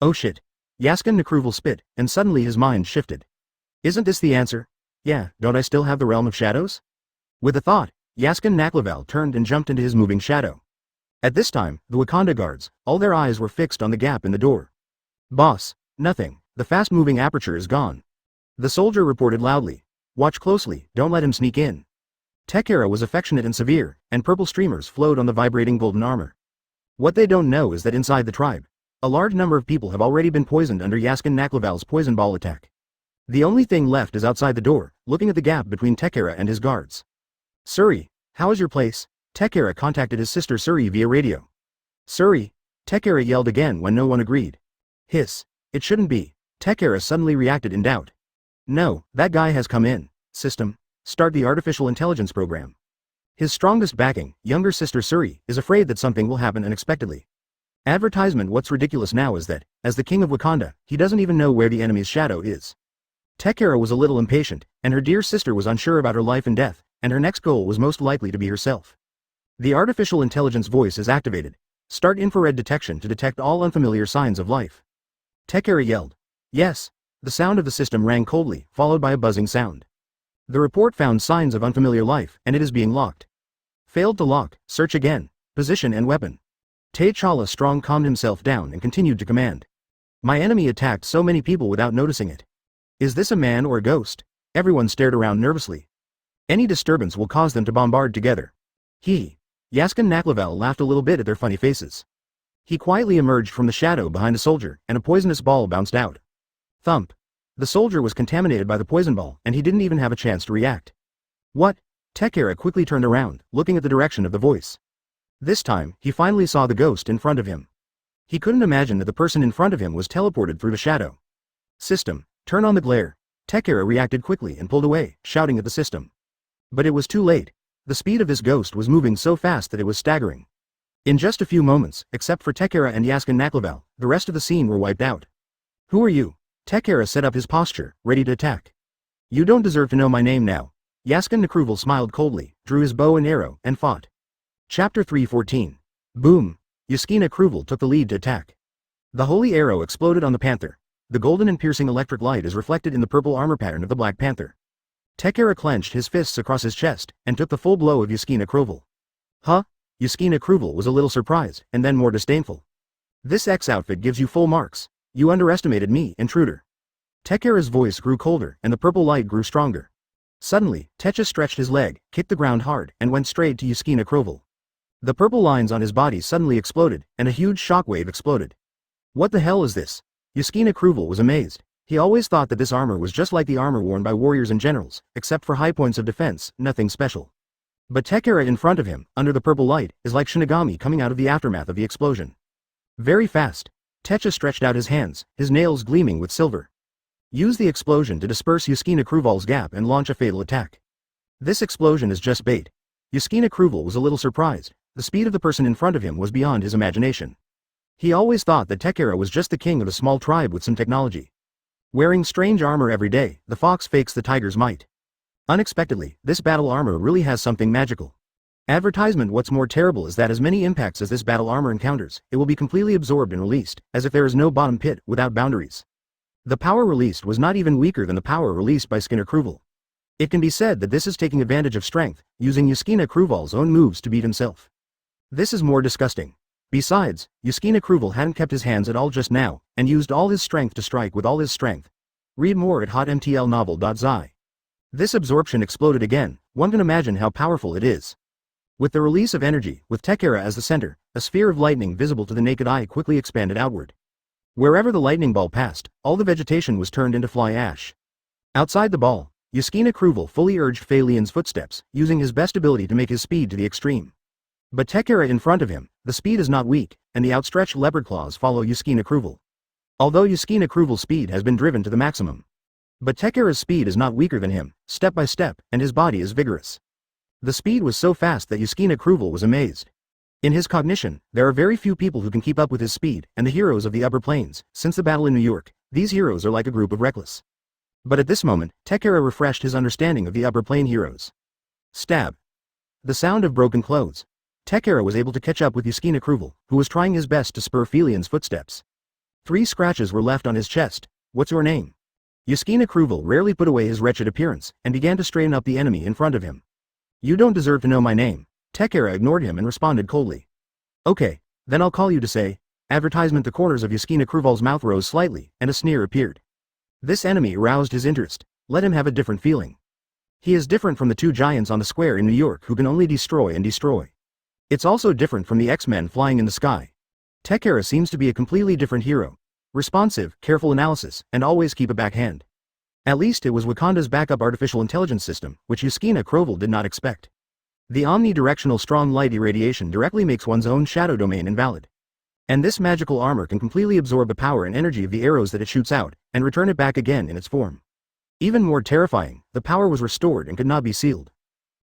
Oh shit. Yaskin Naklaval spit, and suddenly his mind shifted. Isn't this the answer? Yeah, don't I still have the realm of shadows? With a thought, Yaskin Naklaval turned and jumped into his moving shadow. At this time, the Wakanda guards, all their eyes were fixed on the gap in the door. Boss, nothing, the fast-moving aperture is gone. The soldier reported loudly. Watch closely, don't let him sneak in. Tekara was affectionate and severe, and purple streamers flowed on the vibrating golden armor. What they don't know is that inside the tribe, a large number of people have already been poisoned under Yaskin Naklaval's poison ball attack. The only thing left is outside the door, looking at the gap between Tekara and his guards. Suri, how is your place? Tekara contacted his sister Suri via radio. Suri, Tekara yelled again when no one agreed. Hiss. It shouldn't be. Tekara suddenly reacted in doubt. No, that guy has come in. System. Start the artificial intelligence program. His strongest backing, younger sister Suri, is afraid that something will happen unexpectedly. Advertisement. What's ridiculous now is that, as the king of Wakanda, he doesn't even know where the enemy's shadow is. Tekara was a little impatient, and her dear sister was unsure about her life and death, and her next goal was most likely to be herself. The artificial intelligence voice is activated. Start infrared detection to detect all unfamiliar signs of life. Tekara yelled. Yes. The sound of the system rang coldly, followed by a buzzing sound. The report found signs of unfamiliar life, and it is being locked. Failed to lock. Search again. Position and weapon. T'Challa Strong calmed himself down and continued to command. My enemy attacked so many people without noticing it. Is this a man or a ghost? Everyone stared around nervously. Any disturbance will cause them to bombard together. Yaskin Naklavel laughed a little bit at their funny faces. He quietly emerged from the shadow behind a soldier, and a poisonous ball bounced out. Thump. The soldier was contaminated by the poison ball, and he didn't even have a chance to react. What? Tekara quickly turned around, looking at the direction of the voice. This time, he finally saw the ghost in front of him. He couldn't imagine that the person in front of him was teleported through the shadow. System. Turn on the glare. Tekara reacted quickly and pulled away, shouting at the system. But it was too late. The speed of this ghost was moving so fast that it was staggering. In just a few moments, except for Tekara and Yaskin Naklavel, the rest of the scene were wiped out. Who are you? Tekara set up his posture, ready to attack. You don't deserve to know my name now. Yaskin Nakruval smiled coldly, drew his bow and arrow, and fought. Chapter 314. Boom. Yaskin Nakruval took the lead to attack. The holy arrow exploded on the panther. The golden and piercing electric light is reflected in the purple armor pattern of the Black Panther. Tekara clenched his fists across his chest, and took the full blow of Yaskin Nakruval. Huh? Yaskin Nakruval was a little surprised, and then more disdainful. This X outfit gives you full marks. You underestimated me, intruder. Tekara's voice grew colder, and the purple light grew stronger. Suddenly, Techa stretched his leg, kicked the ground hard, and went straight to Yaskin Nakruval. The purple lines on his body suddenly exploded, and a huge shockwave exploded. What the hell is this? Yaskin Nakruval was amazed. He always thought that this armor was just like the armor worn by warriors and generals, except for high points of defense, nothing special. But Tekara in front of him, under the purple light, is like Shinigami coming out of the aftermath of the explosion. Very fast. Techa stretched out his hands, his nails gleaming with silver. Use the explosion to disperse Yaskin Nakruval's gap and launch a fatal attack. This explosion is just bait. Yaskin Nakruval was a little surprised. The speed of the person in front of him was beyond his imagination. He always thought that Tekara was just the king of a small tribe with some technology. Wearing strange armor every day, the fox fakes the tiger's might. Unexpectedly, this battle armor really has something magical. Advertisement. What's more terrible is that as many impacts as this battle armor encounters, it will be completely absorbed and released, as if there is no bottom pit, without boundaries. The power released was not even weaker than the power released by Yaskin Nakruval. It can be said that this is taking advantage of strength, using Yaskin Nakruval's own moves to beat himself. This is more disgusting. Besides, Yaskin Nakruval hadn't kept his hands at all just now, and used all his strength to strike with all his strength. Read more at hotmtlnovel.zi. This absorption exploded again. One can imagine how powerful it is. With the release of energy, with Tekara as the center, a sphere of lightning visible to the naked eye quickly expanded outward. Wherever the lightning ball passed, all the vegetation was turned into fly ash. Outside the ball, Yaskin Nakruval fully urged Phalian's footsteps, using his best ability to make his speed to the extreme. But Tekara in front of him, the speed is not weak, and the outstretched leopard claws follow Yaskin Nakruval. Although Yaskin Nakruval's speed has been driven to the maximum. But Tekara's speed is not weaker than him, step by step, and his body is vigorous. The speed was so fast that Yaskin Nakruval was amazed. In his cognition, there are very few people who can keep up with his speed, and the heroes of the upper plains, since the battle in New York, these heroes are like a group of reckless. But at this moment, Tekara refreshed his understanding of the upper plane heroes. Stab. The sound of broken clothes. Tekara was able to catch up with Yaskin Nakruval, who was trying his best to spur Phalian's footsteps. 3 scratches were left on his chest. What's your name? Yaskin Nakruval rarely put away his wretched appearance, and began to straighten up the enemy in front of him. You don't deserve to know my name. Tekara ignored him and responded coldly. Okay, then I'll call you to say. Advertisement. The corners of Yaskin Nakruval's mouth rose slightly, and a sneer appeared. This enemy aroused his interest. Let him have a different feeling. He is different from the 2 giants on the square in New York who can only destroy and destroy. It's also different from the X-Men flying in the sky. Tekara seems to be a completely different hero. Responsive, careful analysis, and always keep a backhand. At least it was Wakanda's backup artificial intelligence system, which Yaskin Nakruval did not expect. The omnidirectional strong light irradiation directly makes one's own shadow domain invalid. And this magical armor can completely absorb the power and energy of the arrows that it shoots out, and return it back again in its form. Even more terrifying, the power was restored and could not be sealed.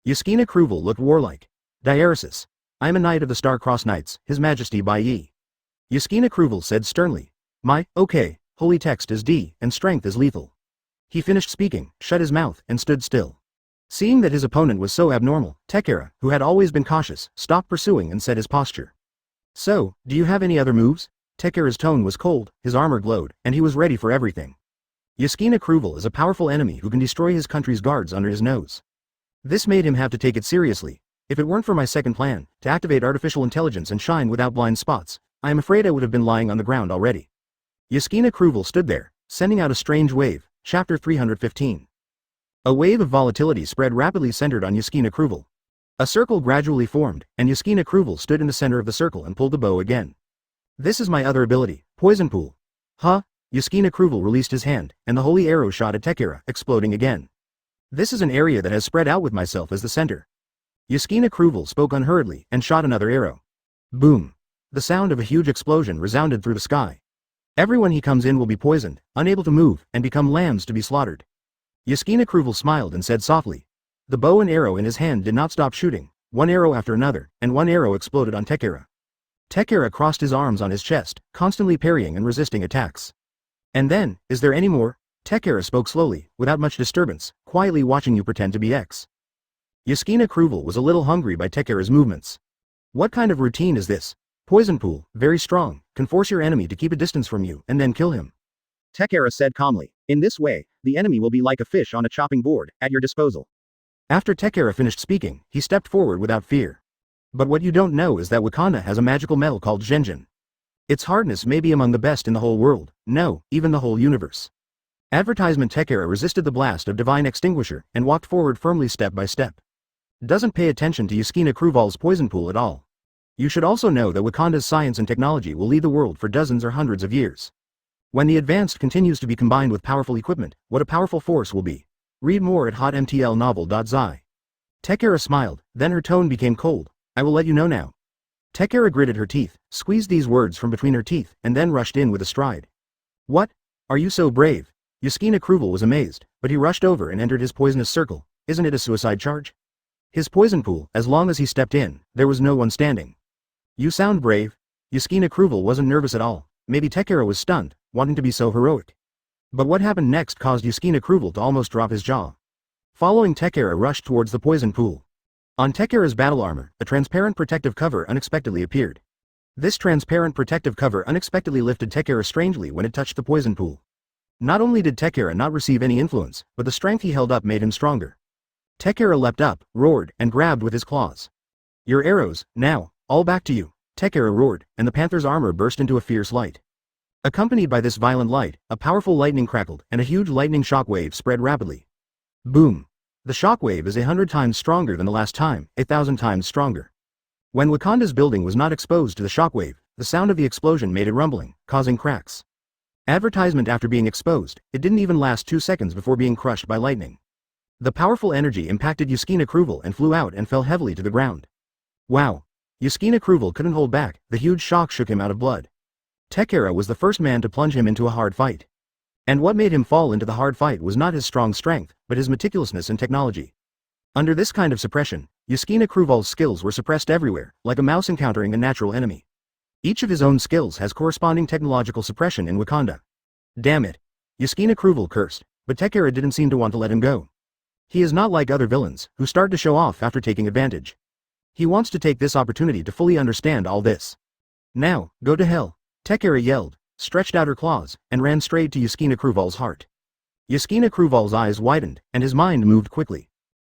Yasuke Kruvel looked warlike. Diaresis. I am a knight of the Star-Crossed Knights, His Majesty Bai Ye. Yasuke Kruvel said sternly. Okay, holy text is D, and strength is lethal. He finished speaking, shut his mouth, and stood still. Seeing that his opponent was so abnormal, Tekara, who had always been cautious, stopped pursuing and set his posture. So, do you have any other moves? Tekara's tone was cold, his armor glowed, and he was ready for everything. Yasuke Kruvel is a powerful enemy who can destroy his country's guards under his nose. This made him have to take it seriously. If it weren't for my second plan, to activate artificial intelligence and shine without blind spots, I am afraid I would have been lying on the ground already. Yasuke Kruvel stood there, sending out a strange wave. Chapter 315. A wave of volatility spread rapidly centered on Yasuke Kruvel. A circle gradually formed, and Yasuke Kruvel stood in the center of the circle and pulled the bow again. This is my other ability, Poison Pool. Huh? Yasuke Kruvel released his hand, and the holy arrow shot at Tekara, exploding again. This is an area that has spread out with myself as the center. Yasuke Kruvel spoke unhurriedly and shot another arrow. Boom. The sound of a huge explosion resounded through the sky. Everyone he comes in will be poisoned, unable to move, and become lambs to be slaughtered. Yasuke Kruvel smiled and said softly. The bow and arrow in his hand did not stop shooting, one arrow after another, and one arrow exploded on Tekara. Tekara crossed his arms on his chest, constantly parrying and resisting attacks. And then, is there any more? Tekara spoke slowly, without much disturbance, quietly watching you pretend to be X. Yasuke Kruvel was a little hungry by Tekara's movements. What kind of routine is this? Poison Pool, very strong, can force your enemy to keep a distance from you and then kill him. Tekara said calmly. In this way, the enemy will be like a fish on a chopping board, at your disposal. After Tekara finished speaking, he stepped forward without fear. But what you don't know is that Wakanda has a magical metal called Genjin. Its hardness may be among the best in the whole world, no, even the whole universe. Advertisement. Tekara resisted the blast of divine extinguisher and walked forward firmly step by step. Doesn't pay attention to Yasuke Kruvel's Poison Pool at all. You should also know that Wakanda's science and technology will lead the world for dozens or hundreds of years. When the advanced continues to be combined with powerful equipment, what a powerful force will be. Read more at hotmtlnovel.zi. Tekara smiled, then her tone became cold. I will let you know now. Tekara gritted her teeth, squeezed these words from between her teeth, and then rushed in with a stride. What? Are you so brave? Yasuke Kruvel was amazed, but he rushed over and entered his poisonous circle. Isn't it a suicide charge? His poison pool, as long as he stepped in, there was no one standing. You sound brave. Yasuke Kruvel wasn't nervous at all. Maybe Tekara was stunned, wanting to be so heroic. But what happened next caused Yasuke Kruvel to almost drop his jaw. Following Tekara rushed towards the poison pool. On Tekara's battle armor, a transparent protective cover unexpectedly appeared. This transparent protective cover unexpectedly lifted Tekara strangely when it touched the poison pool. Not only did Tekara not receive any influence, but the strength he held up made him stronger. Tekara leapt up, roared, and grabbed with his claws. Your arrows, now, all back to you, Tekara roared, and the panther's armor burst into a fierce light. Accompanied by this violent light, a powerful lightning crackled, and a huge lightning shock wave spread rapidly. Boom! The shock wave is 100 times stronger than the last time, 1,000 times stronger. When Wakanda's building was not exposed to the shock wave, the sound of the explosion made it rumbling, causing cracks. Advertisement. After being exposed, it didn't even last 2 seconds before being crushed by lightning. The powerful energy impacted Yasuke Kruvel and flew out and fell heavily to the ground. Wow! Yasuke Kruvel couldn't hold back, the huge shock shook him out of blood. Tekara was the first man to plunge him into a hard fight. And what made him fall into the hard fight was not his strong strength, but his meticulousness and technology. Under this kind of suppression, Yasuke Kruvel's skills were suppressed everywhere, like a mouse encountering a natural enemy. Each of his own skills has corresponding technological suppression in Wakanda. Damn it! Yasuke Kruvel cursed, but Tekara didn't seem to want to let him go. He is not like other villains, who start to show off after taking advantage. He wants to take this opportunity to fully understand all this. Now, go to hell! Tekara yelled, stretched out her claws, and ran straight to Yasuke Kruvel's heart. Yasuke Kruvel's eyes widened, and his mind moved quickly.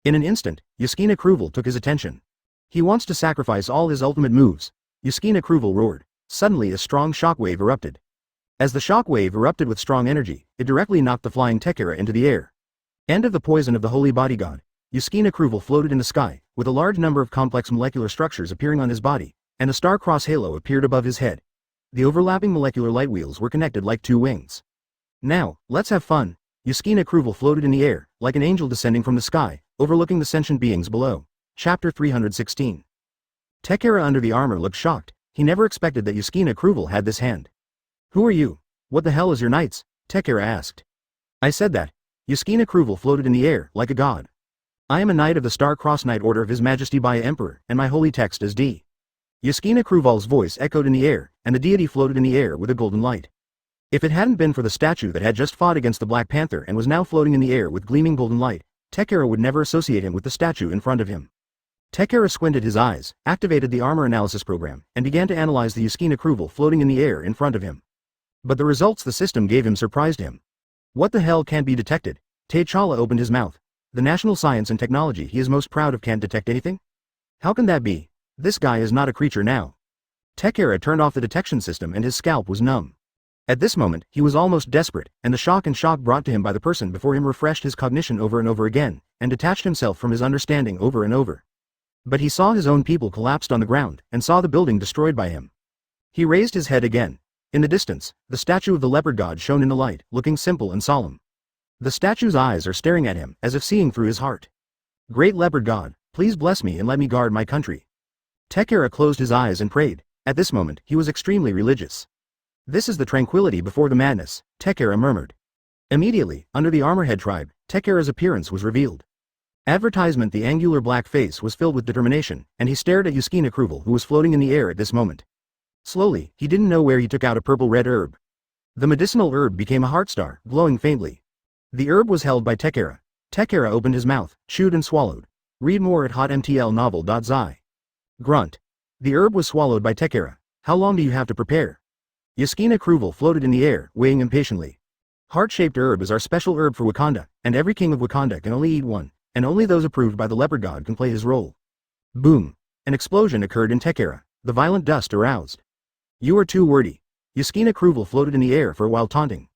In an instant, Yasuke Kruvel took his attention. He wants to sacrifice all his ultimate moves. Yasuke Kruvel roared. Suddenly a strong shockwave erupted. As the shockwave erupted with strong energy, it directly knocked the flying Tekara into the air. End of the poison of the holy bodyguard. Yasuke Kruvel floated in the sky, with a large number of complex molecular structures appearing on his body, and a star-cross halo appeared above his head. The overlapping molecular light wheels were connected like two wings. Now, let's have fun. Yasuke Kruvel floated in the air, like an angel descending from the sky, overlooking the sentient beings below. Chapter 316. Tekara under the armor looked shocked. He never expected that Yasuke Kruvel had this hand. Who are you? What the hell is your knights? Takara asked. I said that. Yasuke Kruvel floated in the air, like a god. I am a knight of the Star-Crossed Knight Order of His Majesty Baiye Emperor, and my holy text is D. Yasuke Kruvel's voice echoed in the air, and the deity floated in the air with a golden light. If it hadn't been for the statue that had just fought against the Black Panther and was now floating in the air with gleaming golden light, Takara would never associate him with the statue in front of him. Takara squinted his eyes, activated the armor analysis program, and began to analyze the Yasuke Kruvel floating in the air in front of him. But the results the system gave him surprised him. What the hell can't be detected? T'Challa opened his mouth. The national science and technology he is most proud of can't detect anything? How can that be? This guy is not a creature now. Takara turned off the detection system and his scalp was numb. At this moment, he was almost desperate, and the shock brought to him by the person before him refreshed his cognition over and over again, and detached himself from his understanding over and over. But he saw his own people collapsed on the ground, and saw the building destroyed by him. He raised his head again. In the distance, the statue of the leopard god shone in the light, looking simple and solemn. The statue's eyes are staring at him, as if seeing through his heart. Great leopard god, please bless me and let me guard my country. Takara closed his eyes and prayed. At this moment, he was extremely religious. This is the tranquility before the madness, Takara murmured. Immediately, under the Armorhead tribe, Takara's appearance was revealed. Advertisement. The angular black face was filled with determination, and he stared at Yasuke Kruvel, who was floating in the air at this moment. Slowly, he didn't know where he took out a purple-red herb. The medicinal herb became a heart star, glowing faintly. The herb was held by Takara. Takara opened his mouth, chewed and swallowed. Read more at hotmtlnovel.zi. Grunt. The herb was swallowed by Takara. How long do you have to prepare? Yasuke Kruvel floated in the air, weighing impatiently. Heart-shaped herb is our special herb for Wakanda, and every king of Wakanda can only eat one, and only those approved by the leopard god can play his role. Boom. An explosion occurred in Takara. The violent dust aroused. You are too wordy. Yasuke Kruvel floated in the air for a while, taunting.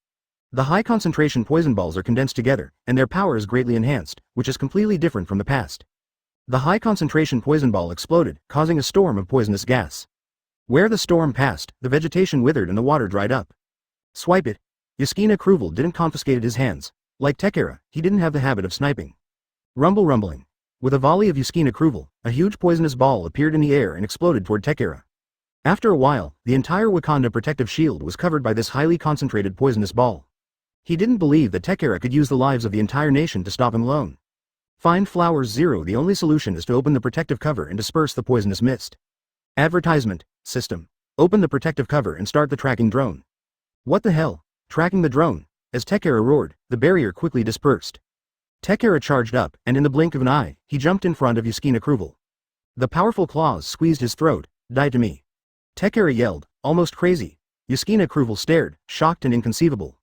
The high-concentration poison balls are condensed together, and their power is greatly enhanced, which is completely different from the past. The high-concentration poison ball exploded, causing a storm of poisonous gas. Where the storm passed, the vegetation withered and the water dried up. Swipe it. Yasuke Kruvel didn't confiscate his hands. Like Takara, he didn't have the habit of sniping. Rumbling. With a volley of Yasuke Kruvel, a huge poisonous ball appeared in the air and exploded toward Takara. After a while, the entire Wakanda protective shield was covered by this highly concentrated poisonous ball. He didn't believe that Takara could use the lives of the entire nation to stop him alone. Find flowers 0. The only solution is to open the protective cover and disperse the poisonous mist. Advertisement. System. Open the protective cover and start the tracking drone. What the hell? Tracking the drone. As Takara roared, the barrier quickly dispersed. Takara charged up, and in the blink of an eye, he jumped in front of Yasuke Kruvel. The powerful claws squeezed his throat. Die to me. Takara yelled, almost crazy. Yasuke Kruvel stared, shocked and inconceivable.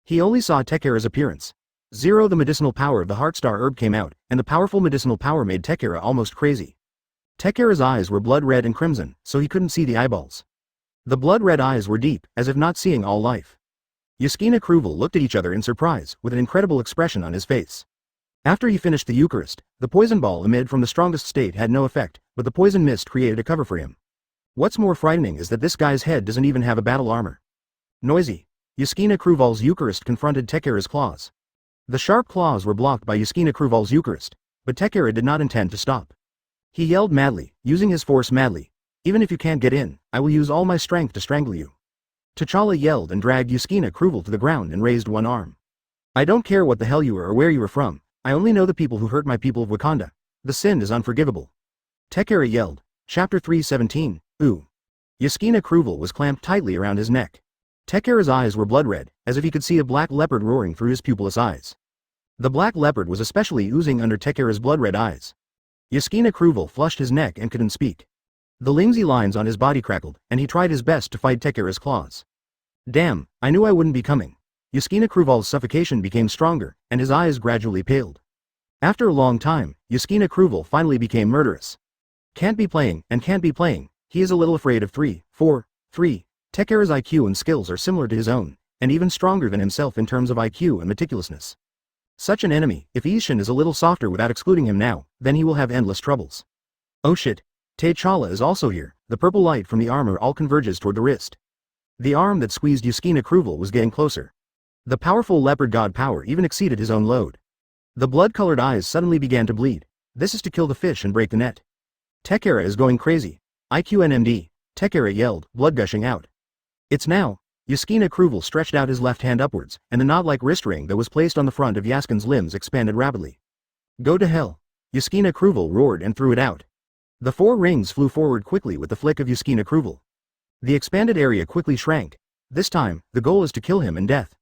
He only saw Takara's appearance. 0. The medicinal power of the Heartstar herb came out, and the powerful medicinal power made Takara almost crazy. Takara's eyes were blood red and crimson, so he couldn't see the eyeballs. The blood red eyes were deep, as if not seeing all life. Yasuke Kruvel looked at each other in surprise, with an incredible expression on his face. After he finished the Eucharist, the poison ball emanated from the strongest state had no effect, but the poison mist created a cover for him. What's more frightening is that this guy's head doesn't even have a battle armor. Noisy. Yasuke Kruvel's Eucharist confronted Takara's claws. The sharp claws were blocked by Yasuke Kruvel's Eucharist, but Takara did not intend to stop. He yelled madly, using his force madly. Even if you can't get in, I will use all my strength to strangle you. T'Challa yelled and dragged Yasuke Kruvel to the ground and raised one arm. I don't care what the hell you are or where you are from, I only know the people who hurt my people of Wakanda. The sin is unforgivable. Takara yelled. Chapter 317, Ooh. Yasuke Kruvel was clamped tightly around his neck. Takara's eyes were blood red, as if he could see a black leopard roaring through his pupilless eyes. The black leopard was especially oozing under Takara's blood red eyes. Yasuke Kruvel flushed his neck and couldn't speak. The lingsy lines on his body crackled, and he tried his best to fight Takara's claws. Damn, I knew I wouldn't be coming. Yasuke Kruvel's suffocation became stronger, and his eyes gradually paled. After a long time, Yasuke Kruvel finally became murderous. Can't be playing, he is a little afraid of 3. Takara's IQ and skills are similar to his own, and even stronger than himself in terms of IQ and meticulousness. Such an enemy, if Ishin is a little softer without excluding him now, then he will have endless troubles. Oh shit. T'Challa is also here. The purple light from the armor all converges toward the wrist. The arm that squeezed Yasuke Kruvel was getting closer. The powerful leopard god power even exceeded his own load. The blood-colored eyes suddenly began to bleed. This is to kill the fish and break the net. Takara is going crazy. IQ NMD. Tekara yelled, blood gushing out. It's now. Yasuke Kruvel stretched out his left hand upwards, and the knot-like wrist ring that was placed on the front of Yasuke's limbs expanded rapidly. Go to hell. Yasuke Kruvel roared and threw it out. The 4 rings flew forward quickly with the flick of Yasuke Kruvel. The expanded area quickly shrank. This time, the goal is to kill him in death.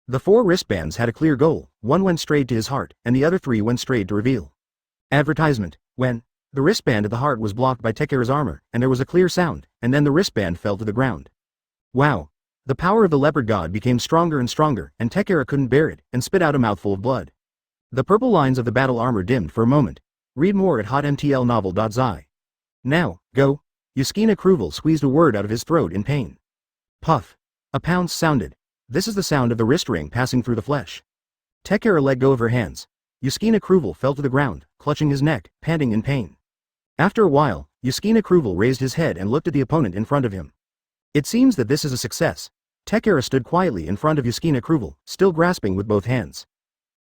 The 4 wristbands had a clear goal, 1 went straight to his heart, and the other 3 went straight to reveal. Advertisement. When the wristband at the heart was blocked by Tekara's armor, and there was a clear sound, and then the wristband fell to the ground. Wow. The power of the leopard god became stronger and stronger, and Tekara couldn't bear it, and spit out a mouthful of blood. The purple lines of the battle armor dimmed for a moment. Read more at hotmtlnovel.zi. Now, go. Yasuke Kruvel squeezed a word out of his throat in pain. Puff. A pounce sounded. This is the sound of the wrist ring passing through the flesh. Tekara let go of her hands. Yasuke Kruvel fell to the ground, clutching his neck, panting in pain. After a while, Yasuke Kruvel raised his head and looked at the opponent in front of him. It seems that this is a success. Tekara stood quietly in front of Yasuke Kruvel, still grasping with both hands.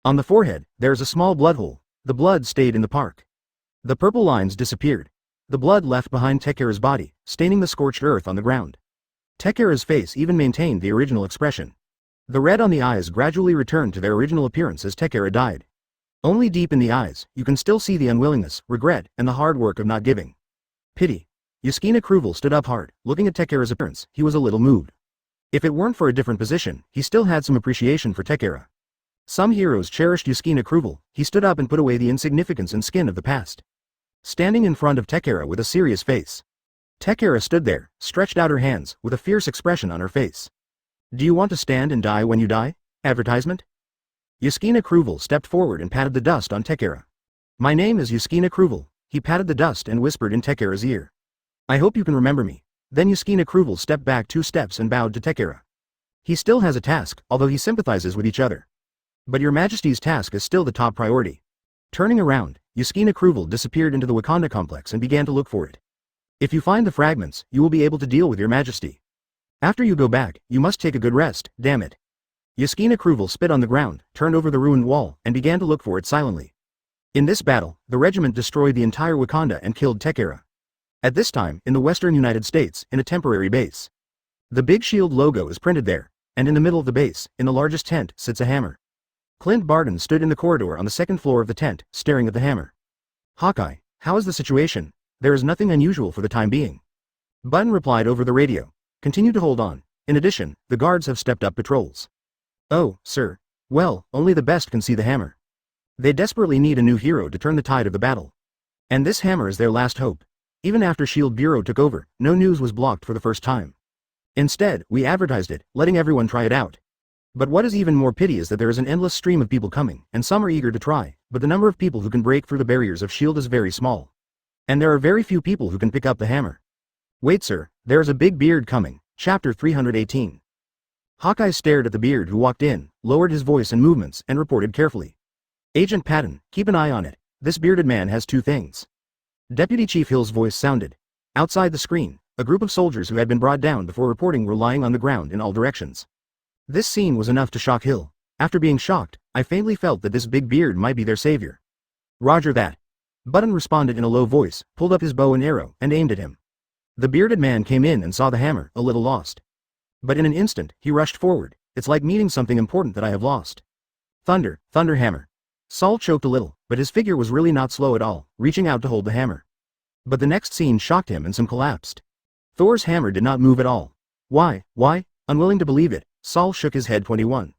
On the forehead, there is a small blood hole. The blood stayed in the park. The purple lines disappeared. The blood left behind Tekara's body, staining the scorched earth on the ground. Tekara's face even maintained the original expression. The red on the eyes gradually returned to their original appearance as Tekara died. Only deep in the eyes, you can still see the unwillingness, regret, and the hard work of not giving. Pity. Yasuke Kruvel stood up hard, looking at Tekara's appearance. He was a little moved. If it weren't for a different position, he still had some appreciation for Tekara. Some heroes cherished Yasuke Kruvel. He stood up and put away the insignificance and skin of the past. Standing in front of Tekara with a serious face. Tekara stood there, stretched out her hands, with a fierce expression on her face. Do you want to stand and die when you die? Advertisement? Yasuke Kruvel stepped forward and patted the dust on Tekara. My name is Yasuke Kruvel. He patted the dust and whispered in Tekara's ear. I hope you can remember me. Then Yasuke Kruvel stepped back 2 steps and bowed to Tekara. He still has a task, although he sympathizes with each other. But your majesty's task is still the top priority. Turning around, Yasuke Kruvel disappeared into the Wakanda complex and began to look for it. If you find the fragments, you will be able to deal with your majesty. After you go back, you must take a good rest, damn it. Yasuke Kruvel spit on the ground, turned over the ruined wall, and began to look for it silently. In this battle, the regiment destroyed the entire Wakanda and killed Tekara. At this time, in the western United States, in a temporary base. The big shield logo is printed there, and in the middle of the base, in the largest tent, sits a hammer. Clint Barton stood in the corridor on the 2nd floor of the tent, staring at the hammer. Hawkeye, how is the situation? There is nothing unusual for the time being. Button replied over the radio. Continue to hold on. In addition, the guards have stepped up patrols. Oh, sir. Well, only the best can see the hammer. They desperately need a new hero to turn the tide of the battle. And this hammer is their last hope. Even after S.H.I.E.L.D. Bureau took over, no news was blocked for the first time. Instead, we advertised it, letting everyone try it out. But what is even more pity is that there is an endless stream of people coming, and some are eager to try, but the number of people who can break through the barriers of S.H.I.E.L.D. is very small. And there are very few people who can pick up the hammer. Wait sir, there is a big beard coming. Chapter 318. Hawkeye stared at the beard who walked in, lowered his voice and movements, and reported carefully. Agent Patton, keep an eye on it. This bearded man has 2 things. Deputy Chief Hill's voice sounded. Outside the screen, a group of soldiers who had been brought down before reporting were lying on the ground in all directions. This scene was enough to shock Hill. After being shocked, I faintly felt that this big beard might be their savior. Roger that. Button responded in a low voice, pulled up his bow and arrow, and aimed at him. The bearded man came in and saw the hammer, a little lost. But in an instant, he rushed forward. It's like meeting something important that I have lost. Thunder, thunder hammer. Saul choked a little, but his figure was really not slow at all, reaching out to hold the hammer. But the next scene shocked him and some collapsed. Thor's hammer did not move at all. Why? Unwilling to believe it, Saul shook his head. 21.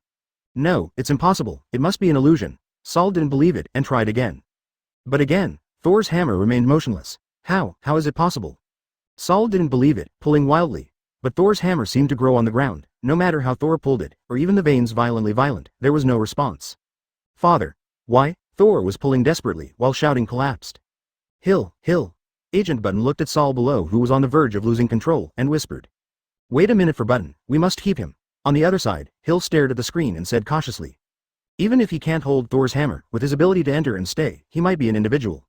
No, it's impossible, it must be an illusion. Saul didn't believe it and tried again. But again, Thor's hammer remained motionless. How is it possible? Saul didn't believe it, pulling wildly. But Thor's hammer seemed to grow on the ground. No matter how Thor pulled it, or even the veins violently violent, there was no response. Father. Why? Thor was pulling desperately while shouting collapsed. Hill. Agent Button looked at Saul below, who was on the verge of losing control, and whispered. Wait a minute for Button, we must keep him. On the other side, Hill stared at the screen and said cautiously. Even if he can't hold Thor's hammer, with his ability to enter and stay, he might be an individual.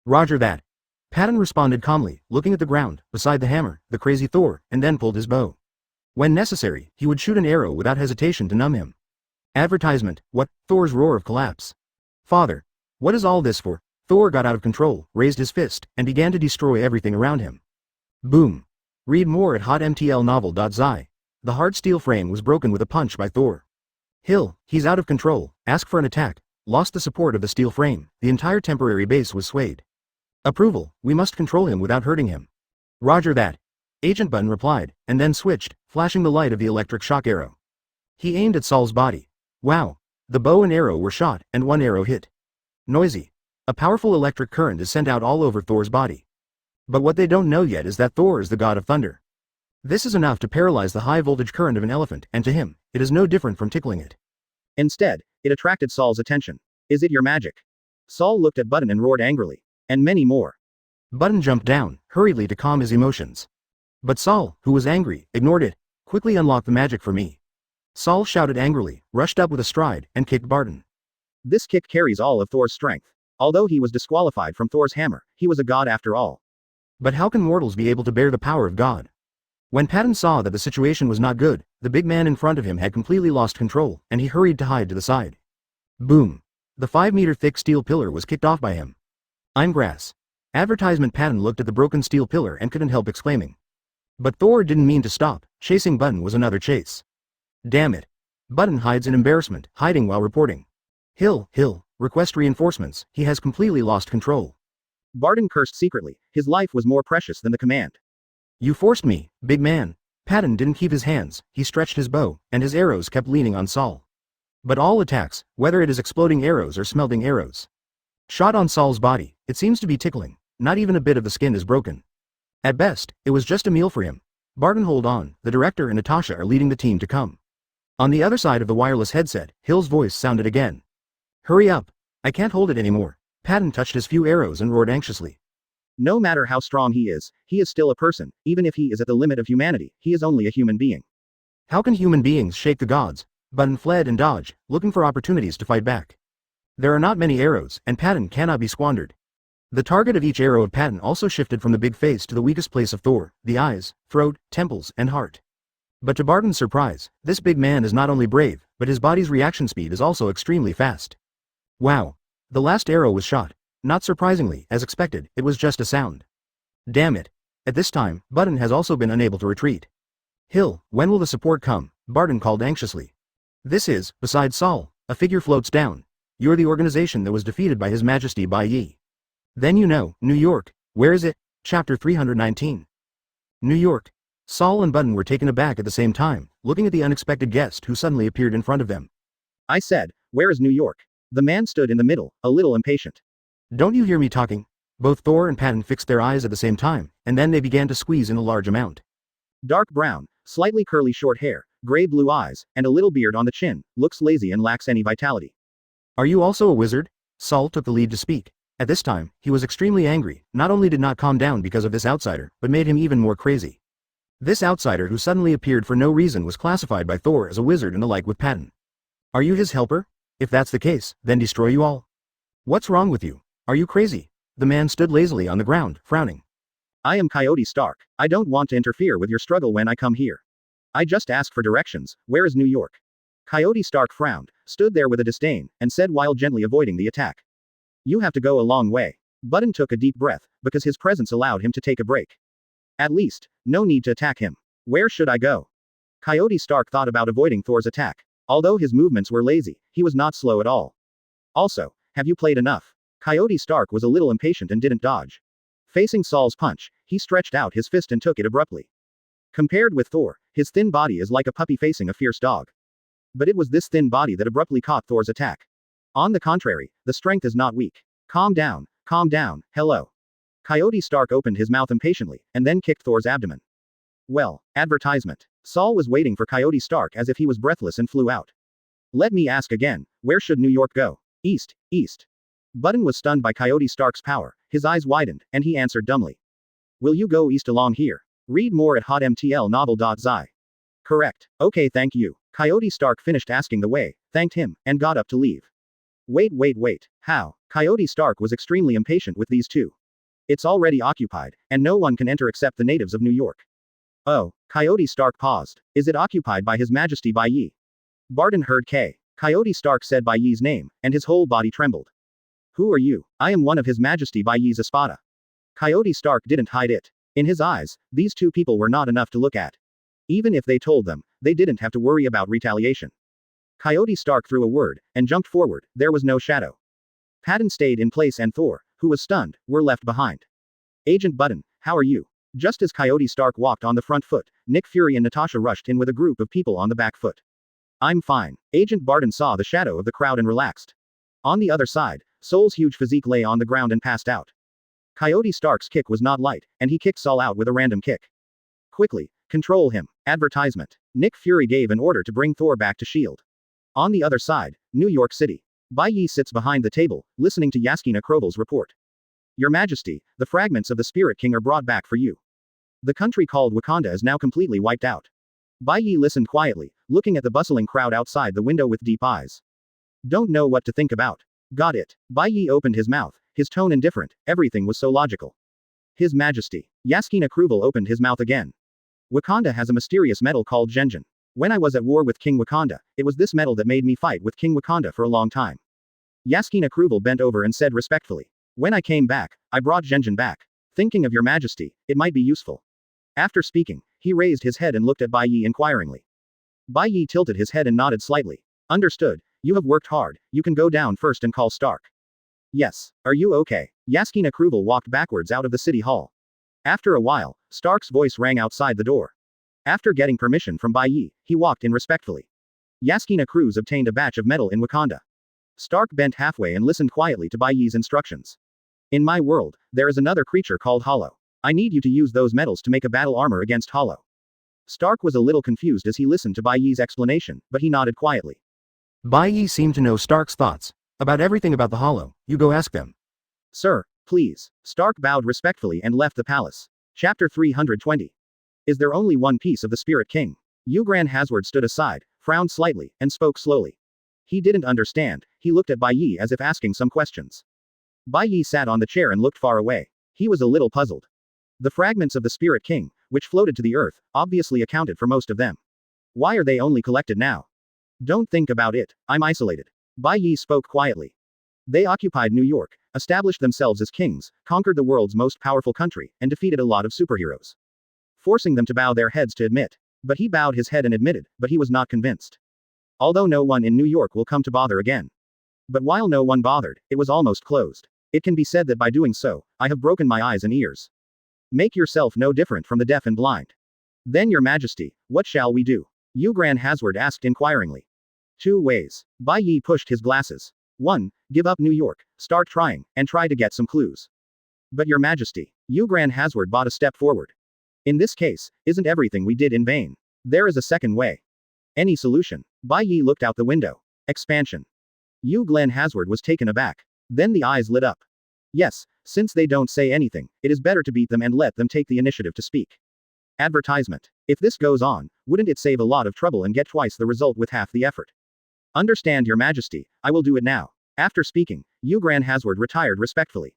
Roger that. Patton responded calmly, looking at the ground, beside the hammer, the crazy Thor, and then pulled his bow. When necessary, he would shoot an arrow without hesitation to numb him. Advertisement, what? Thor's roar of collapse. Father. What is all this for? Thor got out of control, raised his fist, and began to destroy everything around him. Boom. Read more at hotmtlnovel.zi. The hard steel frame was broken with a punch by Thor. Hill, he's out of control, ask for an attack, lost the support of the steel frame, the entire temporary base was swayed. Approval, we must control him without hurting him. Roger that. Agent Button replied, and then switched, flashing the light of the electric shock arrow. He aimed at Saul's body. Wow. The bow and arrow were shot, and one arrow hit. Noisy. A powerful electric current is sent out all over Thor's body. But what they don't know yet is that Thor is the god of thunder. This is enough to paralyze the high-voltage current of an elephant, and to him, it is no different from tickling it. Instead, it attracted Saul's attention. Is it your magic? Saul looked at Button and roared angrily. And many more. Button jumped down, hurriedly to calm his emotions. But Saul, who was angry, ignored it. Quickly unlock the magic for me. Saul shouted angrily, rushed up with a stride, and kicked Button. This kick carries all of Thor's strength. Although he was disqualified from Thor's hammer, he was a god after all. But how can mortals be able to bear the power of God? When Patton saw that the situation was not good, the big man in front of him had completely lost control, and he hurried to hide to the side. Boom. The 5-meter-thick steel pillar was kicked off by him. I'm grass. Advertisement. Patton looked at the broken steel pillar and couldn't help exclaiming. But Thor didn't mean to stop. Chasing Button was another chase. Damn it. Button hides in embarrassment, hiding while reporting. Hill, request reinforcements, he has completely lost control. Barton cursed secretly, his life was more precious than the command. You forced me, big man. Patton didn't keep his hands, he stretched his bow, and his arrows kept leaning on Saul. But all attacks, whether it is exploding arrows or smelting arrows, shot on Saul's body, it seems to be tickling, not even a bit of the skin is broken. At best, it was just a meal for him. Barton, hold on, the director and Natasha are leading the team to come. On the other side of the wireless headset, Hill's voice sounded again. Hurry up, I can't hold it anymore. Patton touched his few arrows and roared anxiously. No matter how strong he is still a person, even if he is at the limit of humanity, he is only a human being. How can human beings shake the gods? Button fled and dodged, looking for opportunities to fight back. There are not many arrows, and Patton cannot be squandered. The target of each arrow of Patton also shifted from the big face to the weakest place of Thor, the eyes, throat, temples, and heart. But to Barton's surprise, this big man is not only brave, but his body's reaction speed is also extremely fast. Wow. The last arrow was shot. Not surprisingly, as expected, it was just a sound. Damn it. At this time, Button has also been unable to retreat. Hill, when will the support come? Barton called anxiously. This is, besides Saul, a figure floats down. You're the organization that was defeated by His Majesty Bai Ye. Then you know, New York. Where is it? Chapter 319. New York. Saul and Button were taken aback at the same time, looking at the unexpected guest who suddenly appeared in front of them. I said, where is New York? The man stood in the middle, a little impatient. Don't you hear me talking? Both Thor and Patton fixed their eyes at the same time, and then they began to squeeze in a large amount. Dark brown, slightly curly short hair, gray-blue eyes, and a little beard on the chin, looks lazy and lacks any vitality. Are you also a wizard? Saul took the lead to speak. At this time, he was extremely angry, not only did not calm down because of this outsider, but made him even more crazy. This outsider who suddenly appeared for no reason was classified by Thor as a wizard and alike with Patton. Are you his helper? If that's the case, then destroy you all. What's wrong with you? Are you crazy? The man stood lazily on the ground, frowning. I am Coyote Stark. I don't want to interfere with your struggle when I come here. I just ask for directions. Where is New York? Coyote Stark frowned, stood there with a disdain, and said while gently avoiding the attack. You have to go a long way. Button took a deep breath, because his presence allowed him to take a break. At least, no need to attack him. Where should I go? Coyote Stark thought about avoiding Thor's attack. Although his movements were lazy, he was not slow at all. Also, have you played enough? Coyote Stark was a little impatient and didn't dodge. Facing Saul's punch, he stretched out his fist and took it abruptly. Compared with Thor, his thin body is like a puppy facing a fierce dog. But it was this thin body that abruptly caught Thor's attack. On the contrary, the strength is not weak. Calm down, hello. Coyote Stark opened his mouth impatiently, and then kicked Thor's abdomen. Well, advertisement. Saul was waiting for Coyote Stark as if he was breathless and flew out. Let me ask again, where should New York go? East. Button was stunned by Coyote Stark's power, his eyes widened, and he answered dumbly. Will you go east along here? Read more at hotmtlnovel.zi. Correct. Okay, thank you. Coyote Stark finished asking the way, thanked him, and got up to leave. Wait. How? Coyote Stark was extremely impatient with these two. It's already occupied, and no one can enter except the natives of New York. Oh, Coyote Stark paused. Is it occupied by His Majesty Bai Ye? Barton heard Coyote Stark said Bai Ye's name, and his whole body trembled. Who are you? I am one of His Majesty Bai Ye's Espada. Coyote Stark didn't hide it. In his eyes, these two people were not enough to look at. Even if they told them, they didn't have to worry about retaliation. Coyote Stark threw a word, and jumped forward. There was no shadow. Patton stayed in place and Thor, who was stunned, were left behind. Agent Button, how are you? Just as Coyote Stark walked on the front foot, Nick Fury and Natasha rushed in with a group of people on the back foot. I'm fine. Agent Barton saw the shadow of the crowd and relaxed. On the other side, Soul's huge physique lay on the ground and passed out. Coyote Stark's kick was not light, and he kicked Saul out with a random kick. Quickly, control him. Advertisement. Nick Fury gave an order to bring Thor back to S.H.I.E.L.D. On the other side, New York City. Bai Ye sits behind the table, listening to Yaskina Krovel's report. Your Majesty, the fragments of the Spirit King are brought back for you. The country called Wakanda is now completely wiped out. Bai Ye listened quietly, looking at the bustling crowd outside the window with deep eyes. Don't know what to think about. Got it. Bai Ye opened his mouth, his tone indifferent, everything was so logical. His Majesty. Yaskina Krovel opened his mouth again. Wakanda has a mysterious metal called Genjin. When I was at war with King Wakanda, it was this metal that made me fight with King Wakanda for a long time. Yaskina Krovel bent over and said respectfully. When I came back, I brought Genjin back. Thinking of your Majesty, it might be useful. After speaking, he raised his head and looked at Bai Ye inquiringly. Bai Ye tilted his head and nodded slightly. Understood. You have worked hard, you can go down first and call Stark. Yes. Are you okay? Yaskina Krovel walked backwards out of the city hall. After a while, Stark's voice rang outside the door. After getting permission from Bai Ye, he walked in respectfully. Yaskina Cruz obtained a batch of metal in Wakanda. Stark bent halfway and listened quietly to Bai Ye's instructions. In my world, there is another creature called Hollow. I need you to use those metals to make a battle armor against Hollow. Stark was a little confused as he listened to Bai Ye's explanation, but he nodded quietly. Bai Ye seemed to know Stark's thoughts. About everything about the Hollow, you go ask them. Sir, please. Stark bowed respectfully and left the palace. Chapter 320. Is there only one piece of the Spirit King? Ugran Hasward stood aside, frowned slightly, and spoke slowly. He didn't understand, he looked at Bai Ye as if asking some questions. Bai Ye sat on the chair and looked far away. He was a little puzzled. The fragments of the Spirit King, which floated to the earth, obviously accounted for most of them. Why are they only collected now? Don't think about it, I'm isolated. Bai Ye spoke quietly. They occupied New York, established themselves as kings, conquered the world's most powerful country, and defeated a lot of superheroes. Forcing them to bow their heads to admit. But he bowed his head and admitted, but he was not convinced. Although no one in New York will come to bother again. But while no one bothered, it was almost closed. It can be said that by doing so, I have broken my eyes and ears. Make yourself no different from the deaf and blind. Then your Majesty, what shall we do? Ugran Hasward asked inquiringly. 2 ways. Bai Ye pushed his glasses. 1. Give up New York, start trying, and try to get some clues. But your Majesty. Ugran Hasward bought a step forward. In this case, isn't everything we did in vain? There is a second way. Any solution? Bai Ye looked out the window. Expansion. Uglan Hasward was taken aback. Then the eyes lit up. Yes, since they don't say anything, it is better to beat them and let them take the initiative to speak. Advertisement. If this goes on, wouldn't it save a lot of trouble and get twice the result with half the effort? Understand your Majesty, I will do it now. After speaking, Ugran Hasward retired respectfully.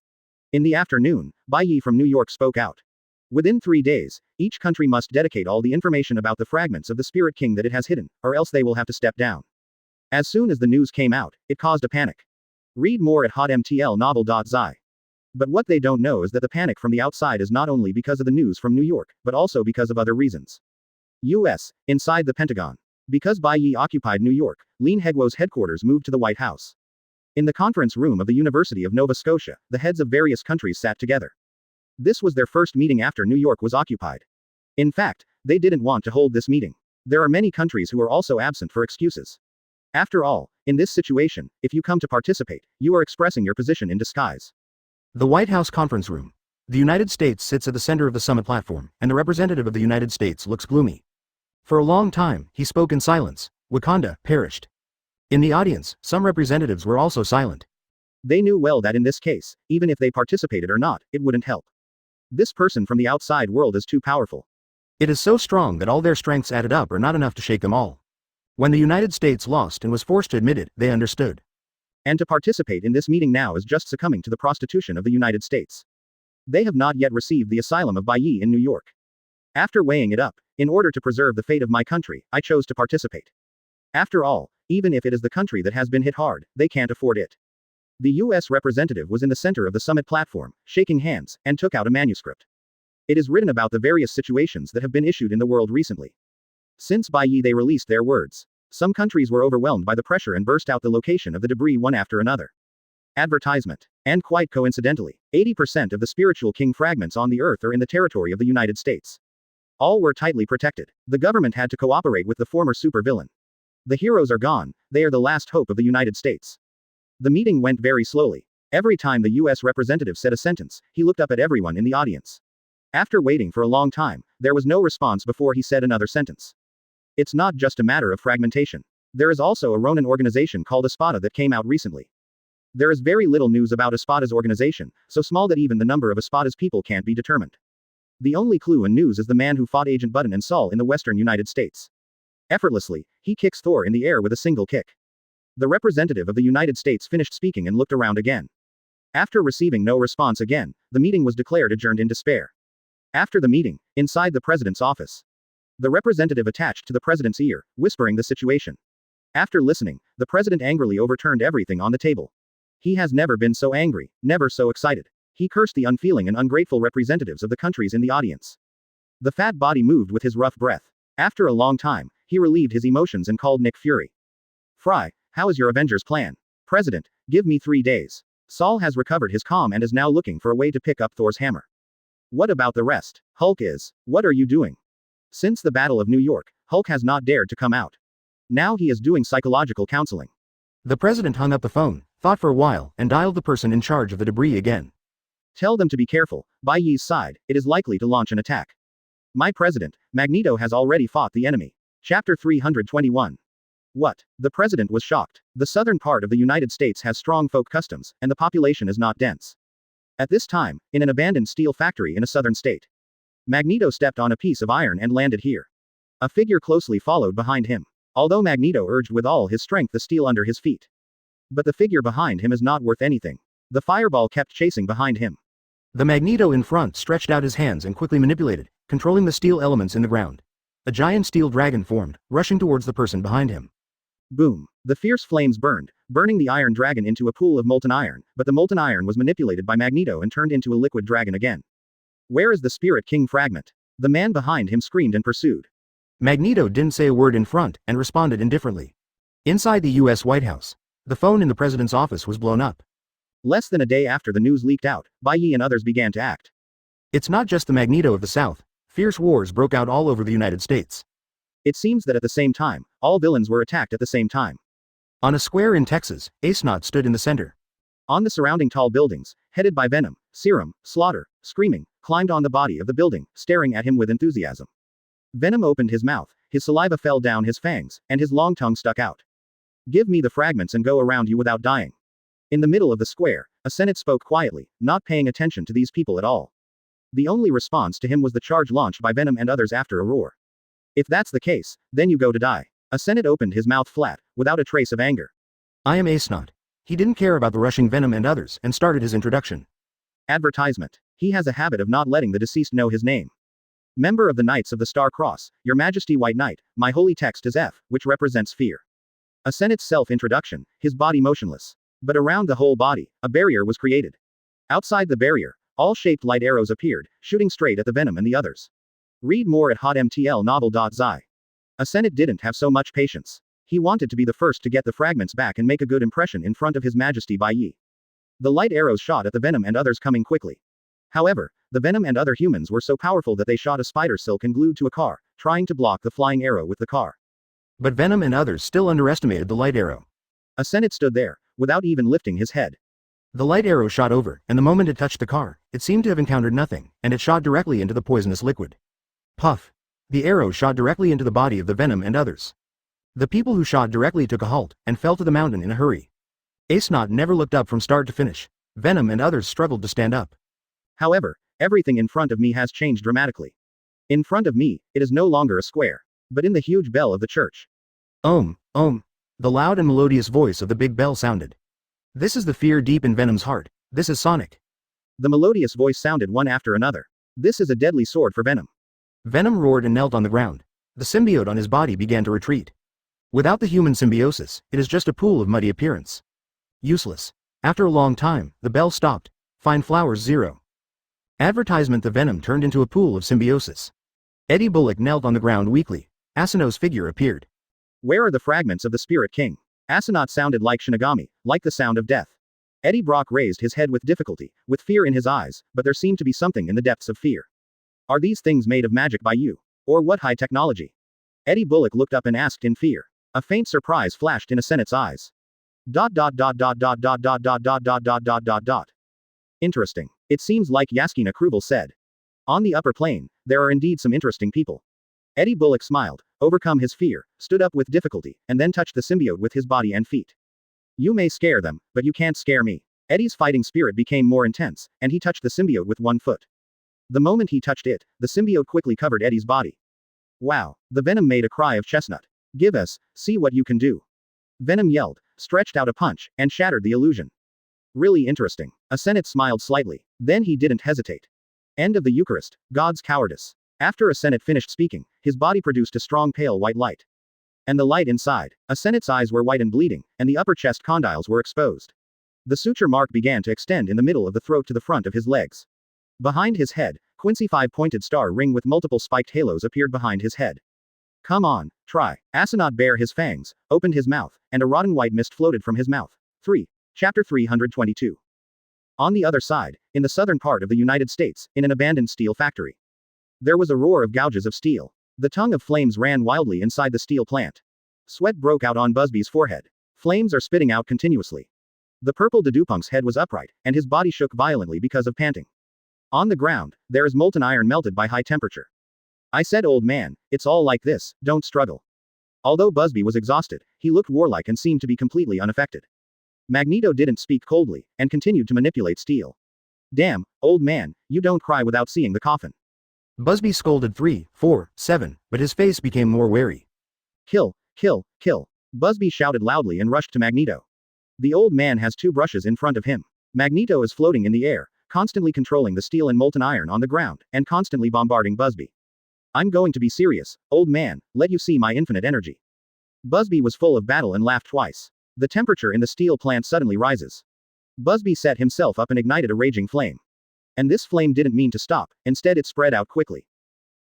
In the afternoon, Bai Ye from New York spoke out. Within 3 days, each country must dedicate all the information about the fragments of the Spirit King that it has hidden, or else they will have to step down. As soon as the news came out, it caused a panic. Read more at hotmtlnovel.zi. But what they don't know is that the panic from the outside is not only because of the news from New York, but also because of other reasons. U.S. Inside the Pentagon. Because Bai Ye occupied New York, Lean Hegwo's headquarters moved to the White House. In the conference room of the University of Nova Scotia, the heads of various countries sat together. This was their first meeting after New York was occupied. In fact, they didn't want to hold this meeting. There are many countries who are also absent for excuses. After all, in this situation, if you come to participate, you are expressing your position in disguise. The White House conference room. The United States sits at the center of the summit platform, and the representative of the United States looks gloomy. For a long time, he spoke in silence. Wakanda perished. In the audience, some representatives were also silent. They knew well that in this case, even if they participated or not, it wouldn't help. This person from the outside world is too powerful. It is so strong that all their strengths added up are not enough to shake them all. When the United States lost and was forced to admit it, they understood. And to participate in this meeting now is just succumbing to the prostitution of the United States. They have not yet received the asylum of Bai Ye in New York. After weighing it up, in order to preserve the fate of my country, I chose to participate. After all, even if it is the country that has been hit hard, they can't afford it. The U.S. representative was in the center of the summit platform, shaking hands, and took out a manuscript. It is written about the various situations that have been issued in the world recently. Since Bai Ye they released their words. Some countries were overwhelmed by the pressure and burst out the location of the debris one after another. Advertisement. And quite coincidentally, 80% of the spiritual king fragments on the earth are in the territory of the United States. All were tightly protected. The government had to cooperate with the former supervillain. The heroes are gone, they are the last hope of the United States. The meeting went very slowly. Every time the US representative said a sentence, he looked up at everyone in the audience. After waiting for a long time, there was no response before he said another sentence. It's not just a matter of fragmentation. There is also a Ronin organization called Espada that came out recently. There is very little news about Espada's organization, so small that even the number of Espada's people can't be determined. The only clue and news is the man who fought Agent Button and Saul in the western United States. Effortlessly, he kicks Thor in the air with a single kick. The representative of the United States finished speaking and looked around again. After receiving no response again, the meeting was declared adjourned in despair. After the meeting, inside the president's office, the representative attached to the president's ear, whispering the situation. After listening, the president angrily overturned everything on the table. He has never been so angry, never so excited. He cursed the unfeeling and ungrateful representatives of the countries in the audience. The fat body moved with his rough breath. After a long time, he relieved his emotions and called Nick Fury. Fry, how is your Avengers plan? President, give me 3 days. Saul has recovered his calm and is now looking for a way to pick up Thor's hammer. What about the rest? Hulk is. What are you doing? Since the Battle of New York, Hulk has not dared to come out. Now he is doing psychological counseling. The president hung up the phone, thought for a while, and dialed the person in charge of the debris again. Tell them to be careful. Bai Ye's side, it is likely to launch an attack. My president, Magneto has already fought the enemy. Chapter 321. What? The president was shocked. The southern part of the United States has strong folk customs, and the population is not dense. At this time, in an abandoned steel factory in a southern state, Magneto stepped on a piece of iron and landed here. A figure closely followed behind him. Although Magneto urged with all his strength the steel under his feet. But the figure behind him is not worth anything. The fireball kept chasing behind him. The Magneto in front stretched out his hands and quickly manipulated, controlling the steel elements in the ground. A giant steel dragon formed, rushing towards the person behind him. Boom. The fierce flames burned, burning the iron dragon into a pool of molten iron, but the molten iron was manipulated by Magneto and turned into a liquid dragon again. Where is the Spirit King fragment? The man behind him screamed and pursued. Magneto didn't say a word in front, and responded indifferently. Inside the US White House, the phone in the president's office was blown up. Less than a day after the news leaked out, Bai Ye and others began to act. It's not just the Magneto of the South. Fierce wars broke out all over the United States. It seems that at the same time, all villains were attacked at the same time. On a square in Texas, Ace stood in the center. On the surrounding tall buildings, headed by Venom, Serum, Slaughter, screaming, climbed on the body of the building, staring at him with enthusiasm. Venom opened his mouth, his saliva fell down his fangs, and his long tongue stuck out. Give me the fragments and go around you without dying. In the middle of the square, a Senate spoke quietly, not paying attention to these people at all. The only response to him was the charge launched by Venom and others after a roar. If that's the case, then you go to die. A Senate opened his mouth flat, without a trace of anger. I am Ace. He didn't care about the rushing Venom and others, and started his introduction. Advertisement. He has a habit of not letting the deceased know his name. Member of the Knights of the Star Cross, Your Majesty White Knight, my holy text is F, which represents fear. A Senate's self-introduction, his body motionless. But around the whole body, a barrier was created. Outside the barrier, all shaped light arrows appeared, shooting straight at the Venom and the others. Read more at hotmtlnovel.zi. A Senate didn't have so much patience. He wanted to be the first to get the fragments back and make a good impression in front of His Majesty Bai Ye. The light arrows shot at the Venom and others coming quickly. However, the Venom and other humans were so powerful that they shot a spider silk and glued to a car, trying to block the flying arrow with the car. But Venom and others still underestimated the light arrow. A Senate stood there, without even lifting his head. The light arrow shot over, and the moment it touched the car, it seemed to have encountered nothing, and it shot directly into the poisonous liquid. Puff! The arrow shot directly into the body of the Venom and others. The people who shot directly took a halt, and fell to the mountain in a hurry. Ace never looked up from start to finish. Venom and others struggled to stand up. However, everything in front of me has changed dramatically. In front of me, it is no longer a square, but in the huge bell of the church. Om. The loud and melodious voice of the big bell sounded. This is the fear deep in Venom's heart. This is Sonic. The melodious voice sounded one after another. This is a deadly sword for Venom. Venom roared and knelt on the ground. The symbiote on his body began to retreat. Without the human symbiosis, it is just a pool of muddy appearance. Useless. After a long time, the bell stopped. Fine flowers 0. Advertisement: the venom turned into a pool of symbiosis. Eddie Bullock knelt on the ground weakly. Asano's figure appeared. Where are the fragments of the Spirit King? Asanoth sounded like Shinigami, like the sound of death. Eddie Brock raised his head with difficulty, with fear in his eyes, but there seemed to be something in the depths of fear. Are these things made of magic by you? Or what high technology? Eddie Bullock looked up and asked in fear. A faint surprise flashed in Asenat's eyes. ... Interesting. It seems like Yasuke Kruvel said. On the upper plane, there are indeed some interesting people. Eddie Bullock smiled, overcome his fear, stood up with difficulty, and then touched the symbiote with his body and feet. You may scare them, but you can't scare me. Eddie's fighting spirit became more intense, and he touched the symbiote with one foot. The moment he touched it, the symbiote quickly covered Eddie's body. Wow, the Venom made a cry of chestnut. Give us, see what you can do. Venom yelled, stretched out a punch, and shattered the illusion. Really interesting. Asenat smiled slightly. Then he didn't hesitate. End of the Eucharist, God's cowardice. After Asenat finished speaking, his body produced a strong pale white light. And the light inside. Asenat's eyes were white and bleeding, and the upper chest condyles were exposed. The suture mark began to extend in the middle of the throat to the front of his legs. Behind his head, Quincy five-pointed star ring with multiple spiked halos appeared behind his head. Come on, try. Asanoth bared his fangs, opened his mouth, and a rotten white mist floated from his mouth. 3. Chapter 322. On the other side, in the southern part of the United States, in an abandoned steel factory. There was a roar of gouges of steel. The tongue of flames ran wildly inside the steel plant. Sweat broke out on Busby's forehead. Flames are spitting out continuously. The purple Dedupunk's head was upright, and his body shook violently because of panting. On the ground, there is molten iron melted by high temperature. I said, old man, it's all like this, don't struggle. Although Busby was exhausted, he looked warlike and seemed to be completely unaffected. Magneto didn't speak coldly, and continued to manipulate steel. Damn, old man, you don't cry without seeing the coffin. Busby scolded 3, 4, 7, but his face became more wary. Kill, kill, kill. Busby shouted loudly and rushed to Magneto. The old man has two brushes in front of him. Magneto is floating in the air, constantly controlling the steel and molten iron on the ground, and constantly bombarding Busby. I'm going to be serious, old man, let you see my infinite energy. Busby was full of battle and laughed twice. The temperature in the steel plant suddenly rises. Busby set himself up and ignited a raging flame. And this flame didn't mean to stop, instead it spread out quickly.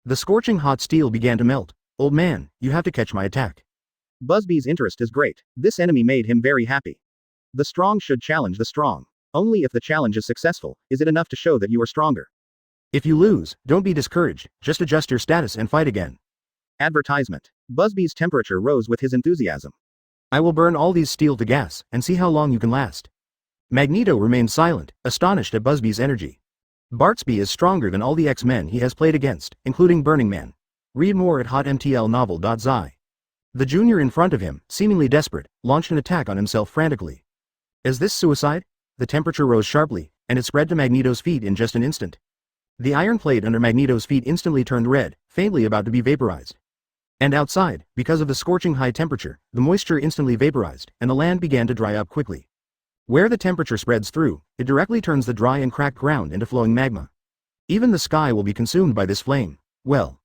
The scorching hot steel began to melt. Old man, you have to catch my attack. Busby's interest is great. This enemy made him very happy. The strong should challenge the strong. Only if the challenge is successful, is it enough to show that you are stronger. If you lose, don't be discouraged, just adjust your status and fight again. Advertisement. Busby's temperature rose with his enthusiasm. I will burn all these steel to gas, and see how long you can last. Magneto remained silent, astonished at Busby's energy. Bartsby is stronger than all the X-Men he has played against, including Burning Man. Read more at hotmtlnovel.zi. The junior in front of him, seemingly desperate, launched an attack on himself frantically. Is this suicide? The temperature rose sharply, and it spread to Magneto's feet in just an instant. The iron plate under Magneto's feet instantly turned red, faintly about to be vaporized. And outside, because of the scorching high temperature, the moisture instantly vaporized, and the land began to dry up quickly. Where the temperature spreads through, it directly turns the dry and cracked ground into flowing magma. Even the sky will be consumed by this flame. Well.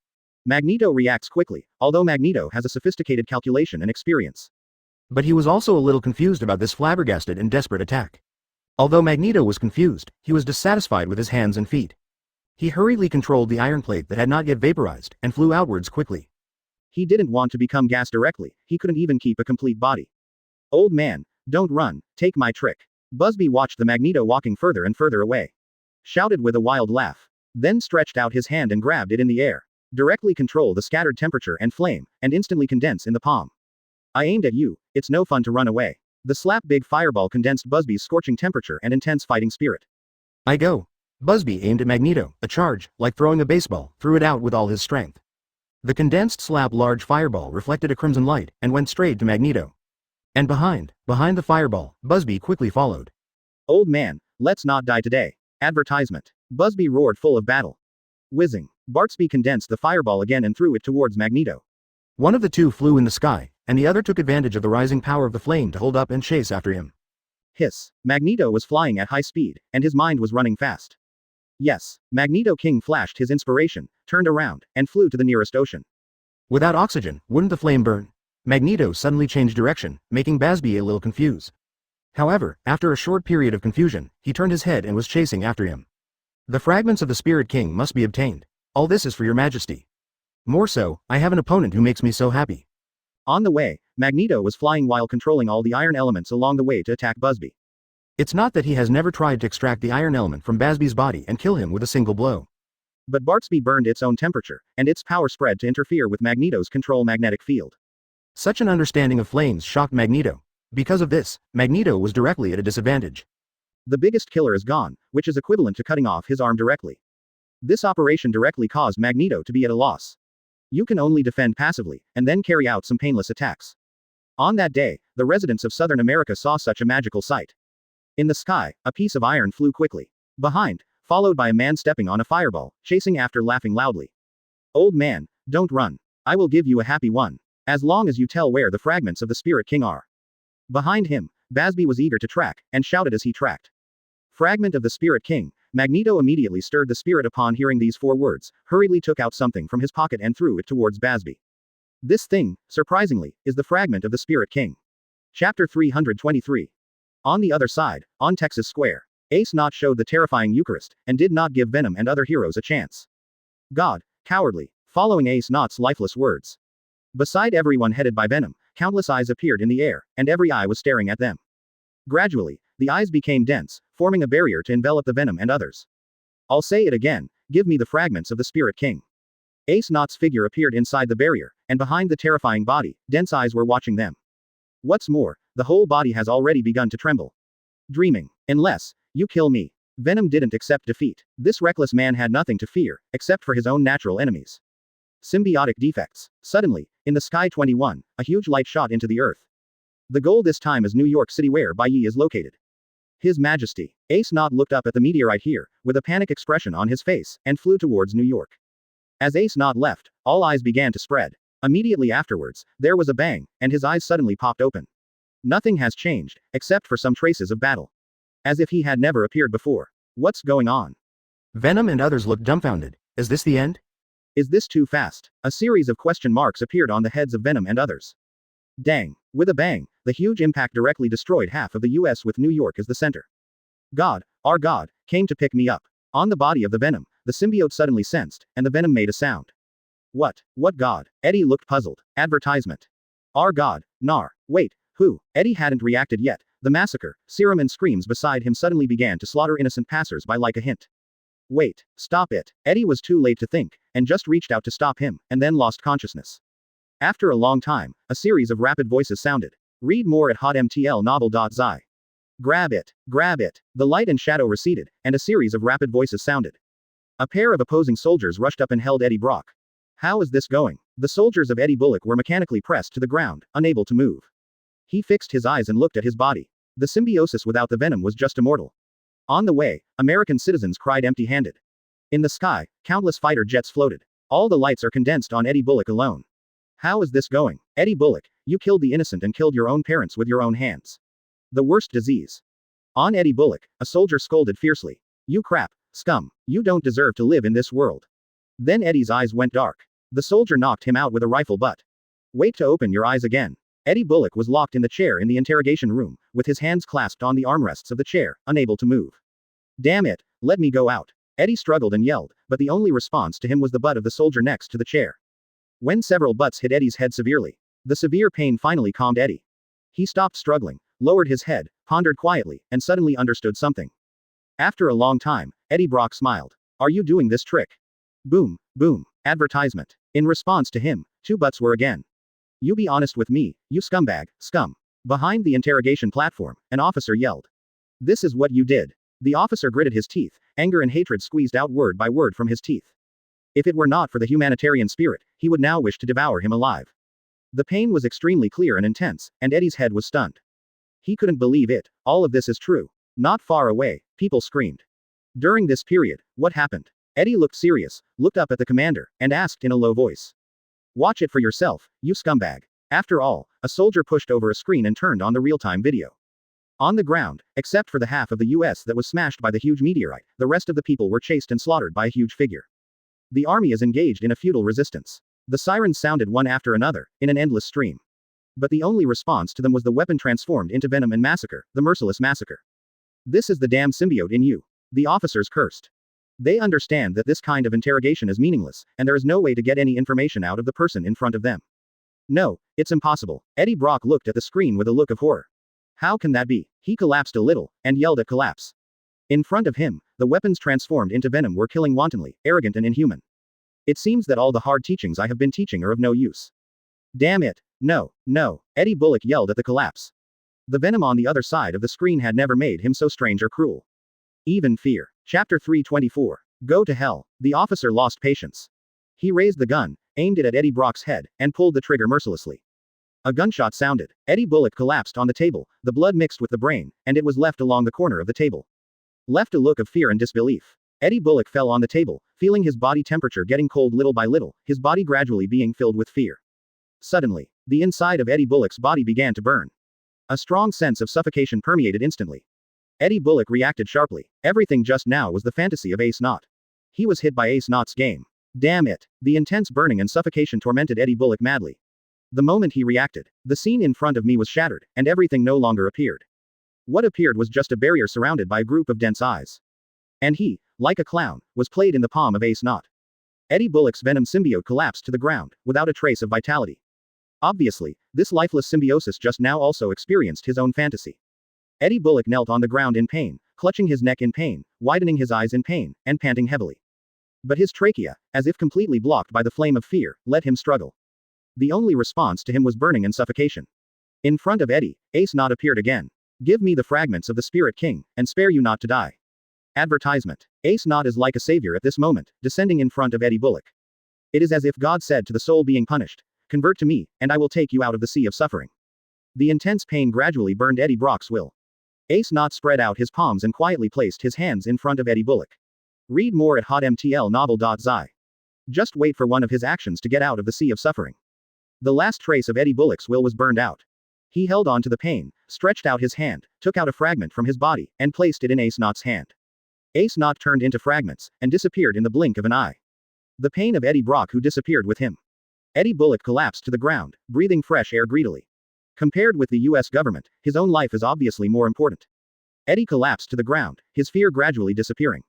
Magneto reacts quickly, although Magneto has a sophisticated calculation and experience. But he was also a little confused about this flabbergasted and desperate attack. Although Magneto was confused, he was dissatisfied with his hands and feet. He hurriedly controlled the iron plate that had not yet vaporized, and flew outwards quickly. He didn't want to become gas directly, he couldn't even keep a complete body. Old man, don't run, take my trick. Busby watched the Magneto walking further and further away. Shouted with a wild laugh. Then stretched out his hand and grabbed it in the air. Directly control the scattered temperature and flame, and instantly condense in the palm. I aimed at you, it's no fun to run away. The slap big fireball condensed Busby's scorching temperature and intense fighting spirit. I go. Busby aimed at Magneto, a charge, like throwing a baseball, threw it out with all his strength. The condensed slap large fireball reflected a crimson light, and went straight to Magneto. And behind the fireball, Busby quickly followed. Old man, let's not die today. Advertisement. Busby roared full of battle. Whizzing. Bartsby condensed the fireball again and threw it towards Magneto. One of the two flew in the sky, and the other took advantage of the rising power of the flame to hold up and chase after him. Hiss. Magneto was flying at high speed, and his mind was running fast. Yes, Magneto King flashed his inspiration, turned around, and flew to the nearest ocean. Without oxygen, wouldn't the flame burn? Magneto suddenly changed direction, making Busby a little confused. However, after a short period of confusion, he turned his head and was chasing after him. The fragments of the Spirit King must be obtained. All this is for your majesty. More so, I have an opponent who makes me so happy. On the way, Magneto was flying while controlling all the iron elements along the way to attack Busby. It's not that he has never tried to extract the iron element from Busby's body and kill him with a single blow. But Bartsby burned its own temperature, and its power spread to interfere with Magneto's control magnetic field. Such an understanding of flames shocked Magneto. Because of this, Magneto was directly at a disadvantage. The biggest killer is gone, which is equivalent to cutting off his arm directly. This operation directly caused Magneto to be at a loss. You can only defend passively, and then carry out some painless attacks. On that day, the residents of Southern America saw such a magical sight. In the sky, a piece of iron flew quickly. Behind, followed by a man stepping on a fireball, chasing after laughing loudly. Old man, don't run. I will give you a happy one. As long as you tell where the fragments of the Spirit King are. Behind him, Busby was eager to track, and shouted as he tracked. Fragment of the Spirit King. Magneto immediately stirred the spirit upon hearing these 4 words, hurriedly took out something from his pocket and threw it towards Busby. This thing, surprisingly, is the fragment of the Spirit King. Chapter 323. On the other side, on Texas Square, Ace not showed the terrifying Eucharist, and did not give Venom and other heroes a chance. God, cowardly, following Ace Not's lifeless words. Beside everyone headed by Venom, countless eyes appeared in the air, and every eye was staring at them. Gradually, the eyes became dense, forming a barrier to envelop the Venom and others. I'll say it again, give me the fragments of the Spirit King. Ace Not's figure appeared inside the barrier, and behind the terrifying body, dense eyes were watching them. What's more, the whole body has already begun to tremble. Dreaming. Unless you kill me. Venom didn't accept defeat. This reckless man had nothing to fear, except for his own natural enemies. Symbiotic defects. Suddenly, in the sky 21, a huge light shot into the earth. The goal this time is New York City where Bai Ye is located. His Majesty. Ace Not looked up at the meteorite here, with a panic expression on his face, and flew towards New York. As Ace Not left, all eyes began to spread. Immediately afterwards, there was a bang, and his eyes suddenly popped open. Nothing has changed, except for some traces of battle. As if he had never appeared before. What's going on? Venom and others looked dumbfounded. Is this the end? Is this too fast? A series of question marks appeared on the heads of Venom and others. Dang. With a bang, the huge impact directly destroyed half of the US with New York as the center. God, our God, came to pick me up. On the body of the Venom, the symbiote suddenly sensed, and the Venom made a sound. What God? Eddie looked puzzled. Advertisement. Our God, Nar. Wait, who? Eddie hadn't reacted yet. The massacre, serum and screams beside him suddenly began to slaughter innocent passers-by like a hint. Wait, stop it. Eddie was too late to think, and just reached out to stop him, and then lost consciousness. After a long time, a series of rapid voices sounded. Read more at hotmtlnovel.zi. Grab it. Grab it. The light and shadow receded, and a series of rapid voices sounded. A pair of opposing soldiers rushed up and held Eddie Brock. How is this going? The soldiers of Eddie Bullock were mechanically pressed to the ground, unable to move. He fixed his eyes and looked at his body. The symbiosis without the venom was just immortal. On the way, American citizens cried empty-handed. In the sky, countless fighter jets floated. All the lights are condensed on Eddie Bullock alone. How is this going? Eddie Bullock, you killed the innocent and killed your own parents with your own hands. The worst disease. On Eddie Bullock, a soldier scolded fiercely. You crap, scum, you don't deserve to live in this world. Then Eddie's eyes went dark. The soldier knocked him out with a rifle butt. Wait to open your eyes again. Eddie Bullock was locked in the chair in the interrogation room, with his hands clasped on the armrests of the chair, unable to move. Damn it, let me go out. Eddie struggled and yelled, but the only response to him was the butt of the soldier next to the chair. When several butts hit Eddie's head severely, the severe pain finally calmed Eddie. He stopped struggling, lowered his head, pondered quietly, and suddenly understood something. After a long time, Eddie Brock smiled. Are you doing this trick? Boom, boom, advertisement. In response to him, two butts were again. You be honest with me, you scumbag, scum. Behind the interrogation platform, an officer yelled. This is what you did. The officer gritted his teeth, anger and hatred squeezed out word by word from his teeth. If it were not for the humanitarian spirit, he would now wish to devour him alive. The pain was extremely clear and intense, and Eddie's head was stunned. He couldn't believe it. All of this is true. Not far away, people screamed. During this period, what happened? Eddie looked serious, looked up at the commander, and asked in a low voice. Watch it for yourself, you scumbag. After all, a soldier pushed over a screen and turned on the real-time video. On the ground, except for the half of the US that was smashed by the huge meteorite, the rest of the people were chased and slaughtered by a huge figure. The army is engaged in a futile resistance. The sirens sounded one after another, in an endless stream. But the only response to them was the weapon transformed into venom and massacre, the merciless massacre. This is the damn symbiote in you. The officers cursed. They understand that this kind of interrogation is meaningless, and there is no way to get any information out of the person in front of them. No, it's impossible. Eddie Brock looked at the screen with a look of horror. How can that be? He collapsed a little, and yelled at collapse. In front of him, the weapons transformed into venom were killing wantonly, arrogant and inhuman. It seems that all the hard teachings I have been teaching are of no use. Damn it. No, no, Eddie Bullock yelled at the collapse. The venom on the other side of the screen had never made him so strange or cruel. Even fear. Chapter 324. Go to hell. The officer lost patience. He raised the gun, aimed it at Eddie Brock's head, and pulled the trigger mercilessly. A gunshot sounded. Eddie Bullock collapsed on the table, the blood mixed with the brain, and it was left along the corner of the table. Left a look of fear and disbelief. Eddie Bullock fell on the table, feeling his body temperature getting cold little by little, his body gradually being filled with fear. Suddenly, the inside of Eddie Bullock's body began to burn. A strong sense of suffocation permeated instantly. Eddie Bullock reacted sharply. Everything just now was the fantasy of Ace Knot. He was hit by Ace Knot's game. Damn it. The intense burning and suffocation tormented Eddie Bullock madly. The moment he reacted, the scene in front of me was shattered, and everything no longer appeared. What appeared was just a barrier surrounded by a group of dense eyes. And he, like a clown, was played in the palm of Ace Knot. Eddie Bullock's venom symbiote collapsed to the ground, without a trace of vitality. Obviously, this lifeless symbiosis just now also experienced his own fantasy. Eddie Bullock knelt on the ground in pain, clutching his neck in pain, widening his eyes in pain, and panting heavily. But his trachea, as if completely blocked by the flame of fear, let him struggle. The only response to him was burning and suffocation. In front of Eddie, Ace Knot appeared again. Give me the fragments of the Spirit King, and spare you not to die. Advertisement. Ace Knot is like a savior at this moment, descending in front of Eddie Bullock. It is as if God said to the soul being punished, convert to me, and I will take you out of the sea of suffering. The intense pain gradually burned Eddie Brock's will. Ace Knot spread out his palms and quietly placed his hands in front of Eddie Bullock. Read more at hotmtlnovel.zi. Just wait for one of his actions to get out of the sea of suffering. The last trace of Eddie Bullock's will was burned out. He held on to the pain, stretched out his hand, took out a fragment from his body, and placed it in Ace Knot's hand. Ace Knot turned into fragments, and disappeared in the blink of an eye. The pain of Eddie Brock who disappeared with him. Eddie Bullock collapsed to the ground, breathing fresh air greedily. Compared with the US government, his own life is obviously more important. Eddie collapsed to the ground, his fear gradually disappearing.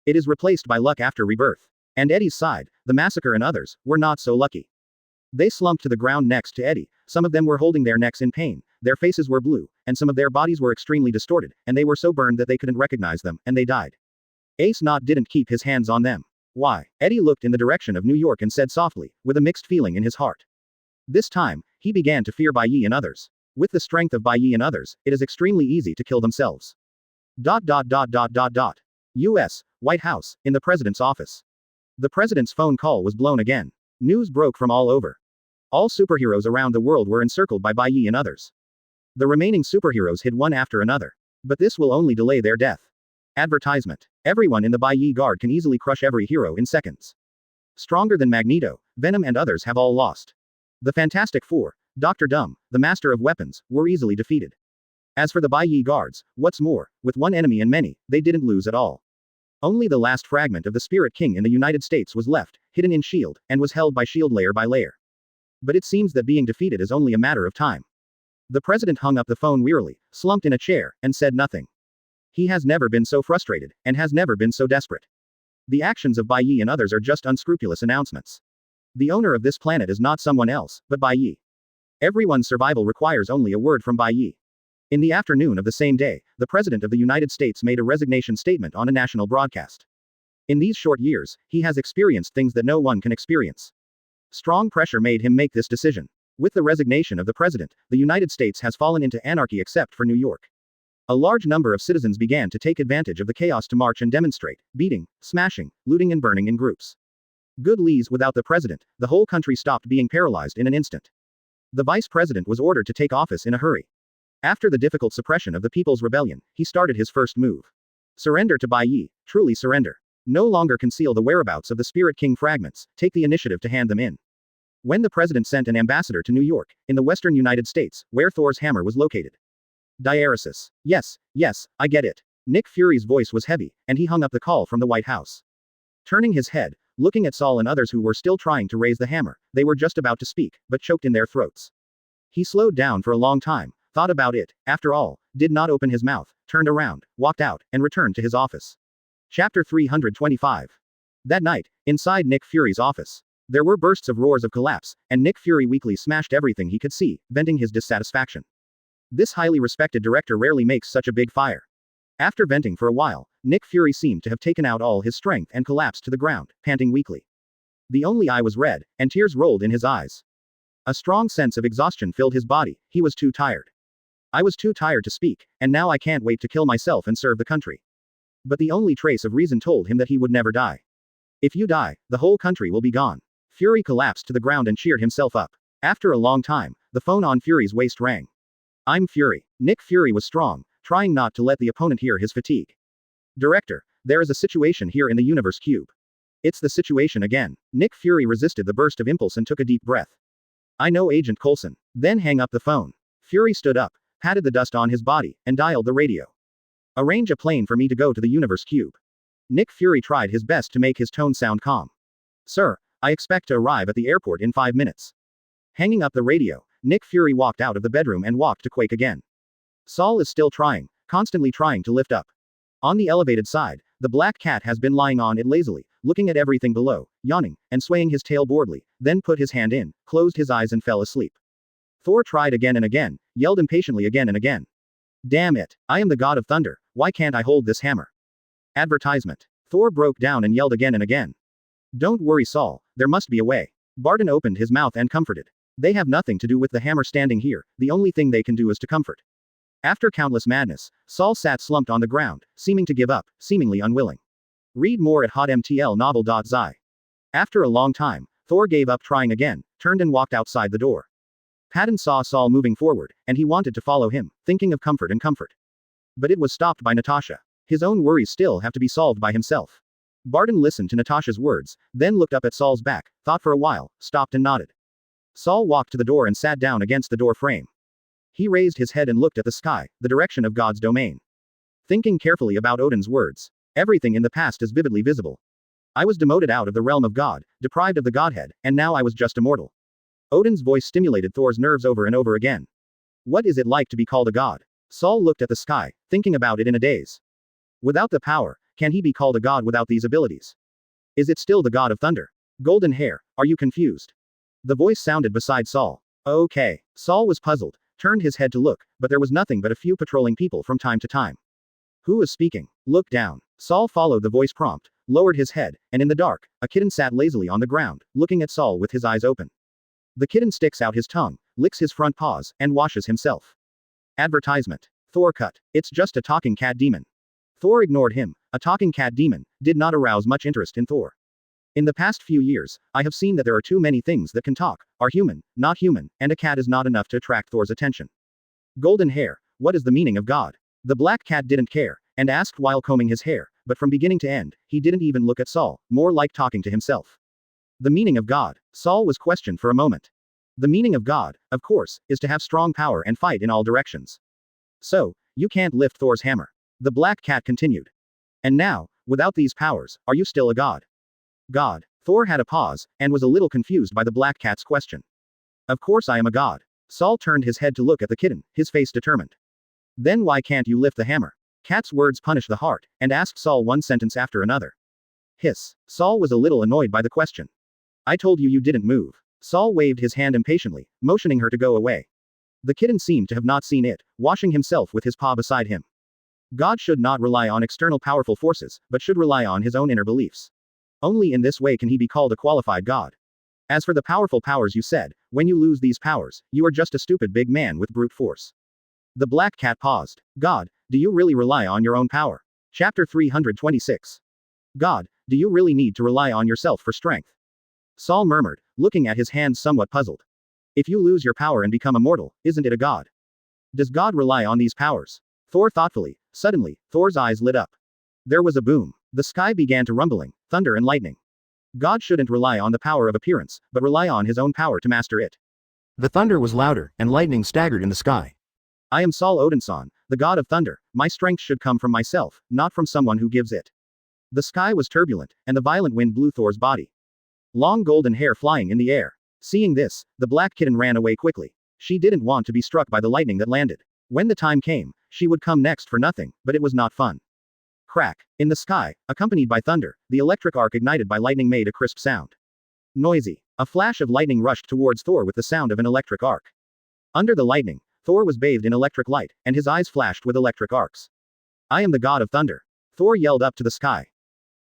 It is replaced by luck after rebirth. And Eddie's side, the massacre and others, were not so lucky. They slumped to the ground next to Eddie, some of them were holding their necks in pain, their faces were blue, and some of their bodies were extremely distorted, and they were so burned that they couldn't recognize them, and they died. Ace Knot didn't keep his hands on them. Why? Eddie looked in the direction of New York and said softly, with a mixed feeling in his heart. This time, he began to fear Bai Ye and others. With the strength of Bai Ye and others, it is extremely easy to kill themselves. U.S. White House, in the president's office. The president's phone call was blown again. News broke from all over. All superheroes around the world were encircled by Bai Ye and others. The remaining superheroes hid one after another. But this will only delay their death. Advertisement. Everyone in the Bai Ye guard can easily crush every hero in seconds. Stronger than Magneto, Venom and others have all lost. The Fantastic Four, Dr. Dumb, the Master of Weapons, were easily defeated. As for the Bai Ye guards, what's more, with one enemy and many, they didn't lose at all. Only the last fragment of the Spirit King in the United States was left, hidden in S.H.I.E.L.D., and was held by S.H.I.E.L.D. layer by layer. But it seems that being defeated is only a matter of time. The president hung up the phone wearily, slumped in a chair, and said nothing. He has never been so frustrated, and has never been so desperate. The actions of Bai Ye and others are just unscrupulous announcements. The owner of this planet is not someone else, but Bai Ye. Everyone's survival requires only a word from Bai Ye. In the afternoon of the same day, the President of the United States made a resignation statement on a national broadcast. In these short years, he has experienced things that no one can experience. Strong pressure made him make this decision. With the resignation of the President, the United States has fallen into anarchy except for New York. A large number of citizens began to take advantage of the chaos to march and demonstrate, beating, smashing, looting and burning in groups. Good lees without the president, the whole country stopped being paralyzed in an instant. The vice president was ordered to take office in a hurry. After the difficult suppression of the people's rebellion, he started his first move. Surrender to Bai Ye, truly surrender. No longer conceal the whereabouts of the Spirit King fragments, take the initiative to hand them in. When the president sent an ambassador to New York, in the western United States, where Thor's hammer was located. Diaresis. Yes, I get it. Nick Fury's voice was heavy, and he hung up the call from the White House. Turning his head, looking at Saul and others who were still trying to raise the hammer, they were just about to speak, but choked in their throats. He slowed down for a long time, thought about it, after all, did not open his mouth, turned around, walked out, and returned to his office. Chapter 325. That night, inside Nick Fury's office, there were bursts of roars of collapse, and Nick Fury weakly smashed everything he could see, venting his dissatisfaction. This highly respected director rarely makes such a big fire. After venting for a while, Nick Fury seemed to have taken out all his strength and collapsed to the ground, panting weakly. The only eye was red, and tears rolled in his eyes. A strong sense of exhaustion filled his body. He was too tired. I was too tired to speak, and now I can't wait to kill myself and serve the country. But the only trace of reason told him that he would never die. If you die, the whole country will be gone. Fury collapsed to the ground and cheered himself up. After a long time, the phone on Fury's waist rang. I'm Fury. Nick Fury was strong, trying not to let the opponent hear his fatigue. Director, there is a situation here in the universe cube. It's the situation again. Nick Fury resisted the burst of impulse and took a deep breath. I know Agent Coulson. Then hang up the phone. Fury stood up, patted the dust on his body, and dialed the radio. Arrange a plane for me to go to the universe cube. Nick Fury tried his best to make his tone sound calm. Sir, I expect to arrive at the airport in 5 minutes. Hanging up the radio, Nick Fury walked out of the bedroom and walked to Quake again. Saul is still trying, constantly trying to lift up. On the elevated side, the black cat has been lying on it lazily, looking at everything below, yawning, and swaying his tail boredly, then put his hand in, closed his eyes and fell asleep. Thor tried again and again, yelled impatiently again and again. Damn it, I am the god of thunder, why can't I hold this hammer? Advertisement. Thor broke down and yelled again and again. Don't worry Saul, there must be a way. Barton opened his mouth and comforted. They have nothing to do with the hammer standing here, the only thing they can do is to comfort. After countless madness, Saul sat slumped on the ground, seeming to give up, seemingly unwilling. Read more at hotmtlnovel.zi. After a long time, Thor gave up trying again, turned and walked outside the door. Patton saw Saul moving forward, and he wanted to follow him, thinking of comfort and comfort. But it was stopped by Natasha. His own worries still have to be solved by himself. Barton listened to Natasha's words, then looked up at Saul's back, thought for a while, stopped and nodded. Saul walked to the door and sat down against the door frame. He raised his head and looked at the sky, the direction of God's domain. Thinking carefully about Odin's words. Everything in the past is vividly visible. I was demoted out of the realm of God, deprived of the Godhead, and now I was just a mortal. Odin's voice stimulated Thor's nerves over and over again. What is it like to be called a god? Saul looked at the sky, thinking about it in a daze. Without the power, can he be called a god without these abilities? Is it still the god of thunder? Golden hair, are you confused? The voice sounded beside Saul. Okay. Saul was puzzled, turned his head to look, but there was nothing but a few patrolling people from time to time. Who was speaking? Look down. Saul followed the voice prompt, lowered his head, and in the dark, a kitten sat lazily on the ground, looking at Saul with his eyes open. The kitten sticks out his tongue, licks his front paws, and washes himself. Advertisement. Thor cut. It's just a talking cat demon. Thor ignored him. A talking cat demon did not arouse much interest in Thor. In the past few years, I have seen that there are too many things that can talk, are human, not human, and a cat is not enough to attract Thor's attention. Golden hair, what is the meaning of God? The black cat didn't care, and asked while combing his hair, but from beginning to end, he didn't even look at Saul, more like talking to himself. The meaning of God. Saul was questioned for a moment. The meaning of God, of course, is to have strong power and fight in all directions. So, you can't lift Thor's hammer. The black cat continued. And now, without these powers, are you still a god? God. Thor had a pause, and was a little confused by the black cat's question. Of course I am a god. Saul turned his head to look at the kitten, his face determined. Then why can't you lift the hammer? Cat's words punish the heart, and asked Saul one sentence after another. Hiss. Saul was a little annoyed by the question. I told you you didn't move. Saul waved his hand impatiently, motioning her to go away. The kitten seemed to have not seen it, washing himself with his paw beside him. God should not rely on external powerful forces, but should rely on his own inner beliefs. Only in this way can he be called a qualified god. As for the powerful powers you said, when you lose these powers, you are just a stupid big man with brute force. The black cat paused. God, do you really rely on your own power? Chapter 326. God, do you really need to rely on yourself for strength? Saul murmured, looking at his hands somewhat puzzled. If you lose your power and become immortal, isn't it a god? Does God rely on these powers? Thor thoughtfully. Suddenly, Thor's eyes lit up. There was a boom. The sky began to rumbling, thunder and lightning. God shouldn't rely on the power of appearance, but rely on his own power to master it. The thunder was louder, and lightning staggered in the sky. I am Saul Odinson, the god of thunder. My strength should come from myself, not from someone who gives it. The sky was turbulent, and the violent wind blew Thor's body. Long golden hair flying in the air. Seeing this, the black kitten ran away quickly. She didn't want to be struck by the lightning that landed. When the time came, she would come next for nothing, but it was not fun. Crack. In the sky, accompanied by thunder, the electric arc ignited by lightning made a crisp sound. Noisy. A flash of lightning rushed towards Thor with the sound of an electric arc. Under the lightning, Thor was bathed in electric light, and his eyes flashed with electric arcs. I am the god of thunder. Thor yelled up to the sky.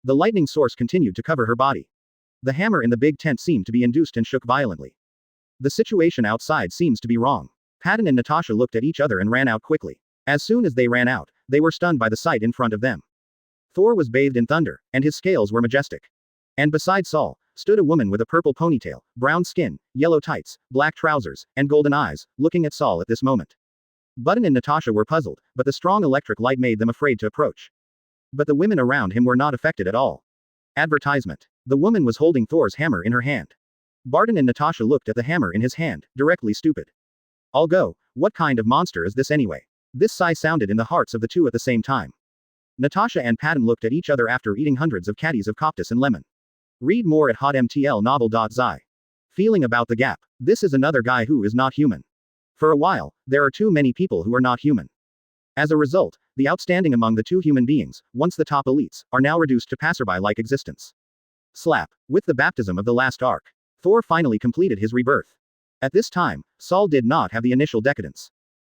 The lightning source continued to cover her body. The hammer in the big tent seemed to be induced and shook violently. The situation outside seems to be wrong. Patton and Natasha looked at each other and ran out quickly. As soon as they ran out, they were stunned by the sight in front of them. Thor was bathed in thunder, and his scales were majestic. And beside Saul, stood a woman with a purple ponytail, brown skin, yellow tights, black trousers, and golden eyes, looking at Saul at this moment. Button and Natasha were puzzled, but the strong electric light made them afraid to approach. But the women around him were not affected at all. Advertisement. The woman was holding Thor's hammer in her hand. Barton and Natasha looked at the hammer in his hand, directly stupid. I'll go, what kind of monster is this anyway? This sigh sounded in the hearts of the two at the same time. Natasha and Patton looked at each other after eating hundreds of caddies of coptis and lemon. Read more at hotmtlnovel.zi. Feeling about the gap. This is another guy who is not human. For a while, there are too many people who are not human. As a result, the outstanding among the two human beings, once the top elites, are now reduced to passerby-like existence. Slap. With the baptism of the last arc, Thor finally completed his rebirth. At this time, Saul did not have the initial decadence.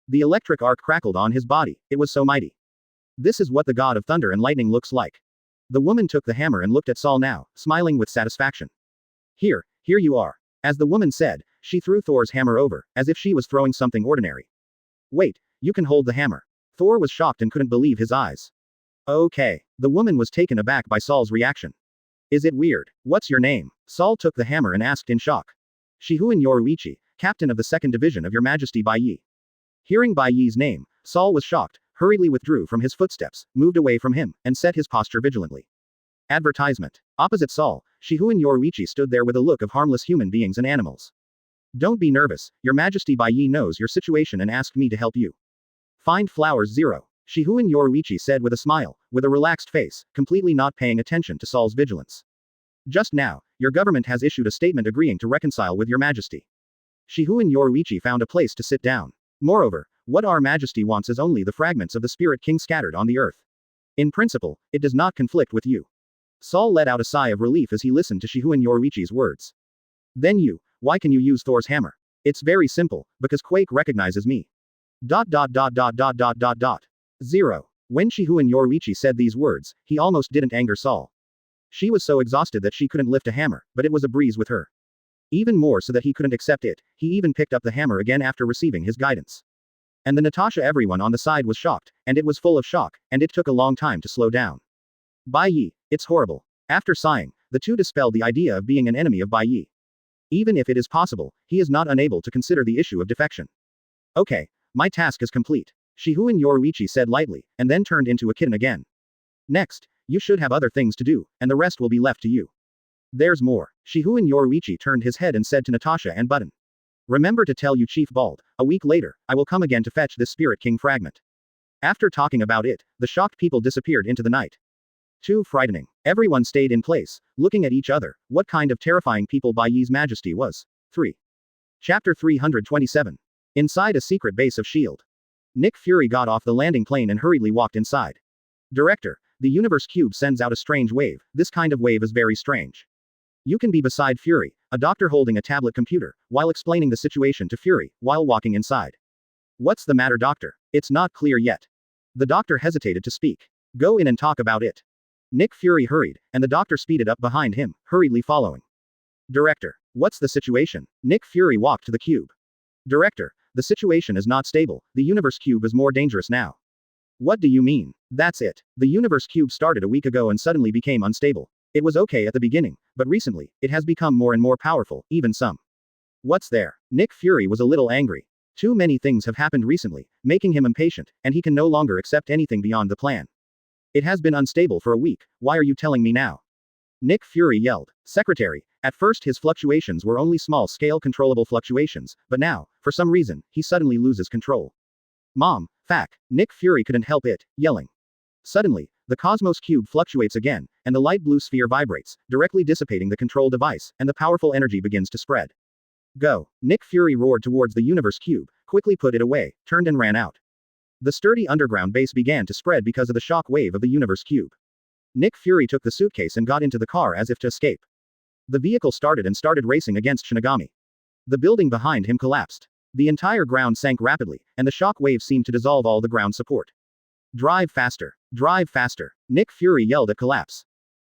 The electric arc crackled on his body, it was so mighty. This is what the god of thunder and lightning looks like. The woman took the hammer and looked at Saul now, smiling with satisfaction. Here you are. As the woman said, she threw Thor's hammer over, as if she was throwing something ordinary. Wait, you can hold the hammer. Thor was shocked and couldn't believe his eyes. Okay. The woman was taken aback by Saul's reaction. Is it weird? What's your name? Saul took the hammer and asked in shock. Shihuin Yoruichi, captain of the 2nd Division of Your Majesty Bai Ye. Hearing Bai Ye's name, Saul was shocked, hurriedly withdrew from his footsteps, moved away from him, and set his posture vigilantly. Advertisement. Opposite Saul, Shihuin Yoruichi stood there with a look of harmless human beings and animals. Don't be nervous, Your Majesty Bai Ye knows your situation and asked me to help you. Find flowers 0. Shihuin Yoruichi said with a smile, with a relaxed face, completely not paying attention to Saul's vigilance. Just now, your government has issued a statement agreeing to reconcile with Your Majesty. Shihuin Yoruichi found a place to sit down. Moreover, what Our Majesty wants is only the fragments of the Spirit King scattered on the earth. In principle, it does not conflict with you. Saul let out a sigh of relief as he listened to Shihuin Yoruichi's words. Then why can you use Thor's hammer? It's very simple, because Quake recognizes me. 0. When Shihuin Yoruichi said these words, he almost didn't anger Saul. She was so exhausted that she couldn't lift a hammer, but it was a breeze with her. Even more so that he couldn't accept it, he even picked up the hammer again after receiving his guidance. And the Natasha everyone on the side was shocked, and it was full of shock, and it took a long time to slow down. Bai Ye, it's horrible. After sighing, the two dispelled the idea of being an enemy of Bai Ye. Even if it is possible, he is not unable to consider the issue of defection. Okay, my task is complete. Shihuin Yoruichi said lightly, and then turned into a kitten again. Next, you should have other things to do, and the rest will be left to you. There's more. Shihuin Yoruichi turned his head and said to Natasha and Button. Remember to tell you Chief Bald, a week later, I will come again to fetch this Spirit King fragment. After talking about it, the shocked people disappeared into the night. Too frightening. Everyone stayed in place, looking at each other. What kind of terrifying people Bai Ye's Majesty was. 3. Chapter 327. Inside a secret base of S.H.I.E.L.D. Nick Fury got off the landing plane and hurriedly walked inside. Director, the Universe Cube sends out a strange wave. This kind of wave is very strange. You can be beside Fury, a doctor holding a tablet computer, while explaining the situation to Fury, while walking inside. What's the matter, doctor? It's not clear yet. The doctor hesitated to speak. Go in and talk about it. Nick Fury hurried, and the doctor speeded up behind him, hurriedly following. Director, what's the situation? Nick Fury walked to the cube. Director, the situation is not stable, the Universe Cube is more dangerous now. What do you mean? That's it. The Universe Cube started a week ago and suddenly became unstable. It was okay at the beginning, but recently, it has become more and more powerful, even some. What's there? Nick Fury was a little angry. Too many things have happened recently, making him impatient, and he can no longer accept anything beyond the plan. It has been unstable for a week, why are you telling me now? Nick Fury yelled. Secretary, at first his fluctuations were only small-scale controllable fluctuations, but now, for some reason, he suddenly loses control. Mom, fuck. Nick Fury couldn't help it, yelling. Suddenly, the Cosmos Cube fluctuates again, and the light blue sphere vibrates, directly dissipating the control device, and the powerful energy begins to spread. Go. Nick Fury roared towards the Universe Cube, quickly put it away, turned and ran out. The sturdy underground base began to spread because of the shock wave of the universe cube. Nick Fury took the suitcase and got into the car as if to escape. The vehicle started racing against Shinigami. The building behind him collapsed. The entire ground sank rapidly, and the shock wave seemed to dissolve all the ground support. Drive faster. Drive faster. Nick Fury yelled at collapse.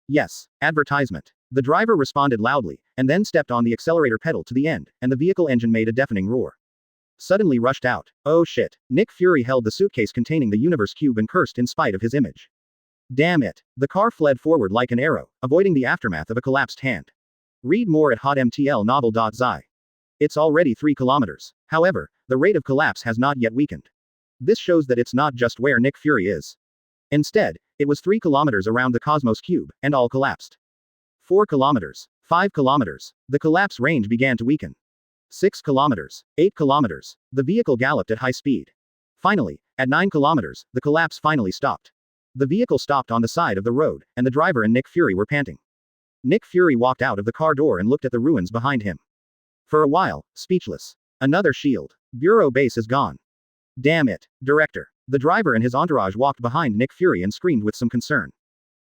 Yes. Advertisement. The driver responded loudly, and then stepped on the accelerator pedal to the end, and the vehicle engine made a deafening roar. Suddenly rushed out. Oh shit. Nick Fury held the suitcase containing the universe cube and cursed in spite of his image. Damn it. The car fled forward like an arrow, avoiding the aftermath of a collapsed hand. Read more at hotmtlnovel.zi. It's already 3 kilometers. However, the rate of collapse has not yet weakened. This shows that it's not just where Nick Fury is. Instead, it was 3 kilometers around the Cosmos Cube, and all collapsed. 4 kilometers. 5 kilometers. The collapse range began to weaken. 6 kilometers. 8 kilometers. The vehicle galloped at high speed. Finally, at 9 kilometers, the collapse finally stopped. The vehicle stopped on the side of the road, and the driver and Nick Fury were panting. Nick Fury walked out of the car door and looked at the ruins behind him. For a while, speechless. Another shield. Bureau base is gone. Damn it, Director. The driver and his entourage walked behind Nick Fury and screamed with some concern.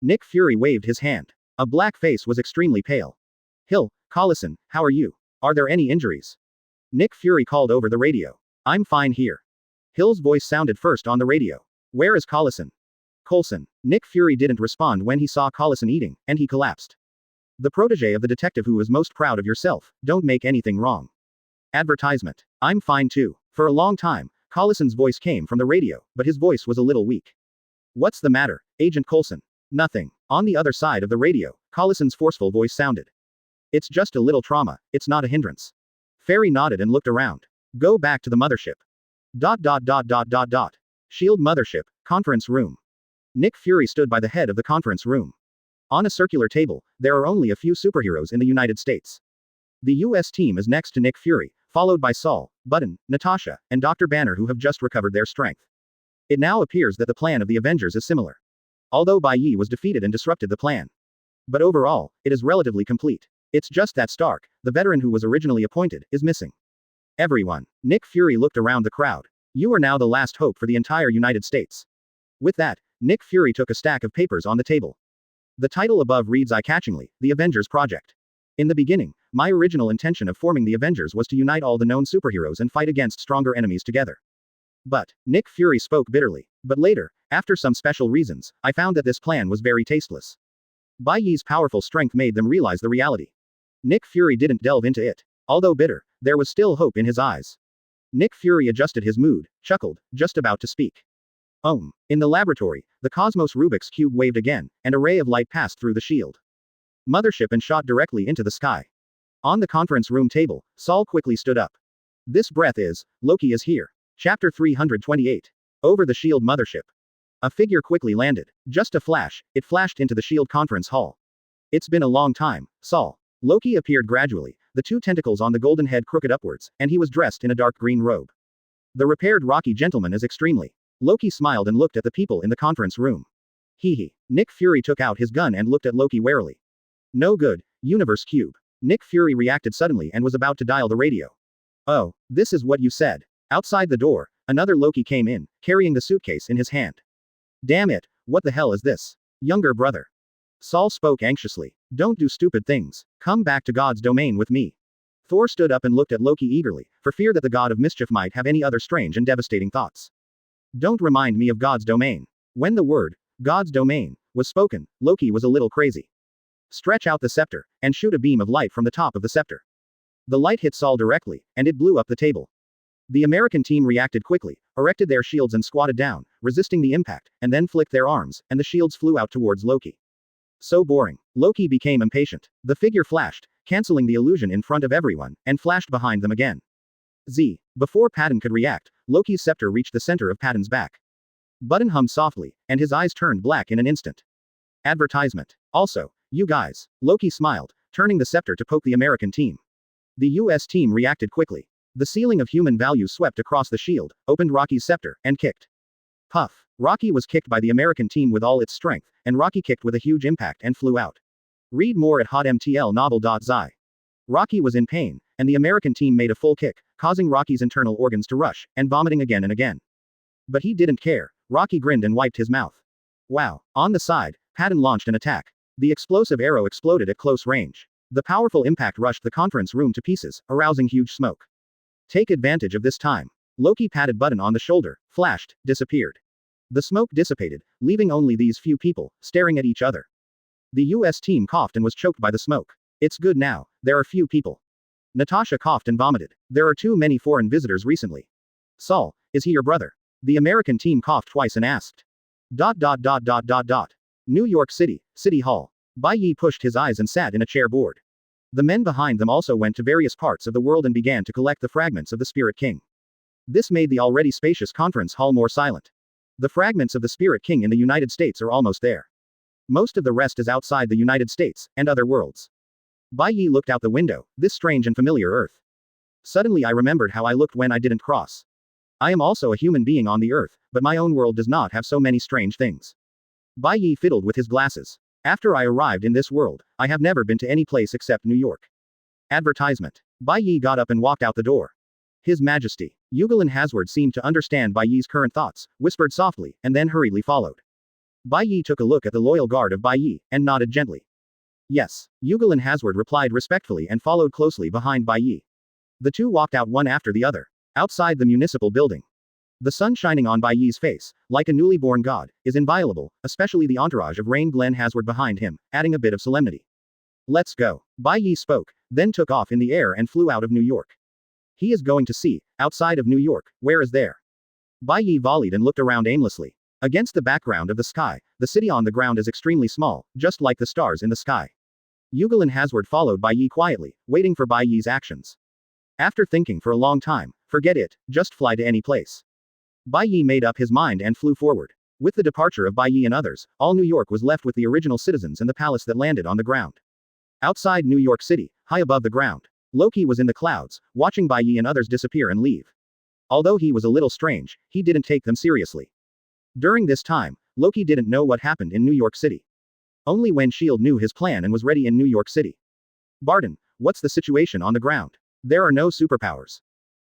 Nick Fury waved his hand. A black face was extremely pale. Hill, Collison, how are you? Are there any injuries? Nick Fury called over the radio. I'm fine here. Hill's voice sounded first on the radio. Where is Collison? Coulson. Nick Fury didn't respond when he saw Collison eating, and he collapsed. The protege of the detective who is most proud of yourself, don't make anything wrong. Advertisement. I'm fine too. For a long time, Collison's voice came from the radio, but his voice was a little weak. What's the matter, Agent Coulson? Nothing. On the other side of the radio, Collison's forceful voice sounded. It's just a little trauma, it's not a hindrance. Ferry nodded and looked around. Go back to the mothership. Shield mothership, conference room. Nick Fury stood by the head of the conference room. On a circular table, there are only a few superheroes in the United States. The US team is next to Nick Fury, followed by Saul, Button, Natasha, and Dr. Banner who have just recovered their strength. It now appears that the plan of the Avengers is similar. Although Bai Ye was defeated and disrupted the plan. But overall, it is relatively complete. It's just that Stark, the veteran who was originally appointed, is missing. Everyone. Nick Fury looked around the crowd. You are now the last hope for the entire United States. With that, Nick Fury took a stack of papers on the table. The title above reads eye-catchingly, The Avengers Project. In the beginning, my original intention of forming the Avengers was to unite all the known superheroes and fight against stronger enemies together. But, Nick Fury spoke bitterly. But later, after some special reasons, I found that this plan was very tasteless. Bai Ye's powerful strength made them realize the reality. Nick Fury didn't delve into it. Although bitter, there was still hope in his eyes. Nick Fury adjusted his mood, chuckled, just about to speak. In the laboratory, the Cosmos Rubik's Cube waved again, and a ray of light passed through the shield mothership and shot directly into the sky. On the conference room table, Saul quickly stood up. This breath is, Loki is here. Chapter 328. Over the shield mothership. A figure quickly landed. Just a flash, it flashed into the shield conference hall. It's been a long time, Saul. Loki appeared gradually, the 2 tentacles on the golden head crooked upwards, and he was dressed in a dark green robe. The repaired Rocky gentleman is extremely. Loki smiled and looked at the people in the conference room. Hee. Nick Fury took out his gun and looked at Loki warily. No good, Universe Cube. Nick Fury reacted suddenly and was about to dial the radio. Oh, this is what you said. Outside the door, another Loki came in, carrying the suitcase in his hand. Damn it, what the hell is this? Younger brother. Saul spoke anxiously. Don't do stupid things. Come back to God's domain with me. Thor stood up and looked at Loki eagerly, for fear that the god of mischief might have any other strange and devastating thoughts. Don't remind me of God's domain. When the word, God's domain, was spoken, Loki was a little crazy. Stretch out the scepter, and shoot a beam of light from the top of the scepter. The light hit Saul directly, and it blew up the table. The American team reacted quickly, erected their shields and squatted down, resisting the impact, and then flicked their arms, and the shields flew out towards Loki. So boring. Loki became impatient. The figure flashed, canceling the illusion in front of everyone, and flashed behind them again. Before Patton could react, Loki's scepter reached the center of Patton's back. Button hummed softly, and his eyes turned black in an instant. Advertisement. Also, you guys. Loki smiled, turning the scepter to poke the American team. The US team reacted quickly. The ceiling of human value swept across the shield, opened Rocky's scepter, and kicked. Puff. Rocky was kicked by the American team with all its strength, and Rocky kicked with a huge impact and flew out. Read more at hotmtlnovel.zi. Rocky was in pain, and the American team made a full kick, causing Rocky's internal organs to rush, and vomiting again and again. But he didn't care. Rocky grinned and wiped his mouth. Wow. On the side, Patton launched an attack. The explosive arrow exploded at close range. The powerful impact rushed the conference room to pieces, arousing huge smoke. Take advantage of this time. Loki patted Button on the shoulder, flashed, disappeared. The smoke dissipated, leaving only these few people, staring at each other. The US team coughed and was choked by the smoke. It's good now, there are few people. Natasha coughed and vomited. There are too many foreign visitors recently. Saul, is he your brother? The American team coughed twice and asked. New York City, City Hall. Bai Ye pushed his eyes and sat in a chair bored. The men behind them also went to various parts of the world and began to collect the fragments of the Spirit King. This made the already spacious conference hall more silent. The fragments of the Spirit King in the United States are almost there. Most of the rest is outside the United States, and other worlds. Bai Ye looked out the window, this strange and familiar Earth. Suddenly I remembered how I looked when I didn't cross. I am also a human being on the Earth, but my own world does not have so many strange things. Bai Ye fiddled with his glasses. After I arrived in this world, I have never been to any place except New York. Advertisement. Bai Ye got up and walked out the door. His Majesty. Yugelin Hazard seemed to understand Bai Ye's current thoughts, whispered softly, and then hurriedly followed. Bai Ye took a look at the loyal guard of Bai Ye, and nodded gently. Yes. Yugelin Hazard replied respectfully and followed closely behind Bai Ye. The two walked out one after the other. Outside the municipal building. The sun shining on Bai Ye's face, like a newly born god, is inviolable, especially the entourage of Rain Glen Hazard behind him, adding a bit of solemnity. Let's go. Bai Ye spoke, then took off in the air and flew out of New York. He is going to sea, outside of New York, where is there? Bai Ye volleyed and looked around aimlessly. Against the background of the sky, the city on the ground is extremely small, just like the stars in the sky. Yugelin Hazard followed Bai Ye quietly, waiting for Bai Ye's actions. After thinking for a long time, forget it, just fly to any place. Bai Ye made up his mind and flew forward. With the departure of Bai Ye and others, all New York was left with the original citizens and the palace that landed on the ground. Outside New York City, high above the ground, Loki was in the clouds, watching Bai Ye and others disappear and leave. Although he was a little strange, he didn't take them seriously. During this time, Loki didn't know what happened in New York City. Only when S.H.I.E.L.D. knew his plan and was ready in New York City. Barton, what's the situation on the ground? There are no superpowers.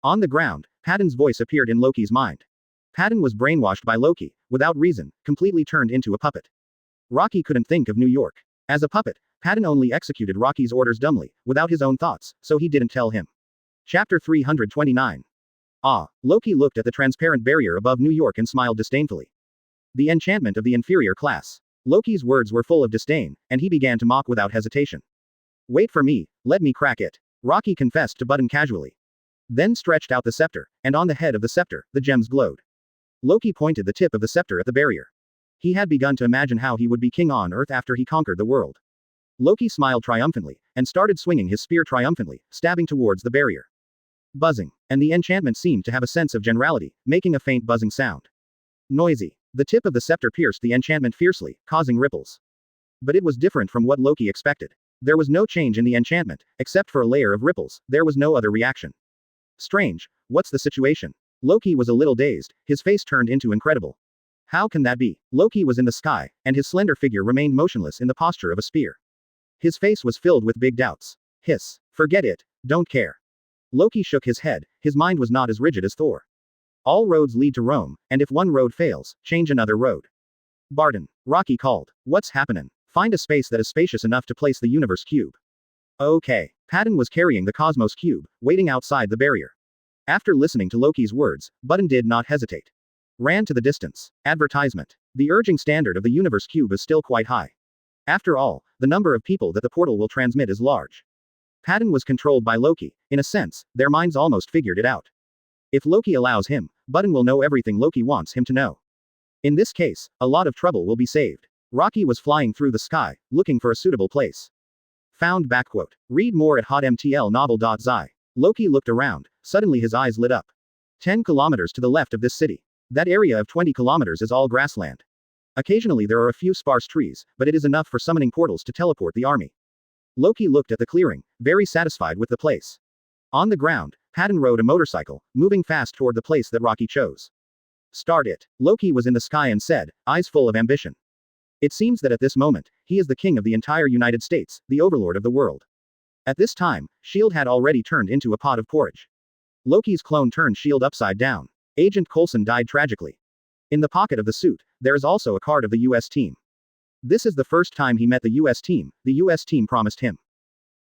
On the ground, Patton's voice appeared in Loki's mind. Patton was brainwashed by Loki, without reason, completely turned into a puppet. Rocky couldn't think of New York. As a puppet, Patton only executed Rocky's orders dumbly, without his own thoughts, so he didn't tell him. Chapter 329. Loki looked at the transparent barrier above New York and smiled disdainfully. The enchantment of the inferior class. Loki's words were full of disdain, and he began to mock without hesitation. Wait for me, let me crack it. Rocky confessed to Button casually. Then stretched out the scepter, and on the head of the scepter, the gems glowed. Loki pointed the tip of the scepter at the barrier. He had begun to imagine how he would be king on Earth after he conquered the world. Loki smiled triumphantly, and started swinging his spear triumphantly, stabbing towards the barrier. Buzzing, and the enchantment seemed to have a sense of generality, making a faint buzzing sound. Noisy. The tip of the scepter pierced the enchantment fiercely, causing ripples. But it was different from what Loki expected. There was no change in the enchantment, except for a layer of ripples, there was no other reaction. Strange, what's the situation? Loki was a little dazed, his face turned into incredible. How can that be? Loki was in the sky, and his slender figure remained motionless in the posture of a spear. His face was filled with big doubts. Hiss. Forget it, don't care. Loki shook his head, his mind was not as rigid as Thor. All roads lead to Rome, and if one road fails, change another road. Barton. Rocky called. What's happening? Find a space that is spacious enough to place the universe cube. Okay. Patton was carrying the cosmos cube, waiting outside the barrier. After listening to Loki's words, Button did not hesitate. Ran to the distance. Advertisement. The urging standard of the universe cube is still quite high. After all, the number of people that the portal will transmit is large. Patton was controlled by Loki, in a sense, their minds almost figured it out. If Loki allows him, Button will know everything Loki wants him to know. In this case, a lot of trouble will be saved. Rocky was flying through the sky, looking for a suitable place. Found backquote. Read more at hotmtlnovel.zi. Loki looked around, suddenly his eyes lit up. 10 kilometers to the left of this city. That area of 20 kilometers is all grassland. Occasionally there are a few sparse trees, but it is enough for summoning portals to teleport the army. Loki looked at the clearing, very satisfied with the place. On the ground, Patton rode a motorcycle, moving fast toward the place that Rocky chose. Start it. Loki was in the sky and said, eyes full of ambition. It seems that at this moment, he is the king of the entire United States, the overlord of the world. At this time, S.H.I.E.L.D. had already turned into a pot of porridge. Loki's clone turned S.H.I.E.L.D. upside down. Agent Coulson died tragically. In the pocket of the suit, there is also a card of the US team. This is the first time he met the US team, the US team promised him.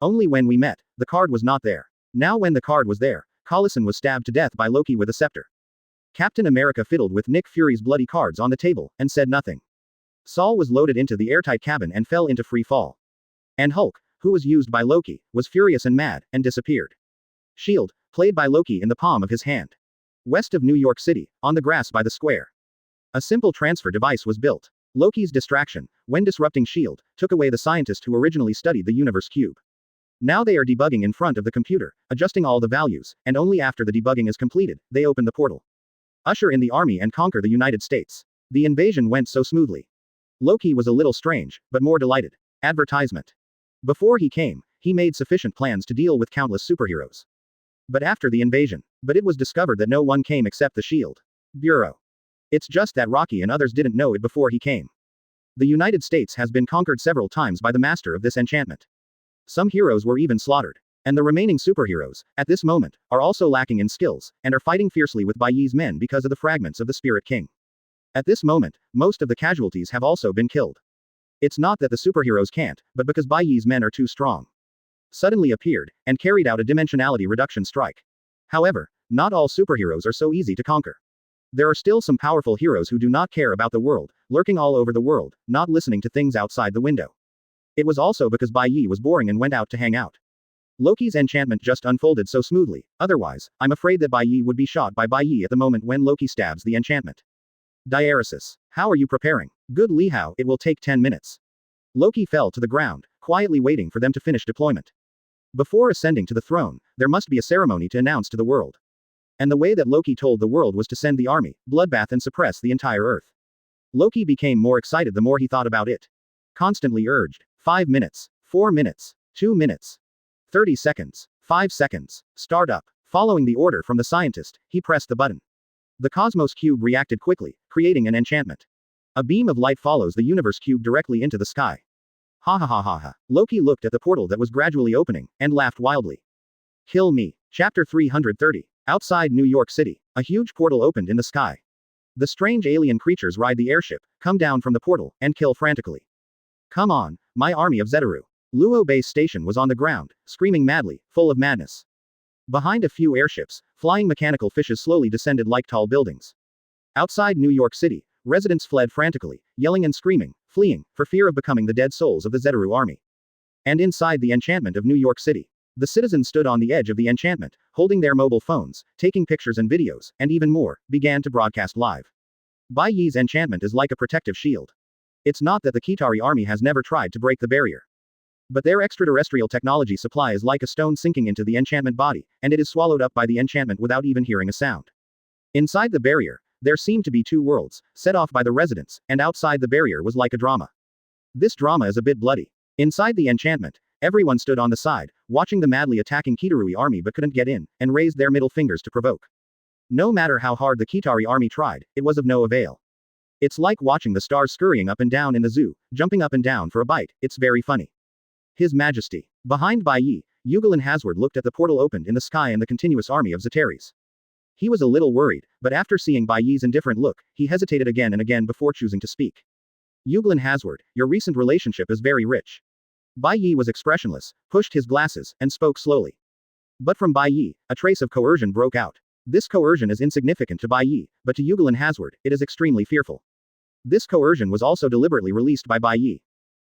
Only when we met, the card was not there. Now when the card was there, Collison was stabbed to death by Loki with a scepter. Captain America fiddled with Nick Fury's bloody cards on the table, and said nothing. Saul was loaded into the airtight cabin and fell into free fall. And Hulk, who was used by Loki, was furious and mad, and disappeared. Shield, played by Loki in the palm of his hand. West of New York City, on the grass by the square. A simple transfer device was built. Loki's distraction, when disrupting Shield, took away the scientist who originally studied the universe cube. Now they are debugging in front of the computer, adjusting all the values, and only after the debugging is completed, they open the portal. Usher in the army and conquer the United States. The invasion went so smoothly. Loki was a little strange, but more delighted. Advertisement. Before he came, he made sufficient plans to deal with countless superheroes. But after the invasion, it was discovered that no one came except the Shield Bureau. It's just that Rocky and others didn't know it before he came. The United States has been conquered several times by the master of this enchantment. Some heroes were even slaughtered. And the remaining superheroes, at this moment, are also lacking in skills, and are fighting fiercely with Bai Ye's men because of the fragments of the Spirit King. At this moment, most of the casualties have also been killed. It's not that the superheroes can't, but because Bai Ye's men are too strong. Suddenly appeared, and carried out a dimensionality reduction strike. However, not all superheroes are so easy to conquer. There are still some powerful heroes who do not care about the world, lurking all over the world, not listening to things outside the window. It was also because Bai Ye was boring and went out to hang out. Loki's enchantment just unfolded so smoothly, otherwise, I'm afraid that Bai Ye would be shot by Bai Ye at the moment when Loki stabs the enchantment. Diaresis. How are you preparing? Good Lihao, it will take 10 minutes. Loki fell to the ground, quietly waiting for them to finish deployment. Before ascending to the throne, there must be a ceremony to announce to the world. And the way that Loki told the world was to send the army, bloodbath and suppress the entire Earth. Loki became more excited the more he thought about it. Constantly urged. 5 minutes. 4 minutes. 2 minutes. 30 seconds. 5 seconds. Start up. Following the order from the scientist, he pressed the button. The Cosmos Cube reacted quickly, creating an enchantment. A beam of light follows the Universe Cube directly into the sky. Ha ha ha ha ha. Loki looked at the portal that was gradually opening, and laughed wildly. Kill me. Chapter 330. Outside New York City, a huge portal opened in the sky. The strange alien creatures ride the airship, come down from the portal, and kill frantically. Come on, my army of Zedaru. Luo Base Station was on the ground, screaming madly, full of madness. Behind a few airships, flying mechanical fishes slowly descended like tall buildings. Outside New York City, residents fled frantically, yelling and screaming, fleeing, for fear of becoming the dead souls of the Zedaru army. And inside the enchantment of New York City, the citizens stood on the edge of the enchantment, holding their mobile phones, taking pictures and videos, and even more, began to broadcast live. Bai Ye's enchantment is like a protective shield. It's not that the Kitari army has never tried to break the barrier. But their extraterrestrial technology supply is like a stone sinking into the enchantment body, and it is swallowed up by the enchantment without even hearing a sound. Inside the barrier, there seemed to be two worlds, set off by the residents, and outside the barrier was like a drama. This drama is a bit bloody. Inside the enchantment, everyone stood on the side, watching the madly attacking Kitarui army but couldn't get in, and raised their middle fingers to provoke. No matter how hard the Kitari army tried, it was of no avail. It's like watching the stars scurrying up and down in the zoo, jumping up and down for a bite, it's very funny. His Majesty. Behind Bai Ye, Yugelin Hazard looked at the portal opened in the sky and the continuous army of Zetaris. He was a little worried, but after seeing Bai Ye's indifferent look, he hesitated again and again before choosing to speak. Yugelin Hazard, your recent relationship is very rich. Bai Ye was expressionless, pushed his glasses, and spoke slowly. But from Bai Ye, a trace of coercion broke out. This coercion is insignificant to Bai Ye, but to Yugelin Hazard, it is extremely fearful. This coercion was also deliberately released by Bai Ye.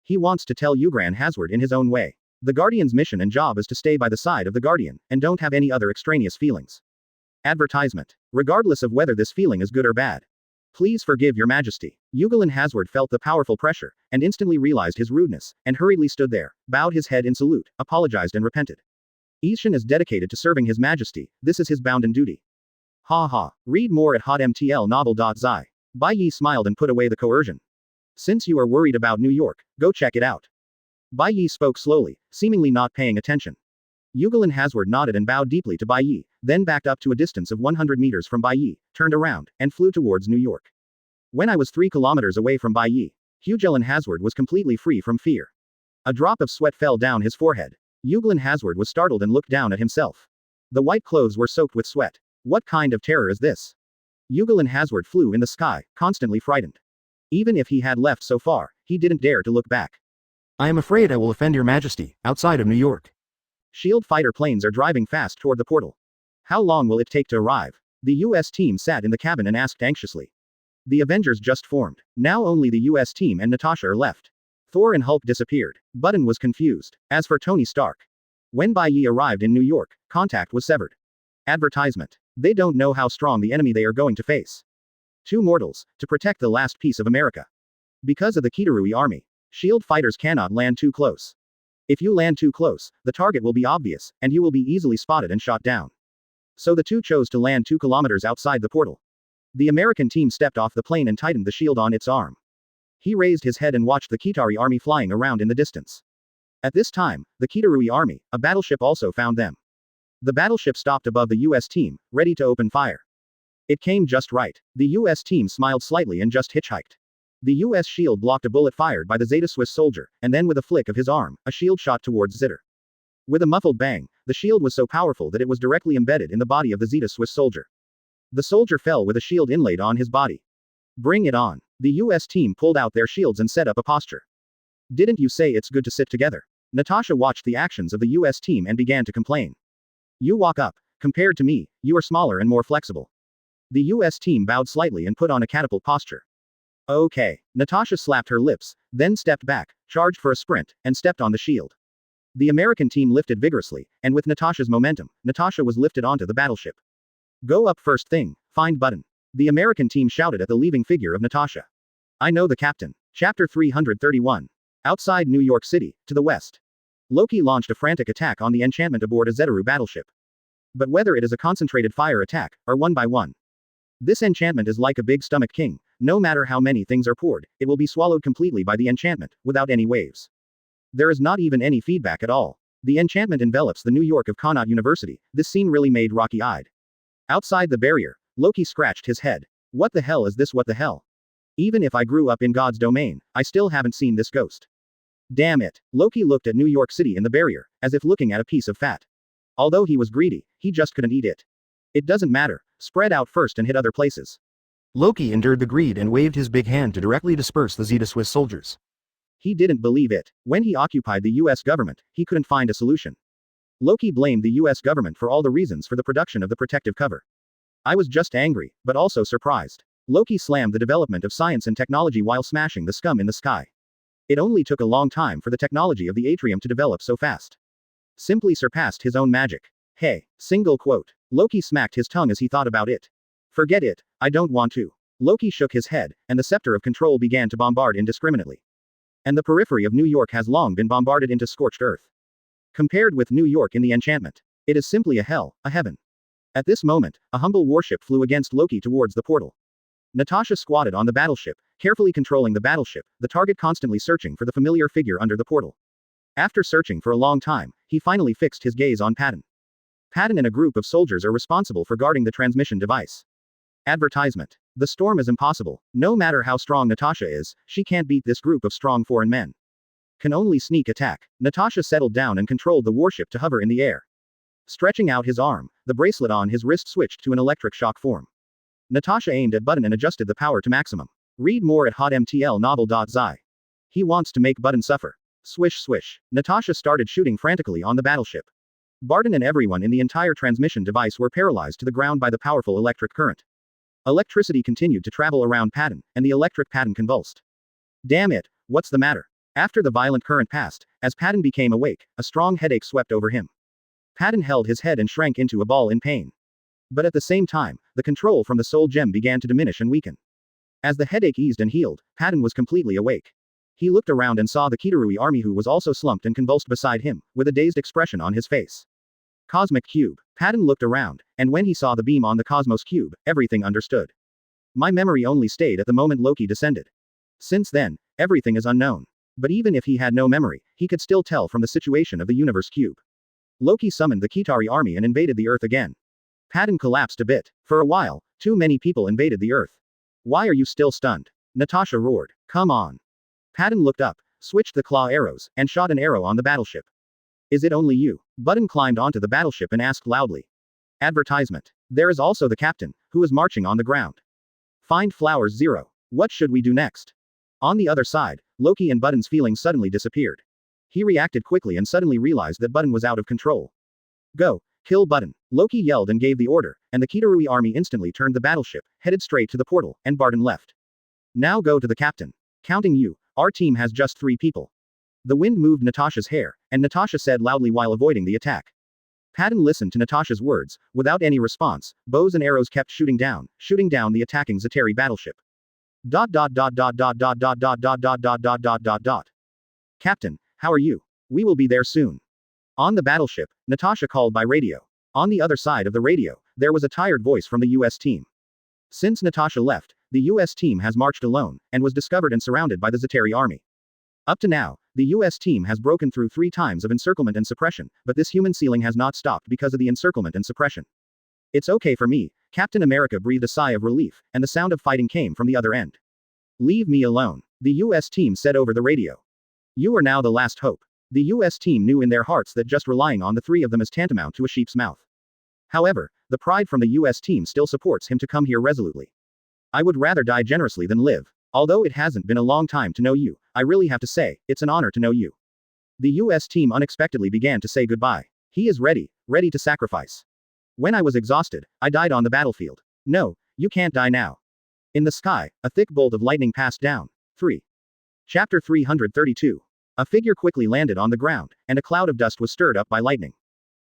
He wants to tell Yugran Hazard in his own way. The Guardian's mission and job is to stay by the side of the Guardian, and don't have any other extraneous feelings. Advertisement. Regardless of whether this feeling is good or bad. Please forgive your Majesty. Yugelin Hazard felt the powerful pressure, and instantly realized his rudeness, and hurriedly stood there, bowed his head in salute, apologized and repented. Ishin is dedicated to serving His Majesty, this is his bounden duty. Ha ha. Read more at hotmtlnovel.zi. Bai Ye smiled and put away the coercion. Since you are worried about New York, go check it out. Bai Ye spoke slowly, seemingly not paying attention. Yugelin Hazard nodded and bowed deeply to Bai Ye, then backed up to a distance of 100 meters from Bai Ye, turned around, and flew towards New York. When I was 3 kilometers away from Bai Ye, Yugelin Hazard was completely free from fear. A drop of sweat fell down his forehead. Yugelin Hazard was startled and looked down at himself. The white clothes were soaked with sweat. What kind of terror is this? Yugal and Hazard flew in the sky, constantly frightened. Even if he had left so far, he didn't dare to look back. I am afraid I will offend your majesty, outside of New York. Shield fighter planes are driving fast toward the portal. How long will it take to arrive? The US team sat in the cabin and asked anxiously. The Avengers just formed. Now only the US team and Natasha are left. Thor and Hulk disappeared. Button was confused. As for Tony Stark. When Bai Ye arrived in New York, contact was severed. Advertisement. They don't know how strong the enemy they are going to face. Two mortals, to protect the last piece of America. Because of the Kizaru army, shield fighters cannot land too close. If you land too close, the target will be obvious, and you will be easily spotted and shot down. So the two chose to land 2 kilometers outside the portal. The American team stepped off the plane and tightened the shield on its arm. He raised his head and watched the Kizaru army flying around in the distance. At this time, the Kizaru army, a battleship also found them. The battleship stopped above the US team, ready to open fire. It came just right. The US team smiled slightly and just hitchhiked. The US shield blocked a bullet fired by the Zeta Swiss soldier, and then with a flick of his arm, a shield shot towards Zitter. With a muffled bang, the shield was so powerful that it was directly embedded in the body of the Zeta Swiss soldier. The soldier fell with a shield inlaid on his body. Bring it on. The US team pulled out their shields and set up a posture. Didn't you say it's good to sit together? Natasha watched the actions of the US team and began to complain. You walk up. Compared to me, you are smaller and more flexible. The US team bowed slightly and put on a catapult posture. Okay. Natasha slapped her lips, then stepped back, charged for a sprint, and stepped on the shield. The American team lifted vigorously, and with Natasha's momentum, Natasha was lifted onto the battleship. Go up first thing, find button. The American team shouted at the leaving figure of Natasha. I know the captain. Chapter 331. Outside New York City, to the west. Loki launched a frantic attack on the enchantment aboard a Zedaru battleship. But whether it is a concentrated fire attack, or one by one. This enchantment is like a big stomach king. No matter how many things are poured, it will be swallowed completely by the enchantment, without any waves. There is not even any feedback at all. The enchantment envelops the New York of Connaught University. This scene really made Rocky-eyed. Outside the barrier, Loki scratched his head. What the hell is this? What the hell? Even if I grew up in God's domain, I still haven't seen this ghost. Damn it. Loki looked at New York City in the barrier, as if looking at a piece of fat. Although he was greedy, he just couldn't eat it. It doesn't matter. Spread out first and hit other places. Loki endured the greed and waved his big hand to directly disperse the Zeta Swiss soldiers. He didn't believe it. When he occupied the US government, he couldn't find a solution. Loki blamed the US government for all the reasons for the production of the protective cover. I was just angry, but also surprised. Loki slammed the development of science and technology while smashing the scum in the sky. It only took a long time for the technology of the atrium to develop so fast. Simply surpassed his own magic. Hey, single quote. Loki smacked his tongue as he thought about it. Forget it, I don't want to. Loki shook his head, and the scepter of control began to bombard indiscriminately. And the periphery of New York has long been bombarded into scorched earth. Compared with New York in the enchantment, it is simply a hell, a heaven. At this moment, a humble warship flew against Loki towards the portal. Natasha squatted on the battleship, carefully controlling the battleship, the target constantly searching for the familiar figure under the portal. After searching for a long time, he finally fixed his gaze on Patton. Patton and a group of soldiers are responsible for guarding the transmission device. Advertisement. The storm is impossible. No matter how strong Natasha is, she can't beat this group of strong foreign men. Can only sneak attack. Natasha settled down and controlled the warship to hover in the air. Stretching out his arm, the bracelet on his wrist switched to an electric shock form. Natasha aimed at Button and adjusted the power to maximum. Read more at hotmtlnovel.zi. He wants to make Button suffer. Swish swish. Natasha started shooting frantically on the battleship. Barton and everyone in the entire transmission device were paralyzed to the ground by the powerful electric current. Electricity continued to travel around Patton, and the electric Patton convulsed. Damn it, what's the matter? After the violent current passed, as Patton became awake, a strong headache swept over him. Patton held his head and shrank into a ball in pain. But at the same time, the control from the soul gem began to diminish and weaken. As the headache eased and healed, Patton was completely awake. He looked around and saw the Kizaru army, who was also slumped and convulsed beside him, with a dazed expression on his face. Cosmic Cube. Patton looked around, and when he saw the beam on the Cosmos Cube, everything understood. My memory only stayed at the moment Loki descended. Since then, everything is unknown. But even if he had no memory, he could still tell from the situation of the Universe Cube. Loki summoned the Kizaru army and invaded the Earth again. Patton collapsed a bit. For a while, too many people invaded the Earth. Why are you still stunned? Natasha roared. Come on. Patton looked up, switched the claw arrows, and shot an arrow on the battleship. Is it only you? Button climbed onto the battleship and asked loudly. Advertisement. There is also the captain, who is marching on the ground. Find flowers 0. What should we do next? On the other side, Loki and Button's feelings suddenly disappeared. He reacted quickly and suddenly realized that Button was out of control. Go, kill Button, Loki yelled and gave the order, and the Kido army instantly turned the battleship, headed straight to the portal, and Barton left. Now go to the captain. Counting you, our team has just 3 people. The wind moved Natasha's hair, and Natasha said loudly while avoiding the attack. Patton listened to Natasha's words, without any response. Bows and arrows kept shooting down the attacking Zeteri battleship. Captain, how are you? We will be there soon. On the battleship, Natasha called by radio. On the other side of the radio, there was a tired voice from the US team. Since Natasha left, the US team has marched alone, and was discovered and surrounded by the Zeteri army. Up to now, the US team has broken through 3 times of encirclement and suppression, but this human ceiling has not stopped because of the encirclement and suppression. It's okay for me, Captain America breathed a sigh of relief, and the sound of fighting came from the other end. Leave me alone, the US team said over the radio. You are now the last hope. The US team knew in their hearts that just relying on the 3 of them is tantamount to a sheep's mouth. However, the pride from the US team still supports him to come here resolutely. I would rather die generously than live. Although it hasn't been a long time to know you, I really have to say, it's an honor to know you. The US team unexpectedly began to say goodbye. He is ready to sacrifice. When I was exhausted, I died on the battlefield. No, you can't die now. In the sky, a thick bolt of lightning passed down. 3. Chapter 332. A figure quickly landed on the ground, and a cloud of dust was stirred up by lightning.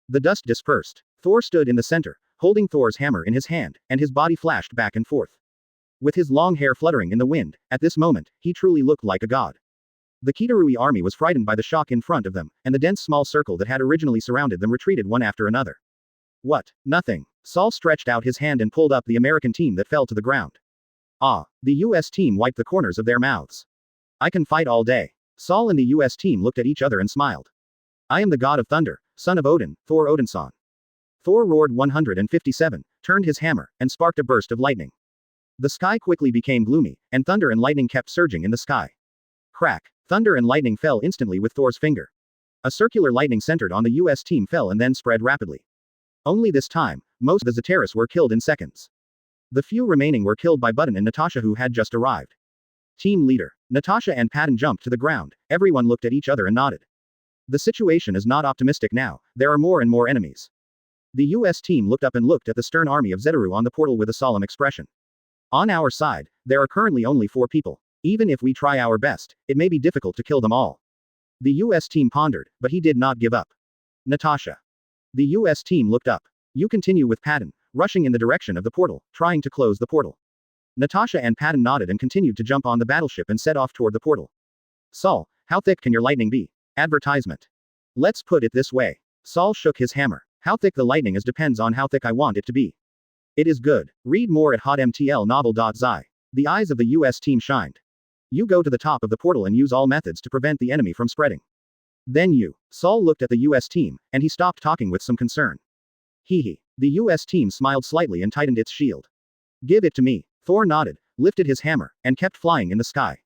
The dust dispersed. Thor stood in the center, holding Thor's hammer in his hand, and his body flashed back and forth. With his long hair fluttering in the wind, at this moment, he truly looked like a god. The Kido army was frightened by the shock in front of them, and the dense small circle that had originally surrounded them retreated one after another. What? Nothing. Saul stretched out his hand and pulled up the American team that fell to the ground. Ah, the US team wiped the corners of their mouths. I can fight all day. Saul and the US team looked at each other and smiled. I am the god of thunder, son of Odin, Thor Odinson. Thor roared 157, turned his hammer, and sparked a burst of lightning. The sky quickly became gloomy, and thunder and lightning kept surging in the sky. Crack! Thunder and lightning fell instantly with Thor's finger. A circular lightning centered on the US team fell and then spread rapidly. Only this time, most of the Zeteris were killed in seconds. The few remaining were killed by Button and Natasha, who had just arrived. Team leader. Natasha and Patton jumped to the ground. Everyone looked at each other and nodded. The situation is not optimistic now, there are more and more enemies. The US team looked up and looked at the stern army of Zeteri on the portal with a solemn expression. On our side, there are currently only 4 people. Even if we try our best, it may be difficult to kill them all. The US team pondered, but he did not give up. Natasha. The US team looked up. You continue with Patton, rushing in the direction of the portal, trying to close the portal. Natasha and Patton nodded and continued to jump on the battleship and set off toward the portal. Saul, how thick can your lightning be? Advertisement. Let's put it this way. Saul shook his hammer. How thick the lightning is depends on how thick I want it to be. It is good. Read more at hotmtlnovel.zi. The eyes of the US team shined. You go to the top of the portal and use all methods to prevent the enemy from spreading. Then you. Saul looked at the US team, and he stopped talking with some concern. Hee. The US team smiled slightly and tightened its shield. Give it to me. Thor nodded, lifted his hammer, and kept flying in the sky.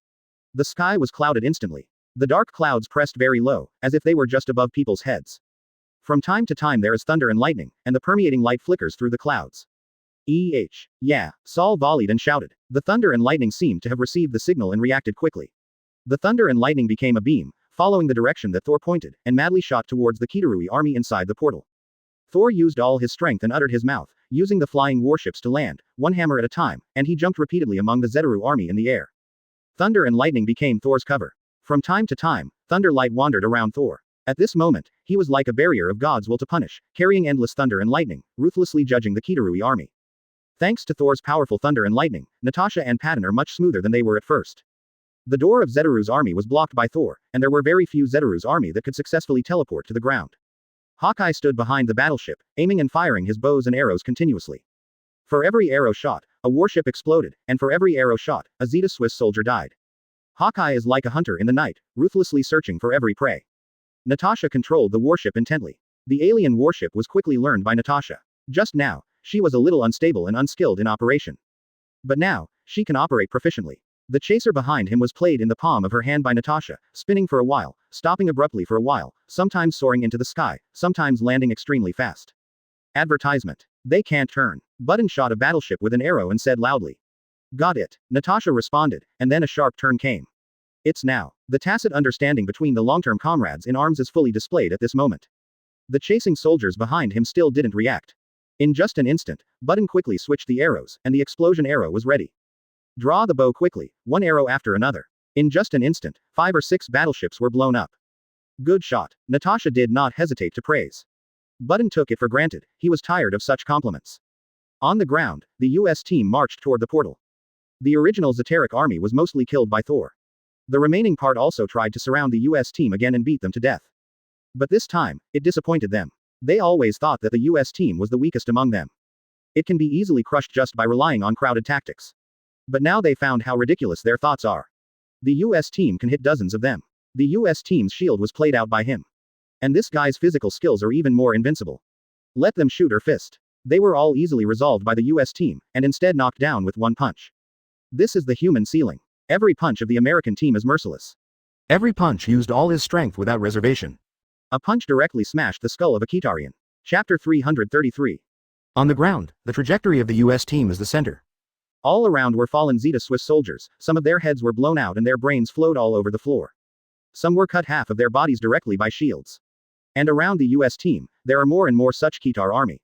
The sky was clouded instantly. The dark clouds pressed very low, as if they were just above people's heads. From time to time there is thunder and lightning, and the permeating light flickers through the clouds. Yeah, Saul volleyed and shouted. The thunder and lightning seemed to have received the signal and reacted quickly. The thunder and lightning became a beam, following the direction that Thor pointed, and madly shot towards the Kido army inside the portal. Thor used all his strength and uttered his mouth, using the flying warships to land, one hammer at a time, and he jumped repeatedly among the Zeteri army in the air. Thunder and lightning became Thor's cover. From time to time, thunder light wandered around Thor. At this moment, he was like a barrier of God's will to punish, carrying endless thunder and lightning, ruthlessly judging the Kido army. Thanks to Thor's powerful thunder and lightning, Natasha and Patton are much smoother than they were at first. The door of Zeteru's army was blocked by Thor, and there were very few Zeteru's army that could successfully teleport to the ground. Hawkeye stood behind the battleship, aiming and firing his bows and arrows continuously. For every arrow shot, a warship exploded, and for every arrow shot, a Zeta Swiss soldier died. Hawkeye is like a hunter in the night, ruthlessly searching for every prey. Natasha controlled the warship intently. The alien warship was quickly learned by Natasha. Just now, she was a little unstable and unskilled in operation. But now, she can operate proficiently. The chaser behind him was played in the palm of her hand by Natasha, spinning for a while, stopping abruptly for a while, sometimes soaring into the sky, sometimes landing extremely fast. Advertisement. They can't turn. Button shot a battleship with an arrow and said loudly. Got it, Natasha responded, and then a sharp turn came. It's now. The tacit understanding between the long-term comrades in arms is fully displayed at this moment. The chasing soldiers behind him still didn't react. In just an instant, Button quickly switched the arrows, and the explosion arrow was ready. Draw the bow quickly, one arrow after another. In just an instant, 5 or 6 battleships were blown up. Good shot, Natasha did not hesitate to praise. Button took it for granted, he was tired of such compliments. On the ground, the US team marched toward the portal. The original Zeteric army was mostly killed by Thor. The remaining part also tried to surround the US team again and beat them to death. But this time, it disappointed them. They always thought that the US team was the weakest among them. It can be easily crushed just by relying on crowded tactics. But now they found how ridiculous their thoughts are. The US team can hit dozens of them. The US team's shield was played out by him. And this guy's physical skills are even more invincible. Let them shoot or fist. They were all easily resolved by the US team, and instead knocked down with one punch. This is the human ceiling. Every punch of the American team is merciless. Every punch used all his strength without reservation. A punch directly smashed the skull of a Kitarian. Chapter 333. On the ground, the trajectory of the US team is the center. All around were fallen Zeta Swiss soldiers, some of their heads were blown out and their brains flowed all over the floor. Some were cut half of their bodies directly by shields. And around the US team, there are more and more such Kitar army.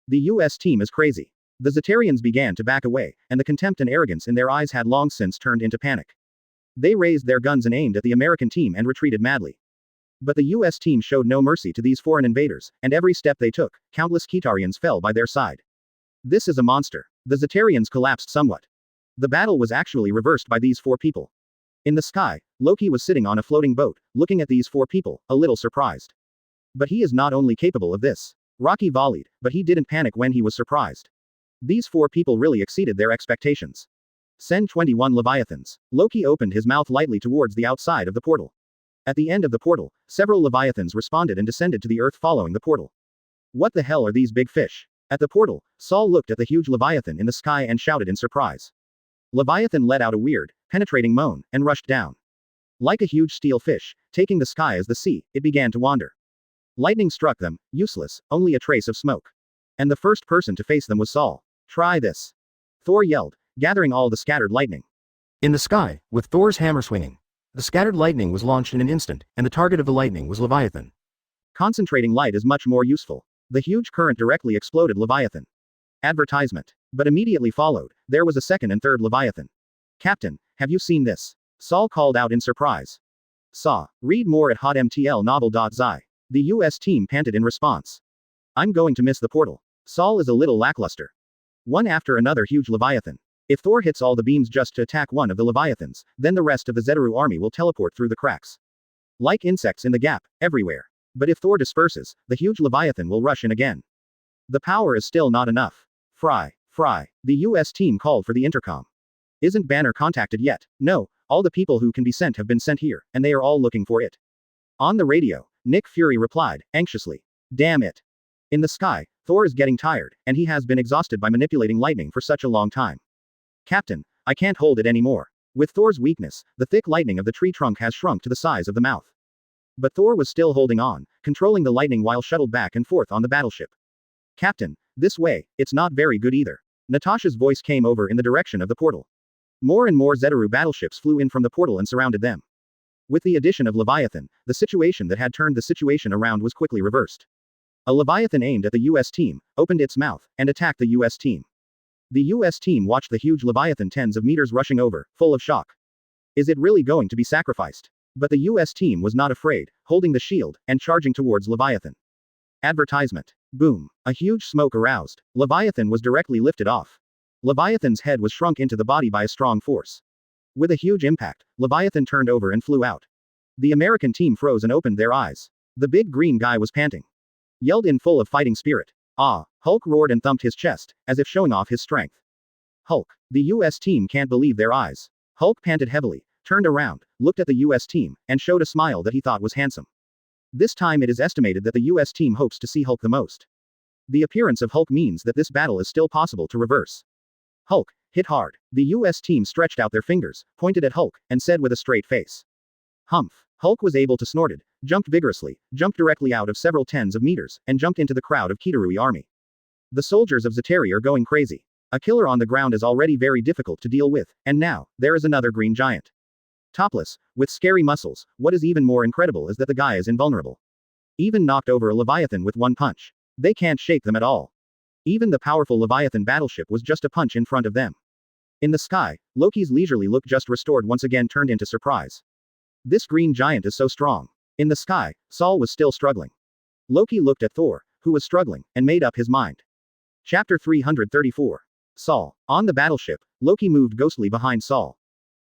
The US team is crazy. The Zetarians began to back away, and the contempt and arrogance in their eyes had long since turned into panic. They raised their guns and aimed at the American team and retreated madly. But the US team showed no mercy to these foreign invaders, and every step they took, countless Kitarians fell by their side. This is a monster. The Zetarians collapsed somewhat. The battle was actually reversed by these 4 people. In the sky, Loki was sitting on a floating boat, looking at these 4 people, a little surprised. But he is not only capable of this. Rocky volleyed, but he didn't panic when he was surprised. These 4 people really exceeded their expectations. Send 21 Leviathans. Loki opened his mouth lightly towards the outside of the portal. At the end of the portal, several Leviathans responded and descended to the earth following the portal. What the hell are these big fish? At the portal, Saul looked at the huge Leviathan in the sky and shouted in surprise. Leviathan let out a weird, penetrating moan, and rushed down. Like a huge steel fish, taking the sky as the sea, it began to wander. Lightning struck them, useless, only a trace of smoke. And the first person to face them was Saul. Try this. Thor yelled, gathering all the scattered lightning. In the sky, with Thor's hammer swinging, the scattered lightning was launched in an instant, and the target of the lightning was Leviathan. Concentrating light is much more useful. The huge current directly exploded Leviathan. Advertisement. But immediately followed, there was a second and third Leviathan. Captain, have you seen this? Saul called out in surprise. Saw. Read more at hotmtlnovel.zi. The US team panted in response. I'm going to miss the portal. Saul is a little lackluster. One after another huge Leviathan. If Thor hits all the beams just to attack one of the Leviathans, then the rest of the Zeteru army will teleport through the cracks. Like insects in the gap, everywhere. But if Thor disperses, the huge Leviathan will rush in again. The power is still not enough. Fry. The US team called for the intercom. Isn't Banner contacted yet? No, all the people who can be sent have been sent here, and they are all looking for it. On the radio, Nick Fury replied, anxiously. Damn it. In the sky, Thor is getting tired, and he has been exhausted by manipulating lightning for such a long time. Captain, I can't hold it anymore. With Thor's weakness, the thick lightning of the tree trunk has shrunk to the size of the mouth. But Thor was still holding on, controlling the lightning while shuttled back and forth on the battleship. Captain, this way, it's not very good either. Natasha's voice came over in the direction of the portal. More and more Zeteru battleships flew in from the portal and surrounded them. With the addition of Leviathan, the situation that had turned the situation around was quickly reversed. A Leviathan aimed at the US team, opened its mouth, and attacked the US team. The US team watched the huge Leviathan tens of meters rushing over, full of shock. Is it really going to be sacrificed? But the US team was not afraid, holding the shield, and charging towards Leviathan. Advertisement. Boom. A huge smoke aroused. Leviathan was directly lifted off. Leviathan's head was shrunk into the body by a strong force. With a huge impact, Leviathan turned over and flew out. The American team froze and opened their eyes. The big green guy was panting. Yelled in full of fighting spirit. Ah! Hulk roared and thumped his chest, as if showing off his strength. Hulk. The US team can't believe their eyes. Hulk panted heavily, turned around, looked at the US team, and showed a smile that he thought was handsome. This time it is estimated that the US team hopes to see Hulk the most. The appearance of Hulk means that this battle is still possible to reverse. Hulk, hit hard. The US team stretched out their fingers, pointed at Hulk, and said with a straight face. Humph. Hulk was able to snorted, jumped vigorously, jumped directly out of several tens of meters, and jumped into the crowd of Kitarui army. The soldiers of Zeteri are going crazy. A killer on the ground is already very difficult to deal with, and now, there is another green giant. Topless, with scary muscles, what is even more incredible is that the guy is invulnerable. Even knocked over a Leviathan with one punch. They can't shake them at all. Even the powerful Leviathan battleship was just a punch in front of them. In the sky, Loki's leisurely look just restored once again turned into surprise. This green giant is so strong. In the sky, Sol was still struggling. Loki looked at Thor, who was struggling, and made up his mind. Chapter 334. Sol. On the battleship, Loki moved ghostly behind Sol.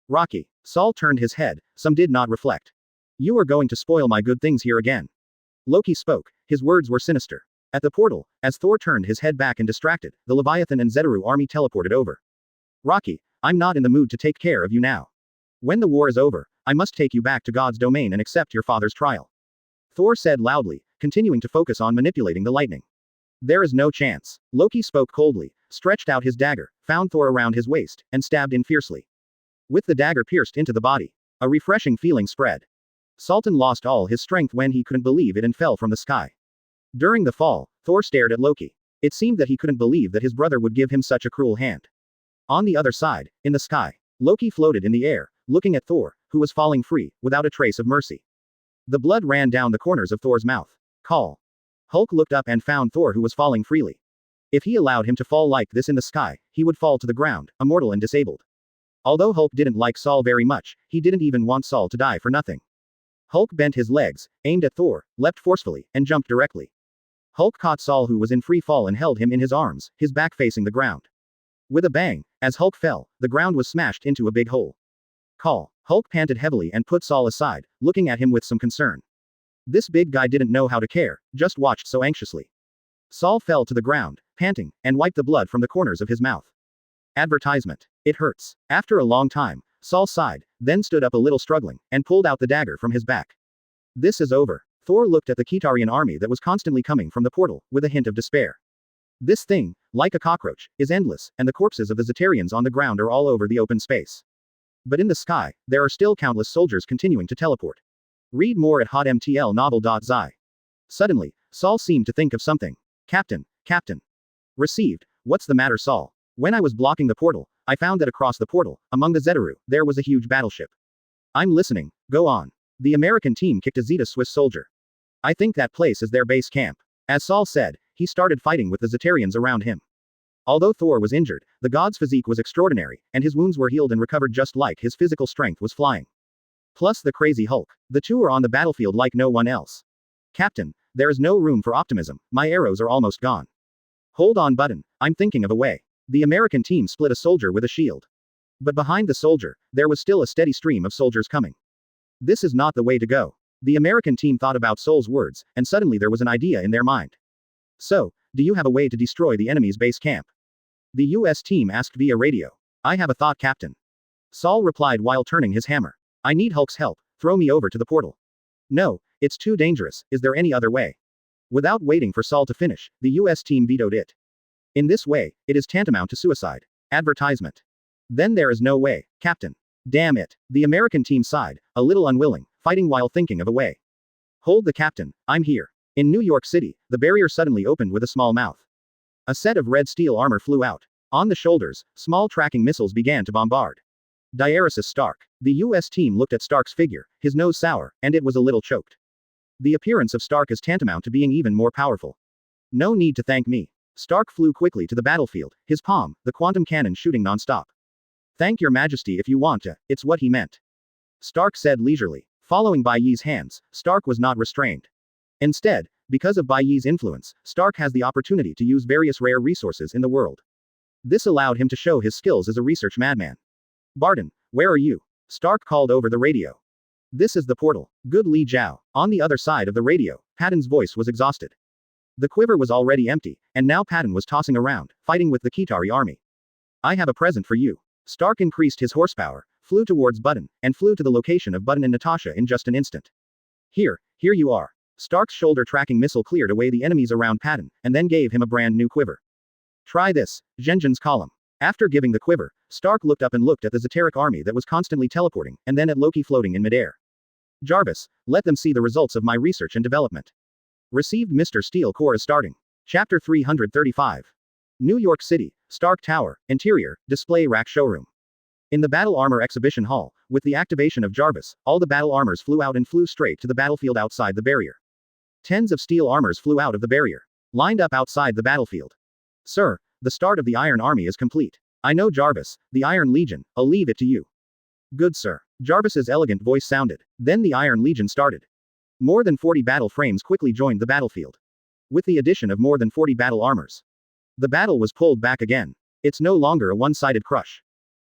Rocky. Sol turned his head, some did not reflect. You are going to spoil my good things here again. Loki spoke, his words were sinister. At the portal, as Thor turned his head back and distracted, the Leviathan and Zeteri army teleported over. Rocky, I'm not in the mood to take care of you now. When the war is over, I must take you back to God's domain and accept your father's trial. Thor said loudly, continuing to focus on manipulating the lightning. There is no chance. Loki spoke coldly, stretched out his dagger, found Thor around his waist, and stabbed in fiercely. With the dagger pierced into the body, a refreshing feeling spread. Sultan lost all his strength when he couldn't believe it and fell from the sky. During the fall, Thor stared at Loki. It seemed that he couldn't believe that his brother would give him such a cruel hand. On the other side, in the sky, Loki floated in the air, looking at Thor, who was falling free, without a trace of mercy. The blood ran down the corners of Thor's mouth. Call. Hulk looked up and found Thor who was falling freely. If he allowed him to fall like this in the sky, he would fall to the ground, immortal and disabled. Although Hulk didn't like Sol very much, he didn't even want Sol to die for nothing. Hulk bent his legs, aimed at Thor, leapt forcefully, and jumped directly. Hulk caught Sol who was in free fall and held him in his arms, his back facing the ground. With a bang, as Hulk fell, the ground was smashed into a big hole. Call. Hulk panted heavily and put Sol aside, looking at him with some concern. This big guy didn't know how to care, just watched so anxiously. Sol fell to the ground, panting, and wiped the blood from the corners of his mouth. Advertisement. It hurts. After a long time, Sol sighed, then stood up a little struggling, and pulled out the dagger from his back. This is over. Thor looked at the Kitarian army that was constantly coming from the portal, with a hint of despair. This thing, like a cockroach, is endless, and the corpses of the Zeterians on the ground are all over the open space. But in the sky, there are still countless soldiers continuing to teleport. Read more at hotmtlnovel.zi. Suddenly, Sol seemed to think of something. Captain. Received. What's the matter, Sol? When I was blocking the portal, I found that across the portal, among the Zeteri, there was a huge battleship. I'm listening, go on. The American team kicked a Zeta Swiss soldier. I think that place is their base camp. As Sol said, he started fighting with the Zeterians around him. Although Thor was injured, the god's physique was extraordinary, and his wounds were healed and recovered just like his physical strength was flying. Plus the crazy Hulk. The two are on the battlefield like no one else. Captain, there is no room for optimism, my arrows are almost gone. Hold on button, I'm thinking of a way. The American team split a soldier with a shield. But behind the soldier, there was still a steady stream of soldiers coming. This is not the way to go. The American team thought about Sol's words, and suddenly there was an idea in their mind. So, do you have a way to destroy the enemy's base camp? The US team asked via radio. I have a thought, Captain. Sol replied while turning his hammer. I need Hulk's help, throw me over to the portal. No, it's too dangerous, is there any other way? Without waiting for Sol to finish, the US team vetoed it. In this way, it is tantamount to suicide. Advertisement. Then there is no way, Captain. Damn it. The American team sighed, a little unwilling, fighting while thinking of a way. Hold the Captain, I'm here. In New York City, the barrier suddenly opened with a small mouth. A set of red steel armor flew out. On the shoulders, small tracking missiles began to bombard. Diaresis Stark. The US team looked at Stark's figure, his nose sour, and it was a little choked. The appearance of Stark is tantamount to being even more powerful. No need to thank me. Stark flew quickly to the battlefield, his palm, the quantum cannon shooting non-stop. Thank your majesty if you want to, it's what he meant. Stark said leisurely. Following Bai Ye's hands, Stark was not restrained. Instead, because of Bai Ye's influence, Stark has the opportunity to use various rare resources in the world. This allowed him to show his skills as a research madman. Barton, where are you? Stark called over the radio. This is the portal. Good Li Jiao. On the other side of the radio, Patton's voice was exhausted. The quiver was already empty, and now Patton was tossing around, fighting with the Kitari army. I have a present for you. Stark increased his horsepower, flew towards Button, and flew to the location of Button and Natasha in just an instant. Here you are. Stark's shoulder tracking missile cleared away the enemies around Patton, and then gave him a brand new quiver. Try this, Zhenjin's column. After giving the quiver, Stark looked up and looked at the Zeteric army that was constantly teleporting, and then at Loki floating in midair. Jarvis, let them see the results of my research and development. Received Mr. Steel Core is starting. Chapter 335. New York City, Stark Tower, interior, display rack showroom. In the battle armor exhibition hall, with the activation of Jarvis, all the battle armors flew out and flew straight to the battlefield outside the barrier. Tens of steel armors flew out of the barrier, lined up outside the battlefield. Sir, the start of the Iron Army is complete. I know Jarvis, the Iron Legion, I'll leave it to you. Good sir. Jarvis's elegant voice sounded. Then the Iron Legion started. More than 40 battle frames quickly joined the battlefield. With the addition of more than 40 battle armors, the battle was pulled back again. It's no longer a one-sided crush.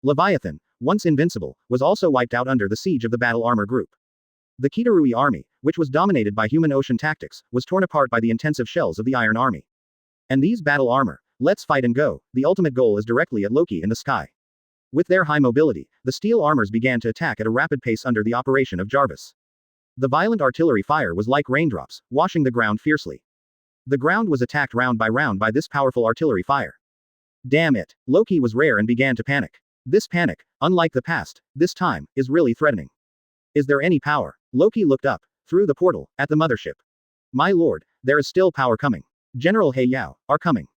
Leviathan, once invincible, was also wiped out under the siege of the battle armor group. The Kizaru army, which was dominated by human ocean tactics, was torn apart by the intensive shells of the Iron Army. And these battle armor, let's fight and go, the ultimate goal is directly at Loki in the sky. With their high mobility, the steel armors began to attack at a rapid pace under the operation of Jarvis. The violent artillery fire was like raindrops, washing the ground fiercely. The ground was attacked round by this powerful artillery fire. Damn it, Loki was rare and began to panic. This panic, unlike the past, this time, is really threatening. Is there any power? Loki looked up, through the portal, at the mothership. My lord, there is still power coming. General Heiyao, are coming.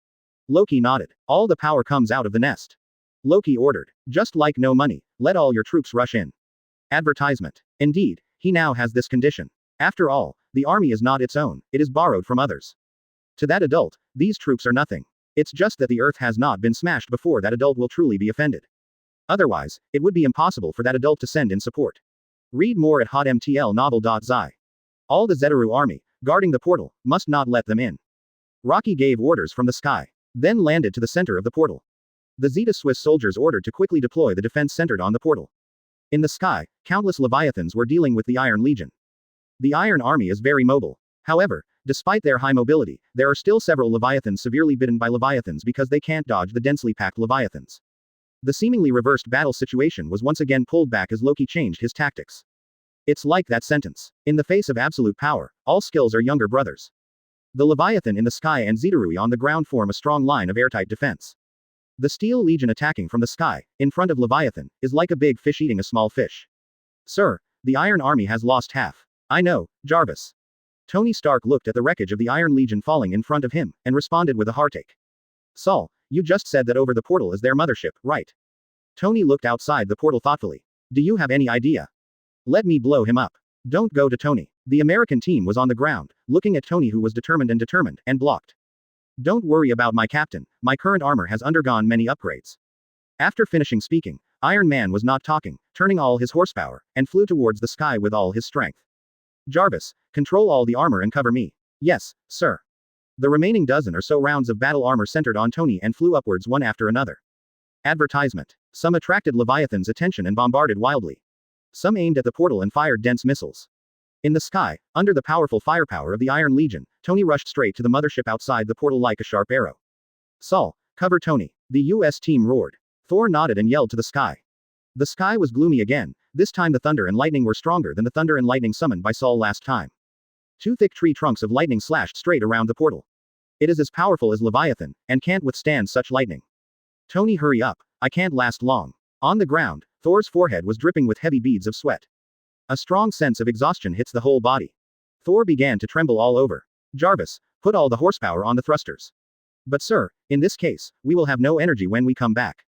Loki nodded. All the power comes out of the nest. Loki ordered. Just like no money, let all your troops rush in. Advertisement. Indeed, he now has this condition. After all, the army is not its own, it is borrowed from others. To that adult, these troops are nothing. It's just that the earth has not been smashed before that adult will truly be offended. Otherwise, it would be impossible for that adult to send in support. Read more at hotmtlnovel.zi. All the Zedaru army, guarding the portal, must not let them in. Rocky gave orders from the sky, then landed to the center of the portal. The Zeta Swiss soldiers ordered to quickly deploy the defense centered on the portal. In the sky, countless Leviathans were dealing with the Iron Legion. The Iron Army is very mobile. However, despite their high mobility, there are still several Leviathans severely bitten by Leviathans because they can't dodge the densely packed Leviathans. The seemingly reversed battle situation was once again pulled back as Loki changed his tactics. It's like that sentence. In the face of absolute power, all skills are younger brothers. The Leviathan in the sky and Zedarui on the ground form a strong line of airtight defense. The Steel Legion attacking from the sky, in front of Leviathan, is like a big fish eating a small fish. Sir, the Iron Army has lost half. I know, Jarvis. Tony Stark looked at the wreckage of the Iron Legion falling in front of him, and responded with a heartache. Saul, you just said that over the portal is their mothership, right? Tony looked outside the portal thoughtfully. Do you have any idea? Let me blow him up. Don't go to Tony. The American team was on the ground, looking at Tony who was determined, and blocked. Don't worry about my captain, my current armor has undergone many upgrades. After finishing speaking, Iron Man was not talking, turning all his horsepower, and flew towards the sky with all his strength. Jarvis, control all the armor and cover me. Yes, sir. The remaining dozen or so rounds of battle armor centered on Tony and flew upwards one after another. Advertisement. Some attracted Leviathan's attention and bombarded wildly. Some aimed at the portal and fired dense missiles. In the sky, under the powerful firepower of the Iron Legion, Tony rushed straight to the mothership outside the portal like a sharp arrow. Saul, cover Tony. The US team roared. Thor nodded and yelled to the sky. The sky was gloomy again, this time the thunder and lightning were stronger than the thunder and lightning summoned by Saul last time. Two thick tree trunks of lightning slashed straight around the portal. It is as powerful as Leviathan, and can't withstand such lightning. Tony, hurry up, I can't last long. On the ground, Thor's forehead was dripping with heavy beads of sweat. A strong sense of exhaustion hits the whole body. Thor began to tremble all over. Jarvis, put all the horsepower on the thrusters. But sir, in this case, we will have no energy when we come back.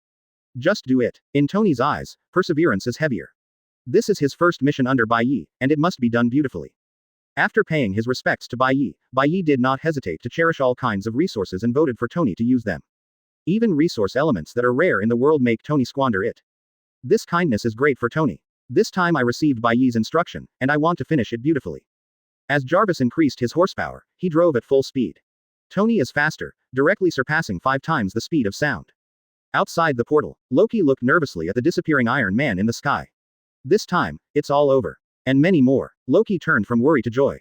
Just do it. In Tony's eyes, perseverance is heavier. This is his first mission under Bai Ye, and it must be done beautifully. After paying his respects to Bai Ye did not hesitate to cherish all kinds of resources and voted for Tony to use them. Even resource elements that are rare in the world make Tony squander it. This kindness is great for Tony. This time I received Bai Ye's instruction, and I want to finish it beautifully. As Jarvis increased his horsepower, he drove at full speed. Tony is faster, directly surpassing 5 times the speed of sound. Outside the portal, Loki looked nervously at the disappearing Iron Man in the sky. This time, it's all over. And many more. Loki turned from worry to joy.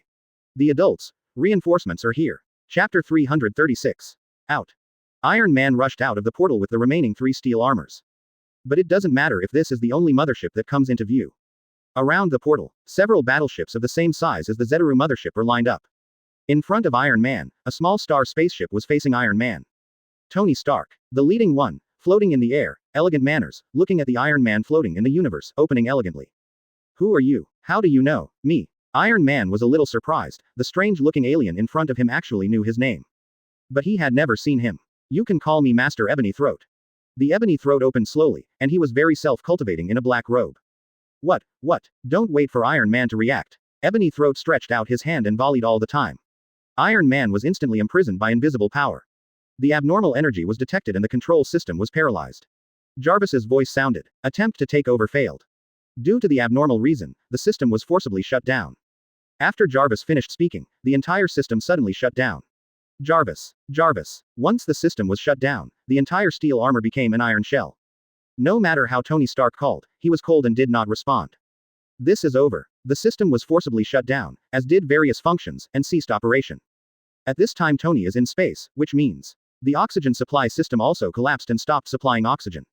The adults, reinforcements are here. Chapter 336. Out. Iron Man rushed out of the portal with the remaining 3 steel armors. But it doesn't matter if this is the only mothership that comes into view. Around the portal, several battleships of the same size as the Zedaru mothership were lined up. In front of Iron Man, a small star spaceship was facing Iron Man. Tony Stark, the leading one, floating in the air, elegant manners, looking at the Iron Man floating in the universe, opening elegantly. Who are you? How do you know me? Iron Man was a little surprised, the strange-looking alien in front of him actually knew his name. But he had never seen him. You can call me Master Ebony Throat. The ebony throat opened slowly, and he was very self-cultivating in a black robe. What? Don't wait for Iron Man to react. Ebony Throat stretched out his hand and volleyed all the time. Iron Man was instantly imprisoned by invisible power. The abnormal energy was detected and the control system was paralyzed. Jarvis's voice sounded. Attempt to take over failed. Due to the abnormal reason, the system was forcibly shut down. After Jarvis finished speaking, the entire system suddenly shut down. Jarvis. Once the system was shut down, the entire steel armor became an iron shell. No matter how Tony Stark called, he was cold and did not respond. This is over. The system was forcibly shut down, as did various functions, and ceased operation. At this time Tony is in space, which means the oxygen supply system also collapsed and stopped supplying oxygen.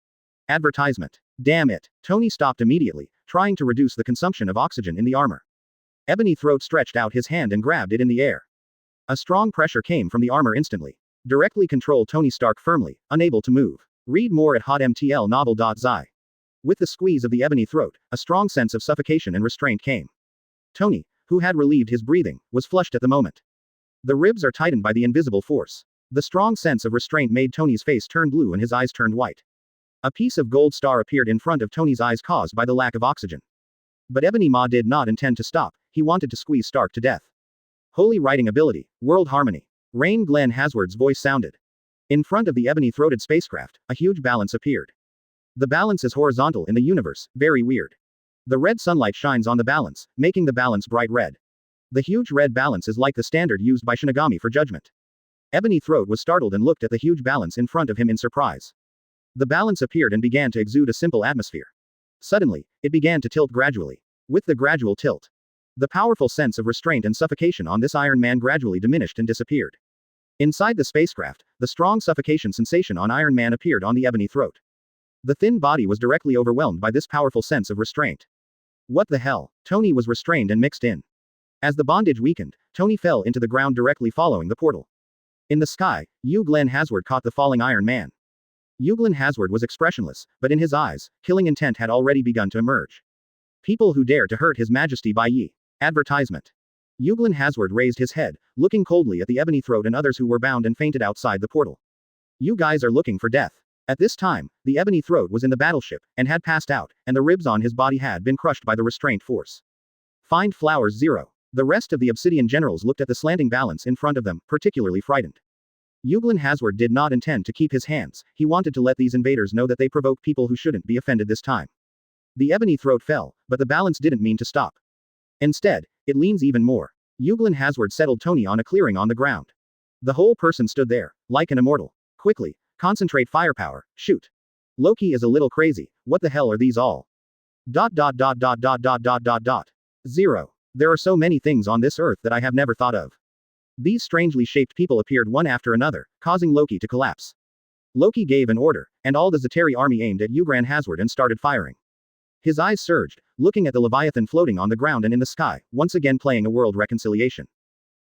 Advertisement. Damn it. Tony stopped immediately, trying to reduce the consumption of oxygen in the armor. Ebony Throat stretched out his hand and grabbed it in the air. A strong pressure came from the armor instantly. Directly controlled Tony Stark firmly, unable to move. Read more at hotmtlnovel.zi. With the squeeze of the ebony throat, a strong sense of suffocation and restraint came. Tony, who had relieved his breathing, was flushed at the moment. The ribs are tightened by the invisible force. The strong sense of restraint made Tony's face turn blue and his eyes turned white. A piece of gold star appeared in front of Tony's eyes caused by the lack of oxygen. But Ebony Maw did not intend to stop, he wanted to squeeze Stark to death. Holy writing ability, world harmony. Rain Glenn Hasward's voice sounded. In front of the ebony-throated spacecraft, a huge balance appeared. The balance is horizontal in the universe, very weird. The red sunlight shines on the balance, making the balance bright red. The huge red balance is like the standard used by Shinigami for judgment. Ebony Throat was startled and looked at the huge balance in front of him in surprise. The balance appeared and began to exude a simple atmosphere. Suddenly, it began to tilt gradually. With the gradual tilt, the powerful sense of restraint and suffocation on this Iron Man gradually diminished and disappeared. Inside the spacecraft, the strong suffocation sensation on Iron Man appeared on the ebony throat. The thin body was directly overwhelmed by this powerful sense of restraint. What the hell? Tony was restrained and mixed in. As the bondage weakened, Tony fell into the ground directly following the portal. In the sky, Glenn Hasward caught the falling Iron Man. Glenn Hasward was expressionless, but in his eyes, killing intent had already begun to emerge. People who dare to hurt His Majesty Bai Ye. Advertisement. Glenn Hasward raised his head, looking coldly at the ebony throat and others who were bound and fainted outside the portal. You guys are looking for death. At this time, the ebony throat was in the battleship, and had passed out, and the ribs on his body had been crushed by the restraint force. Find flowers 0. The rest of the obsidian generals looked at the slanting balance in front of them, particularly frightened. Glenn Hasward did not intend to keep his hands, he wanted to let these invaders know that they provoked people who shouldn't be offended this time. The ebony throat fell, but the balance didn't mean to stop. Instead, it leans even more. Glenn Hasward settled Tony on a clearing on the ground. The whole person stood there, like an immortal. Quickly, concentrate firepower, shoot. Loki is a little crazy, what the hell are these all? 0. There are so many things on this earth that I have never thought of. These strangely shaped people appeared one after another, causing Loki to collapse. Loki gave an order, and all the Zeteri army aimed at Glenn Hasward and started firing. His eyes surged, looking at the Leviathan floating on the ground and in the sky, once again playing a world reconciliation.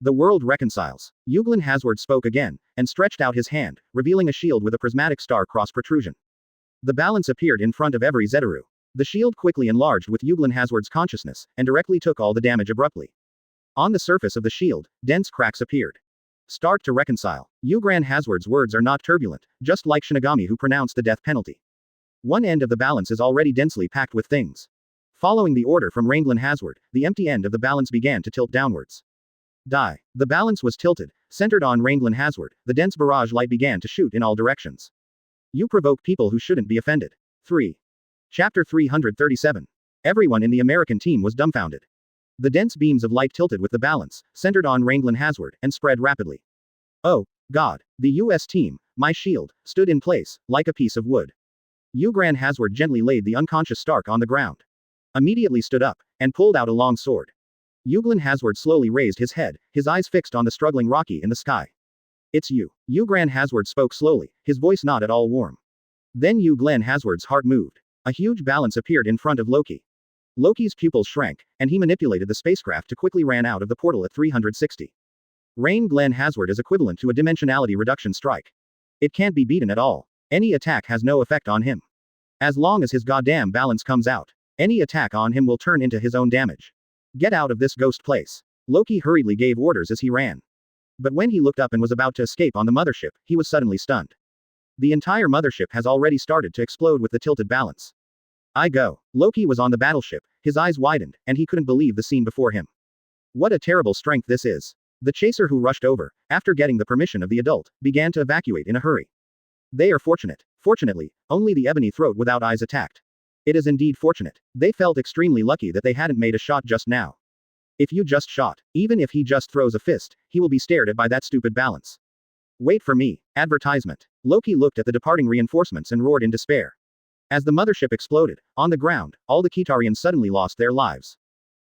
The world reconciles. Glenn Hasward spoke again, and stretched out his hand, revealing a shield with a prismatic star-cross protrusion. The balance appeared in front of every Zetero. The shield quickly enlarged with Glenn Hasward's consciousness, and directly took all the damage abruptly. On the surface of the shield, dense cracks appeared. Start to reconcile. Glenn Hasward's words are not turbulent, just like Shinigami who pronounced the death penalty. One end of the balance is already densely packed with things. Following the order from Glenn Hasward, the empty end of the balance began to tilt downwards. Die. The balance was tilted, centered on Glenn Hasward, the dense barrage light began to shoot in all directions. You provoke people who shouldn't be offended. 3. Chapter 337. Everyone in the American team was dumbfounded. The dense beams of light tilted with the balance, centered on Glenn Hasward, and spread rapidly. Oh, God. The US team, my shield, stood in place, like a piece of wood. Glenn Hasward gently laid the unconscious Stark on the ground. Immediately stood up, and pulled out a long sword. Glenn Hasward slowly raised his head, his eyes fixed on the struggling Rocky in the sky. It's you. Glenn Hasward spoke slowly, his voice not at all warm. Then Glenn Hasward's heart moved. A huge balance appeared in front of Loki. Loki's pupils shrank, and he manipulated the spacecraft to quickly ran out of the portal at 360. Glenn Hasward is equivalent to a dimensionality reduction strike. It can't be beaten at all. Any attack has no effect on him. As long as his goddamn balance comes out, any attack on him will turn into his own damage. Get out of this ghost place. Loki hurriedly gave orders as he ran. But when he looked up and was about to escape on the mothership, he was suddenly stunned. The entire mothership has already started to explode with the tilted balance. I go. Loki was on the battleship, his eyes widened, and he couldn't believe the scene before him. What a terrible strength this is. The chaser who rushed over, after getting the permission of the adult, began to evacuate in a hurry. They are fortunate. Fortunately, only the ebony throat without eyes attacked. It is indeed fortunate. They felt extremely lucky that they hadn't made a shot just now. If you just shot, even if he just throws a fist, he will be stared at by that stupid balance. Wait for me. Advertisement. Loki looked at the departing reinforcements and roared in despair. As the mothership exploded, on the ground, all the Kitarians suddenly lost their lives.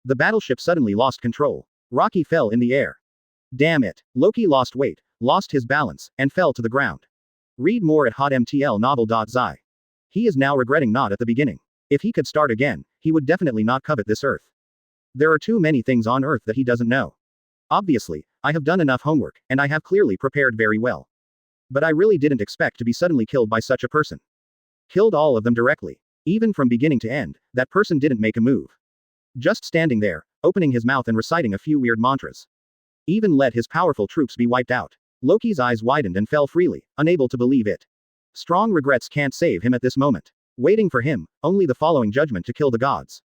The battleship suddenly lost control. Rocky fell in the air. Damn it. Loki lost weight, lost his balance, and fell to the ground. Read more at hotmtlnovel.zi. He is now regretting not at the beginning. If he could start again, he would definitely not covet this earth. There are too many things on earth that he doesn't know. Obviously, I have done enough homework, and I have clearly prepared very well. But I really didn't expect to be suddenly killed by such a person. Killed all of them directly. Even from beginning to end, that person didn't make a move. Just standing there, opening his mouth and reciting a few weird mantras. Even let his powerful troops be wiped out. Loki's eyes widened and fell freely, unable to believe it. Strong regrets can't save him at this moment. Waiting for him, only the following judgment to kill the gods.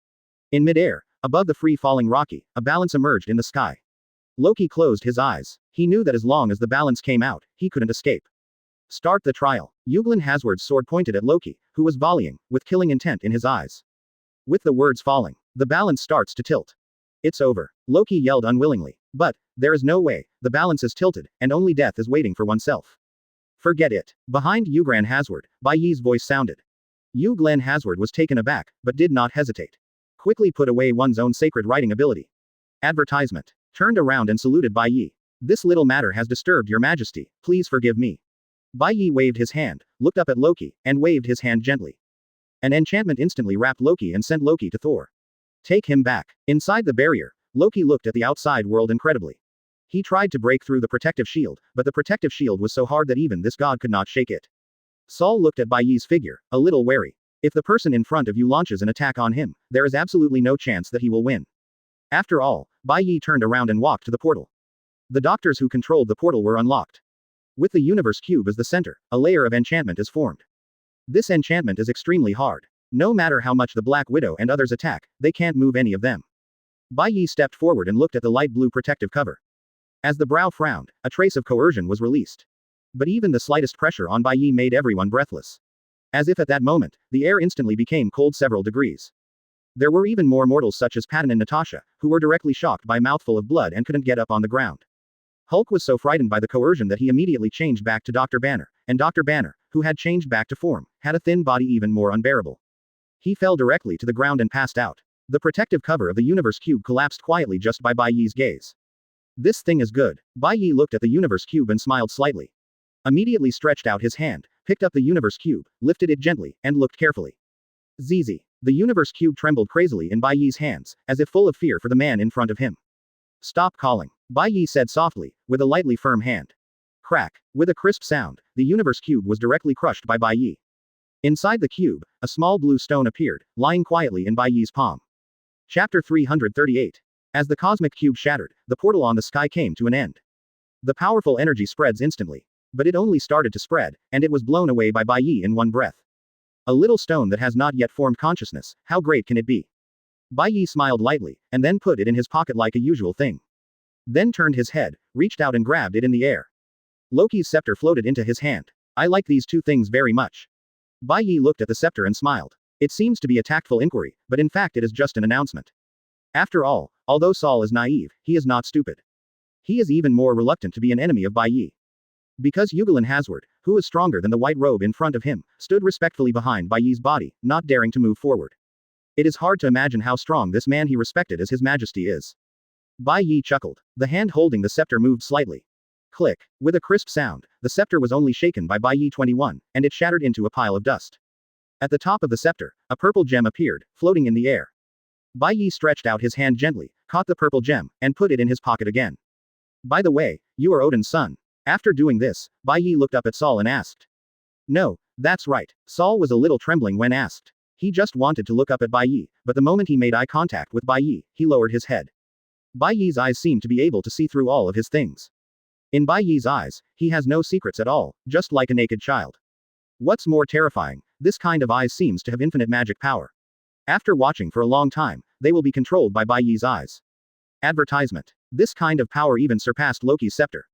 In midair, above the free-falling Rocky, a balance emerged in the sky. Loki closed his eyes. He knew that as long as the balance came out, he couldn't escape. Start the trial. Uglin Hazward's sword pointed at Loki, who was volleying, with killing intent in his eyes. With the words falling, the balance starts to tilt. It's over. Loki yelled unwillingly. But, there is no way, the balance is tilted, and only death is waiting for oneself. Forget it. Behind Ugran Hazward, Bai Ye's voice sounded. Glenn Hazward was taken aback, but did not hesitate. Quickly put away one's own sacred writing ability. Advertisement. Turned around and saluted Bai Ye. This little matter has disturbed your majesty, please forgive me. Bai Ye waved his hand, looked up at Loki, and waved his hand gently. An enchantment instantly wrapped Loki and sent Loki to Thor. Take him back. Inside the barrier, Loki looked at the outside world incredibly. He tried to break through the protective shield, but the protective shield was so hard that even this god could not shake it. Saul looked at Bai Ye's figure, a little wary. If the person in front of you launches an attack on him, there is absolutely no chance that he will win. After all, Bai Ye turned around and walked to the portal. The doctors who controlled the portal were unlocked. With the universe cube as the center, a layer of enchantment is formed. This enchantment is extremely hard. No matter how much the Black Widow and others attack, they can't move any of them. Bai Ye stepped forward and looked at the light blue protective cover. As the brow frowned, a trace of coercion was released. But even the slightest pressure on Bai Ye made everyone breathless. As if at that moment, the air instantly became cold several degrees. There were even more mortals such as Patton and Natasha, who were directly shocked by a mouthful of blood and couldn't get up on the ground. Hulk was so frightened by the coercion that he immediately changed back to Dr. Banner, and Dr. Banner, who had changed back to form, had a thin body even more unbearable. He fell directly to the ground and passed out. The protective cover of the universe cube collapsed quietly just by Bai Ye's gaze. This thing is good. Bai Ye looked at the universe cube and smiled slightly. Immediately stretched out his hand, picked up the universe cube, lifted it gently, and looked carefully. ZZ. The universe cube trembled crazily in Bai Ye's hands, as if full of fear for the man in front of him. Stop calling. Bai Ye said softly, with a lightly firm hand. Crack. With a crisp sound, the universe cube was directly crushed by Bai Ye. Inside the cube, a small blue stone appeared, lying quietly in Bai Ye's palm. Chapter 338. As the cosmic cube shattered, the portal on the sky came to an end. The powerful energy spreads instantly. But it only started to spread, and it was blown away by Bai Ye in one breath. A little stone that has not yet formed consciousness, how great can it be? Bai Ye smiled lightly, and then put it in his pocket like a usual thing. Then turned his head, reached out and grabbed it in the air. Loki's scepter floated into his hand. I like these two things very much. Bai Ye looked at the scepter and smiled. It seems to be a tactful inquiry, but in fact it is just an announcement. After all, although Saul is naive, he is not stupid. He is even more reluctant to be an enemy of Bai Ye. Because Uglin Hazward, who is stronger than the white robe in front of him, stood respectfully behind Bai Ye's body, not daring to move forward. It is hard to imagine how strong this man he respected as his majesty is. Bai Ye chuckled. The hand holding the scepter moved slightly. Click. With a crisp sound, the scepter was only shaken by Bai Ye 21, and it shattered into a pile of dust. At the top of the scepter, a purple gem appeared, floating in the air. Bai Ye stretched out his hand gently, caught the purple gem, and put it in his pocket again. By the way, you are Odin's son. After doing this, Bai Ye looked up at Saul and asked. No, that's right. Saul was a little trembling when asked. He just wanted to look up at Bai Ye, but the moment he made eye contact with Bai Ye, he lowered his head. Bai Ye's eyes seemed to be able to see through all of his things. In Bai Ye's eyes, he has no secrets at all, just like a naked child. What's more terrifying, this kind of eyes seems to have infinite magic power. After watching for a long time, they will be controlled by Bai Ye's eyes. Advertisement. This kind of power even surpassed Loki's scepter.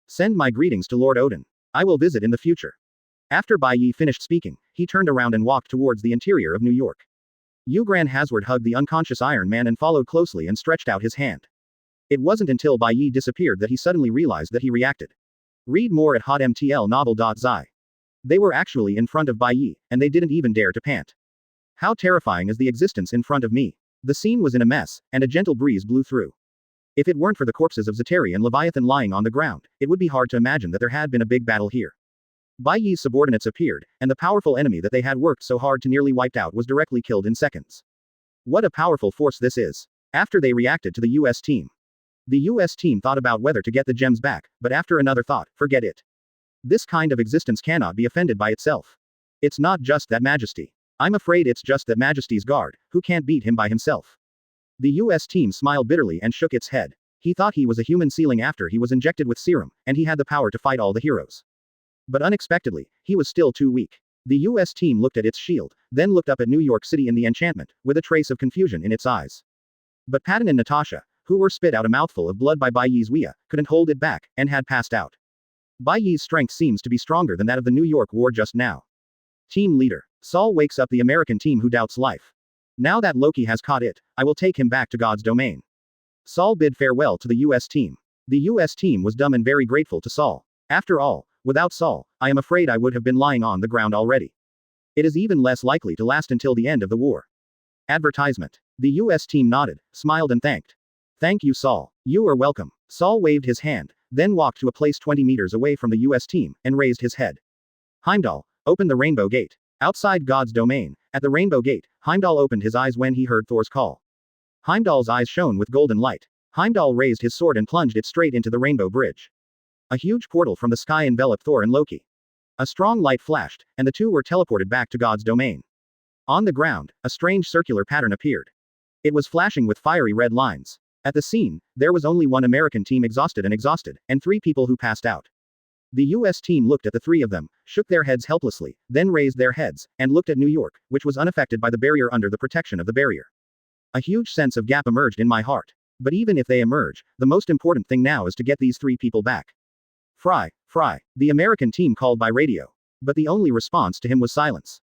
Send my greetings to Lord Odin. I will visit in the future. After Bai Ye finished speaking, he turned around and walked towards the interior of New York. Ugran Hazard hugged the unconscious Iron Man and followed closely and stretched out his hand. It wasn't until Bai Ye disappeared that he suddenly realized that he reacted. Read more at hotmtlnovel.zi. They were actually in front of Bai Ye, and they didn't even dare to pant. How terrifying is the existence in front of me? The scene was in a mess, and a gentle breeze blew through. If it weren't for the corpses of Zeteri and Leviathan lying on the ground, it would be hard to imagine that there had been a big battle here. Bai Ye's subordinates appeared, and the powerful enemy that they had worked so hard to nearly wipe out was directly killed in seconds. What a powerful force this is. After they reacted to the US team. The US team thought about whether to get the gems back, but after another thought, forget it. This kind of existence cannot be offended by itself. It's not just that Majesty. I'm afraid it's just that Majesty's guard, who can't beat him by himself. The US team smiled bitterly and shook its head. He thought he was a human ceiling after he was injected with serum, and he had the power to fight all the heroes. But unexpectedly, he was still too weak. The US team looked at its shield, then looked up at New York City in the enchantment, with a trace of confusion in its eyes. But Patton and Natasha, who were spit out a mouthful of blood by Bai Ye's Wea, couldn't hold it back, and had passed out. Bai Ye's strength seems to be stronger than that of the New York war just now. Team leader. Saul wakes up the American team who doubts life. Now that Loki has caught it, I will take him back to God's domain. Saul bid farewell to the US team. The US team was dumb and very grateful to Saul. After all, without Saul, I am afraid I would have been lying on the ground already. It is even less likely to last until the end of the war. Advertisement. The US team nodded, smiled and thanked. Thank you, Saul. You are welcome. Saul waved his hand, then walked to a place 20 meters away from the US team, and raised his head. Heimdall, open the Rainbow Gate. Outside God's domain, at the Rainbow Gate, Heimdall opened his eyes when he heard Thor's call. Heimdall's eyes shone with golden light. Heimdall raised his sword and plunged it straight into the Rainbow Bridge. A huge portal from the sky enveloped Thor and Loki. A strong light flashed, and the two were teleported back to God's domain. On the ground, a strange circular pattern appeared. It was flashing with fiery red lines. At the scene, there was only one American team exhausted, and 3 people who passed out. The US team looked at the 3 of them, shook their heads helplessly, then raised their heads, and looked at New York, which was unaffected by the barrier under the protection of the barrier. A huge sense of gap emerged in my heart. But even if they emerge, the most important thing now is to get these 3 people back. Fry, the American team called by radio. But the only response to him was silence.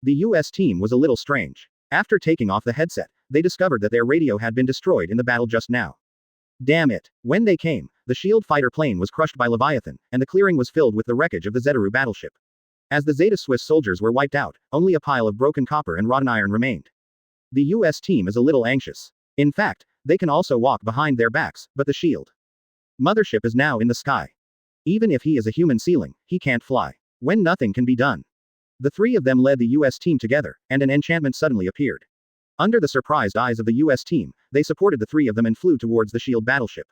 The US team was a little strange. After taking off the headset, they discovered that their radio had been destroyed in the battle just now. Damn it. When they came, the shield fighter plane was crushed by Leviathan, and the clearing was filled with the wreckage of the Zetaru battleship. As the Zeta Swiss soldiers were wiped out, only a pile of broken copper and rotten iron remained. The US team is a little anxious. In fact, they can also walk behind their backs, but the shield mothership is now in the sky. Even if he is a human ceiling, he can't fly. When nothing can be done. The 3 of them led the US team together, and an enchantment suddenly appeared. Under the surprised eyes of the US team, they supported the 3 of them and flew towards the shield battleship.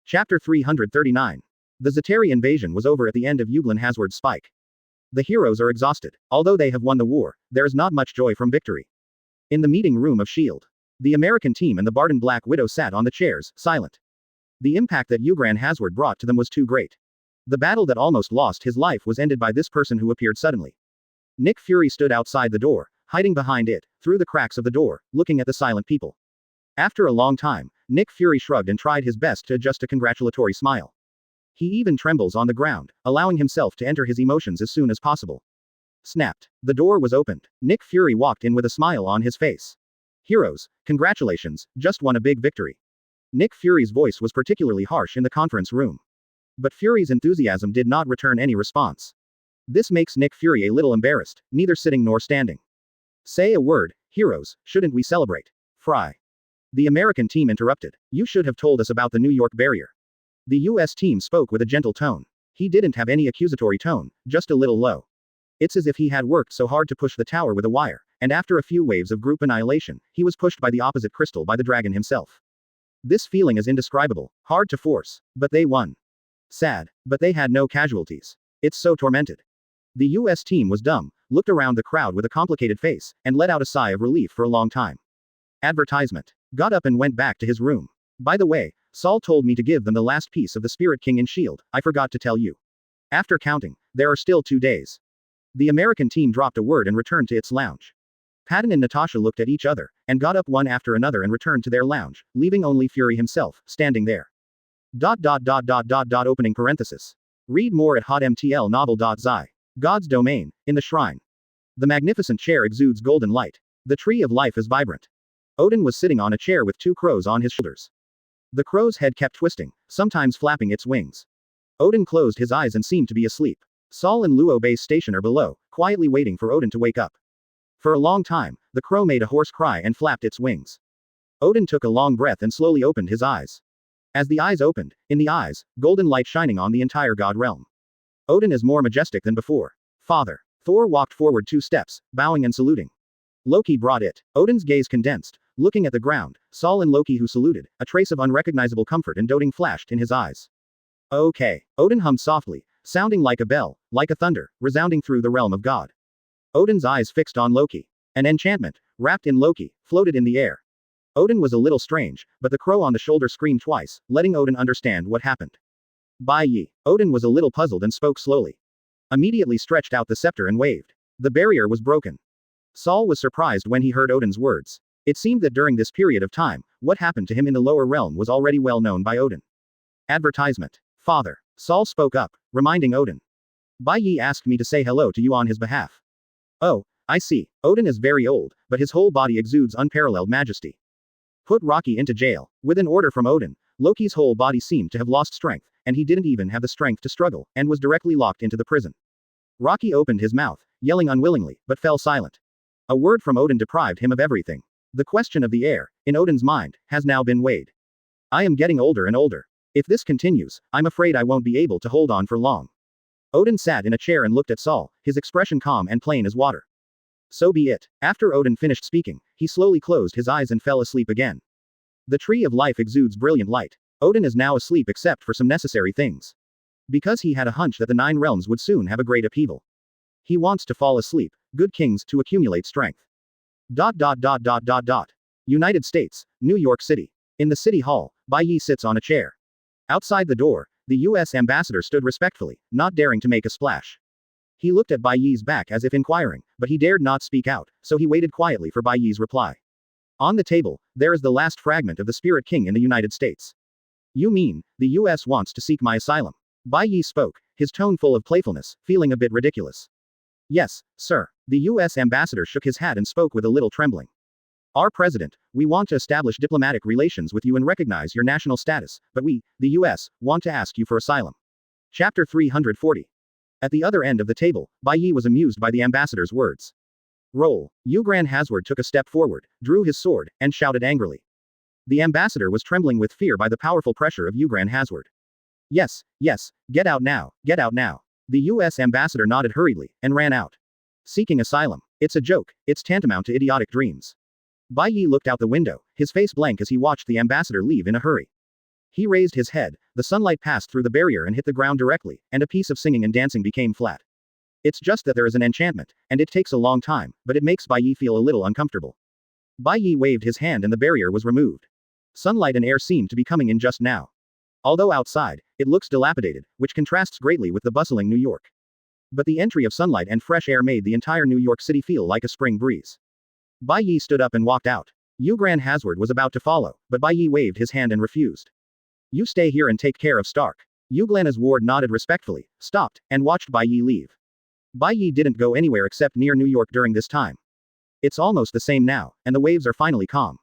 Chapter 339. The Zeteri invasion was over at the end of Uglan Hazard's spike. The heroes are exhausted. Although they have won the war, there is not much joy from victory. In the meeting room of S.H.I.E.L.D., the American team and the Barden Black Widow sat on the chairs, silent. The impact that Ugran Hazard brought to them was too great. The battle that almost lost his life was ended by this person who appeared suddenly. Nick Fury stood outside the door, hiding behind it, through the cracks of the door, looking at the silent people. After a long time, Nick Fury shrugged and tried his best to adjust a congratulatory smile. He even trembles on the ground, allowing himself to enter his emotions as soon as possible. Snapped. The door was opened. Nick Fury walked in with a smile on his face. Heroes, congratulations, just won a big victory. Nick Fury's voice was particularly harsh in the conference room. But Fury's enthusiasm did not return any response. This makes Nick Fury a little embarrassed, neither sitting nor standing. Say a word, heroes, shouldn't we celebrate? Fry. The American team interrupted. You should have told us about the New York barrier. The US team spoke with a gentle tone. He didn't have any accusatory tone, just a little low. It's as if he had worked so hard to push the tower with a wire, and after a few waves of group annihilation, he was pushed by the opposite crystal by the dragon himself. This feeling is indescribable, hard to force, but they won. Sad, but they had no casualties. It's so tormented. The US team was dumb, looked around the crowd with a complicated face, and let out a sigh of relief for a long time. Advertisement. Got up and went back to his room. By the way, Saul told me to give them the last piece of the Spirit King and shield, I forgot to tell you. After counting, there are still 2 days. The American team dropped a word and returned to its lounge. Patton and Natasha looked at each other, and got up one after another and returned to their lounge, leaving only Fury himself, standing there. Opening parenthesis. Read more at hotmtlnovel.zi. God's Domain, in the shrine. The magnificent chair exudes golden light. The tree of life is vibrant. Odin was sitting on a chair with 2 crows on his shoulders. The crow's head kept twisting, sometimes flapping its wings. Odin closed his eyes and seemed to be asleep. Saul and Luo base station are below, quietly waiting for Odin to wake up. For a long time, the crow made a hoarse cry and flapped its wings. Odin took a long breath and slowly opened his eyes. As the eyes opened, in the eyes, golden light shining on the entire god realm. Odin is more majestic than before. Father. Thor walked forward 2 steps, bowing and saluting. Loki brought it. Odin's gaze condensed, looking at the ground. Saul and Loki who saluted, a trace of unrecognizable comfort and doting flashed in his eyes. Okay. Odin hummed softly, sounding like a bell, like a thunder, resounding through the realm of God. Odin's eyes fixed on Loki. An enchantment, wrapped in Loki, floated in the air. Odin was a little strange, but the crow on the shoulder screamed twice, letting Odin understand what happened. Bai Ye. Odin was a little puzzled and spoke slowly. Immediately stretched out the scepter and waved. The barrier was broken. Saul was surprised when he heard Odin's words. It seemed that during this period of time, what happened to him in the lower realm was already well known by Odin. Advertisement. Father. Saul spoke up, reminding Odin. Bai Ye asked me to say hello to you on his behalf. Oh, I see. Odin is very old, but his whole body exudes unparalleled majesty. Put Rocky into jail. With an order from Odin, Loki's whole body seemed to have lost strength, and he didn't even have the strength to struggle, and was directly locked into the prison. Rocky opened his mouth, yelling unwillingly, but fell silent. A word from Odin deprived him of everything. The question of the heir, in Odin's mind, has now been weighed. I am getting older and older. If this continues, I'm afraid I won't be able to hold on for long. Odin sat in a chair and looked at Saul, his expression calm and plain as water. So be it. After Odin finished speaking, he slowly closed his eyes and fell asleep again. The tree of life exudes brilliant light. Odin is now asleep except for some necessary things. Because he had a hunch that the 9 realms would soon have a great upheaval. He wants to fall asleep, good kings, to accumulate strength. United States, New York City. In the city hall, Bai Ye sits on a chair. Outside the door, the U.S. ambassador stood respectfully, not daring to make a splash. He looked at Bai Ye's back as if inquiring, but he dared not speak out, so he waited quietly for Bai Ye's reply. On the table, there is the last fragment of the Spirit King in the United States. You mean, the U.S. wants to seek my asylum? Bai Ye spoke, his tone full of playfulness, feeling a bit ridiculous. Yes, sir. The U.S. ambassador shook his hat and spoke with a little trembling. Our president, we want to establish diplomatic relations with you and recognize your national status, but we, the U.S., want to ask you for asylum. Chapter 340. At the other end of the table, Bai Ye was amused by the ambassador's words. Roll. Ugran Hasward took a step forward, drew his sword, and shouted angrily. The ambassador was trembling with fear by the powerful pressure of Ugran Hasward. Yes, yes, get out now, get out now. The U.S. ambassador nodded hurriedly, and ran out. Seeking asylum. It's a joke, it's tantamount to idiotic dreams. Bai Ye looked out the window, his face blank as he watched the ambassador leave in a hurry. He raised his head, the sunlight passed through the barrier and hit the ground directly, and a piece of singing and dancing became flat. It's just that there is an enchantment, and it takes a long time, but it makes Bai Ye feel a little uncomfortable. Bai Ye waved his hand and the barrier was removed. Sunlight and air seemed to be coming in just now. Although outside, it looks dilapidated, which contrasts greatly with the bustling New York. But the entry of sunlight and fresh air made the entire New York City feel like a spring breeze. Bai Ye stood up and walked out. Ugran Hasward was about to follow, but Bai Ye waved his hand and refused. You stay here and take care of Stark. Uglan's ward nodded respectfully, stopped, and watched Bai Ye leave. Bai Ye didn't go anywhere except near New York during this time. It's almost the same now, and the waves are finally calm.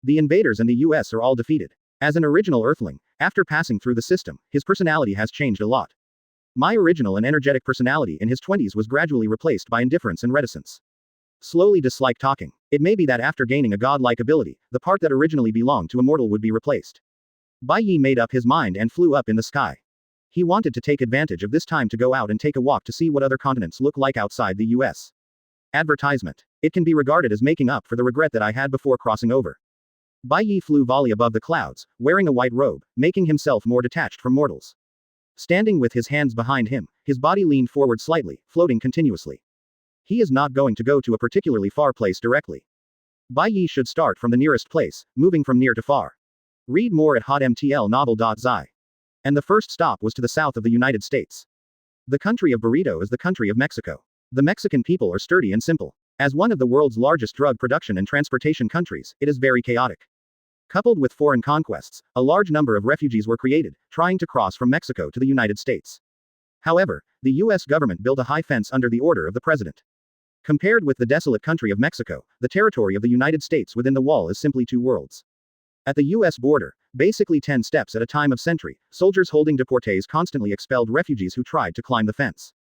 The invaders and the US are all defeated. As an original Earthling, after passing through the system, his personality has changed a lot. My original and energetic personality in his 20s was gradually replaced by indifference and reticence. Slowly dislike talking. It may be that after gaining a godlike ability, the part that originally belonged to a mortal would be replaced. Bai Ye made up his mind and flew up in the sky. He wanted to take advantage of this time to go out and take a walk to see what other continents look like outside the US. Advertisement. It can be regarded as making up for the regret that I had before crossing over. Bai Ye flew volley above the clouds, wearing a white robe, making himself more detached from mortals. Standing with his hands behind him, his body leaned forward slightly, floating continuously. He is not going to go to a particularly far place directly. Bai Ye should start from the nearest place, moving from near to far. Read more at hotmtlnovel.zi. And the first stop was to the south of the United States. The country of burrito is the country of Mexico. The Mexican people are sturdy and simple. As one of the world's largest drug production and transportation countries, it is very chaotic. Coupled with foreign conquests, a large number of refugees were created, trying to cross from Mexico to the United States. However, the US government built a high fence under the order of the president. Compared with the desolate country of Mexico, the territory of the United States within the wall is simply two worlds. At the US border, basically 10 steps at a time of sentry, soldiers holding deportees constantly expelled refugees who tried to climb the fence.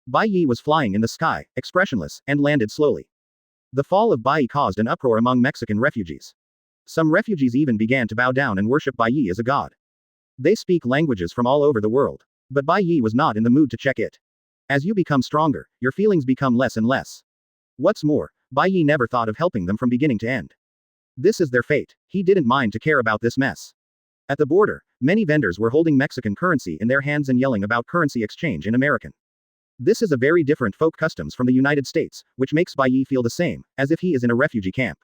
Bai Ye was flying in the sky, expressionless, and landed slowly. The fall of Bai Ye caused an uproar among Mexican refugees. Some refugees even began to bow down and worship Bai Ye as a god. They speak languages from all over the world. But Bai Ye was not in the mood to check it. As you become stronger, your feelings become less and less. What's more, Bai Ye never thought of helping them from beginning to end. This is their fate. He didn't mind to care about this mess. At the border, many vendors were holding Mexican currency in their hands and yelling about currency exchange in American. This is a very different folk customs from the United States, which makes Bai Ye feel the same, as if he is in a refugee camp.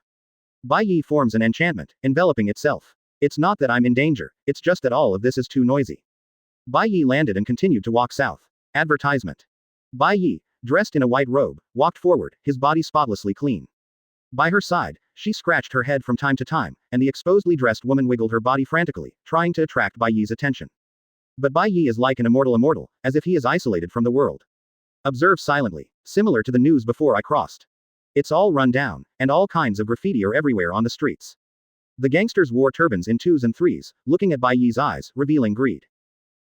Bai Ye forms an enchantment, enveloping itself. It's not that I'm in danger, it's just that all of this is too noisy. Bai Ye landed and continued to walk south. Advertisement. Bai Ye, dressed in a white robe, walked forward, his body spotlessly clean. By her side, she scratched her head from time to time, and the exposedly dressed woman wiggled her body frantically, trying to attract Bai Ye's attention. But Bai Ye is like an immortal, as if he is isolated from the world. Observe silently, similar to the news before I crossed. It's all run down, and all kinds of graffiti are everywhere on the streets. The gangsters wore turbans in 2s and 3s, looking at Bai Ye's eyes, revealing greed.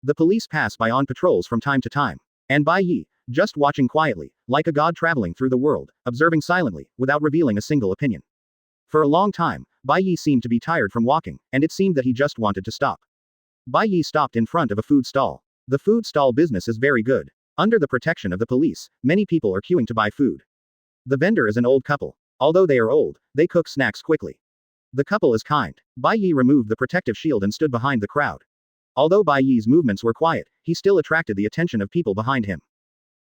The police pass by on patrols from time to time. And Bai Ye, just watching quietly, like a god traveling through the world, observing silently, without revealing a single opinion. For a long time, Bai Ye seemed to be tired from walking, and it seemed that he just wanted to stop. Bai Ye stopped in front of a food stall. The food stall business is very good. Under the protection of the police, many people are queuing to buy food. The vendor is an old couple. Although they are old, they cook snacks quickly. The couple is kind. Bai Ye removed the protective shield and stood behind the crowd. Although Bai Ye's movements were quiet, he still attracted the attention of people behind him.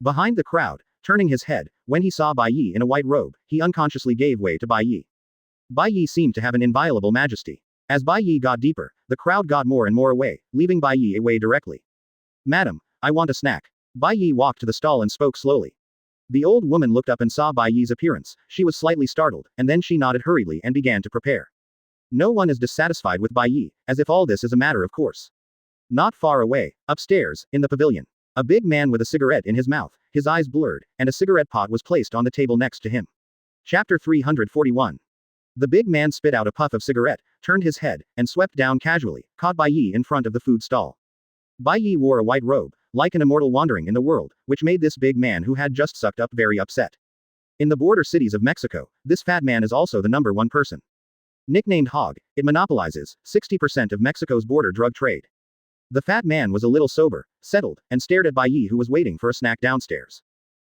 Behind the crowd, turning his head, when he saw Bai Ye in a white robe, he unconsciously gave way to Bai Ye. Bai Ye seemed to have an inviolable majesty. As Bai Ye got deeper, the crowd got more and more away, leaving Bai Ye away directly. Madam, I want a snack. Bai Ye walked to the stall and spoke slowly. The old woman looked up and saw Bai Ye's appearance. She was slightly startled, and then she nodded hurriedly and began to prepare. No one is dissatisfied with Bai Ye, as if all this is a matter of course. Not far away, upstairs, in the pavilion. A big man with a cigarette in his mouth, his eyes blurred, and a cigarette pot was placed on the table next to him. Chapter 341. The big man spit out a puff of cigarette, turned his head, and swept down casually, caught Bai Ye in front of the food stall. Bai Ye wore a white robe, like an immortal wandering in the world, which made this big man who had just sucked up very upset. In the border cities of Mexico, this fat man is also the number one person. Nicknamed Hog, it monopolizes 60% of Mexico's border drug trade. The fat man was a little sober, settled, and stared at Bai Ye who was waiting for a snack downstairs.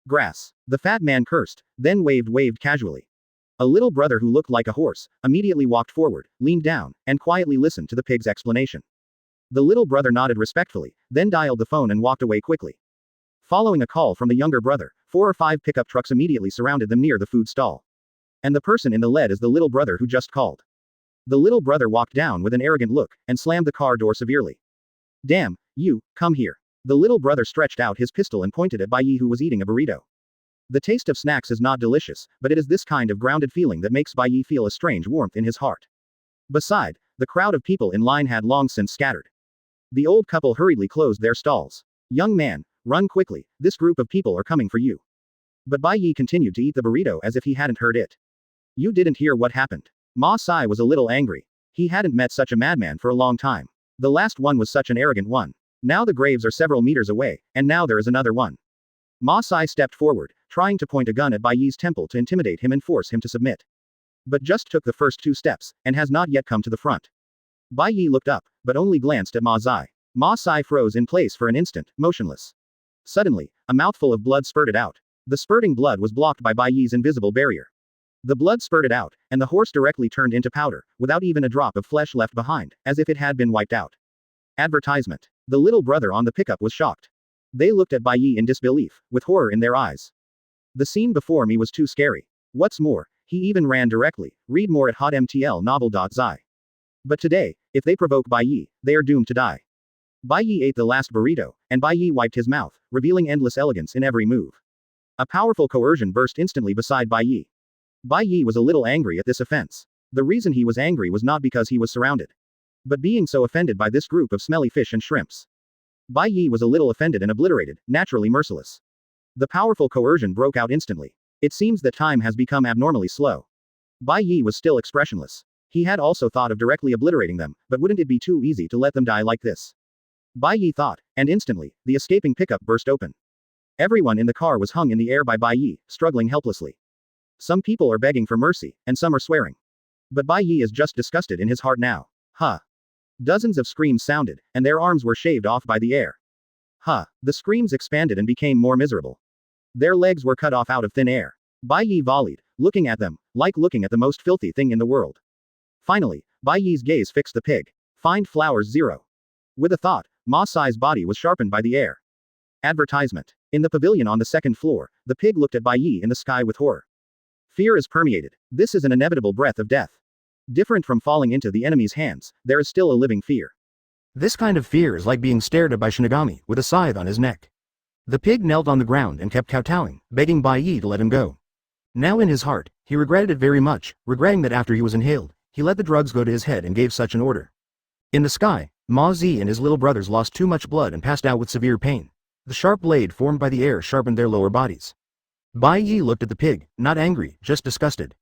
Grass. The fat man cursed, then waved casually. A little brother who looked like a horse, immediately walked forward, leaned down, and quietly listened to the pig's explanation. The little brother nodded respectfully, then dialed the phone and walked away quickly. Following a call from the younger brother, 4 or 5 pickup trucks immediately surrounded them near the food stall. And the person in the lead is the little brother who just called. The little brother walked down with an arrogant look, and slammed the car door severely. Damn, you, come here. The little brother stretched out his pistol and pointed at Bai Ye who was eating a burrito. The taste of snacks is not delicious, but it is this kind of grounded feeling that makes Bai Ye feel a strange warmth in his heart. Beside, the crowd of people in line had long since scattered. The old couple hurriedly closed their stalls. Young man, run quickly, this group of people are coming for you. But Bai Ye continued to eat the burrito as if he hadn't heard it. You didn't hear what happened. Ma Sai was a little angry. He hadn't met such a madman for a long time. The last one was such an arrogant one. Now the graves are several meters away, and now there is another one. Ma Sai stepped forward, trying to point a gun at Bai Ye's temple to intimidate him and force him to submit. But just took the first 2 steps, and has not yet come to the front. Bai Ye looked up, but only glanced at Ma Sai. Ma Sai froze in place for an instant, motionless. Suddenly, a mouthful of blood spurted out. The spurting blood was blocked by Bai Ye's invisible barrier. The blood spurted out, and the horse directly turned into powder, without even a drop of flesh left behind, as if it had been wiped out. Advertisement. The little brother on the pickup was shocked. They looked at Bai Ye in disbelief, with horror in their eyes. The scene before me was too scary. What's more, he even ran directly. Read more at hotmtlnovel.zi. But today, If they provoke Bai Ye, they are doomed to die. Bai Ye ate the last burrito, and Bai Ye wiped his mouth, revealing endless elegance in every move. A powerful coercion burst instantly beside Bai Ye. Bai Ye was a little angry at this offense. The reason he was angry was not because he was surrounded, but being so offended by this group of smelly fish and shrimps. Bai Ye was a little offended and obliterated, naturally merciless. The powerful coercion broke out instantly. It seems that time has become abnormally slow. Bai Ye was still expressionless. He had also thought of directly obliterating them, but wouldn't it be too easy to let them die like this? Bai Ye thought, and instantly, the escaping pickup burst open. Everyone in the car was hung in the air by Bai Ye, struggling helplessly. Some people are begging for mercy, and some are swearing. But Bai Ye is just disgusted in his heart now. Huh. Dozens of screams sounded, and their arms were shaved off by the air. Huh. The screams expanded and became more miserable. Their legs were cut off out of thin air. Bai Ye volleyed, looking at them, like looking at the most filthy thing in the world. Finally, Bai Ye's gaze fixed the pig. Find flowers 0. With a thought, Ma-Sai's body was sharpened by the air. Advertisement. In the pavilion on the second floor, the pig looked at Bai Ye in the sky with horror. Fear is permeated. This is an inevitable breath of death. Different from falling into the enemy's hands, there is still a living fear. This kind of fear is like being stared at by Shinigami, with a scythe on his neck. The pig knelt on the ground and kept kowtowing, begging Bai Ye to let him go. Now in his heart, he regretted it very much, regretting that after he was inhaled, he let the drugs go to his head and gave such an order. In the sky, Ma Zi and his little brothers lost too much blood and passed out with severe pain. The sharp blade formed by the air sharpened their lower bodies. Bai Ye looked at the pig, not angry, just disgusted.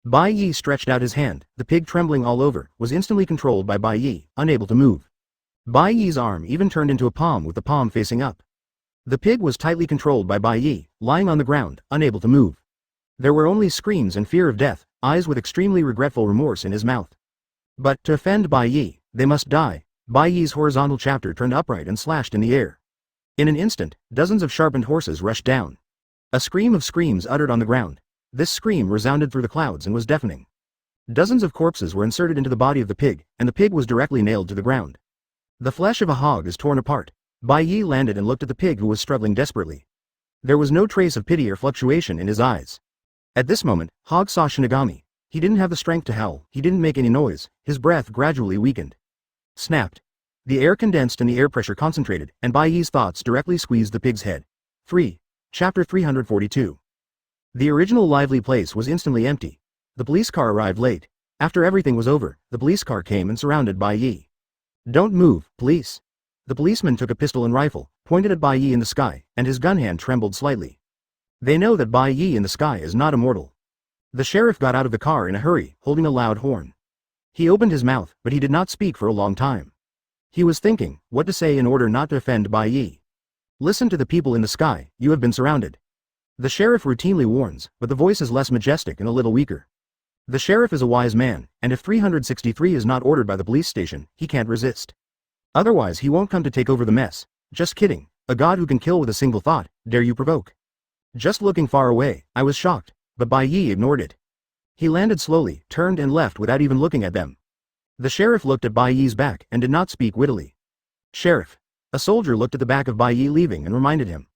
Bai Ye stretched out his hand, the pig trembling all over, was instantly controlled by Bai Ye, unable to move. Bai Ye's arm even turned into a palm with the palm facing up. The pig was tightly controlled by Bai Ye, lying on the ground, unable to move. There were only screams and fear of death, eyes with extremely regretful remorse in his mouth. But, to offend Bai Ye, they must die. Bai Ye's horizontal chapter turned upright and slashed in the air. In an instant, dozens of sharpened horses rushed down. A scream of screams uttered on the ground. This scream resounded through the clouds and was deafening. Dozens of corpses were inserted into the body of the pig, and the pig was directly nailed to the ground. The flesh of a hog is torn apart. Bai Ye landed and looked at the pig who was struggling desperately. There was no trace of pity or fluctuation in his eyes. At this moment, Hog saw Shinigami. He didn't have the strength to howl, he didn't make any noise, his breath gradually weakened. Snapped. The air condensed and the air pressure concentrated, and Bai Ye's thoughts directly squeezed the pig's head. 3. Chapter 342. The original lively place was instantly empty. The police car arrived late. After everything was over, the police car came and surrounded Bai Ye. Don't move, police. The policeman took a pistol and rifle, pointed at Bai Ye in the sky, and his gun hand trembled slightly. They know that Bai Ye in the sky is not immortal. The sheriff got out of the car in a hurry, holding a loud horn. He opened his mouth, but he did not speak for a long time. He was thinking what to say in order not to offend Bai Ye. Listen to the people in the sky, you have been surrounded. The sheriff routinely warns, but the voice is less majestic and a little weaker. The sheriff is a wise man, and if 363 is not ordered by the police station, he can't resist. Otherwise he won't come to take over the mess. Just kidding, a god who can kill with a single thought, dare you provoke? Just looking far away, I was shocked, but Bai Ye ignored it. He landed slowly, turned and left without even looking at them. The sheriff looked at Bai Ye's back and did not speak wittily. Sheriff. A soldier looked at the back of Bai Ye leaving and reminded him.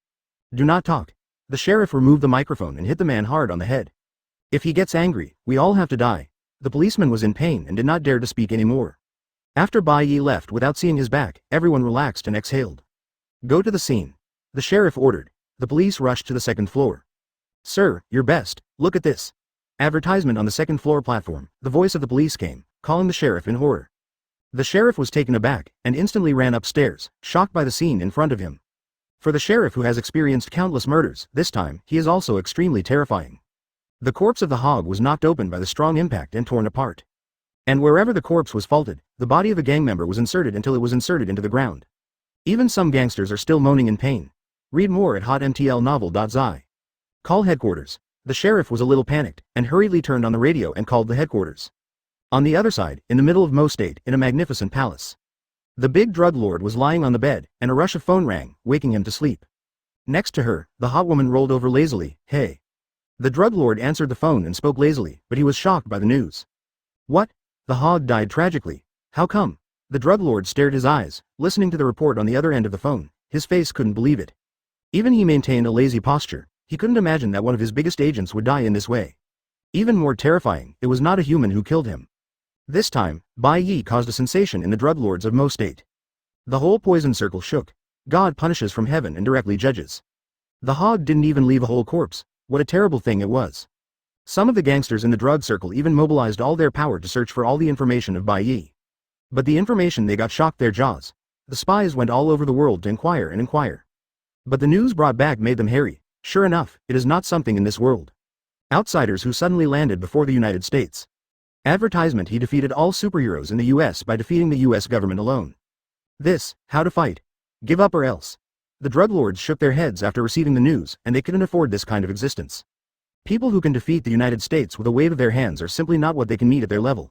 Do not talk. The sheriff removed the microphone and hit the man hard on the head. If he gets angry, we all have to die. The policeman was in pain and did not dare to speak anymore. After Bai Ye left without seeing his back, everyone relaxed and exhaled. Go to the scene. The sheriff ordered. The police rushed to the second floor. Sir, your best, look at this. Advertisement on the second floor platform, the voice of the police came, calling the sheriff in horror. The sheriff was taken aback, and instantly ran upstairs, shocked by the scene in front of him. For the sheriff who has experienced countless murders, this time, he is also extremely terrifying. The corpse of the hog was knocked open by the strong impact and torn apart. And wherever the corpse was faulted, the body of a gang member was inserted until it was inserted into the ground. Even some gangsters are still moaning in pain. Read more at hotmtlnovel.zi. Call headquarters. The sheriff was a little panicked, and hurriedly turned on the radio and called the headquarters. On the other side, in the middle of Mo State, in a magnificent palace. The big drug lord was lying on the bed, and a rush of phone rang, waking him to sleep. Next to her, the hot woman rolled over lazily, hey. The drug lord answered the phone and spoke lazily, but he was shocked by the news. What? The hog died tragically. How come? The drug lord stared his eyes, listening to the report on the other end of the phone. His face couldn't believe it. Even he maintained a lazy posture. He couldn't imagine that one of his biggest agents would die in this way. Even more terrifying, it was not a human who killed him. This time, Bai Ye caused a sensation in the drug lords of Mo State. The whole poison circle shook. God punishes from heaven and directly judges. The hog didn't even leave a whole corpse. What a terrible thing it was. Some of the gangsters in the drug circle even mobilized all their power to search for all the information of Bai Ye. But the information they got shocked their jaws. The spies went all over the world to inquire and inquire. But the news brought back made them hairy. Sure enough, it is not something in this world. Outsiders who suddenly landed before the United States. Advertisement: he defeated all superheroes in the US by defeating the US government alone. This, how to fight? Give up or else. The drug lords shook their heads after receiving the news, and they couldn't afford this kind of existence. People who can defeat the United States with a wave of their hands are simply not what they can meet at their level.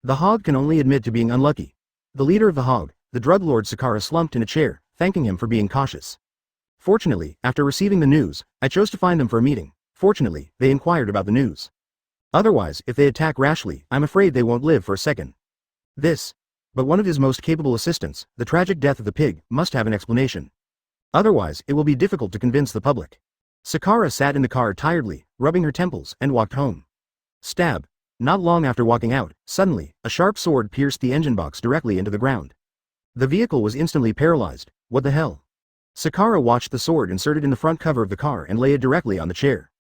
The hog can only admit to being unlucky. The leader of the hog, the drug lord Sakara, slumped in a chair, thanking him for being cautious. Fortunately, after receiving the news, I chose to find them for a meeting. Fortunately, they inquired about the news. Otherwise, if they attack rashly, I'm afraid they won't live for a second. This. But one of his most capable assistants, the tragic death of the pig, must have an explanation. Otherwise, it will be difficult to convince the public. Sakara sat in the car tiredly, rubbing her temples, and walked home. Stab. Not long after walking out, suddenly, a sharp sword pierced the engine box directly into the ground. The vehicle was instantly paralyzed. What the hell? Sakara watched the sword inserted in the front cover of the car and lay it directly on the chair.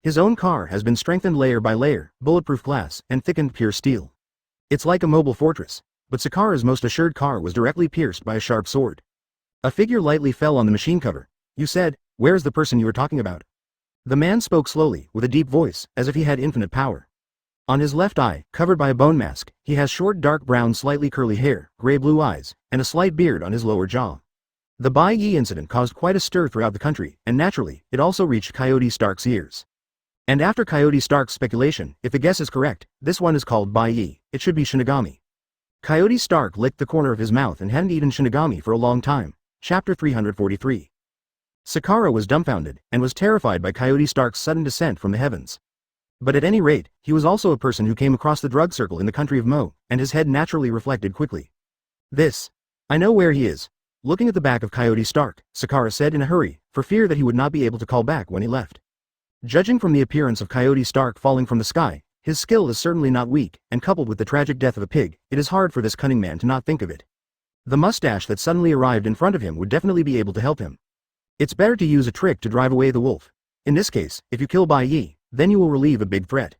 His own car has been strengthened layer by layer, bulletproof glass, and thickened pure steel. It's like a mobile fortress, but Sakara's most assured car was directly pierced by a sharp sword. A figure lightly fell on the machine cover. You said, where is the person you were talking about? The man spoke slowly, with a deep voice, as if he had infinite power. On his left eye, covered by a bone mask, he has short dark brown slightly curly hair, gray-blue eyes, and a slight beard on his lower jaw. The Bai Ye incident caused quite a stir throughout the country, and naturally, it also reached Coyote Stark's ears. And after Coyote Stark's speculation, if the guess is correct, this one is called Bai Ye, it should be Shinigami. Coyote Stark licked the corner of his mouth and hadn't eaten Shinigami for a long time. Chapter 343. Sakara was dumbfounded, and was terrified by Coyote Stark's sudden descent from the heavens. But at any rate, he was also a person who came across the drug circle in the country of Mo, and his head naturally reflected quickly. This. I know where he is. Looking at the back of Coyote Stark, Sakara said in a hurry, for fear that he would not be able to call back when he left. Judging from the appearance of Coyote Stark falling from the sky, his skill is certainly not weak, and coupled with the tragic death of a pig, it is hard for this cunning man to not think of it. The mustache that suddenly arrived in front of him would definitely be able to help him. It's better to use a trick to drive away the wolf. In this case, if you kill Bai Ye, then you will relieve a big threat.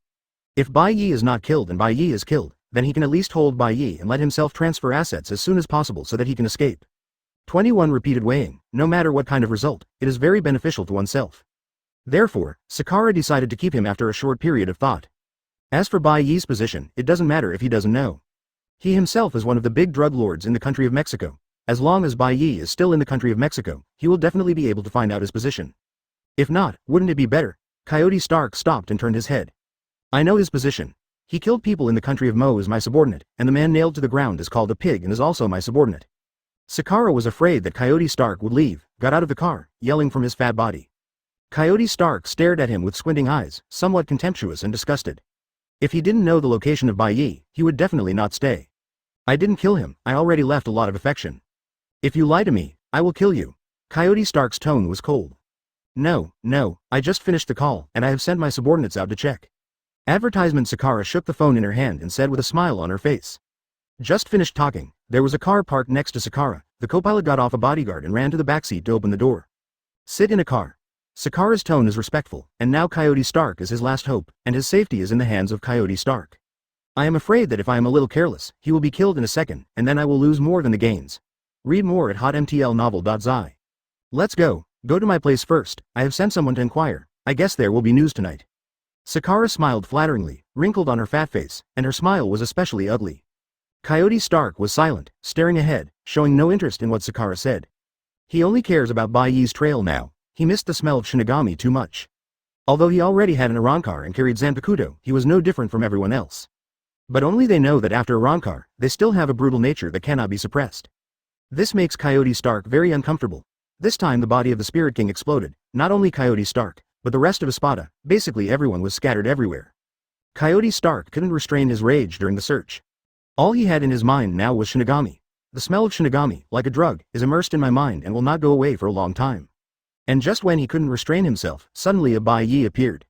If Bai Ye is not killed and Bai Ye is killed, then he can at least hold Bai Ye and let himself transfer assets as soon as possible so that he can escape. 21 repeated weighing, no matter what kind of result, it is very beneficial to oneself. Therefore, Sakara decided to keep him after a short period of thought. As for Bai Ye's position, it doesn't matter if he doesn't know. He himself is one of the big drug lords in the country of Mexico. As long as Bai Ye is still in the country of Mexico, he will definitely be able to find out his position. If not, wouldn't it be better? Coyote Stark stopped and turned his head. I know his position. He killed people in the country of Mo as my subordinate, and the man nailed to the ground is called a pig and is also my subordinate. Sakara was afraid that Coyote Stark would leave, got out of the car, yelling from his fat body. Coyote Stark stared at him with squinting eyes, somewhat contemptuous and disgusted. If he didn't know the location of Bai Ye, he would definitely not stay. I didn't kill him, I already left a lot of affection. If you lie to me, I will kill you. Coyote Stark's tone was cold. No, I just finished the call, and I have sent my subordinates out to check. Advertisement. Sakara shook the phone in her hand and said with a smile on her face. Just finished talking, there was a car parked next to Sakara. The co-pilot got off a bodyguard and ran to the backseat to open the door. Sit in a car. Sakara's tone is respectful, and now Coyote Stark is his last hope, and his safety is in the hands of Coyote Stark. I am afraid that if I am a little careless, he will be killed in a second, and then I will lose more than the gains. Read more at hotmtlnovel.zi. Let's go to my place first. I have sent someone to inquire. I guess there will be news tonight. Sakara smiled flatteringly, wrinkled on her fat face, and her smile was especially ugly. Coyote Stark was silent, staring ahead, showing no interest in what Sakara said. He only cares about Bai Ye's trail now. He missed the smell of Shinigami too much. Although he already had an Arankar and carried Zanpakutō, he was no different from everyone else. But only they know that after Arankar, they still have a brutal nature that cannot be suppressed. This makes Coyote Stark very uncomfortable. This time the body of the Spirit King exploded, not only Coyote Stark, but the rest of Espada. Basically everyone was scattered everywhere. Coyote Stark couldn't restrain his rage during the search. All he had in his mind now was Shinigami. The smell of Shinigami, like a drug, is immersed in my mind and will not go away for a long time. And just when he couldn't restrain himself, suddenly a Bai Ye appeared.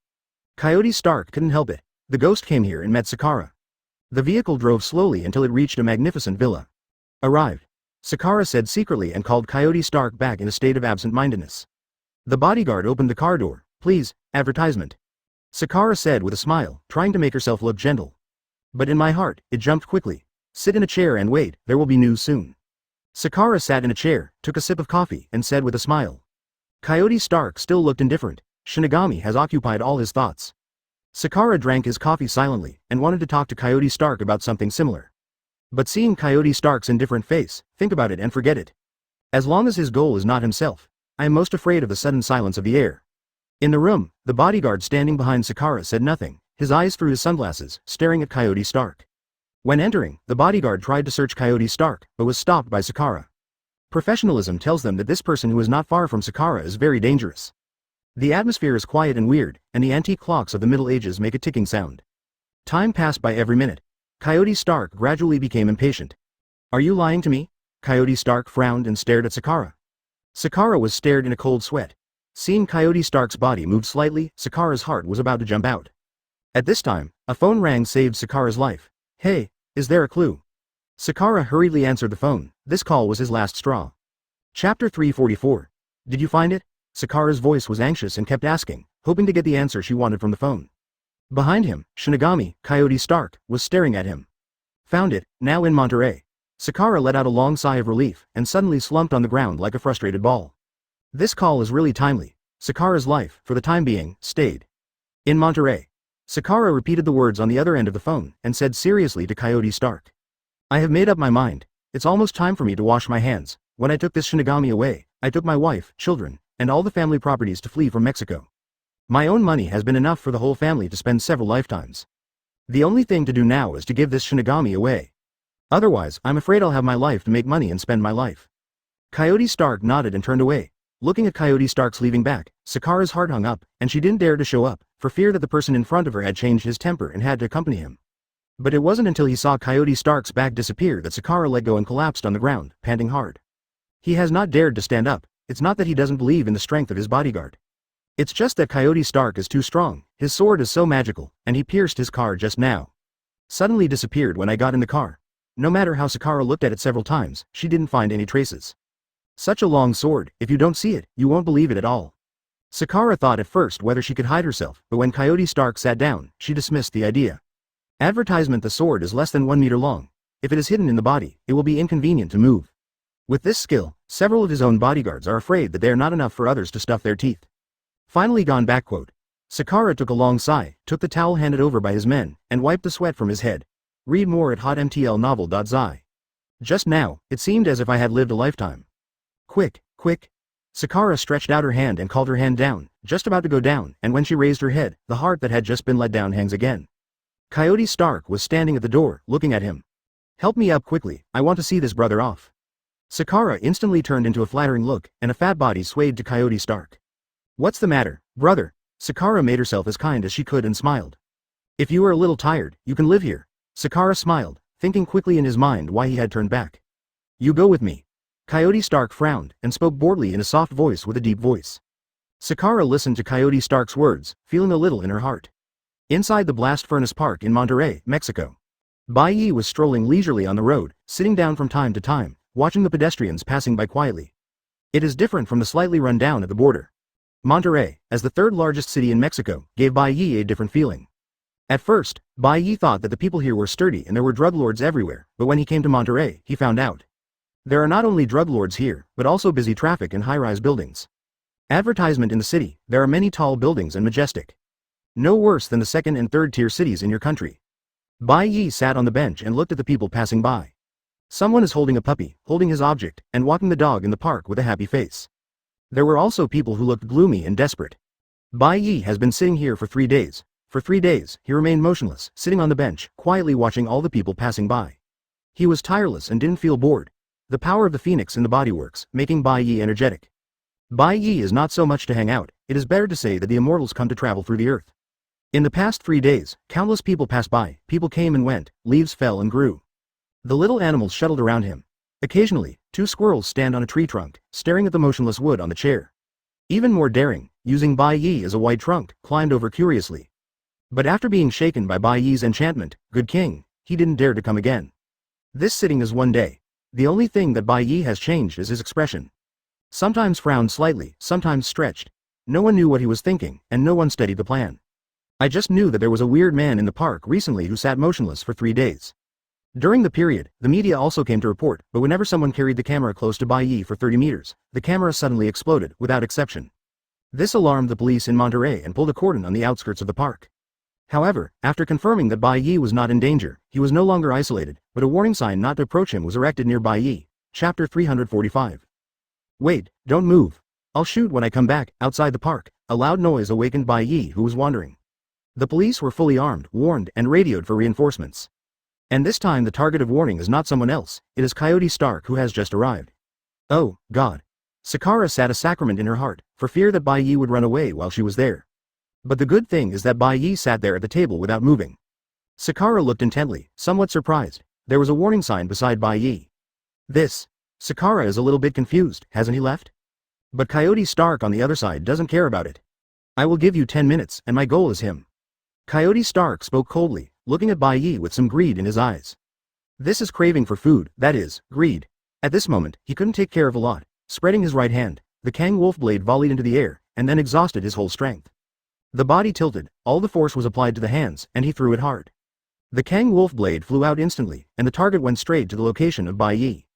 Coyote Stark couldn't help it. The ghost came here and met Sakara. The vehicle drove slowly until it reached a magnificent villa. Arrived. Sakura said secretly and called Coyote Stark back in a state of absent-mindedness. The bodyguard opened the car door. Please, advertisement. Sakura said with a smile, trying to make herself look gentle. But in my heart, it jumped quickly. Sit in a chair and wait, there will be news soon. Sakura sat in a chair, took a sip of coffee, and said with a smile. Coyote Stark still looked indifferent. Shinigami has occupied all his thoughts. Sakura drank his coffee silently, and wanted to talk to Coyote Stark about something similar. But seeing Coyote Stark's indifferent face, think about it and forget it. As long as his goal is not himself, I am most afraid of the sudden silence of the air. In the room, the bodyguard standing behind Sakura said nothing, his eyes through his sunglasses, staring at Coyote Stark. When entering, the bodyguard tried to search Coyote Stark, but was stopped by Sakura. Professionalism tells them that this person who is not far from Sakura is very dangerous. The atmosphere is quiet and weird, and the antique clocks of the Middle Ages make a ticking sound. Time passed by every minute. Coyote Stark gradually became impatient. Are you lying to me? Coyote Stark frowned and stared at Sakura. Sakura was stared in a cold sweat. Seeing Coyote Stark's body move slightly, Sakura's heart was about to jump out. At this time, a phone rang saved Sakura's life. Hey, is there a clue? Sakura hurriedly answered the phone. This call was his last straw. Chapter 344. Did you find it? Sakura's voice was anxious and kept asking, hoping to get the answer she wanted from the phone. Behind him, Shinigami, Coyote Stark, was staring at him. Found it, now in Monterey. Sakura let out a long sigh of relief, and suddenly slumped on the ground like a frustrated ball. This call is really timely. Sakura's life, for the time being, stayed in Monterey. Sakura repeated the words on the other end of the phone, and said seriously to Coyote Stark. I have made up my mind. It's almost time for me to wash my hands. When I took this Shinigami away, I took my wife, children, and all the family properties to flee from Mexico. My own money has been enough for the whole family to spend several lifetimes. The only thing to do now is to give this Shinigami away. Otherwise, I'm afraid I'll have my life to make money and spend my life. Coyote Stark nodded and turned away. Looking at Coyote Stark's leaving back, Sakura's heart hung up, and she didn't dare to show up, for fear that the person in front of her had changed his temper and had to accompany him. But it wasn't until he saw Coyote Stark's back disappear that Sakura let go and collapsed on the ground, panting hard. He has not dared to stand up. It's not that he doesn't believe in the strength of his bodyguard. It's just that Coyote Stark is too strong, his sword is so magical, and he pierced his car just now. Suddenly disappeared when I got in the car. No matter how Sakura looked at it several times, she didn't find any traces. Such a long sword, if you don't see it, you won't believe it at all. Sakura thought at first whether she could hide herself, but when Coyote Stark sat down, she dismissed the idea. Advertisement: the sword is less than 1 meter long. If it is hidden in the body, it will be inconvenient to move. With this skill, several of his own bodyguards are afraid that they are not enough for others to stuff their teeth. Finally gone back. Sakura took a long sigh, took the towel handed over by his men, and wiped the sweat from his head. Read more at hotmtlnovel.zi. Just now, it seemed as if I had lived a lifetime. Quick, quick. Sakura stretched out her hand and called her hand down, just about to go down, and when she raised her head, the heart that had just been let down hangs again. Coyote Stark was standing at the door, looking at him. Help me up quickly, I want to see this brother off. Sakura instantly turned into a flattering look, and a fat body swayed to Coyote Stark. What's the matter, brother? Sakura made herself as kind as she could and smiled. If you are a little tired, you can live here. Sakura smiled, thinking quickly in his mind why he had turned back. You go with me. Coyote Stark frowned, and spoke boredly in a soft voice with a deep voice. Sakura listened to Coyote Stark's words, feeling a little in her heart. Inside the blast furnace park in Monterey, Mexico. Bai Ye was strolling leisurely on the road, sitting down from time to time, watching the pedestrians passing by quietly. It is different from the slightly run down at the border. Monterey, as the third largest city in Mexico, gave Bai Ye a different feeling. At first, Bai Ye thought that the people here were sturdy and there were drug lords everywhere, but when he came to Monterey, he found out. There are not only drug lords here, but also busy traffic and high-rise buildings. Advertisement: in the city, there are many tall buildings and majestic. No worse than the second and third tier cities in your country. Bai Ye sat on the bench and looked at the people passing by. Someone is holding a puppy, holding his object, and walking the dog in the park with a happy face. There were also people who looked gloomy and desperate. Bai Ye has been sitting here for 3 days. For 3 days, he remained motionless, sitting on the bench, quietly watching all the people passing by. He was tireless and didn't feel bored. The power of the phoenix in the body works, making Bai Ye energetic. Bai Ye is not so much to hang out, it is better to say that the immortals come to travel through the earth. In the past 3 days, countless people passed by, people came and went, leaves fell and grew. The little animals shuttled around him. Occasionally, 2 squirrels stand on a tree trunk, staring at the motionless wood on the chair. Even more daring, using Bai Ye as a white trunk, climbed over curiously. But after being shaken by Bai Ye's enchantment, good king, he didn't dare to come again. This sitting is one day. The only thing that Bai Ye has changed is his expression. Sometimes frowned slightly, sometimes stretched. No one knew what he was thinking, and no one studied the plan. I just knew that there was a weird man in the park recently who sat motionless for 3 days. During the period, the media also came to report, but whenever someone carried the camera close to Bai Ye for 30 meters, the camera suddenly exploded, without exception. This alarmed the police in Monterey and pulled a cordon on the outskirts of the park. However, after confirming that Bai Ye was not in danger, he was no longer isolated, but a warning sign not to approach him was erected near Bai Ye. Chapter 345. Wait, don't move. I'll shoot when I come back. Outside the park, a loud noise awakened Bai Ye, who was wandering. The police were fully armed, warned, and radioed for reinforcements. And this time the target of warning is not someone else, it is Coyote Stark who has just arrived. Oh, God. Sakura sat a sacrament in her heart, for fear that Bai Ye would run away while she was there. But the good thing is that Bai Ye sat there at the table without moving. Sakura looked intently, somewhat surprised. There was a warning sign beside Bai Ye. Sakura is a little bit confused, hasn't he left? But Coyote Stark on the other side doesn't care about it. I will give you 10 minutes, and my goal is him. Coyote Stark spoke coldly, looking at Bai Ye with some greed in his eyes. This is craving for food, that is, greed. At this moment, he couldn't take care of a lot. Spreading his right hand, the Kang Wolf blade volleyed into the air, and then exhausted his whole strength. The body tilted, all the force was applied to the hands, and he threw it hard. The Kang Wolf blade flew out instantly, and the target went straight to the location of Bai Ye.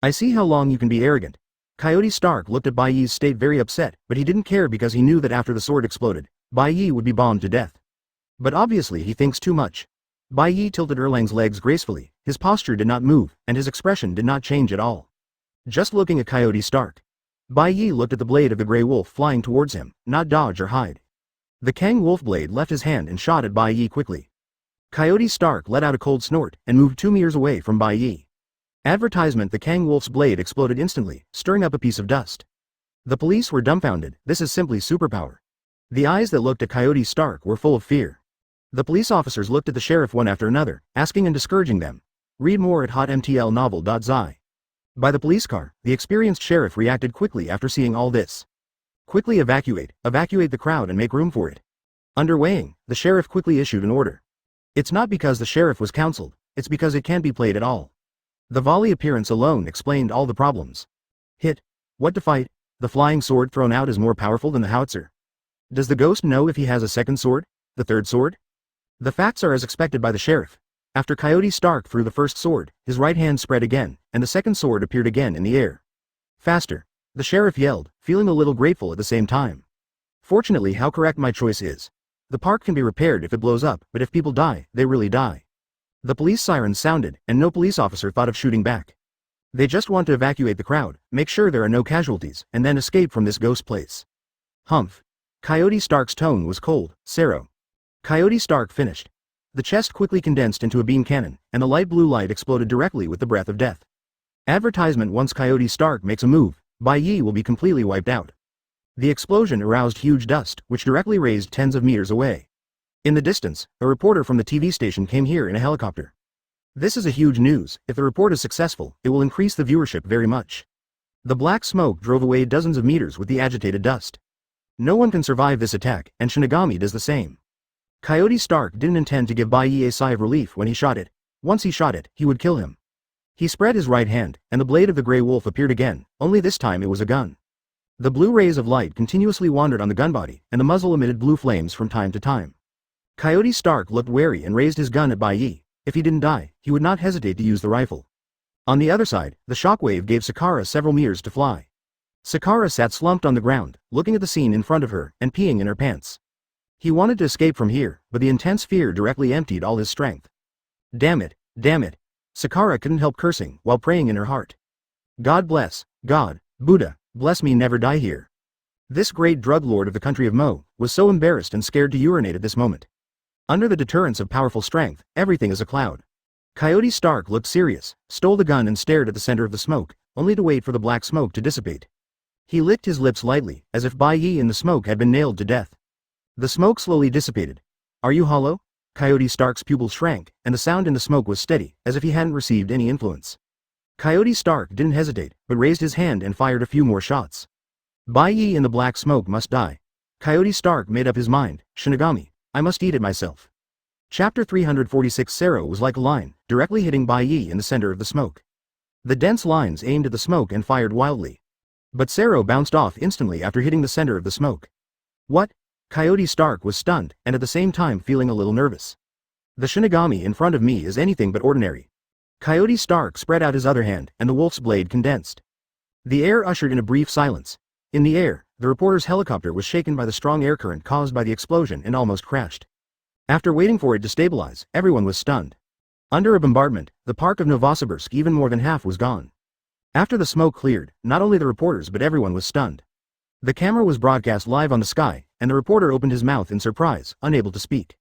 I see how long you can be arrogant. Coyote Stark looked at Bai Ye's state very upset, but he didn't care because he knew that after the sword exploded, Bai Ye would be bombed to death. But obviously he thinks too much. Bai Ye tilted Erlang's legs gracefully, his posture did not move, and his expression did not change at all. Just looking at Coyote Stark. Bai Ye looked at the blade of the Grey Wolf flying towards him, not dodge or hide. The Kang Wolf blade left his hand and shot at Bai Ye quickly. Coyote Stark let out a cold snort, and moved 2 meters away from Bai Ye. Advertisement: the Kang Wolf's blade exploded instantly, stirring up a piece of dust. The police were dumbfounded, this is simply superpower. The eyes that looked at Coyote Stark were full of fear. The police officers looked at the sheriff one after another, asking and discouraging them. Read more at hotmtlnovel.zi. By the police car, the experienced sheriff reacted quickly after seeing all this. Quickly evacuate the crowd and make room for it. Underweighing, the sheriff quickly issued an order. It's not because the sheriff was counseled, it's because it can't be played at all. The volley appearance alone explained all the problems. Hit. What to fight? The flying sword thrown out is more powerful than the howitzer. Does the ghost know if he has a second sword? The third sword? The facts are as expected by the sheriff. After Coyote Stark threw the first sword, his right hand spread again, and the second sword appeared again in the air. Faster. The sheriff yelled, feeling a little grateful at the same time. Fortunately, how correct my choice is. The park can be repaired if it blows up, but if people die, they really die. The police sirens sounded, and no police officer thought of shooting back. They just want to evacuate the crowd, make sure there are no casualties, and then escape from this ghost place. Humph. Coyote Stark's tone was cold. Sero. Coyote Stark finished. The chest quickly condensed into a beam cannon, and the light blue light exploded directly with the breath of death. Advertisement: once Coyote Stark makes a move, Bai Ye will be completely wiped out. The explosion aroused huge dust, which directly raised tens of meters away. In the distance, a reporter from the TV station came here in a helicopter. This is a huge news. If the report is successful, it will increase the viewership very much. The black smoke drove away dozens of meters with the agitated dust. No one can survive this attack, and Shinigami does the same. Coyote Stark didn't intend to give Bai Ye a sigh of relief when he shot it. Once he shot it, he would kill him. He spread his right hand, and the blade of the Grey Wolf appeared again, only this time it was a gun. The blue rays of light continuously wandered on the gun body, and the muzzle emitted blue flames from time to time. Coyote Stark looked wary and raised his gun at Bai Ye. If he didn't die, he would not hesitate to use the rifle. On the other side, the shockwave gave Sakura several meters to fly. Sakura sat slumped on the ground, looking at the scene in front of her, and peeing in her pants. He wanted to escape from here, but the intense fear directly emptied all his strength. Damn it, damn it. Sakura couldn't help cursing, while praying in her heart. God bless, God, Buddha, bless me, never die here. This great drug lord of the country of Mo was so embarrassed and scared to urinate at this moment. Under the deterrence of powerful strength, everything is a cloud. Coyote Stark looked serious, stole the gun and stared at the center of the smoke, only to wait for the black smoke to dissipate. He licked his lips lightly, as if Bai Ye in the smoke had been nailed to death. The smoke slowly dissipated. Are you hollow? Coyote Stark's pupils shrank, and the sound in the smoke was steady, as if he hadn't received any influence. Coyote Stark didn't hesitate, but raised his hand and fired a few more shots. Bai Ye in the black smoke must die. Coyote Stark made up his mind. Shinigami, I must eat it myself. Chapter 346 Sero was like a line, directly hitting Bai Ye in the center of the smoke. The dense lines aimed at the smoke and fired wildly. But Sero bounced off instantly after hitting the center of the smoke. What? Coyote Stark was stunned, and at the same time feeling a little nervous. The Shinigami in front of me is anything but ordinary. Coyote Stark spread out his other hand, and the wolf's blade condensed. The air ushered in a brief silence. In the air, the reporter's helicopter was shaken by the strong air current caused by the explosion and almost crashed. After waiting for it to stabilize, everyone was stunned. Under a bombardment, the park of Novosibirsk even more than half was gone. After the smoke cleared, not only the reporters but everyone was stunned. The camera was broadcast live on the sky, and the reporter opened his mouth in surprise, unable to speak.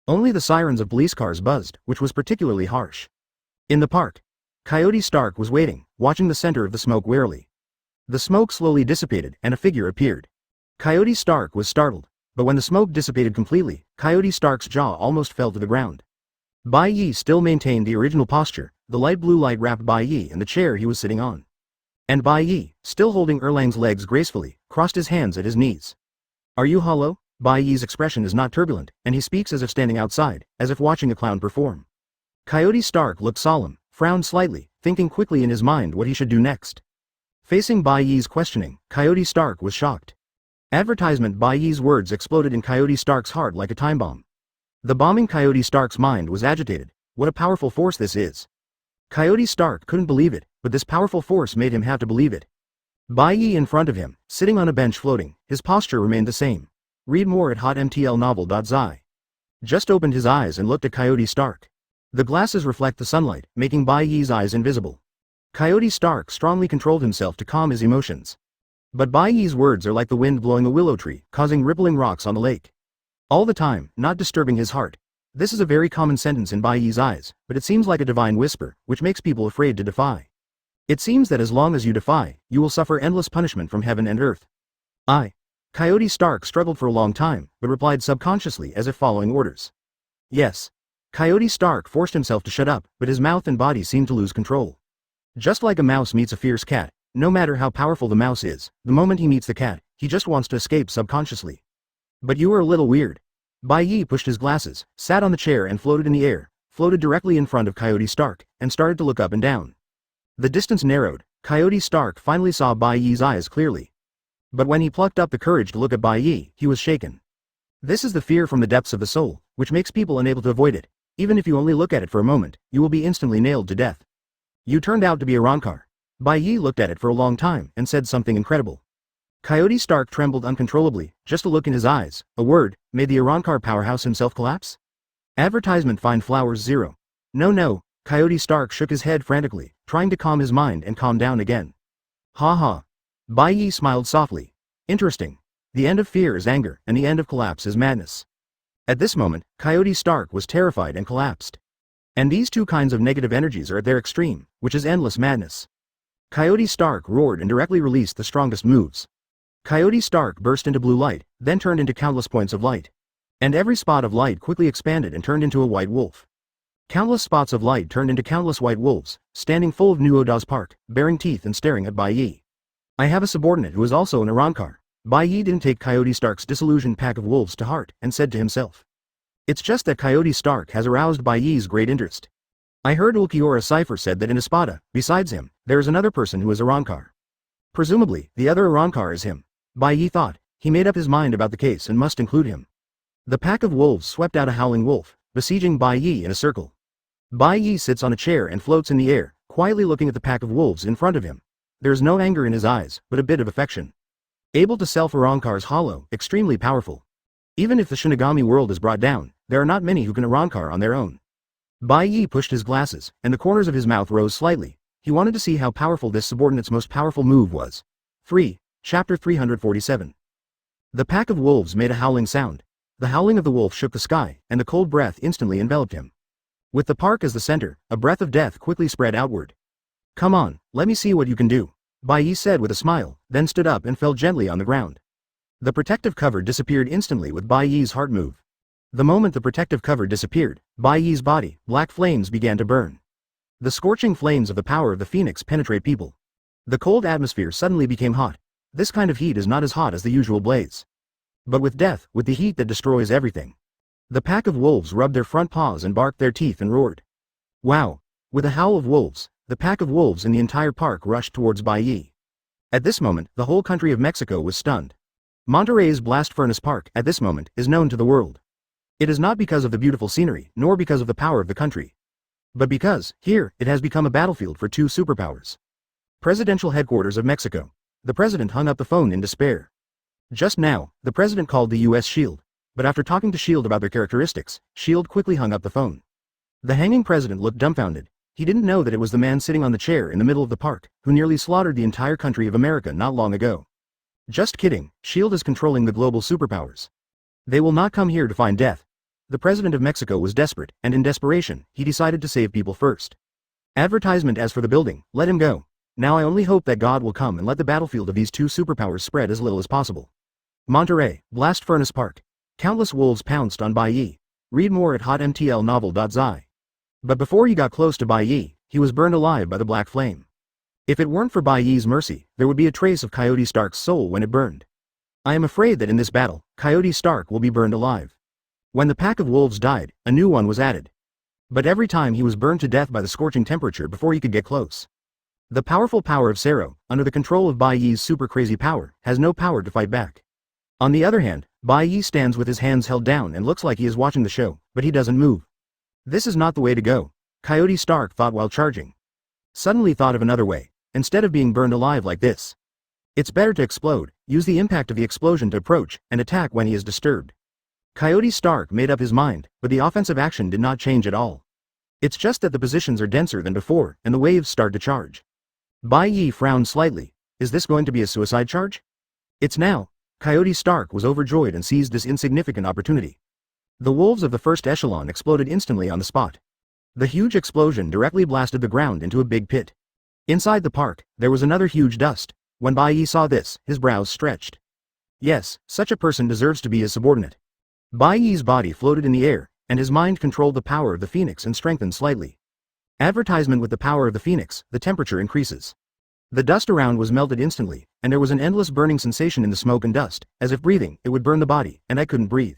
Only the sirens of police cars buzzed, which was particularly harsh. In the park, Coyote Stark was waiting, watching the center of the smoke warily. The smoke slowly dissipated, and a figure appeared. Coyote Stark was startled, but when the smoke dissipated completely, Coyote Stark's jaw almost fell to the ground. Bai Ye still maintained the original posture, the light blue light wrapped Bai Ye in the chair he was sitting on. And Bai Ye, still holding Erlang's legs gracefully, crossed his hands at his knees. Are you hollow? Bai Ye's expression is not turbulent, and he speaks as if standing outside, as if watching a clown perform. Coyote Stark looked solemn, frowned slightly, thinking quickly in his mind what he should do next. Facing Bai Ye's questioning, Coyote Stark was shocked. Advertisement. Bai Ye's words exploded in Coyote Stark's heart like a time bomb. The bombing Coyote Stark's mind was agitated. What a powerful force this is. Coyote Stark couldn't believe it, but this powerful force made him have to believe it. Bai Ye in front of him, sitting on a bench floating, his posture remained the same. Read more at hotmtlnovel.zi. Just opened his eyes and looked at Coyote Stark. The glasses reflect the sunlight, making Bai Ye's eyes invisible. Coyote Stark strongly controlled himself to calm his emotions. But Bai Ye's words are like the wind blowing a willow tree, causing rippling rocks on the lake. All the time, not disturbing his heart. This is a very common sentence in Bai Ye's eyes, but it seems like a divine whisper, which makes people afraid to defy. It seems that as long as you defy, you will suffer endless punishment from heaven and earth. Coyote Stark struggled for a long time, but replied subconsciously as if following orders. Yes. Coyote Stark forced himself to shut up, but his mouth and body seemed to lose control. Just like a mouse meets a fierce cat, no matter how powerful the mouse is, the moment he meets the cat, he just wants to escape subconsciously. But you are a little weird. Bai Ye pushed his glasses, sat on the chair and floated in the air, floated directly in front of Coyote Stark, and started to look up and down. The distance narrowed. Coyote Stark finally saw Bai Ye's eyes clearly. But when he plucked up the courage to look at Bai Ye, he was shaken. This is the fear from the depths of the soul, which makes people unable to avoid it. Even if you only look at it for a moment, you will be instantly nailed to death. You turned out to be a Rancor. Bai Ye looked at it for a long time and said something incredible. Coyote Stark trembled uncontrollably. Just a look in his eyes, a word, made the Arankar powerhouse himself collapse? Advertisement. Find flowers 0. No. Coyote Stark shook his head frantically, trying to calm his mind and calm down again. Ha ha. Bai Ye smiled softly. Interesting. The end of fear is anger, and the end of collapse is madness. At this moment, Coyote Stark was terrified and collapsed. And these two kinds of negative energies are at their extreme, which is endless madness. Coyote Stark roared and directly released the strongest moves. Coyote Stark burst into blue light, then turned into countless points of light. And every spot of light quickly expanded and turned into a white wolf. Countless spots of light turned into countless white wolves, standing full of New Oda's park, baring teeth and staring at Bai Ye. I have a subordinate who is also an Arankar. Bai Ye didn't take Coyote Stark's disillusioned pack of wolves to heart, and said to himself. It's just that Coyote Stark has aroused Bai Ye's great interest. I heard Ulquiorra Cipher said that in Espada, besides him, there is another person who is a Arankar. Presumably, the other Arankar is him. Bai Ye thought. He made up his mind about the case and must include him. The pack of wolves swept out a howling wolf, besieging Bai Ye in a circle. Bai Ye sits on a chair and floats in the air, quietly looking at the pack of wolves in front of him. There is no anger in his eyes, but a bit of affection. Able to self Arankar's hollow, extremely powerful. Even if the Shinigami world is brought down, there are not many who can Arankar on their own. Bai Ye pushed his glasses, and the corners of his mouth rose slightly. He wanted to see how powerful this subordinate's most powerful move was. 3. Chapter 347. The pack of wolves made a howling sound. The howling of the wolf shook the sky, and the cold breath instantly enveloped him. With the park as the center, a breath of death quickly spread outward. Come on, let me see what you can do, Bai Ye said with a smile, then stood up and fell gently on the ground. The protective cover disappeared instantly with Bai Ye's heart move. The moment the protective cover disappeared, Bai Ye's body, black flames began to burn. The scorching flames of the power of the phoenix penetrate people. The cold atmosphere suddenly became hot. This kind of heat is not as hot as the usual blaze. But with death, with the heat that destroys everything. The pack of wolves rubbed their front paws and barked their teeth and roared. Wow! With a howl of wolves, the pack of wolves in the entire park rushed towards Bai Ye. At this moment, the whole country of Mexico was stunned. Monterrey's Blast Furnace Park, at this moment, is known to the world. It is not because of the beautiful scenery, nor because of the power of the country, but because, here, it has become a battlefield for two superpowers. Presidential headquarters of Mexico. The president hung up the phone in despair. Just now, the president called the U.S. SHIELD, but after talking to SHIELD about their characteristics, SHIELD quickly hung up the phone. The hanging president looked dumbfounded. He didn't know that it was the man sitting on the chair in the middle of the park, who nearly slaughtered the entire country of America not long ago. Just kidding, SHIELD is controlling the global superpowers. They will not come here to find death. The president of Mexico was desperate, and in desperation, he decided to save people first. Advertisement as for the building, let him go. Now I only hope that God will come and let the battlefield of these two superpowers spread as little as possible. Monterrey, Blast Furnace Park. Countless wolves pounced on Bai Ye. Read more at hotmtlnovel.zi. But before he got close to Bai Ye, he was burned alive by the black flame. If it weren't for Bai Ye's mercy, there would be a trace of Coyote Stark's soul when it burned. I am afraid that in this battle, Coyote Stark will be burned alive. When the pack of wolves died, a new one was added. But every time he was burned to death by the scorching temperature before he could get close. The powerful power of Sero, under the control of Bai Ye's super crazy power, has no power to fight back. On the other hand, Bai Ye stands with his hands held down and looks like he is watching the show, but he doesn't move. This is not the way to go, Coyote Stark thought while charging. Suddenly thought of another way, instead of being burned alive like this. It's better to explode, use the impact of the explosion to approach, and attack when he is disturbed. Coyote Stark made up his mind, but the offensive action did not change at all. It's just that the positions are denser than before, and the waves start to charge. Bai Ye frowned slightly. Is this going to be a suicide charge? It's now. Coyote Stark was overjoyed and seized this insignificant opportunity. The wolves of the first echelon exploded instantly on the spot. The huge explosion directly blasted the ground into a big pit. Inside the park, there was another huge dust. When Bai Ye saw this, his brows stretched. Yes, such a person deserves to be his subordinate. Bai Ye's body floated in the air, and his mind controlled the power of the phoenix and strengthened slightly. Advertisement with the power of the phoenix, the temperature increases. The dust around was melted instantly, and there was an endless burning sensation in the smoke and dust, as if breathing, it would burn the body, and I couldn't breathe.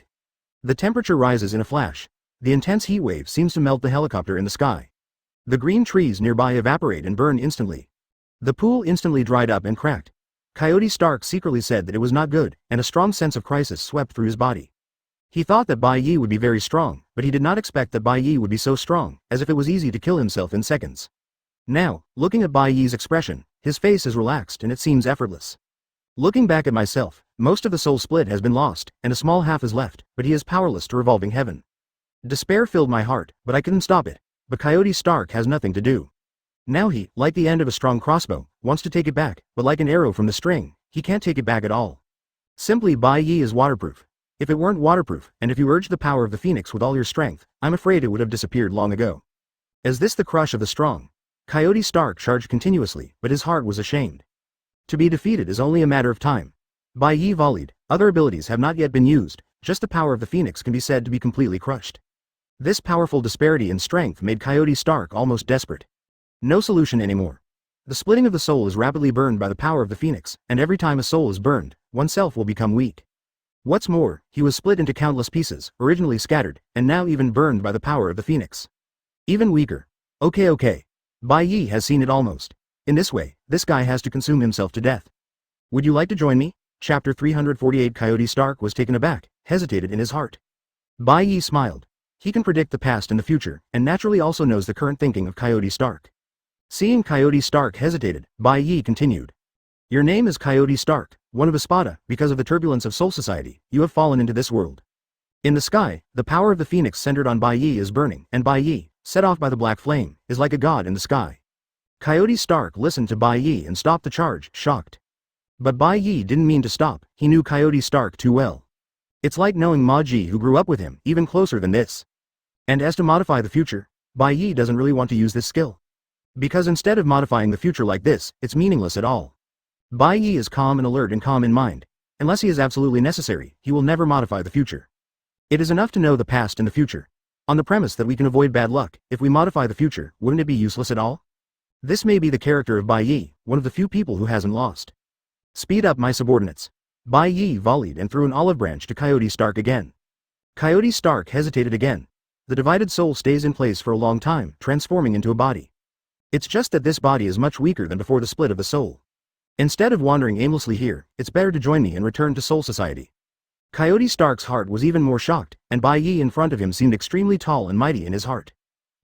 The temperature rises in a flash. The intense heat wave seems to melt the helicopter in the sky. The green trees nearby evaporate and burn instantly. The pool instantly dried up and cracked. Coyote Stark secretly said that it was not good, and a strong sense of crisis swept through his body. He thought that Bai Ye would be very strong, but he did not expect that Bai Ye would be so strong, as if it was easy to kill himself in seconds. Now, looking at Bai Ye's expression, his face is relaxed and it seems effortless. Looking back at myself, most of the soul split has been lost, and a small half is left, but he is powerless to revolving heaven. Despair filled my heart, but I couldn't stop it. But Coyote Stark has nothing to do. Now he, like the end of a strong crossbow, wants to take it back, but like an arrow from the string, he can't take it back at all. Simply Bai Ye is waterproof. If it weren't waterproof, and if you urged the power of the phoenix with all your strength, I'm afraid it would have disappeared long ago. Is this the crush of the strong? Coyote Stark charged continuously, but his heart was ashamed. To be defeated is only a matter of time. Bai Ye volleyed. Other abilities have not yet been used, just the power of the phoenix can be said to be completely crushed. This powerful disparity in strength made Coyote Stark almost desperate. No solution anymore. The splitting of the soul is rapidly burned by the power of the phoenix, and every time a soul is burned, oneself will become weak. What's more, he was split into countless pieces, originally scattered, and now even burned by the power of the phoenix. Even weaker. Okay. Bai Ye has seen it almost. In this way, this guy has to consume himself to death. Would you like to join me? Chapter 348. Coyote Stark was taken aback, hesitated in his heart. Bai Ye smiled. He can predict the past and the future, and naturally also knows the current thinking of Coyote Stark. Seeing Coyote Stark hesitated, Bai Ye continued. Your name is Coyote Stark, one of Espada. Because of the turbulence of Soul Society, you have fallen into this world. In the sky, the power of the phoenix centered on Bai Ye is burning, and Bai Ye, set off by the black flame, is like a god in the sky. Coyote Stark listened to Bai Ye and stopped the charge, shocked. But Bai Ye didn't mean to stop, he knew Coyote Stark too well. It's like knowing Ma Ji, who grew up with him, even closer than this. And as to modify the future, Bai Ye doesn't really want to use this skill. Because instead of modifying the future like this, it's meaningless at all. Bai Ye is calm and alert and calm in mind. Unless he is absolutely necessary, he will never modify the future. It is enough to know the past and the future. On the premise that we can avoid bad luck, if we modify the future, wouldn't it be useless at all? This may be the character of Bai Ye, one of the few people who hasn't lost. Speed up my subordinates. Bai Ye volleyed and threw an olive branch to Coyote Stark again. Coyote Stark hesitated again. The divided soul stays in place for a long time, transforming into a body. It's just that this body is much weaker than before the split of the soul. Instead of wandering aimlessly here, it's better to join me and return to Soul Society. Coyote Stark's heart was even more shocked, and Bai Ye in front of him seemed extremely tall and mighty in his heart.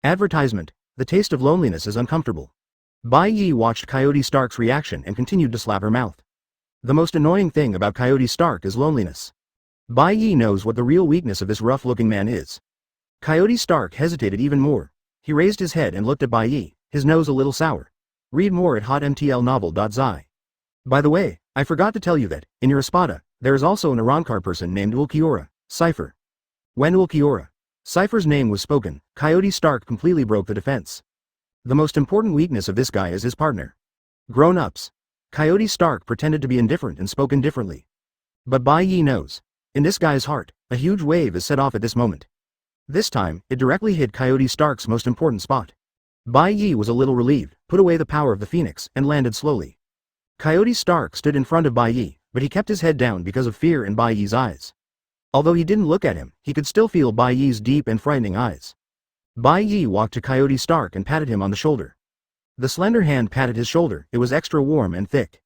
Advertisement: the taste of loneliness is uncomfortable. Bai Ye watched Coyote Stark's reaction and continued to slap her mouth. The most annoying thing about Coyote Stark is loneliness. Bai Ye knows what the real weakness of this rough-looking man is. Coyote Stark hesitated even more. He raised his head and looked at Bai Ye, his nose a little sour. Read more at hotmtlnovel.zi. By the way, I forgot to tell you that, in your Espada, there is also an Arrancar person named Ulquiorra, Cypher. When Ulquiorra, Cypher's name was spoken, Coyote Stark completely broke the defense. The most important weakness of this guy is his partner. Grown-ups. Coyote Stark pretended to be indifferent and spoke indifferently. But Bai Ye knows. In this guy's heart, a huge wave is set off at this moment. This time, it directly hit Coyote Stark's most important spot. Bai Ye was a little relieved, put away the power of the phoenix, and landed slowly. Coyote Stark stood in front of Bai Ye, but he kept his head down because of fear in Bai Ye's eyes. Although he didn't look at him, he could still feel Bai Ye's deep and frightening eyes. Bai Ye walked to Coyote Stark and patted him on the shoulder. The slender hand patted his shoulder, it was extra warm and thick.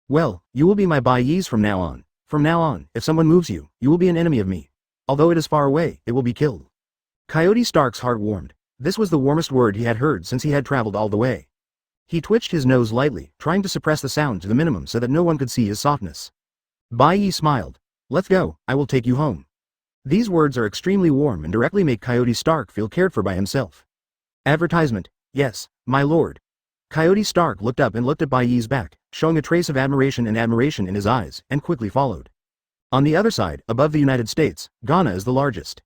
Well, you will be my Bai Ye's from now on. From now on, if someone moves you, you will be an enemy of me. Although it is far away, it will be killed. Coyote Stark's heart warmed. This was the warmest word he had heard since he had traveled all the way. He twitched his nose lightly, trying to suppress the sound to the minimum so that no one could see his softness. Bai Ye smiled. Let's go, I will take you home. These words are extremely warm and directly make Coyote Stark feel cared for by himself. Advertisement: yes, my lord. Coyote Stark looked up and looked at Bai Ye's back, showing a trace of admiration in his eyes, and quickly followed. On the other side, above the United States, Ghana is the largest.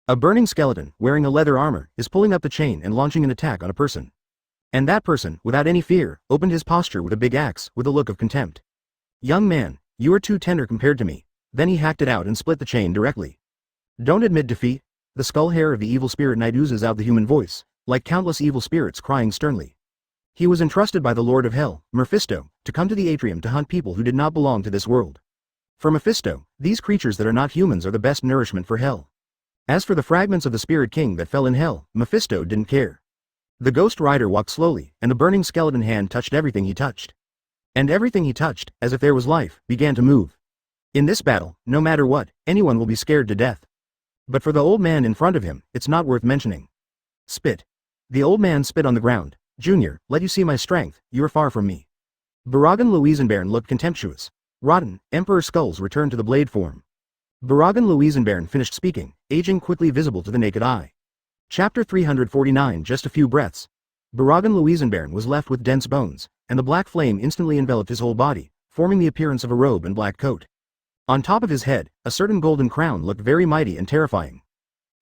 A burning skeleton, wearing a leather armor, is pulling up the chain and launching an attack on a person. And that person, without any fear, opened his posture with a big axe, with a look of contempt. Young man, you are too tender compared to me. Then he hacked it out and split the chain directly. Don't admit defeat. The skull hair of the evil spirit knight oozes out the human voice, like countless evil spirits crying sternly. He was entrusted by the Lord of Hell, Mephisto, to come to the atrium to hunt people who did not belong to this world. For Mephisto, these creatures that are not humans are the best nourishment for Hell. As for the fragments of the Spirit King that fell in Hell, Mephisto didn't care. The Ghost Rider walked slowly, and the burning skeleton hand touched everything he touched. And everything he touched, as if there was life, began to move. In this battle, no matter what, anyone will be scared to death. But for the old man in front of him, it's not worth mentioning. Spit. The old man spit on the ground. Junior, let you see my strength, you are far from me. Baragan Louisenbairn looked contemptuous. Rotten, Emperor Skulls returned to the blade form. Baragan Louisenbairn finished speaking, aging quickly visible to the naked eye. Chapter 349. Just a few breaths. Baragan Louisenbairn was left with dense bones, and the black flame instantly enveloped his whole body, forming the appearance of a robe and black coat. On top of his head, a certain golden crown looked very mighty and terrifying.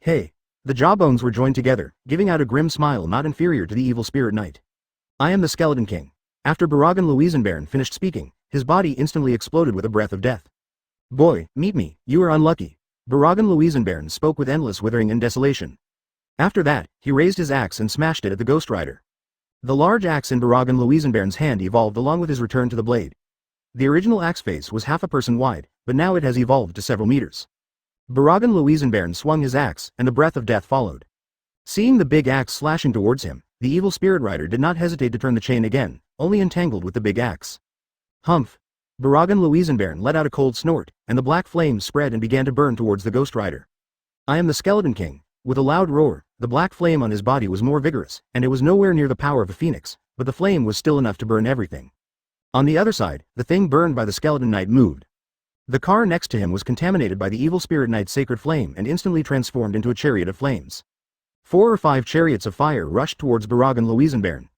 Hey! The jawbones were joined together, giving out a grim smile not inferior to the evil spirit knight. I am the Skeleton King. After Baragan Louisenbairn finished speaking, his body instantly exploded with a breath of death. Boy, meet me, you are unlucky. Baragan Louisenbairn spoke with endless withering and desolation. After that, he raised his axe and smashed it at the Ghost Rider. The large axe in Baragan Louisenbairn's hand evolved along with his return to the blade. The original axe face was half a person wide, but now it has evolved to several meters. Baragan Louisenbairn swung his axe, and the breath of death followed. Seeing the big axe slashing towards him, the evil spirit rider did not hesitate to turn the chain again, only entangled with the big axe. Humph! Baragan Louisenbairn let out a cold snort, and the black flames spread and began to burn towards the Ghost Rider. I am the Skeleton King. With a loud roar, the black flame on his body was more vigorous, and it was nowhere near the power of a phoenix, but the flame was still enough to burn everything. On the other side, the thing burned by the Skeleton Knight moved. The car next to him was contaminated by the evil spirit knight's sacred flame and instantly transformed into a chariot of flames. 4 or 5 chariots of fire rushed towards Baragan Louisenbairn.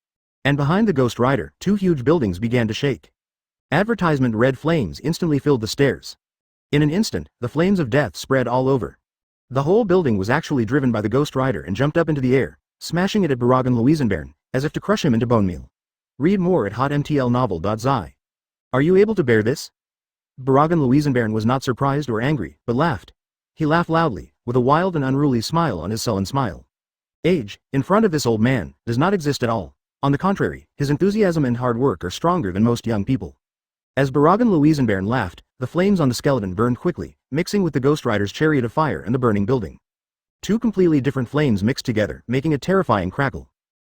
And behind the Ghost Rider, 2 huge buildings began to shake. Advertisement red flames instantly filled the stairs. In an instant, the flames of death spread all over. The whole building was actually driven by the Ghost Rider and jumped up into the air, smashing it at Baragan Louisenbairn, as if to crush him into bone meal. Read more at hotmtlnovel.zi. Are you able to bear this? Baragan Louisenbairn was not surprised or angry, but laughed. He laughed loudly, with a wild and unruly smile on his sullen smile. Age, in front of this old man, does not exist at all. On the contrary, his enthusiasm and hard work are stronger than most young people. As Baragan Louisenbairn laughed, the flames on the skeleton burned quickly, mixing with the Ghost Rider's chariot of fire and the burning building. Two completely different flames mixed together, making a terrifying crackle.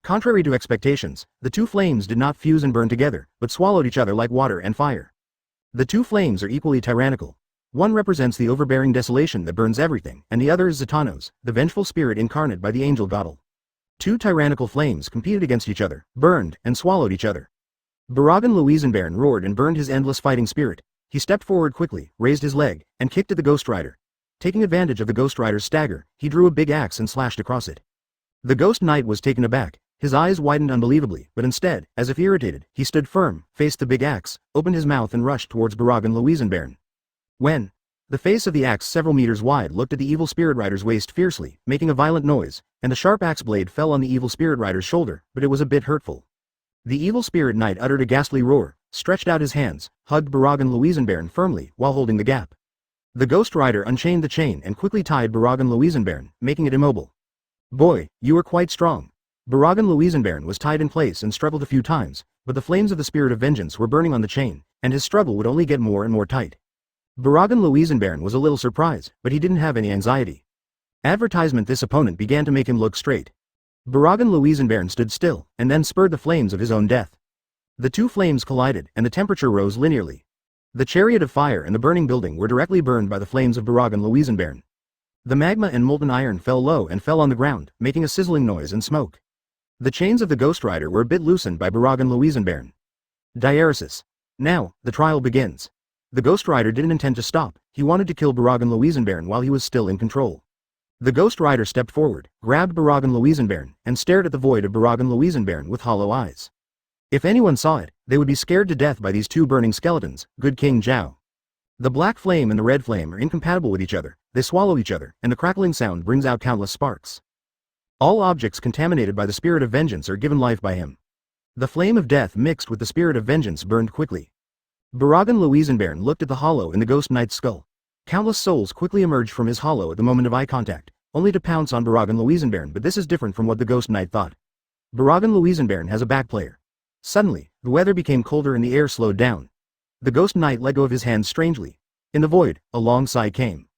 Contrary to expectations, the two flames did not fuse and burn together, but swallowed each other like water and fire. The two flames are equally tyrannical. One represents the overbearing desolation that burns everything, and the other is Zatanno's, the vengeful spirit incarnate by the angel Godel. Two tyrannical flames competed against each other, burned, and swallowed each other. Baragan Louisenbairn roared and burned his endless fighting spirit. He stepped forward quickly, raised his leg, and kicked at the Ghost Rider. Taking advantage of the Ghost Rider's stagger, he drew a big axe and slashed across it. The Ghost Knight was taken aback. His eyes widened unbelievably, but instead, as if irritated, he stood firm, faced the big axe, opened his mouth and rushed towards Baragan Louisenbairn. When the face of the axe several meters wide looked at the evil spirit rider's waist fiercely, making a violent noise, and the sharp axe blade fell on the evil spirit rider's shoulder, but it was a bit hurtful. The evil spirit knight uttered a ghastly roar, stretched out his hands, hugged Baragan Louisenbairn firmly while holding the gap. The Ghost Rider unchained the chain and quickly tied Baragan Louisenbairn, making it immobile. Boy, you are quite strong. Baragan Louisenbairn was tied in place and struggled a few times, but the flames of the spirit of vengeance were burning on the chain, and his struggle would only get more and more tight. Baragan Louisenbairn was a little surprised, but he didn't have any anxiety. Advertisement this opponent began to make him look straight. Baragan Louisenbairn stood still, and then spurred the flames of his own death. The two flames collided, and the temperature rose linearly. The chariot of fire and the burning building were directly burned by the flames of Baragan Louisenbairn. The magma and molten iron fell low and fell on the ground, making a sizzling noise and smoke. The chains of the Ghost Rider were a bit loosened by Baragan Louisenbairn. Diaresis. Now, the trial begins. The Ghost Rider didn't intend to stop. He wanted to kill Baragan Louisenbairn while he was still in control. The Ghost Rider stepped forward, grabbed Baragan Louisenbairn, and stared at the void of Baragan Louisenbairn with hollow eyes. If anyone saw it, they would be scared to death by these two burning skeletons, good King Zhao. The black flame and the red flame are incompatible with each other, they swallow each other, and the crackling sound brings out countless sparks. All objects contaminated by the spirit of vengeance are given life by him. The flame of death mixed with the spirit of vengeance burned quickly. Baragan Louisenbairn looked at the hollow in the Ghost Knight's skull. Countless souls quickly emerged from his hollow at the moment of eye contact, only to pounce on Baragan Louisenbairn, but this is different from what the Ghost Knight thought. Baragan Louisenbairn has a back player. Suddenly, the weather became colder and the air slowed down. The Ghost Knight let go of his hands strangely. In the void, a long sigh came.